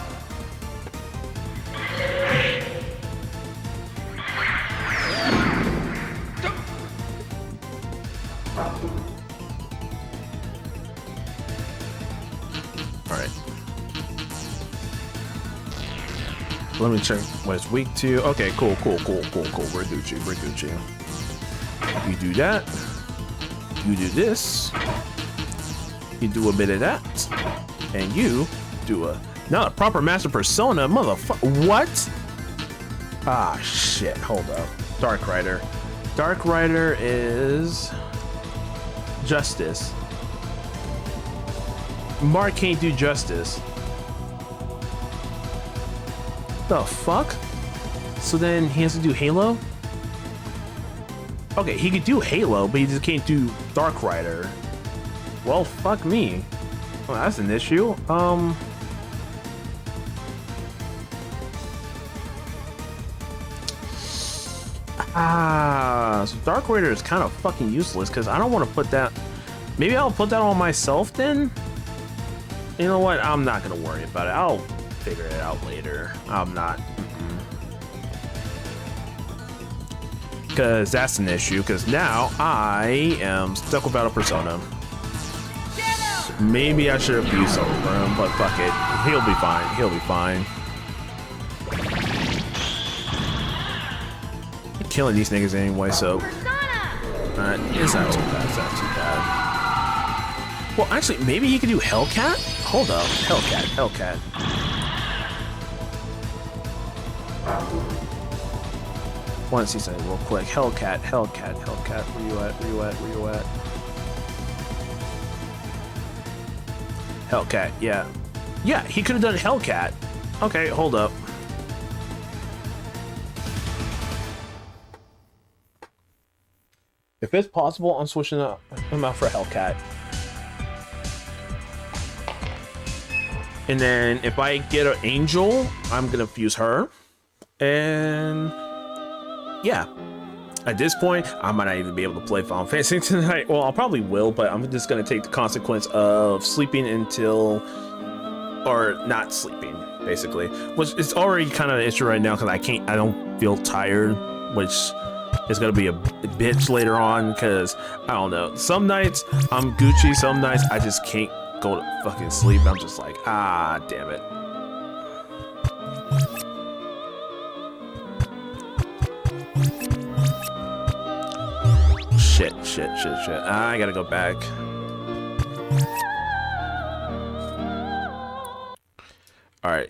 Alright. Let me check what it's weak to. Okay, cool. We're Gucci. You do that. You do this. You do a bit of that. And you do not a proper master persona, motherfucker. What? Ah, shit. Hold up. Dark Rider. Dark Rider is Justice. Mark can't do Justice. The fuck? So then he has to do Halo? Okay, he could do Halo, but he just can't do Dark Rider. Well, fuck me. Well, that's an issue. So Dark Rider is kind of fucking useless, because I don't want to put that. Maybe I'll put that on myself then? You know what? I'm not going to worry about it. I'll figure it out later. I'm not. Because that's an issue, because now I am stuck without a persona. Maybe I should have used something for him, but fuck it. He'll be fine. He'll be fine. I'm killing these niggas anyway, so. It's not too bad. It's not too bad. Well, actually, maybe he could do Hellcat? Hold up. Hellcat. Want to see something real quick. Hellcat. Where you at? Hellcat, yeah. Yeah, he could have done Hellcat. Okay, hold up. If it's possible, I'm switching up. I'm out for Hellcat. And then if I get an Angel, I'm gonna fuse her. And yeah. At this point, I might not even be able to play Final Fantasy tonight. Well, I probably will, but I'm just gonna take the consequence of sleeping until, or not sleeping, basically. Which is already kind of an issue right now because I don't feel tired, which is gonna be a bitch later on because I don't know. Some nights I'm Gucci, some nights I just can't go to fucking sleep. I'm just like, ah, damn it. Shit. I gotta go back. All right.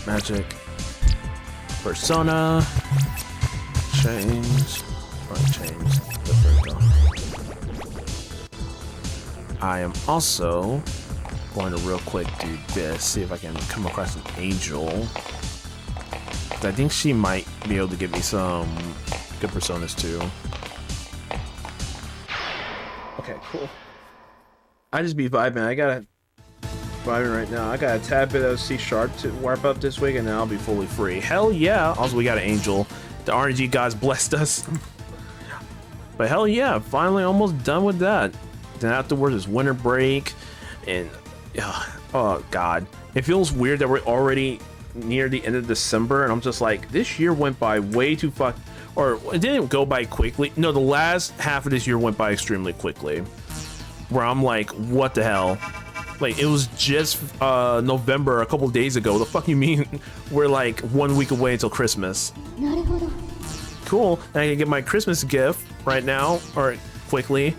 Magic. Persona. Change. Change. There we go. I am also going to real quick do this. See if I can come across an Angel. I think she might be able to give me some good personas too. Okay, cool. I just be vibing. I gotta vibing right now. I got a tad bit of C# to warp up this week, and then I'll be fully free. Hell yeah! Also, we got an Angel. The RNG gods blessed us. But hell yeah! Finally, almost done with that. Then afterwards is winter break, and oh god, it feels weird that we're already near the end of December, and I'm just like, this year went by way too or it didn't go by quickly. No, the last half of this year went by extremely quickly, where I'm like, what the hell? Like, it was just November a couple days ago. The fuck you mean we're like 1 week away until Christmas? Cool. And I can get my Christmas gift right now, or quickly,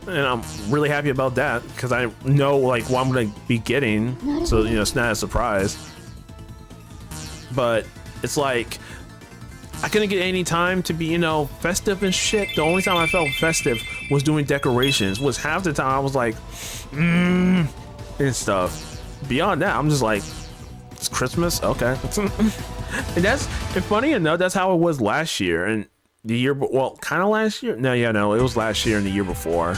and I'm really happy about that because I know like what I'm gonna be getting, so you know it's not a surprise. But it's like I couldn't get any time to be, you know, festive and shit. The only time I felt festive was doing decorations. Was half the time I was like, and stuff. Beyond that, I'm just like, it's Christmas, okay. And funny enough, that's how it was last year and the year. Well, kind of last year. No, it was last year and the year before.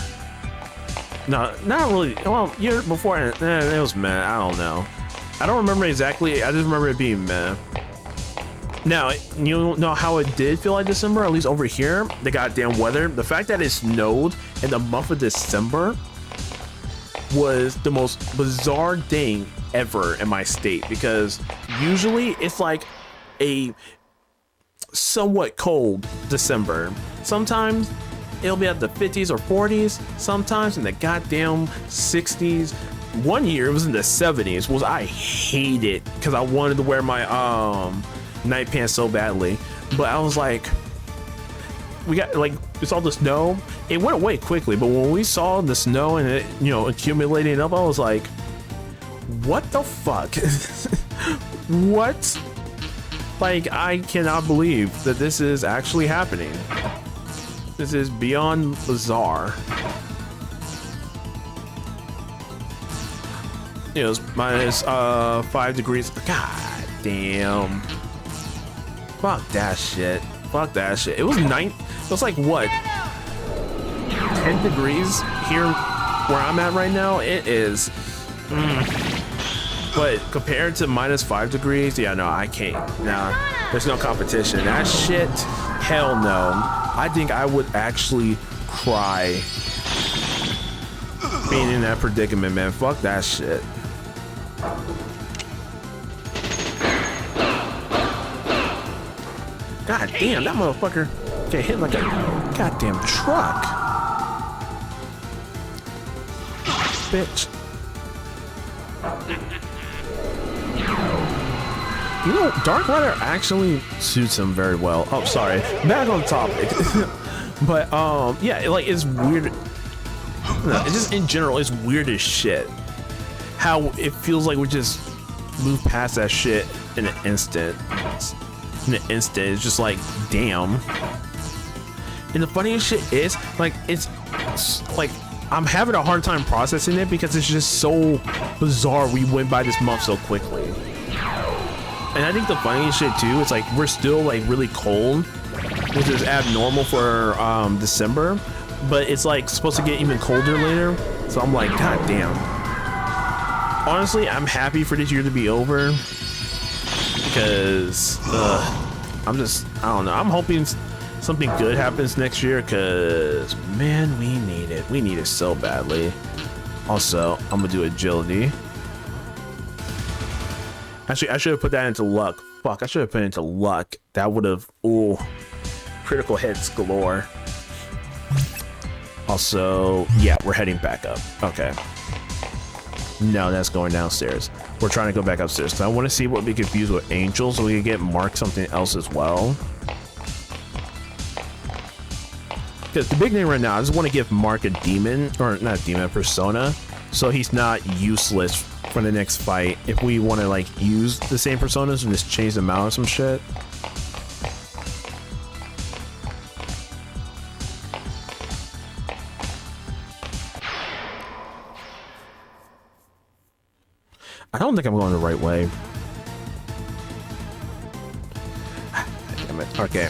No, not really. Well, year before, it was meh. I don't know. I don't remember exactly. I just remember it being meh. Now, you know how it did feel like December, at least over here, the goddamn weather. The fact that it snowed in the month of December was the most bizarre thing ever in my state, because usually it's like a somewhat cold December. Sometimes it'll be at the 50s or 40s, sometimes in the goddamn 60s. One year it was in the 70s, was I hate it because I wanted to wear my night pants so badly. But I was like, we saw the snow. It went away quickly, but when we saw the snow and it, you know, accumulating up, I was like, what the fuck? What? Like, I cannot believe that this is actually happening. This is beyond bizarre. You know, it's minus 5 degrees. God damn. Fuck that shit. Fuck that shit. It was it was like what? 10 degrees here where I'm at right now. It is. But compared to minus 5 degrees, yeah, no, I can't. Nah, there's no competition. That shit, hell no. I think I would actually cry being in that predicament, man. Fuck that shit. God damn, that motherfucker get hit like a goddamn truck. Bitch. You know, dark weather actually suits him very well. Oh, sorry. Back on topic. But, yeah, like, it's weird. No, it's just, in general, it's weird as shit. How it feels like we just move past that shit in an instant. It's just like, damn. And the funniest shit is, like, it's like, I'm having a hard time processing it because it's just so bizarre we went by this month so quickly. And I think the funny shit too, it's like we're still like really cold, which is abnormal for December, but it's like supposed to get even colder later. So I'm like, god damn. Honestly, I'm happy for this year to be over because I don't know. I'm hoping something good happens next year because man, we need it. We need it so badly. Also, I'm gonna do agility. Actually, I should have put that into luck. Fuck, I should have put it into luck. That would have, ooh, critical hits galore. Also, yeah, we're heading back up. Okay. No, that's going downstairs. We're trying to go back upstairs because I want to see what we could fuse with angels so we can get Mark something else as well. Because the big thing right now, I just want to give Mark a demon, or not demon, a persona, so he's not useless for the next fight. If we want to like use the same personas and just change them out or some shit. I don't think I'm going the right way. Damn it. Okay.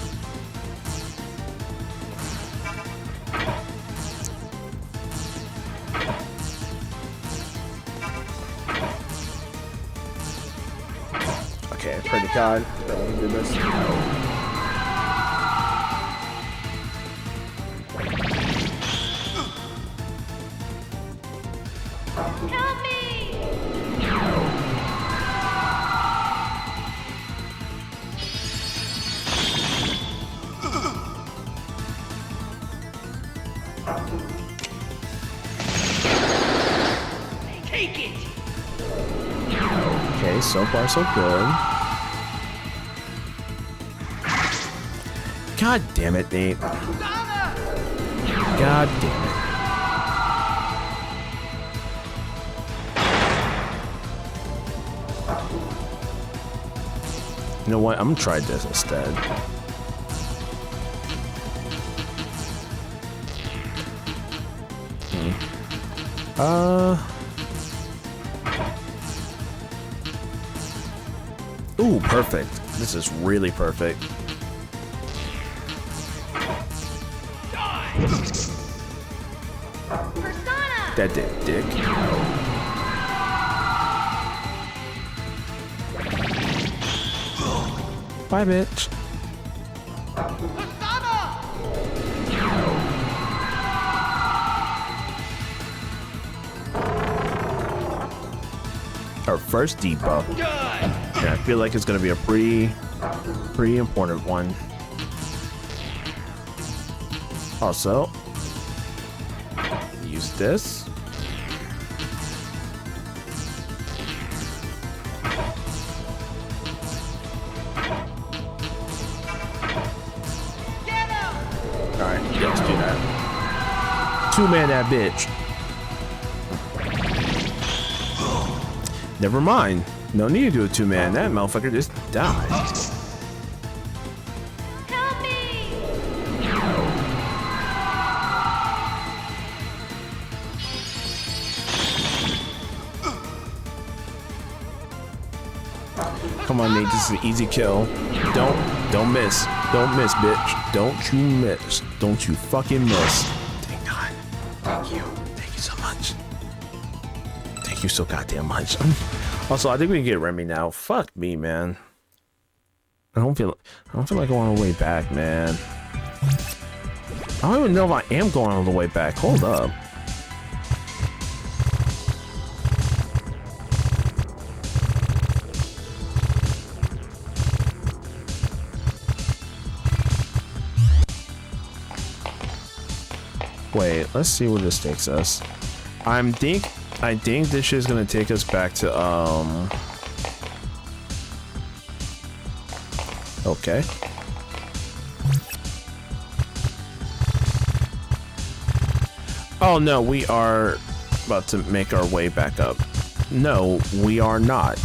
Okay, pray to God that we did this. Help me! Take it! Okay, so far so good. God damn it, Nate. God damn it. You know what? I'm gonna try this instead. Ooh, perfect. This is really perfect. Persona! That did, dick. Bye, bitch. Our first debuff. Yeah, I feel like it's gonna be a pretty important one. Also, use this. Alright, yeah, let's do that. Two-man that bitch. Never mind. No need to do a two-man. That motherfucker just died. Help me! Come on, Nate. This is an easy kill. Don't miss. Don't miss, bitch. Don't you miss. Don't you fucking miss. Thank God. Thank you. Thank you so much. Thank you so goddamn much. Also, I think we can get Remy now. Fuck me, man. I don't feel like going all the way back, man. I don't even know if I am going all the way back. Hold up. Wait, let's see where this takes us. I think this shit is gonna take us back to okay. Oh no, we are about to make our way back up. No, we are not.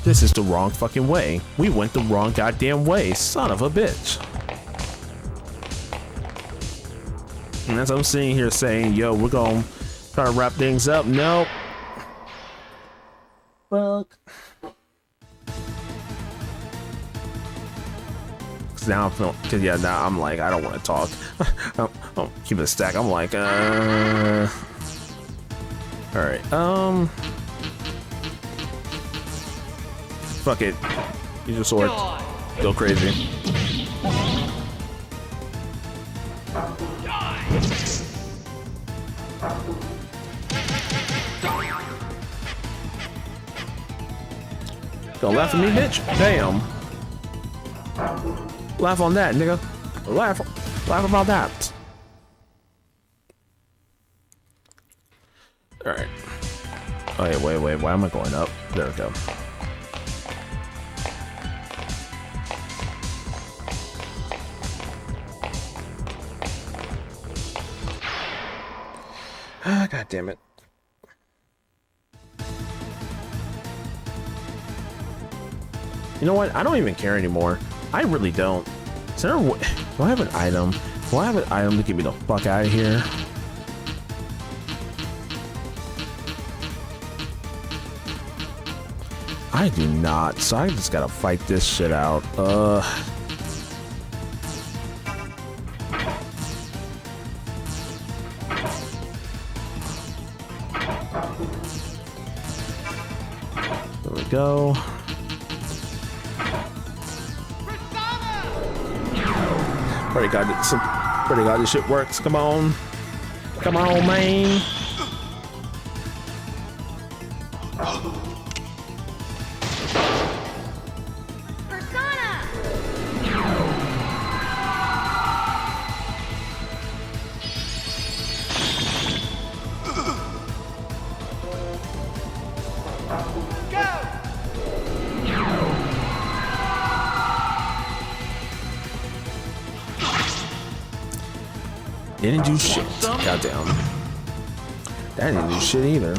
This is the wrong fucking way. We went the wrong goddamn way, son of a bitch. And as I'm sitting here saying, yo, we're gonna try to wrap things up. Nope. Fuck. Cause now now I'm like, I don't want to talk. I'm keep it a stack. I'm like, all right, fuck it. Use your sword. Die. Go crazy. Don't laugh at me, bitch. Damn. Laugh on that, nigga. Laugh about that. All right. Oh, yeah, wait. Why am I going up? There we go. Ah, God damn it. You know what? I don't even care anymore. I really don't. Do I have an item? Do I have an item to get me the fuck out of here? I do not. So I just gotta fight this shit out. There we go. Pretty god, this shit works. Come on, man. Persona! Didn't do shit. Goddamn. That didn't do shit either.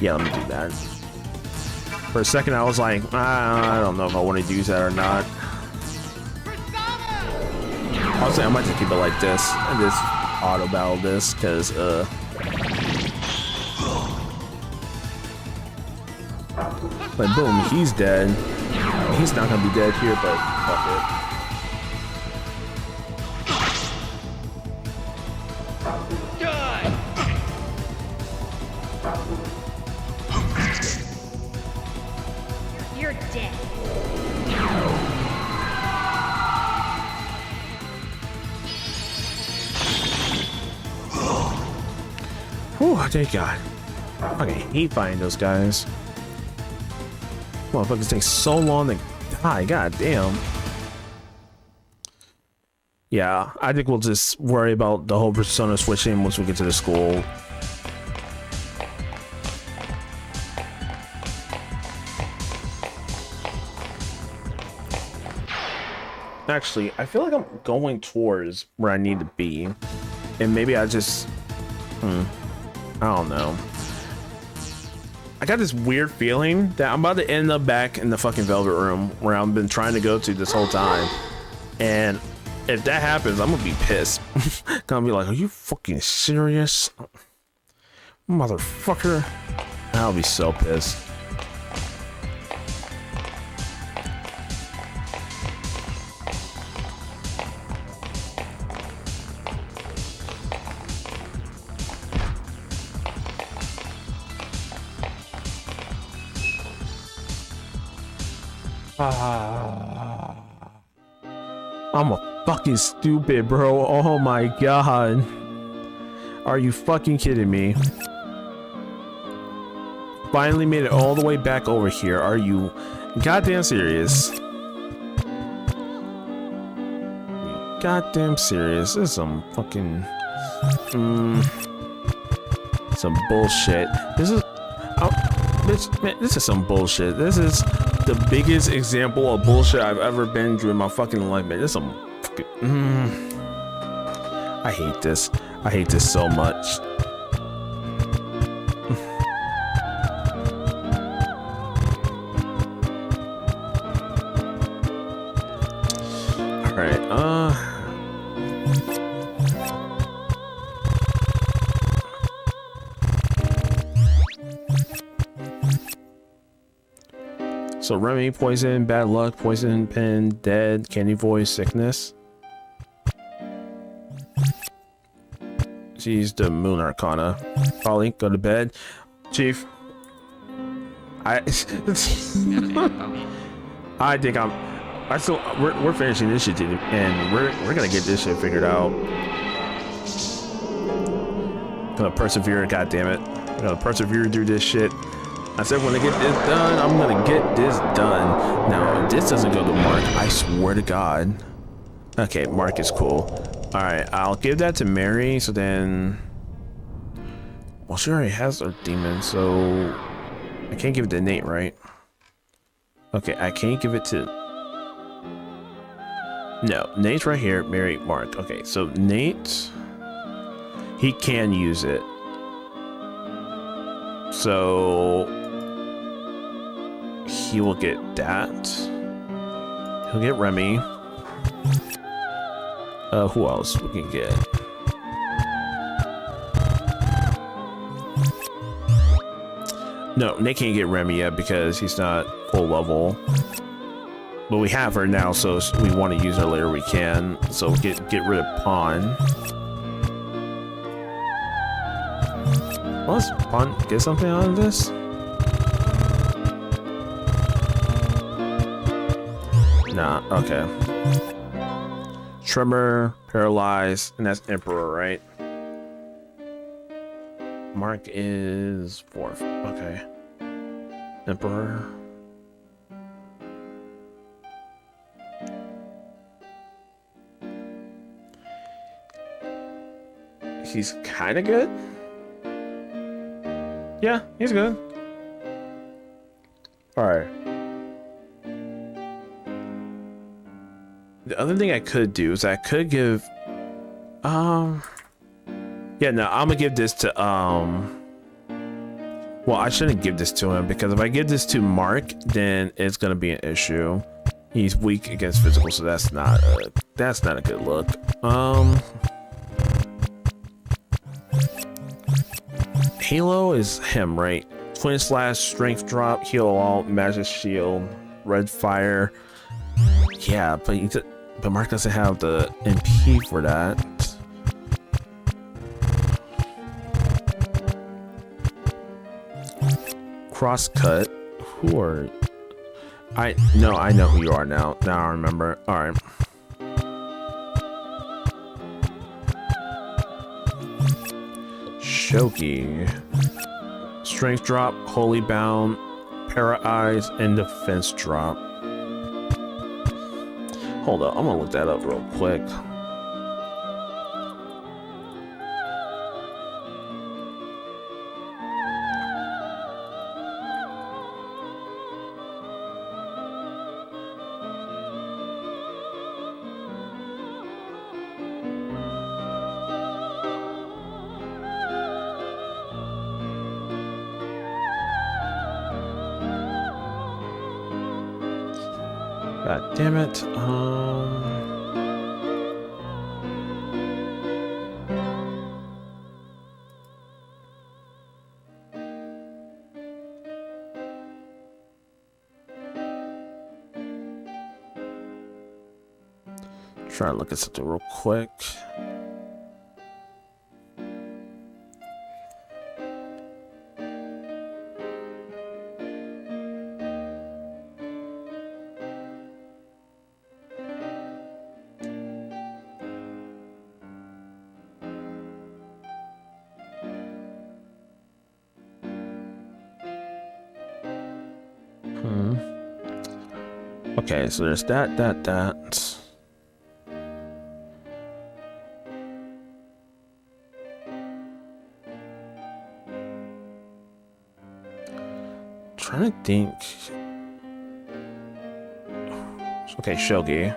Yeah, let me do that. For a second, I was like, I don't know if I want to use that or not. Honestly, I might just keep it like this and just auto battle this, because like boom, he's dead. He's not gonna be dead here, but fuck it. You're dead. Whew, thank God. I hate fighting those guys. Motherfuckers take so long to die, god damn. Yeah, I think we'll just worry about the whole persona switching once we get to the school. Actually, I feel like I'm going towards where I need to be. And maybe I just... I don't know. I got this weird feeling that I'm about to end up back in the fucking Velvet Room where I've been trying to go to this whole time. And if that happens, I'm gonna be pissed. Gonna be like, are you fucking serious? Motherfucker. I'll be so pissed. I'm a fucking stupid, bro. Oh my god. Are you fucking kidding me? Finally made it all the way back over here. Are you goddamn serious? Goddamn serious. This is some fucking some bullshit. This is bitch, man, this is some bullshit. This is the biggest example of bullshit I've ever been through in my fucking life, man. This is some fucking I hate this. I hate this so much. All right. So Remy, poison, bad luck, poison, pen, dead, candy voice, sickness. She's the moon arcana. Polly, go to bed. Chief. I think we're finishing this shit, dude, and we're gonna get this shit figured out. Gonna persevere, god damn it. Gonna persevere through this shit. I said when I get this done, I'm gonna get this done. Now, if this doesn't go to Mark, I swear to God. Okay, Mark is cool. Alright, I'll give that to Mary, so then... Well, she already has her demon, so... I can't give it to Nate, right? Okay, I can't give it to... No, Nate's right here, Mary, Mark. Okay, so Nate... He can use it. So... He will get that. He'll get Remy. Who else we can get? No, Nick can't get Remy yet because he's not full level. But we have her now, so if we want to use her later, we can. So get rid of Pawn. Well, let's Pawn get something out of this. Nah, okay. Tremor, paralyzed, and that's Emperor, right? Mark is 4th. Okay. Emperor. He's kind of good. Yeah, he's good. All right. The other thing I could do is I could give, yeah, no, I'm gonna give this to, well, I shouldn't give this to him because if I give this to Mark, then it's gonna be an issue. He's weak against physical, so that's not a good look. Halo is him, right? Twin slash, strength drop, heal all, magic shield, red fire. Yeah, but Mark doesn't have the MP for that. Crosscut. Who are... I know who you are now. Now I remember. Alright. Shoki. Strength drop, holy bound, para eyes, and defense drop. Hold up, I'm gonna look that up real quick. God damn it. Try to look at something real quick. Okay, so there's that. Trying to think. Okay, Shogi.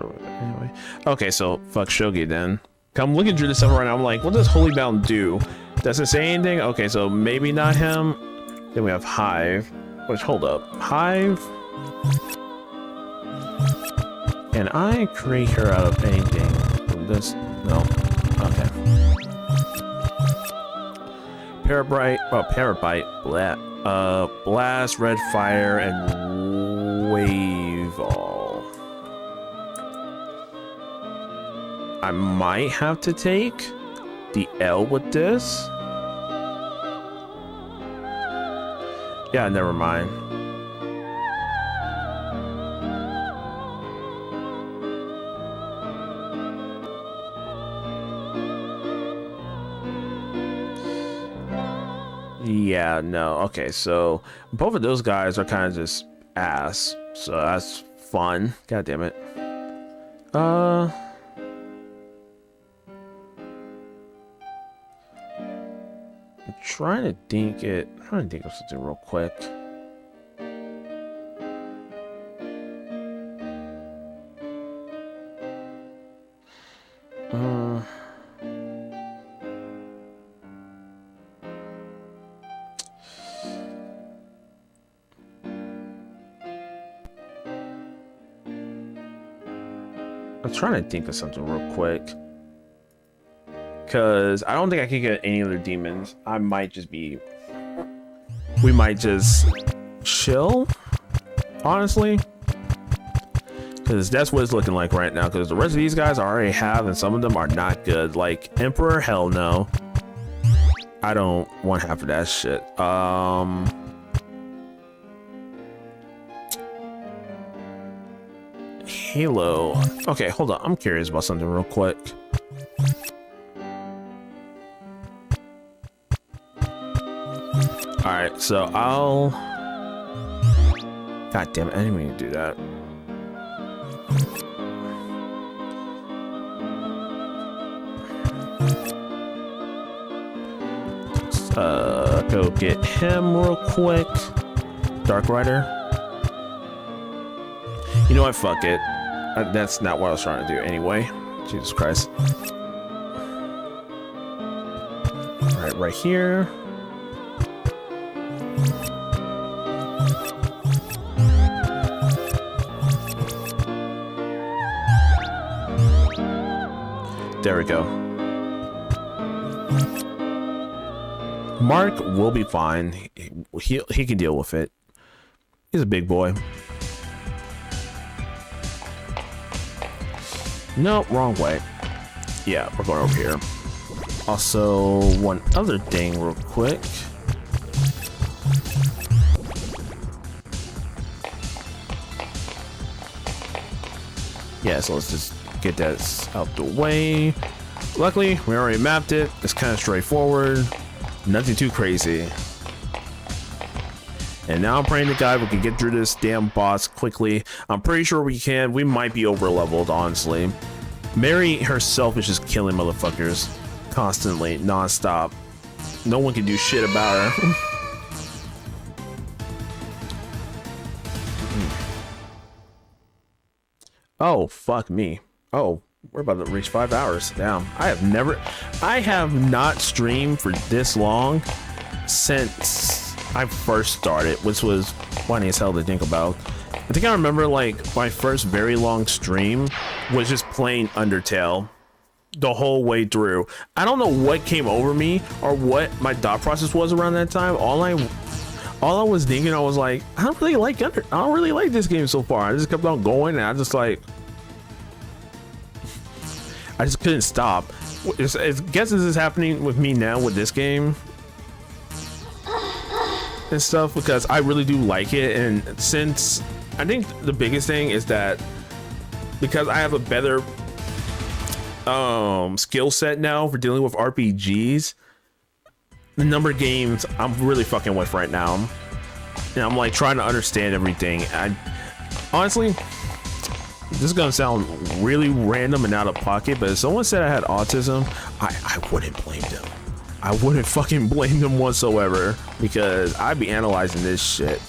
Anyway, okay, so fuck Shogi then. I'm looking through this stuff right now. I'm like, what does Holy Bound do? Does it say anything? Okay, so maybe not him. Then we have Hive. Which, hold up, Hive. Can I create her out of anything from this? No. Okay. Parabite, Blast, Red Fire, and Wave All. I might have to take the L with this. Yeah, never mind. Yeah, no. Okay, so both of those guys are kind of just ass. So that's fun. God damn it. I'm trying to think of something real quick. I'm trying to think of something real quick. Because I don't think I can get any other demons. We might just chill, honestly. Because that's what it's looking like right now. Because the rest of these guys I already have, and some of them are not good. Like Emperor, hell no. I don't want half of that shit. Halo. Okay, hold on. I'm curious about something real quick. Alright, so I'll... God damn it, I didn't mean to do that. Go get him real quick. Dark Rider. You know what? Fuck it. That's not what I was trying to do anyway. Jesus Christ. Alright, right here. There we go. Mark will be fine. He can deal with it. He's a big boy. No, wrong way. Yeah, we're going over here. Also, one other thing real quick. Yeah, so let's just get that out the way. Luckily, we already mapped it. It's kind of straightforward. Nothing too crazy. And now I'm praying to God we can get through this damn boss quickly. I'm pretty sure we can. We might be over leveled, honestly. Mary herself is just killing motherfuckers constantly, non-stop. No one can do shit about her. Oh, fuck me. Oh, we're about to reach 5 hours. Damn. I have not streamed for this long since I first started, which was funny as hell to think about. I think I remember like my first very long stream was just playing Undertale the whole way through. I don't know what came over me or what my thought process was around that time. All I was thinking, I was like, I don't really like this game so far. I just kept on going, and I just couldn't stop. I guess this is happening with me now with this game and stuff, because I really do like it. And since I think the biggest thing is that because I have a better skill set now for dealing with RPGs, the number of games I'm really fucking with right now, and I'm like trying to understand everything. I honestly, this is gonna sound really random and out of pocket, but if someone said I had autism, I wouldn't blame them. I wouldn't fucking blame them whatsoever, because I'd be analyzing this shit.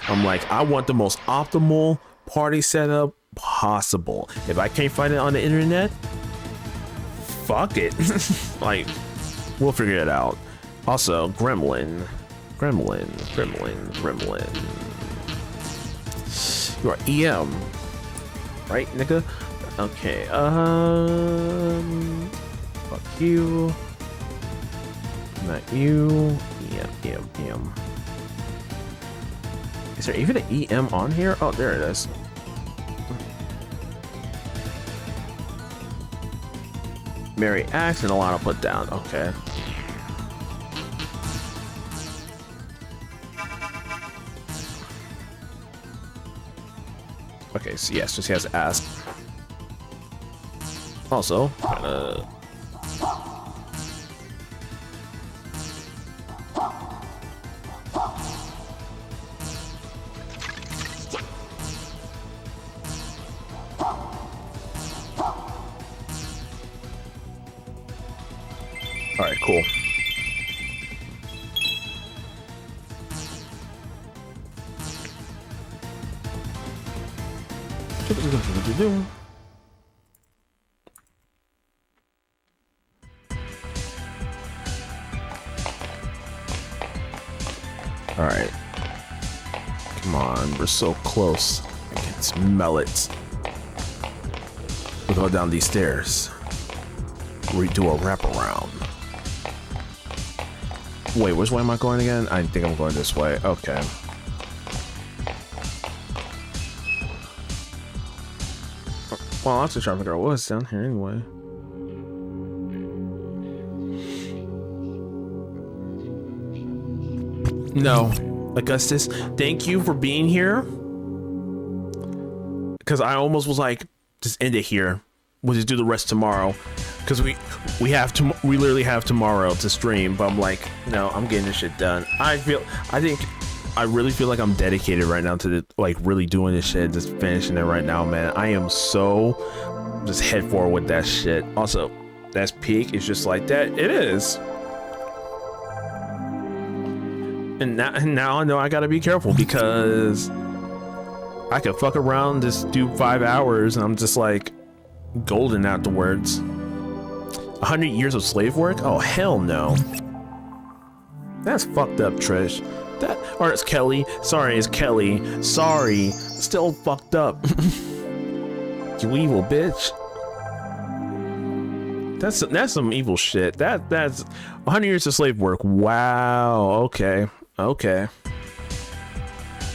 I'm like, I want the most optimal party setup possible. If I can't find it on the internet, fuck it. Like, we'll figure it out. Also, Gremlin. You are EM, right, nigga? Okay. Fuck you. Not you. EM. Is there even an EM on here? Oh, there it is. Mary Axe and Alana put down. Okay. Okay, so yes, just has asked. Also, all right, cool. All right. Come on, we're so close. I can smell it. We'll go down these stairs. We do a wraparound. Wait, which way am I going again? I think I'm going this way. Okay. Well, I'm just trying to figure out what's down here anyway. No, Augustus, thank you for being here. Because I almost was like, just end it here. We'll just do the rest tomorrow. Because we literally have tomorrow to stream. But I'm like, no, I'm getting this shit done. I really feel like I'm dedicated right now to the, like, really doing this shit, just finishing it right now, man. I am so just head forward with that shit. Also, that's peak. It's just like that. It is. And now I know I gotta be careful because I could fuck around, just do 5 hours, and I'm just like golden afterwards. 100 years of slave work? Oh, hell no. That's fucked up, Trish. Or it's Kelly. Sorry, it's Kelly. Sorry. Still fucked up. You evil bitch. That's some evil shit. That's 100 years of slave work. Wow. Okay.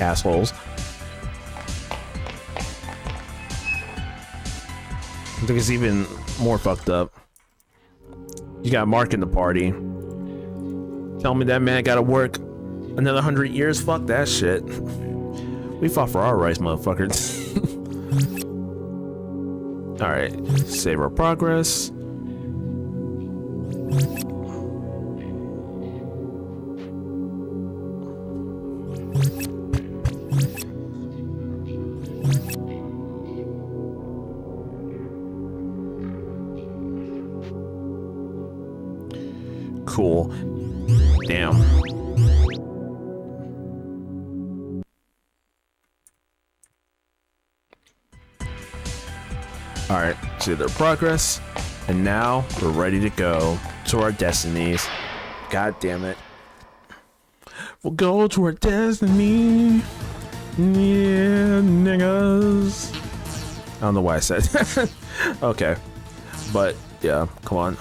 Assholes. I think it's even more fucked up. You got Mark in the party. Tell me that man gotta work another 100 years? Fuck that shit. We fought for our rights, motherfuckers. Alright, save our progress. Cool. Damn. Alright, see their progress. And now we're ready to go to our destinies. God damn it. We'll go to our destiny. Yeah, niggas. I don't know why I said that. Okay. But yeah, come on.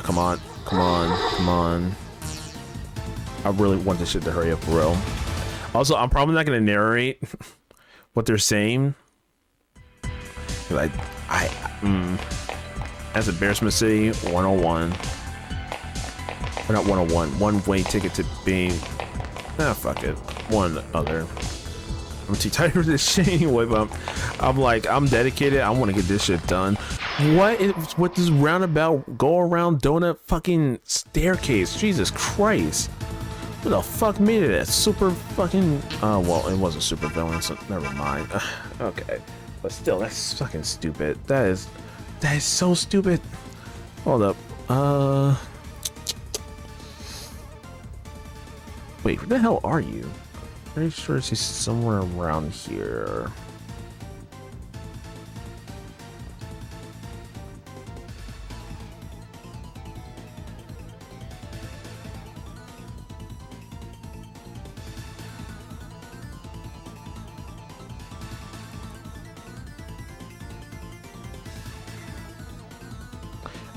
I really want this shit to hurry up for real. Also, I'm probably not gonna narrate what they're saying. Like, as a Bearsmith City 101. Or not 101. One way ticket to being. Fuck it. One other. I'm too tired of this shit anyway, but I'm dedicated. I want to get this shit done. What this roundabout go around donut fucking staircase? Jesus Christ. Who the fuck made it? Super fucking well, it wasn't super villain, so never mind. Okay. But still, that's fucking stupid. That is so stupid. Hold up. Wait, where the hell are you? Pretty sure she's somewhere around here.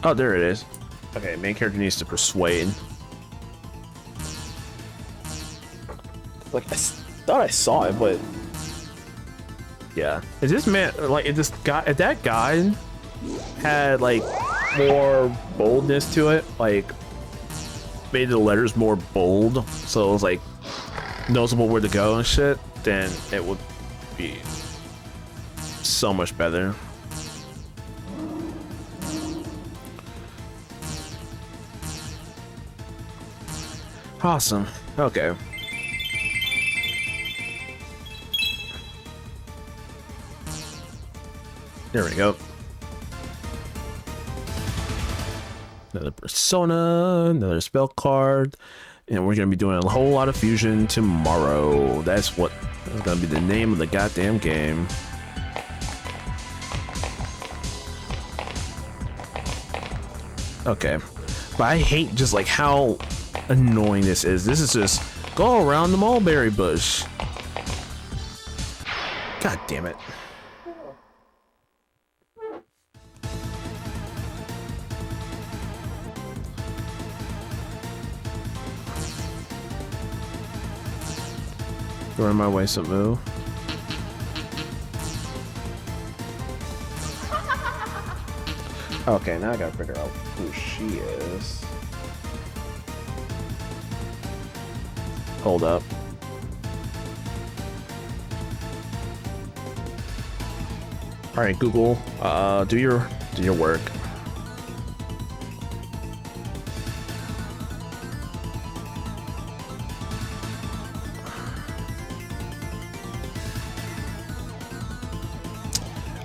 Oh, there it is. Okay, main character needs to persuade. Like, I thought I saw it, but yeah. Is this man like? Is this guy? If that guy had like more boldness to it, like made the letters more bold, so it was like noticeable where to go and shit, then it would be so much better. Awesome. Okay. There we go. Another persona, another spell card, and we're gonna be doing a whole lot of fusion tomorrow. That's gonna be the name of the goddamn game. Okay, but I hate just like how annoying this is. This is just go around the mulberry bush. God damn it. Going my way, some move. Okay, now I gotta figure out who she is. Hold up. All right, Google, do your work.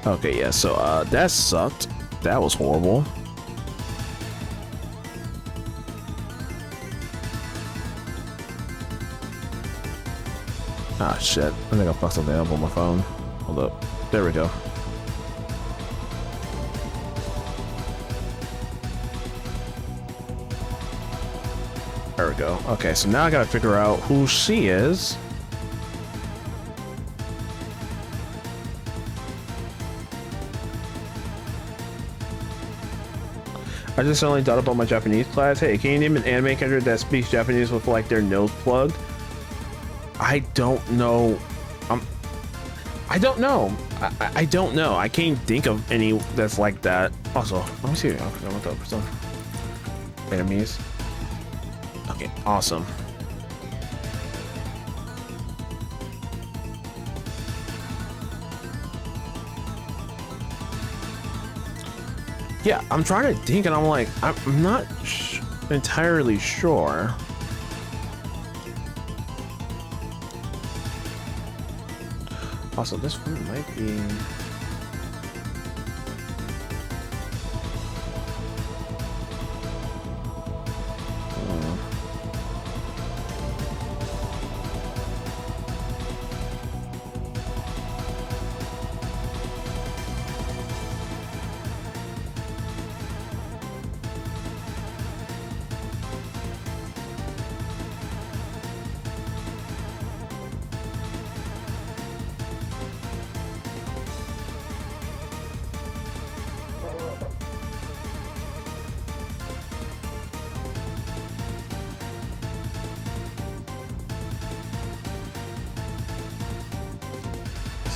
Okay, yeah, so that sucked. That was horrible. Ah, shit. I think I fucked something up on my phone. Hold up. There we go. There we go. Okay, so now I gotta figure out who she is. I just suddenly thought about my Japanese class. Hey, can you name an anime character that speaks Japanese with like their nose plugged? I don't know. I don't know. I don't know. I can't think of any that's like that. Also, let me see. I forgot what the some Vietnamese. Okay, awesome. Yeah, I'm trying to think, and I'm like, I'm not entirely sure. Also, this one might be.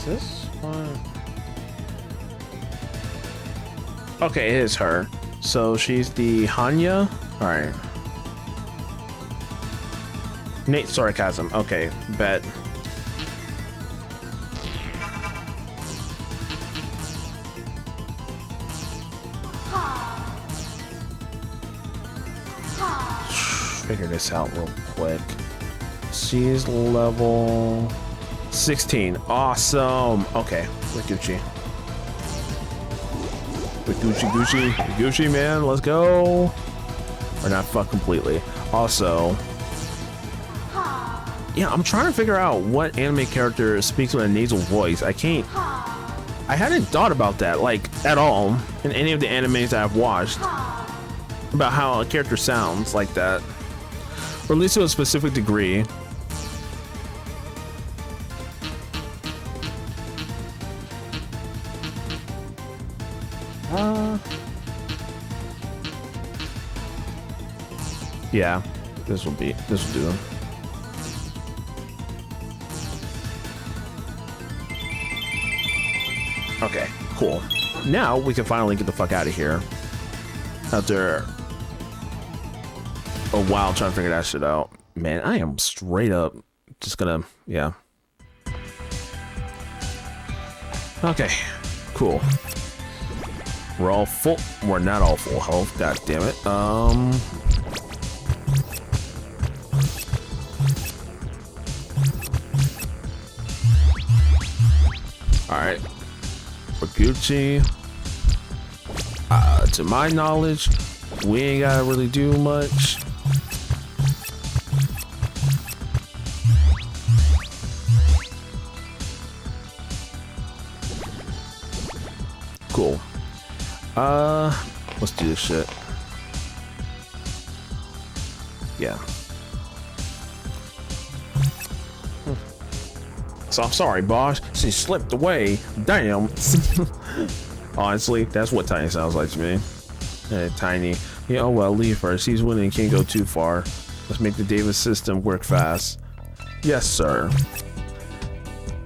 This one. Okay, it is her. So she's the Hanya. All right. Nate sarcasm. Okay, bet. Figure this out real quick. She's level 16. Awesome. Okay, with Gucci. With Gucci, man. Let's go. Or not fuck completely. Also, yeah, I'm trying to figure out what anime character speaks with a nasal voice. I hadn't thought about that, like, at all in any of the animes that I've watched about how a character sounds like that. Or at least to a specific degree. Yeah, this will do them. Okay, cool. Now we can finally get the fuck out of here. After a while trying to figure that shit out. Man, I am straight up just gonna, yeah. Okay, cool. We're all full. We're not all full health. God damn it. All right. For Gucci, to my knowledge, we ain't gotta really do much. Cool. Let's do this shit. Yeah. So I'm sorry, boss. She slipped away. Damn. Honestly, that's what Tiny sounds like to me. Hey, Tiny. Yeah, oh well, leave her. She's winning and can't go too far. Let's make the Davis system work fast. Yes, sir.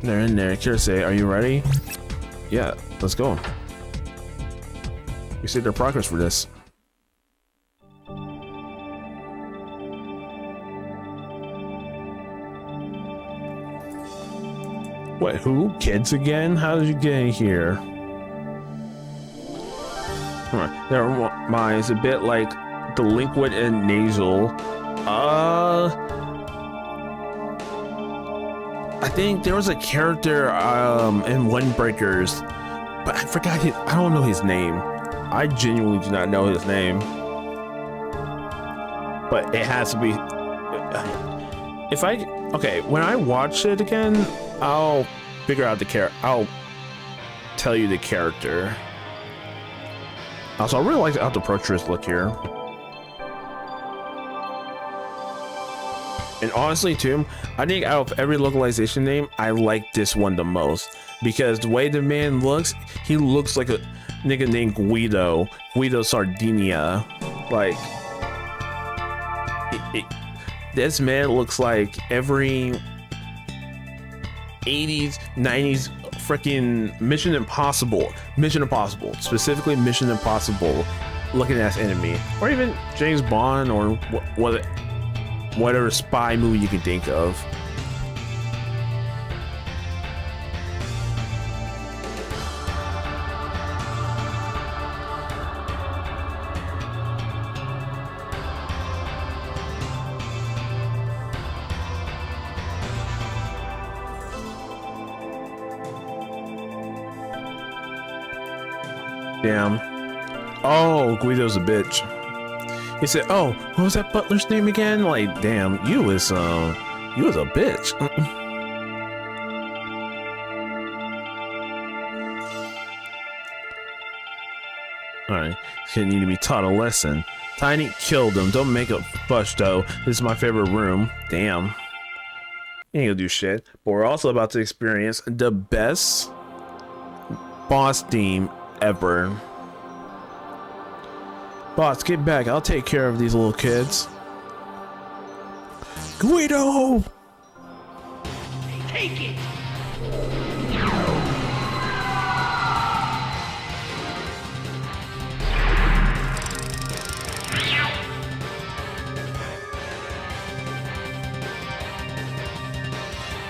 They're in there. Kirsey, are you ready? Yeah, let's go. We see their progress for this. Wait, who? Kids again? How did you get in here? Their minds a bit like delinquent and nasal. I think there was a character in Windbreakers, but I forgot his, I don't know his name. I genuinely do not know his name. But it has to be okay, when I watch it again, I'll figure out the character. I'll tell you the character. Also, I really like how the approachers look here. And honestly, too, I think out of every localization name, I like this one the most. Because the way the man looks, he looks like a nigga named Guido Sardinia. Like, this man looks like every 80s, 90s freaking Mission Impossible, specifically Mission Impossible looking ass enemy, or even James Bond, or whatever spy movie you can think of. Damn. Oh, Guido's a bitch. He said, "Oh, what was that butler's name again?" Like, damn, you was a bitch. All right, he need to be taught a lesson. Tiny killed him. Don't make a fuss, though. This is my favorite room. Damn. Ain't gonna do shit. But we're also about to experience the best boss theme ever. Boss, get back. I'll take care of these little kids. Guido! Take it!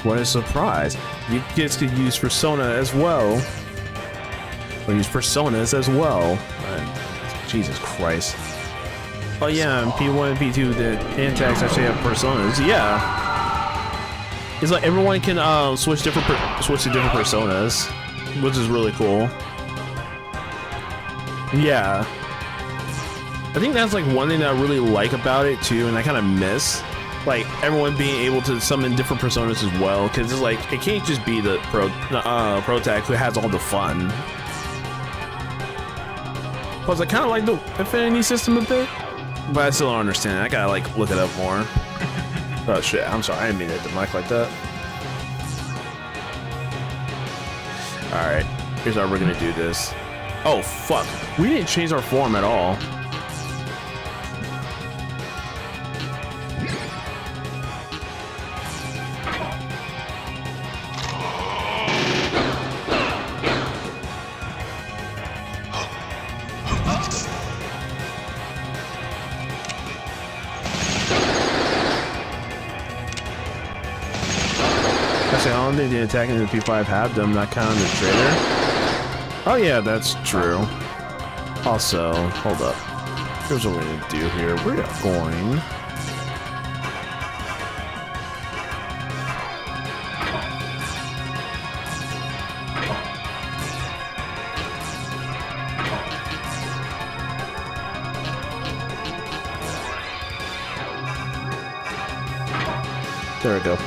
What a surprise. You kids could use Persona as well. Or use Personas as well. Jesus Christ. Oh yeah, and P1 and P2, the antags actually have Personas. Yeah. It's like everyone can switch to different Personas, which is really cool. Yeah. I think that's like one thing that I really like about it too, and I kind of miss. Like everyone being able to summon different Personas as well, because it's like it can't just be the protag who has all the fun. Plus, I kind of like the affinity system a bit, but I still don't understand it. I gotta like look it up more. Oh shit! I'm sorry, I didn't mean to hit the mic like that. All right, here's how we're gonna do this. Oh fuck! We didn't change our form at all. Actually, I don't think the attacking the P5 have them, not counting the trader. Oh yeah, that's true. Also, hold up. Here's what we're gonna do here. We're going... There we go.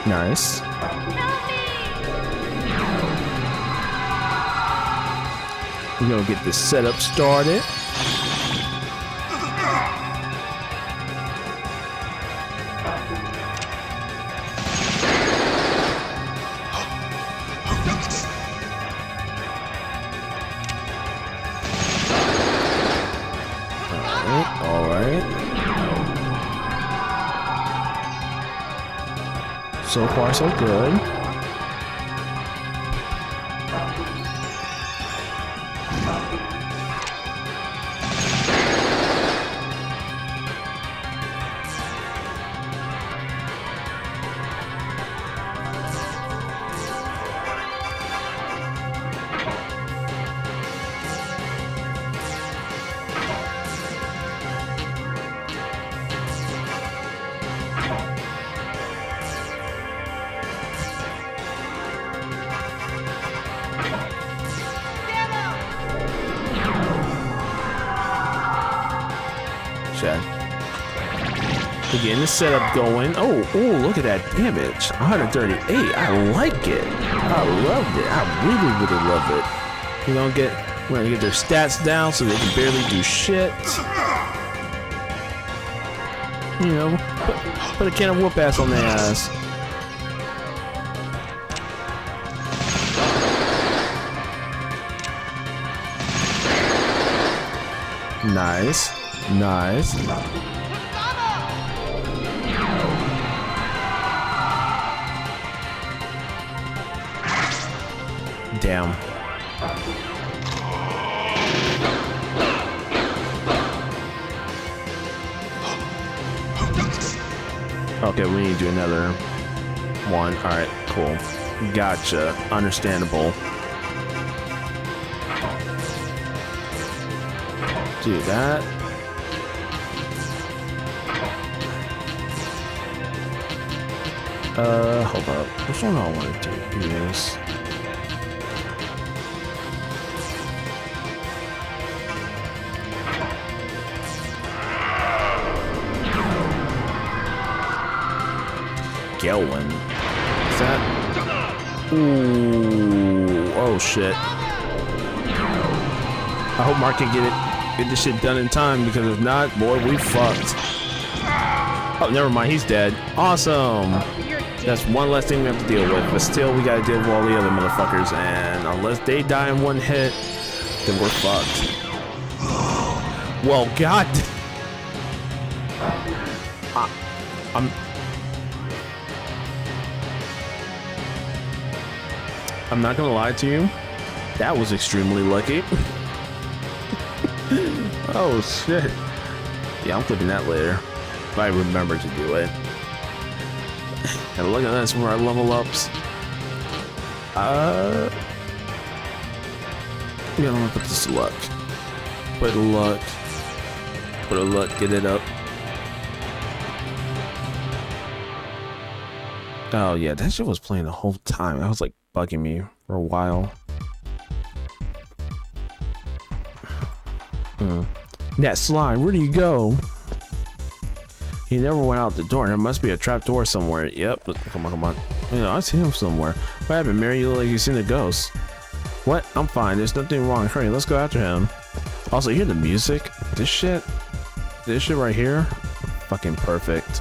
Nice. We're gonna get this setup started. So far, so good. We're getting the setup going. Oh, look at that damage. 138. I like it. I loved it. I really, really love it. We're gonna get their stats down so they can barely do shit. You know, put a can of whoop ass on their ass. Nice. Nice. Damn. Okay, we need to do another one. Alright, cool. Gotcha. Understandable. Do that. Hold up. Which one do I want to do? Yes. Gelwin. Is that? Ooh. Oh shit. I hope Mark can get this shit done in time, because if not, boy, we fucked. Oh, never mind. He's dead. Awesome. That's one less thing we have to deal with, but still, we gotta deal with all the other motherfuckers, and unless they die in one hit, then we're fucked. Well, God. I'm not gonna lie to you. That was extremely lucky. Oh shit. Yeah, I'm clipping that later. If I remember to do it. And look at this, where our level ups. Yeah, I'm gonna put this to luck. Put a luck. Put a luck, get it up. Oh yeah, that shit was playing the whole time. That was like bugging me for a while. That slime, where do you go? He never went out the door. There must be a trap door somewhere. Yep. Come on, come on. You know, I see him somewhere. What happened, Mary? You look like you've seen a ghost. What? I'm fine. There's nothing wrong. Hurry, let's go after him. Also, hear the music? This shit right here? Fucking perfect.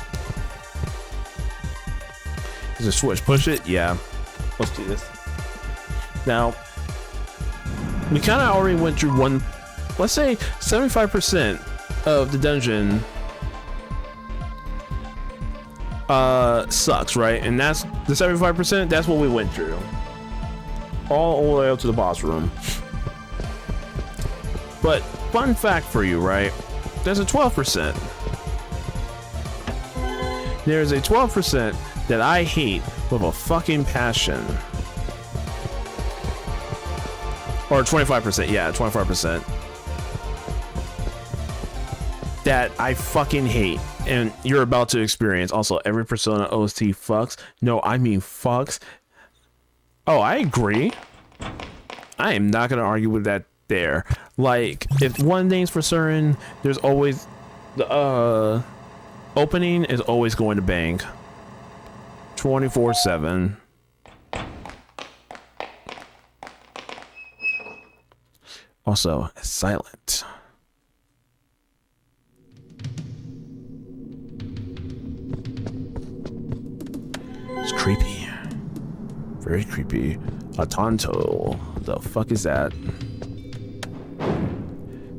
There's a switch. Push it? Yeah. Let's do this. Now, we kind of already went through one, let's say 75% of the dungeon sucks, right? And that's the 75%, that's what we went through. All the way up to the boss room. But fun fact for you, right? There's a 12%. There's a 12% that I hate with a fucking passion. Or 25%, yeah, 25%. That I fucking hate. And you're about to experience. Also, every Persona OST fucks. No, I mean fucks. Oh, I agree. I am not gonna argue with that there. Like, if one thing's for certain, there's always the opening is always going to bang. 24/7. Also, it's silent. It's creepy. Very creepy. A Tonto. The fuck is that?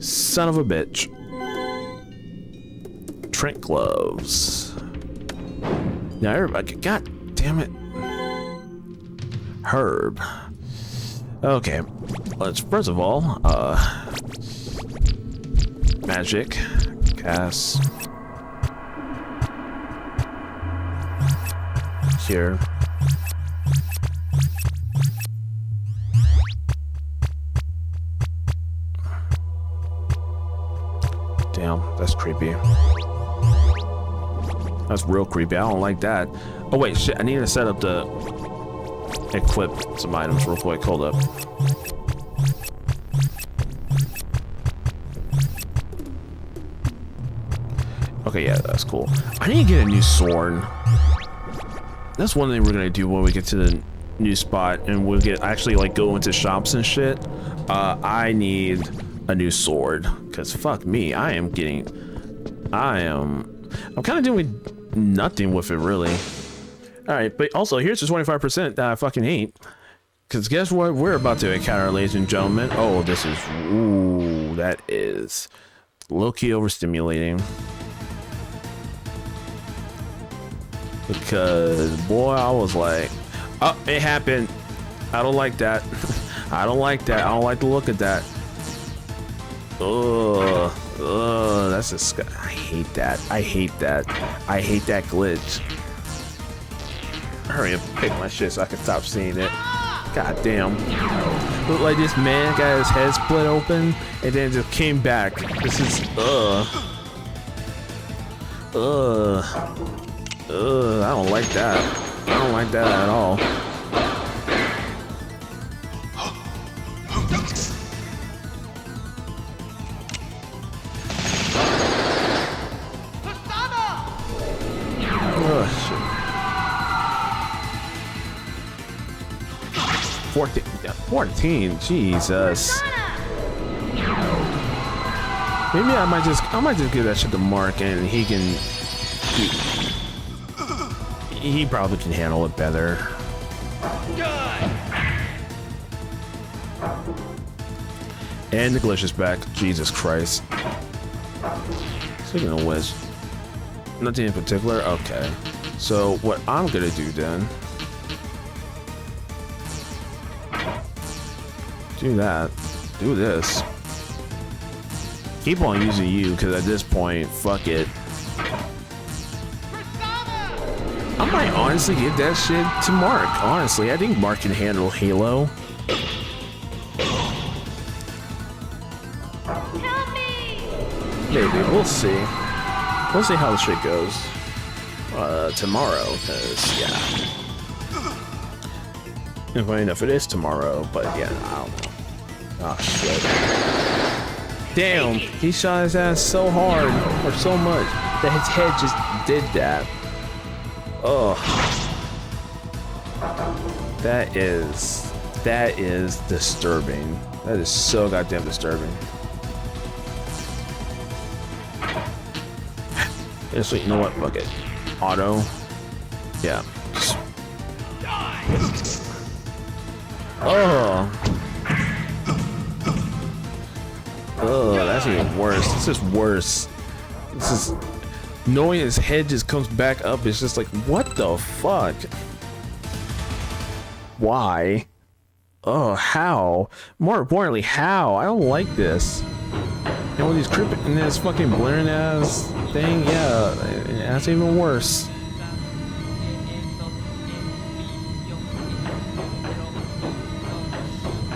Son of a bitch. Trent gloves. Now everybody, god damn it. Herb. Okay, let's first of all, magic, cast. Here. Damn, that's creepy. That's real creepy. I don't like that. Oh wait, shit, I need to set up the equip some items real quick. Hold up. Okay, yeah, that's cool. I need to get a new sword. That's one thing we're gonna do when we get to the new spot and we'll get actually like go into shops and shit. I need a new sword because fuck me, I'm kind of doing nothing with it really. All right, but also here's the 25% that I fucking hate. Because guess what we're about to encounter, ladies and gentlemen? Oh, this is, ooh, that is low-key overstimulating. Because, boy, I was like, oh, it happened. I don't like that. I don't like that. I don't like the look of that. Ugh, that's disgusting. I hate that. I hate that. I hate that glitch. Hurry up, pick my shit so I can stop seeing it. God damn. Look like this man got his head split open and then just came back. This is, I don't like that. I don't like that at all. Oh, shit. 14, Jesus. Maybe I might just give that shit to Mark and he probably can handle it better. And the glitch is back. Jesus Christ. Speaking of which, nothing in particular. Okay. So what I'm gonna do then? Do that. Do this. Keep on using you, because at this point, fuck it. I might honestly give that shit to Mark. Honestly, I think Mark can handle Halo. Help me! Maybe. We'll see. We'll see how the shit goes. Tomorrow, because, yeah. Funny enough, it is tomorrow, but yeah, I don't know. Oh shit. Damn, he shot his ass so hard, or so much, that his head just did that. Ugh. That is disturbing. That is so goddamn disturbing. Yeah, so you know what? Fuck it. Auto. Yeah. Oh. Oh, that's even worse. This is worse. This is knowing his head just comes back up. It's just like, what the fuck? Why? Oh, how? More importantly, how? I don't like this. And all these creeping and this fucking blaring ass thing, yeah, that's even worse.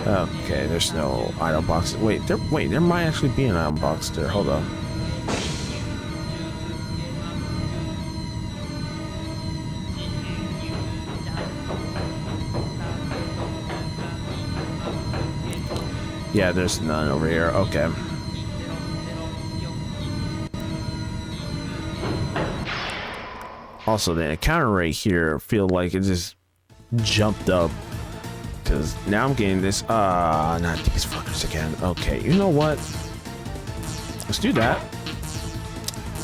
Okay, there's no item box. Wait, there might actually be an item box there. Hold on. Yeah, there's none over here. Okay. Also, the encounter rate here feel like it just jumped up. Because now I'm getting this. Not these fuckers again. Okay, you know what? Let's do that.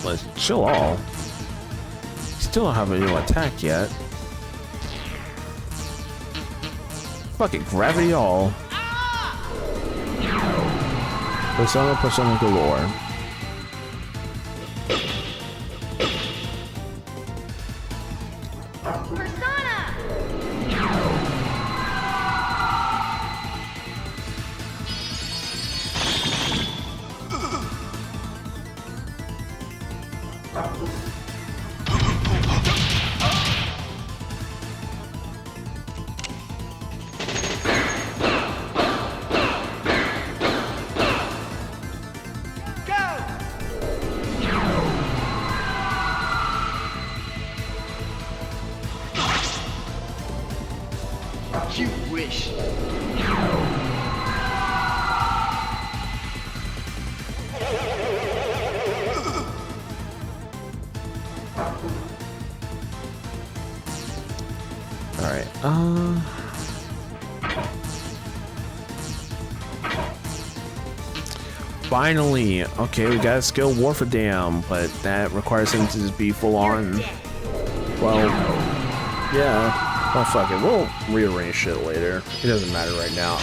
Let's chill all. Still don't have a new attack yet. Fucking gravity all. Persona galore. Persona! You wish. Alright, finally! Okay, we got a skill Warfare Dam, but that requires him to just be full on. Well, yeah. Well, fuck it. We'll rearrange shit later. It doesn't matter right now.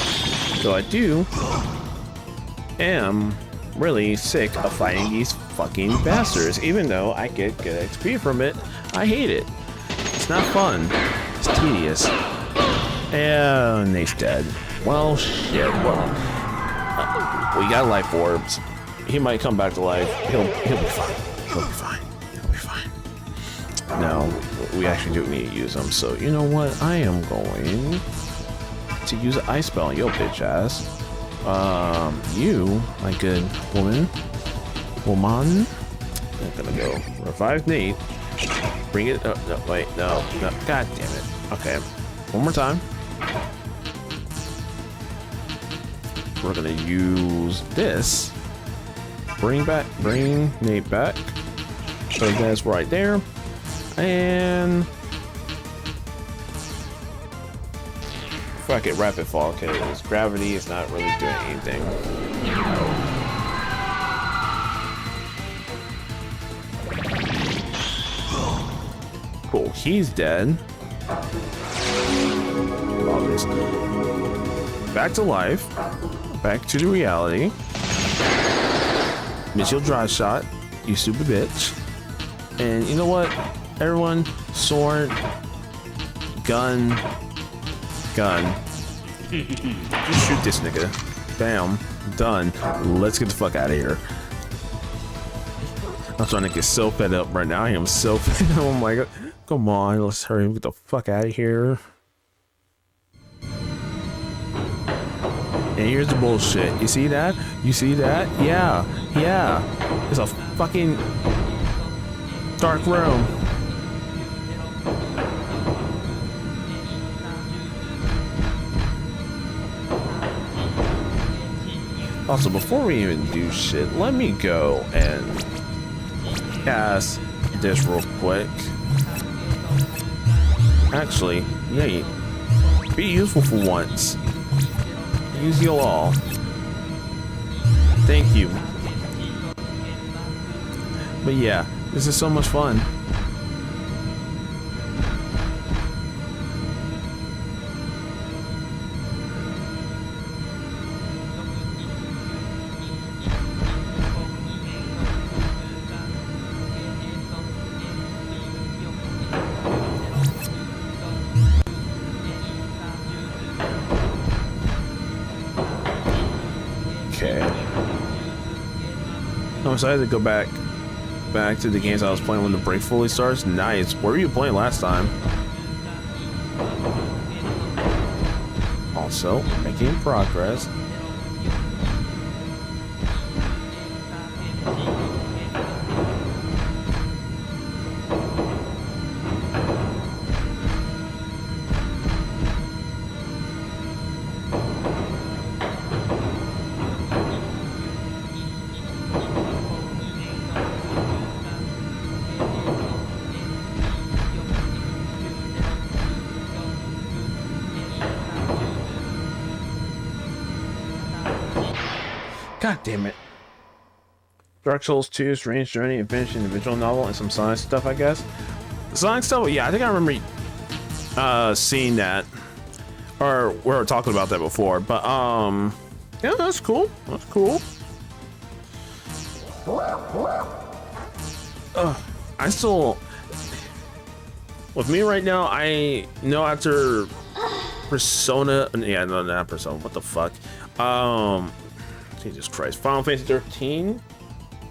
So I am really sick of fighting these fucking bastards. Even though I get good XP from it, I hate it. It's not fun. It's tedious. And Nate's dead. Well, shit. Well, we got life orbs. He might come back to life. He'll be fine. He'll be fine. He'll be fine. No, we actually do need to use them. So you know what? I am going to use an ice spell on your bitch ass. You, my good woman. I'm gonna go revive Nate. Bring it up. No, wait, no. God damn it. Okay, one more time. We're gonna use this. Bring Nate back. So that's right there. And fuck it, rapid fall, because gravity is not really doing anything. Cool, he's dead. Back to life. Back to the reality. Mitchell dry shot, you stupid bitch. And you know what? Everyone, sword, gun. Just shoot this nigga. Bam. Done. Let's get the fuck out of here. I'm trying to get so fed up right now. I am so fed up. Oh my god. Come on, let's hurry and get the fuck out of here. And here's the bullshit. You see that? You see that? Yeah. It's a fucking dark room. Also, before we even do shit, let me go and cast this real quick. Actually, Nate, be useful for once. Use your all. Thank you. But yeah, this is so much fun. Okay. I'm excited to go back to the games I was playing when the break fully starts. Nice. What were you playing last time? Also, making progress. God damn it. Dark Souls 2, Strange Journey, Adventure, individual novel, and some Sonic stuff, I guess. Sonic stuff, yeah, I think I remember seeing that. Or we were talking about that before, but yeah, that's cool. That's cool. I still, with me right now, I know after Persona, yeah, no, not Persona, what the fuck? Jesus Christ, Final Fantasy 13.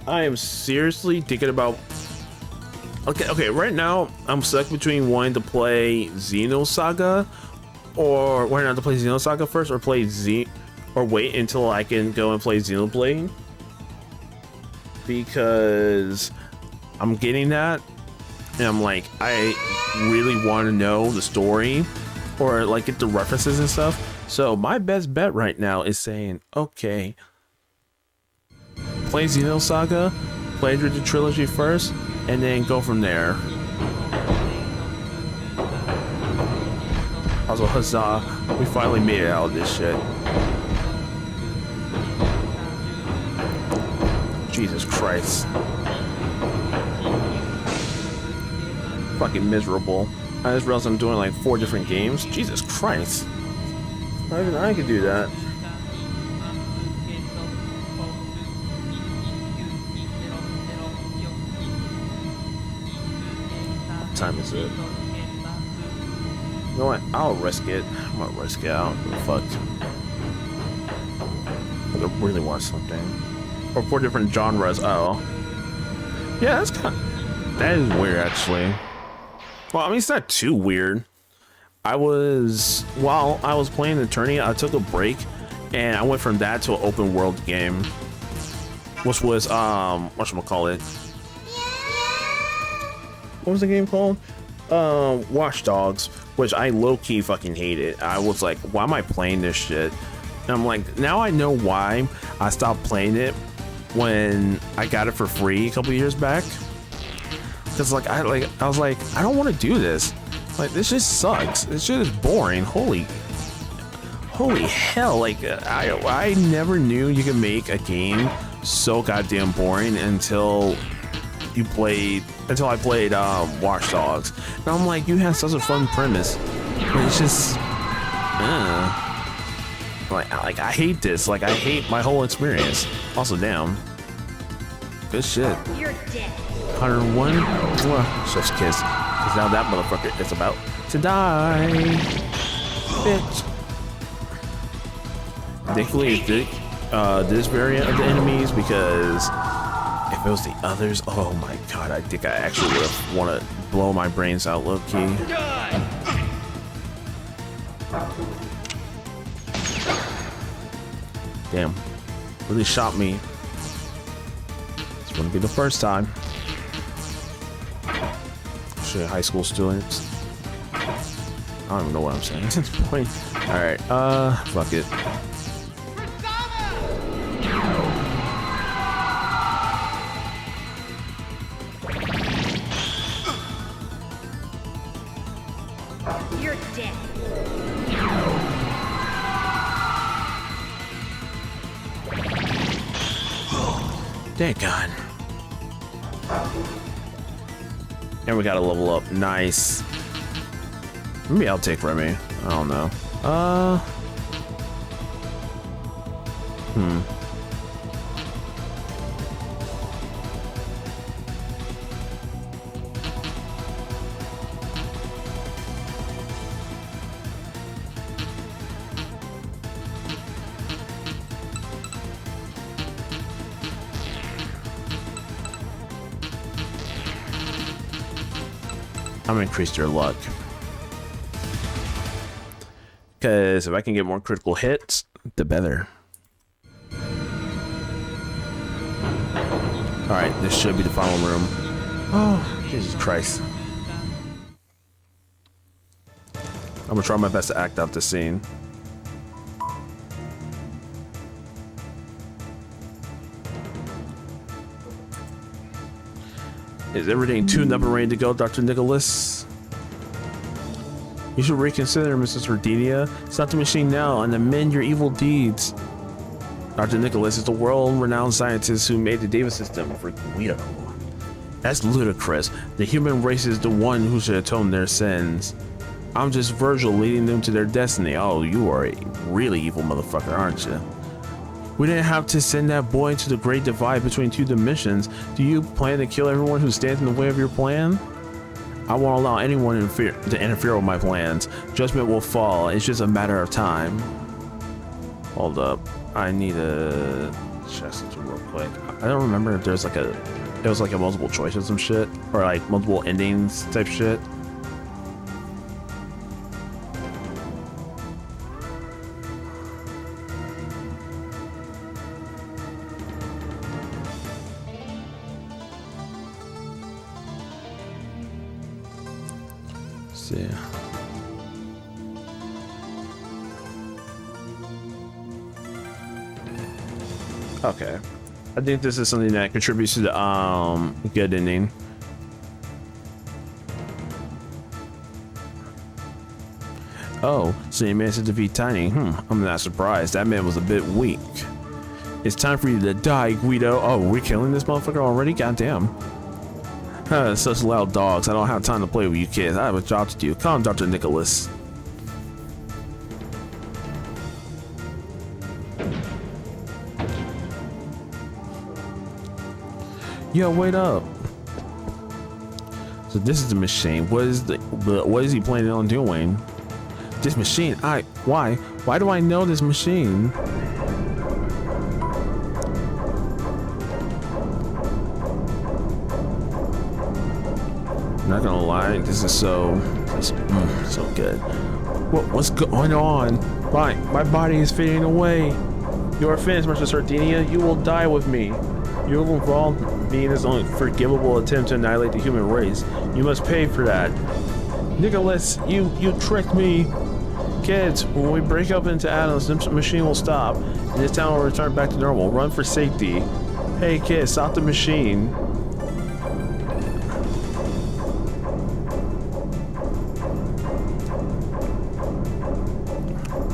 I am seriously thinking about. Okay, right now I'm stuck between wanting to play Xenosaga, or whether not to play Xenosaga first, or or wait until I can go and play Xenoblade, because I'm getting that, and I'm like, I really want to know the story, or like get the references and stuff. So my best bet right now is saying, okay, play Xenosaga, play through the trilogy first, and then go from there. Also, huzzah, we finally made it out of this shit. Jesus Christ. Fucking miserable. I just realized I'm doing like 4 different games. Jesus Christ. Not even I could do that. What time is it? You know what? I'll risk it. I'm gonna risk it. I don't give a fuck. I really want something. Or 4 different genres. Oh. Yeah, that's kind of... That is weird, actually. Well, I mean, it's not too weird. While I was playing Attorney, I took a break, and I went from that to an open world game, which was, whatchamacallit? What was the game called? Watch Dogs, which I low-key fucking hated. I was like, why am I playing this shit? And I'm like, now I know why I stopped playing it when I got it for free a couple years back. Because I was like, I don't want to do this. Like, this just sucks. This shit is boring. Holy hell! Like, I never knew you could make a game so goddamn boring until I played Watch Dogs. And I'm like, you have such a fun premise. And it's just, like I hate this. Like, I hate my whole experience. Also, damn, good shit. You're dead. 101. Chef's kiss. Because now that motherfucker is about to die. Bitch. Thankfully, this variant of the enemies, because if it was the others, oh my god, I think I actually would have want to blow my brains out low key. Damn, really shot me. This wouldn't be the first time. Shit, high school students. I don't even know what I'm saying at this point. All right, fuck it. You're dead. Thank God. And we gotta level up. Nice. Maybe I'll take Remy. I don't know. I'm gonna increase your luck. Because if I can get more critical hits, the better. Alright, this should be the final room. Oh, Jesus Christ. I'm gonna try my best to act out this scene. Is everything tuned up and ready to go, Dr. Nicholas? You should reconsider, Mrs. Sardinia. Stop the machine now and amend your evil deeds. Dr. Nicholas is the world-renowned scientist who made the Davis system for Guido. That's ludicrous. The human race is the one who should atone their sins. I'm just Virgil leading them to their destiny. Oh, you are a really evil motherfucker, aren't you? We didn't have to send that boy into the great divide between two dimensions. Do you plan to kill everyone who stands in the way of your plan? I won't allow anyone to interfere with my plans. Judgment will fall. It's just a matter of time. Hold up. I need to check something real quick. I don't remember if there's like it was like a multiple choice or some shit. Or like multiple endings type shit. See. Okay. I think this is something that contributes to the good ending. Oh, so you managed to defeat Tiny. I'm not surprised. That man was a bit weak. It's time for you to die, Guido. Oh, we're killing this motherfucker already? Goddamn. Such loud dogs. I don't have time to play with you kids. I have a job to do. Come on, Dr. Nicholas. Yo, wait up. So this is the machine. What is he planning on doing? This machine. Why do I know this machine? I'm not gonna lie, this is so good. What's going on? My body is fading away. You are finished, Mr. Sardinia. You will die with me. You will involve me in this unforgivable attempt to annihilate the human race. You must pay for that. Nicholas, you tricked me. Kids, when we break up into atoms, the machine will stop, and this town will return back to normal. Run for safety. Hey kids, stop the machine.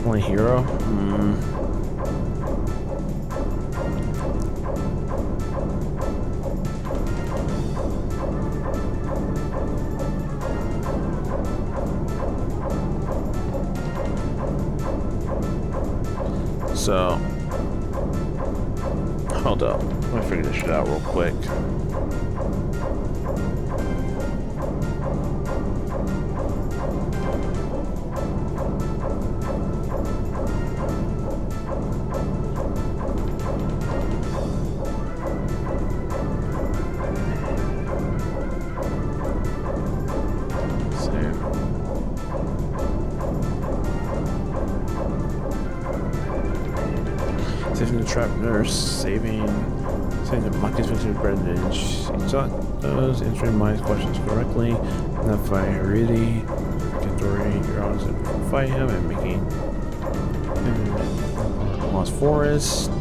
My hero? So, hold up. Let me figure this shit out real quick. Saving the trapped nurse, saving the monkeys with the brethren. She thought those answering my questions correctly. Not fighting her really. Kendori, you're honest to fight him and making him Lost Forest.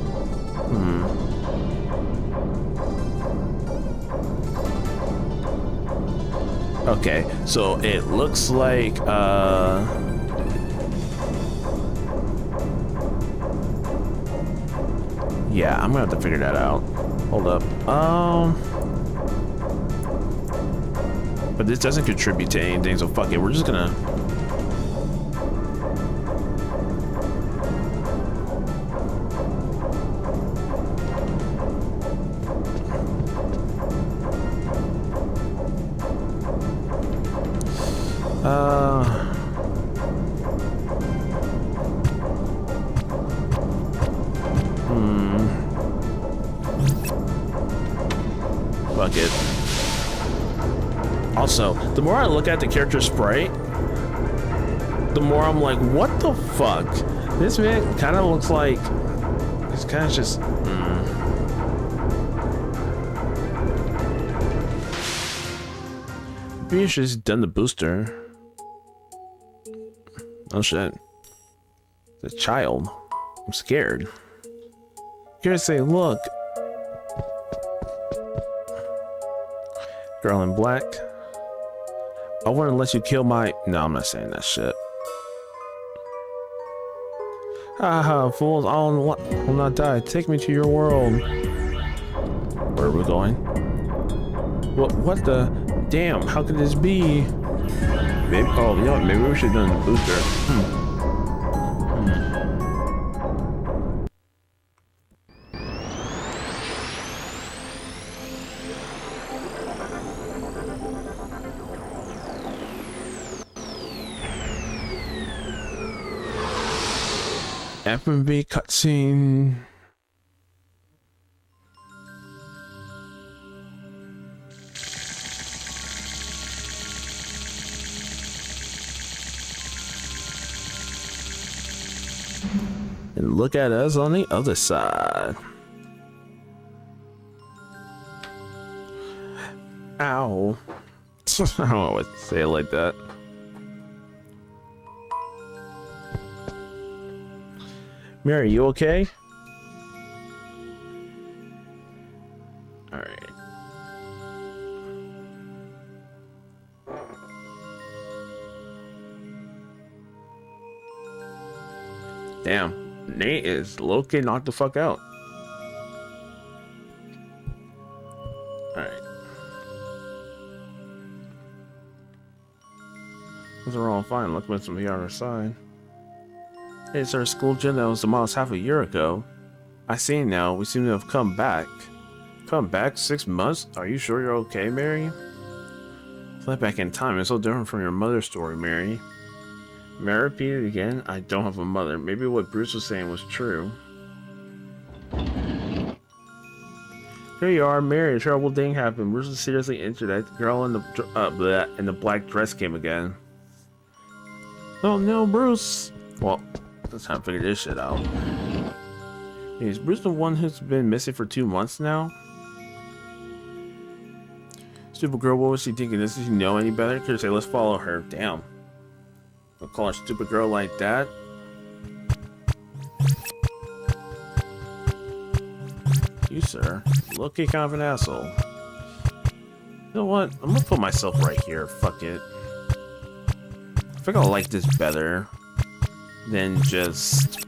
Okay, so it looks like yeah, I'm gonna have to figure that out. Hold up. But this doesn't contribute to anything, so fuck it. We're just gonna. Fuck it. Also, the more I look at the character sprite, the more I'm like, what the fuck? This man kind of looks like he's kind of just. Maybe you should have done the booster. Oh shit. The child. I'm scared. Here to say, look. Girl in black. I wouldn't let you kill my. No, I'm not saying that shit. Haha, fools, will not die. Take me to your world. Where are we going? What the? Damn, how could this be? Maybe, oh, you know what? Maybe we should have done the booster. FMV cutscene. And look at us on the other side. Ow. I don't know what to say it like that. Mary, you okay? Alright. Damn, Nate is low-key knocked the fuck out. Alright. Those are all fine. Look what's on the other side. Hey, it's our school gym that was demolished half a year ago. I see now. We seem to have come back. Come back? 6 months? Are you sure you're okay, Mary? Flip back in time. It's so different from your mother's story, Mary. May I repeat it again? I don't have a mother. Maybe what Bruce was saying was true. Here you are, Mary. A terrible thing happened. Bruce was seriously injured. That girl in the black dress came again. Oh no, Bruce! Well, let's time to figure this shit out. Hey, is Bruce the one who's been missing for 2 months now? Stupid girl, what was she thinking? Does she know any better? Could say, let's follow her. Damn. I'll call her stupid girl like that. You, sir. Low-key kind of an asshole. You know what? I'm gonna put myself right here. Fuck it. I think I like this better than just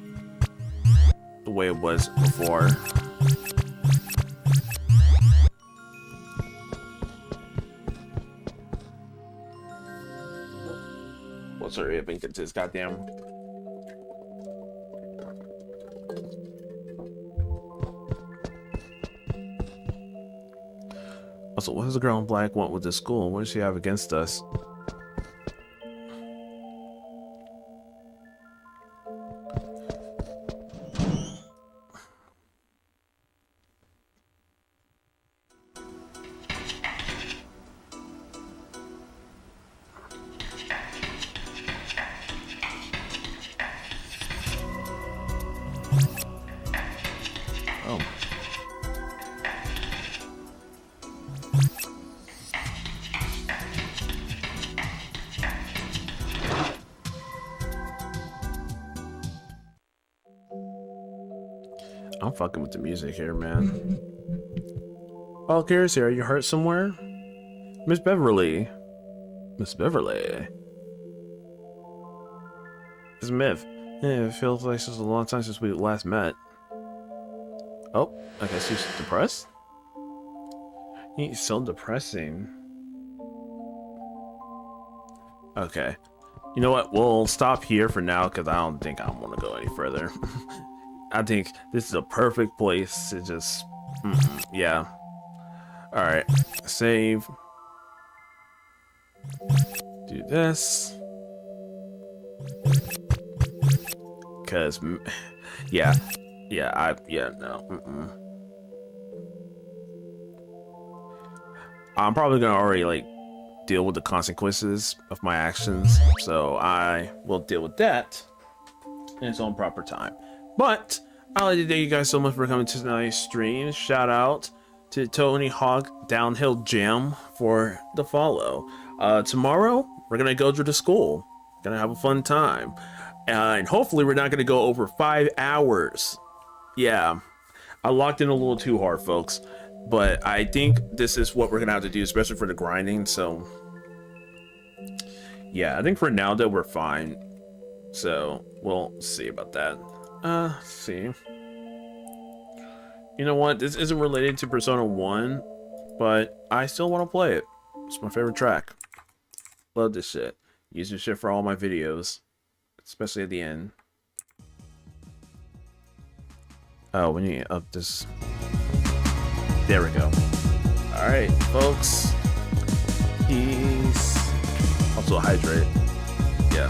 the way it was before. What's her hip and get this goddamn. Also, what does the girl in black want with the school? What does she have against us? I'm fucking with the music here, man. Oh, Kara's here. Are you hurt somewhere? Miss Beverly. Miss Beverly. It's Miv. Yeah, it feels like it's a long time since we last met. Oh, I guess he's depressed? He's so depressing. Okay. You know what? We'll stop here for now because I don't think I want to go any further. I think this is a perfect place to just... yeah. Alright. Save. Do this. Because... yeah. Yeah, no. I'm probably gonna already, like, deal with the consequences of my actions. So I will deal with that in its own proper time. But I'd like to thank you guys so much for coming to tonight's stream. Shout out to Tony Hawk Downhill Jam for the follow. Tomorrow we're gonna go to the school, gonna have a fun time, and hopefully we're not gonna go over 5 hours. Yeah, I locked in a little too hard, folks, but I think this is what we're gonna have to do, especially for the grinding. So yeah, I think for now that we're fine, so we'll see about that. See, you know what, this isn't related to Persona 1, but I still want to play it. It's my favorite track. Love this shit. Use this shit for all my videos, especially at the end. Oh, we need to up this. There we go. All right, folks. Peace. Also hydrate. Yeah.